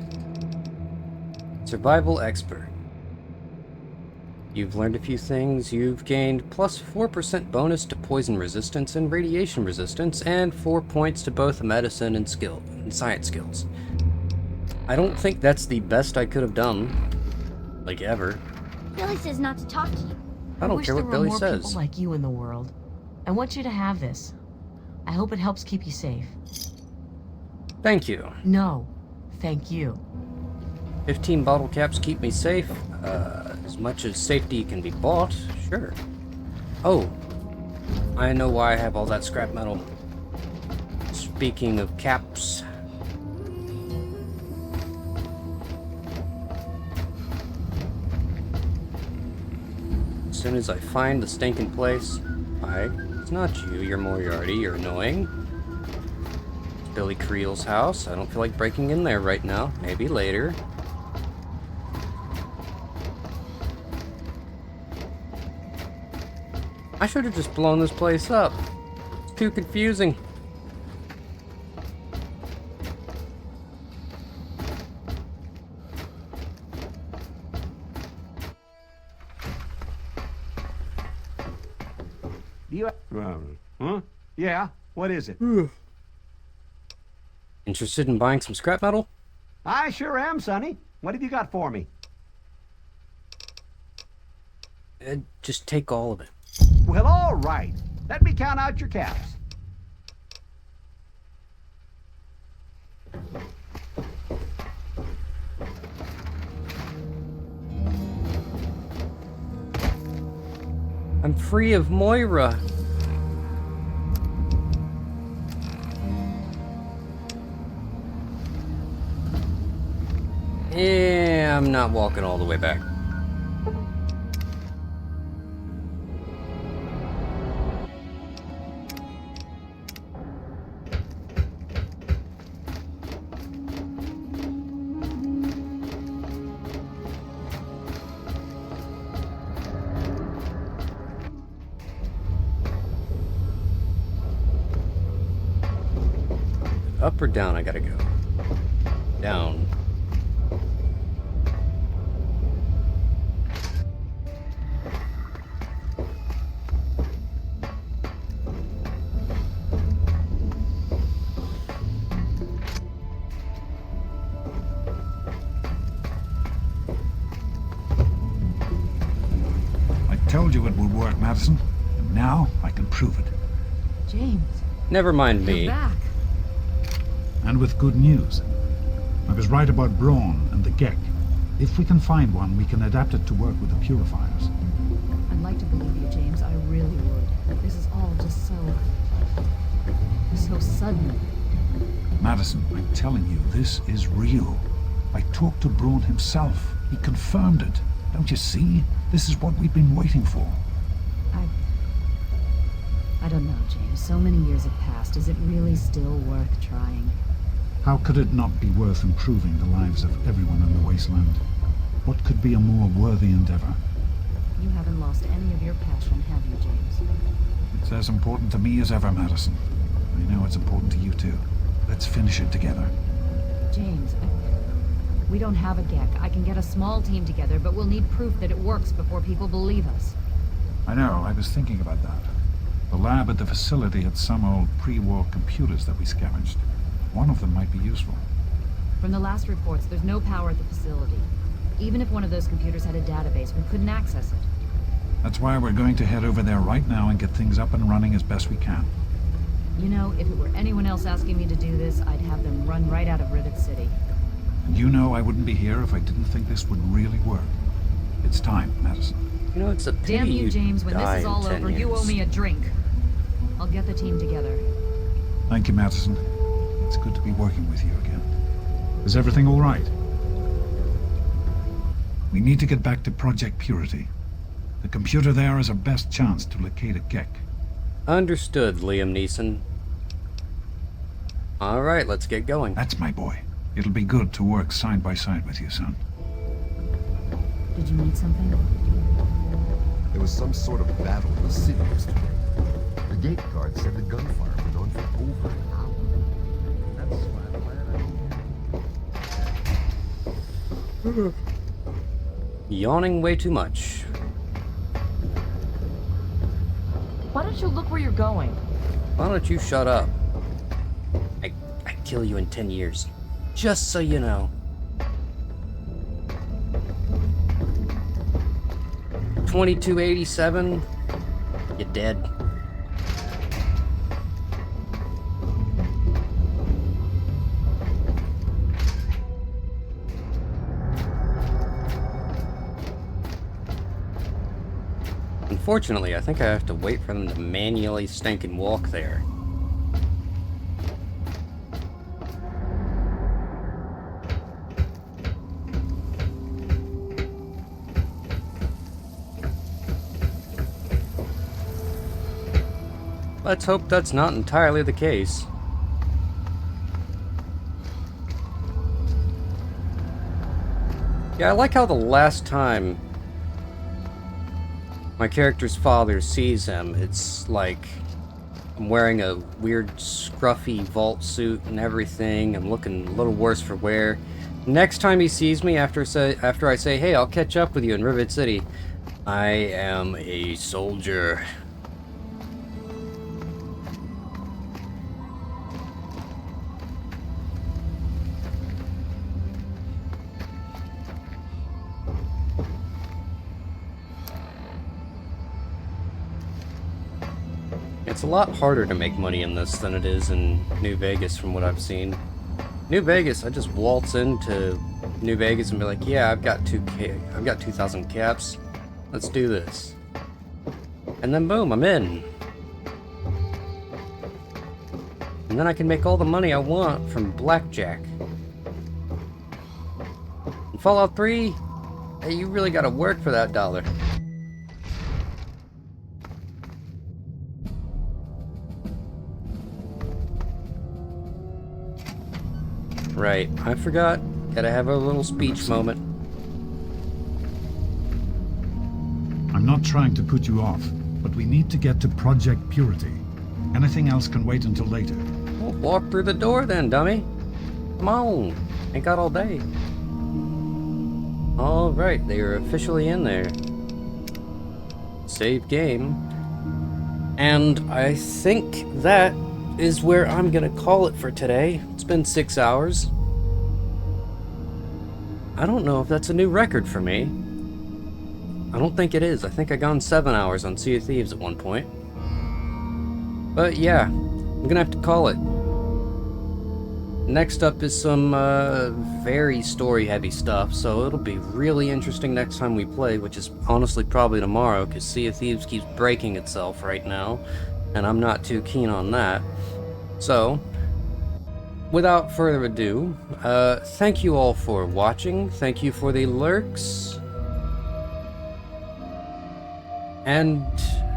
Survival expert. You've learned a few things. You've gained plus 4% bonus to poison resistance and radiation resistance, and 4 points to both medicine and science skills. I don't think that's the best I could have done, like ever.
Billy says not to talk to you.
I don't care what Billy
wish there were more
says.
people like you in the world. I want you to have this. I hope it helps keep you safe.
Thank you.
No, thank you.
15 bottle caps keep me safe. As much as safety can be bought, sure. Oh, I know why I have all that scrap metal. Speaking of caps. As soon as I find the stinking place, it's not you, you're Moriarty, you're annoying. It's Billy Creel's house. I don't feel like breaking in there right now. Maybe later. I should have just blown this place up. It's too confusing.
Do you... huh? Yeah? What is it?
Interested in buying some scrap metal?
I sure am, Sonny. What have you got for me?
Just take all of it.
Well, all right. Let me count out your caps.
I'm free of Moira. Yeah, I'm not walking all the way back. Up or down, I gotta go. Down.
I told you it would work, Madison, and now I can prove it.
James.
Never mind me.
You're back.
And with good news. I was right about Braun and the Gek. If we can find one, we can adapt it to work with the purifiers.
I'd like to believe you, James. I really would. This is all just so sudden.
Madison, I'm telling you, this is real. I talked to Braun himself. He confirmed it. Don't you see? This is what we've been waiting for.
I don't know, James. So many years have passed. Is it really still worth trying?
How could it not be worth improving the lives of everyone in the wasteland? What could be a more worthy endeavor?
You haven't lost any of your passion, have you, James?
It's as important to me as ever, Madison. I know it's important to you too. Let's finish it together.
James, we don't have a Gek. I can get a small team together, but we'll need proof that it works before people believe us.
I know, I was thinking about that. The lab at the facility had some old pre-war computers that we scavenged. One of them might be useful.
From the last reports, there's no power at the facility. Even if one of those computers had a database, we couldn't access it.
That's why we're going to head over there right now and get things up and running as best we can.
You know, if it were anyone else asking me to do this, I'd have them run right out of Rivet City.
And you know I wouldn't be here if I didn't think this would really work. It's time, Madison.
You know, it's a pity
Damn you, James. When this is all
in 10
over, you
years.
owe me a drink. I'll get the team together.
Thank you, Madison. It's good to be working with you again. Is everything all right? We need to get back to Project Purity. The computer there is our best chance to locate a Gek.
Understood, Liam Neeson. Alright, let's get going.
That's my boy. It'll be good to work side by side with you, son.
Did you need something?
There was some sort of battle in the city yesterday. The gate guard said the gunfire went on for over an hour. That's why I'm glad
Yawning way too much.
Why don't you look where you're going?
Why don't you shut up? I'd kill you in 10 years. Just so you know. 2287, you're dead. Unfortunately, I think I have to wait for them to manually stinking walk there. Let's hope that's not entirely the case. Yeah, I like how the last time my character's father sees him, it's like I'm wearing a weird scruffy vault suit and everything. I'm looking a little worse for wear. Next time he sees me after I say, hey, I'll catch up with you in Rivet City, I am a soldier. It's a lot harder to make money in this than it is in New Vegas from what I've seen. New Vegas, I just waltz into New Vegas and be like, yeah, I've got 2,000 caps. Let's do this. And then boom, I'm in. And then I can make all the money I want from blackjack. In Fallout 3, hey, you really gotta work for that dollar. Right, I forgot. Gotta have a little speech moment.
I'm not trying to put you off, but we need to get to Project Purity. Anything else can wait until later.
Well, walk through the door then, dummy. Come on. Ain't got all day. Alright, they are officially in there. Save game. And I think that is where I'm gonna call it for today. It's been 6 hours. I don't know if that's a new record for me. I don't think it is. I think I gone 7 hours on Sea of Thieves at one point. But yeah, I'm gonna have to call it. Next up is some very story-heavy stuff, so it'll be really interesting next time we play, which is honestly probably tomorrow, because Sea of Thieves keeps breaking itself right now, and I'm not too keen on that. So, without further ado, thank you all for watching. Thank you for the lurks. And,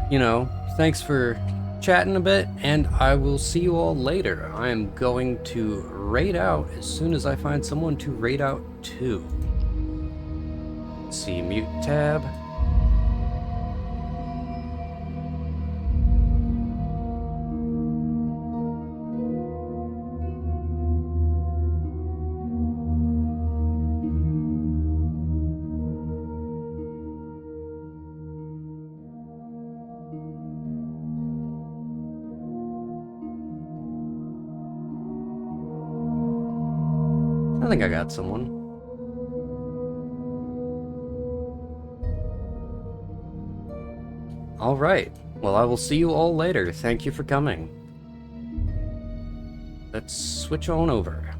you know, thanks for chatting a bit, and I will see you all later. I am going to raid out as soon as I find someone to raid out to. Let's see, mute tab. I think I got someone. Alright, well I will see you all later. Thank you for coming. Let's switch on over.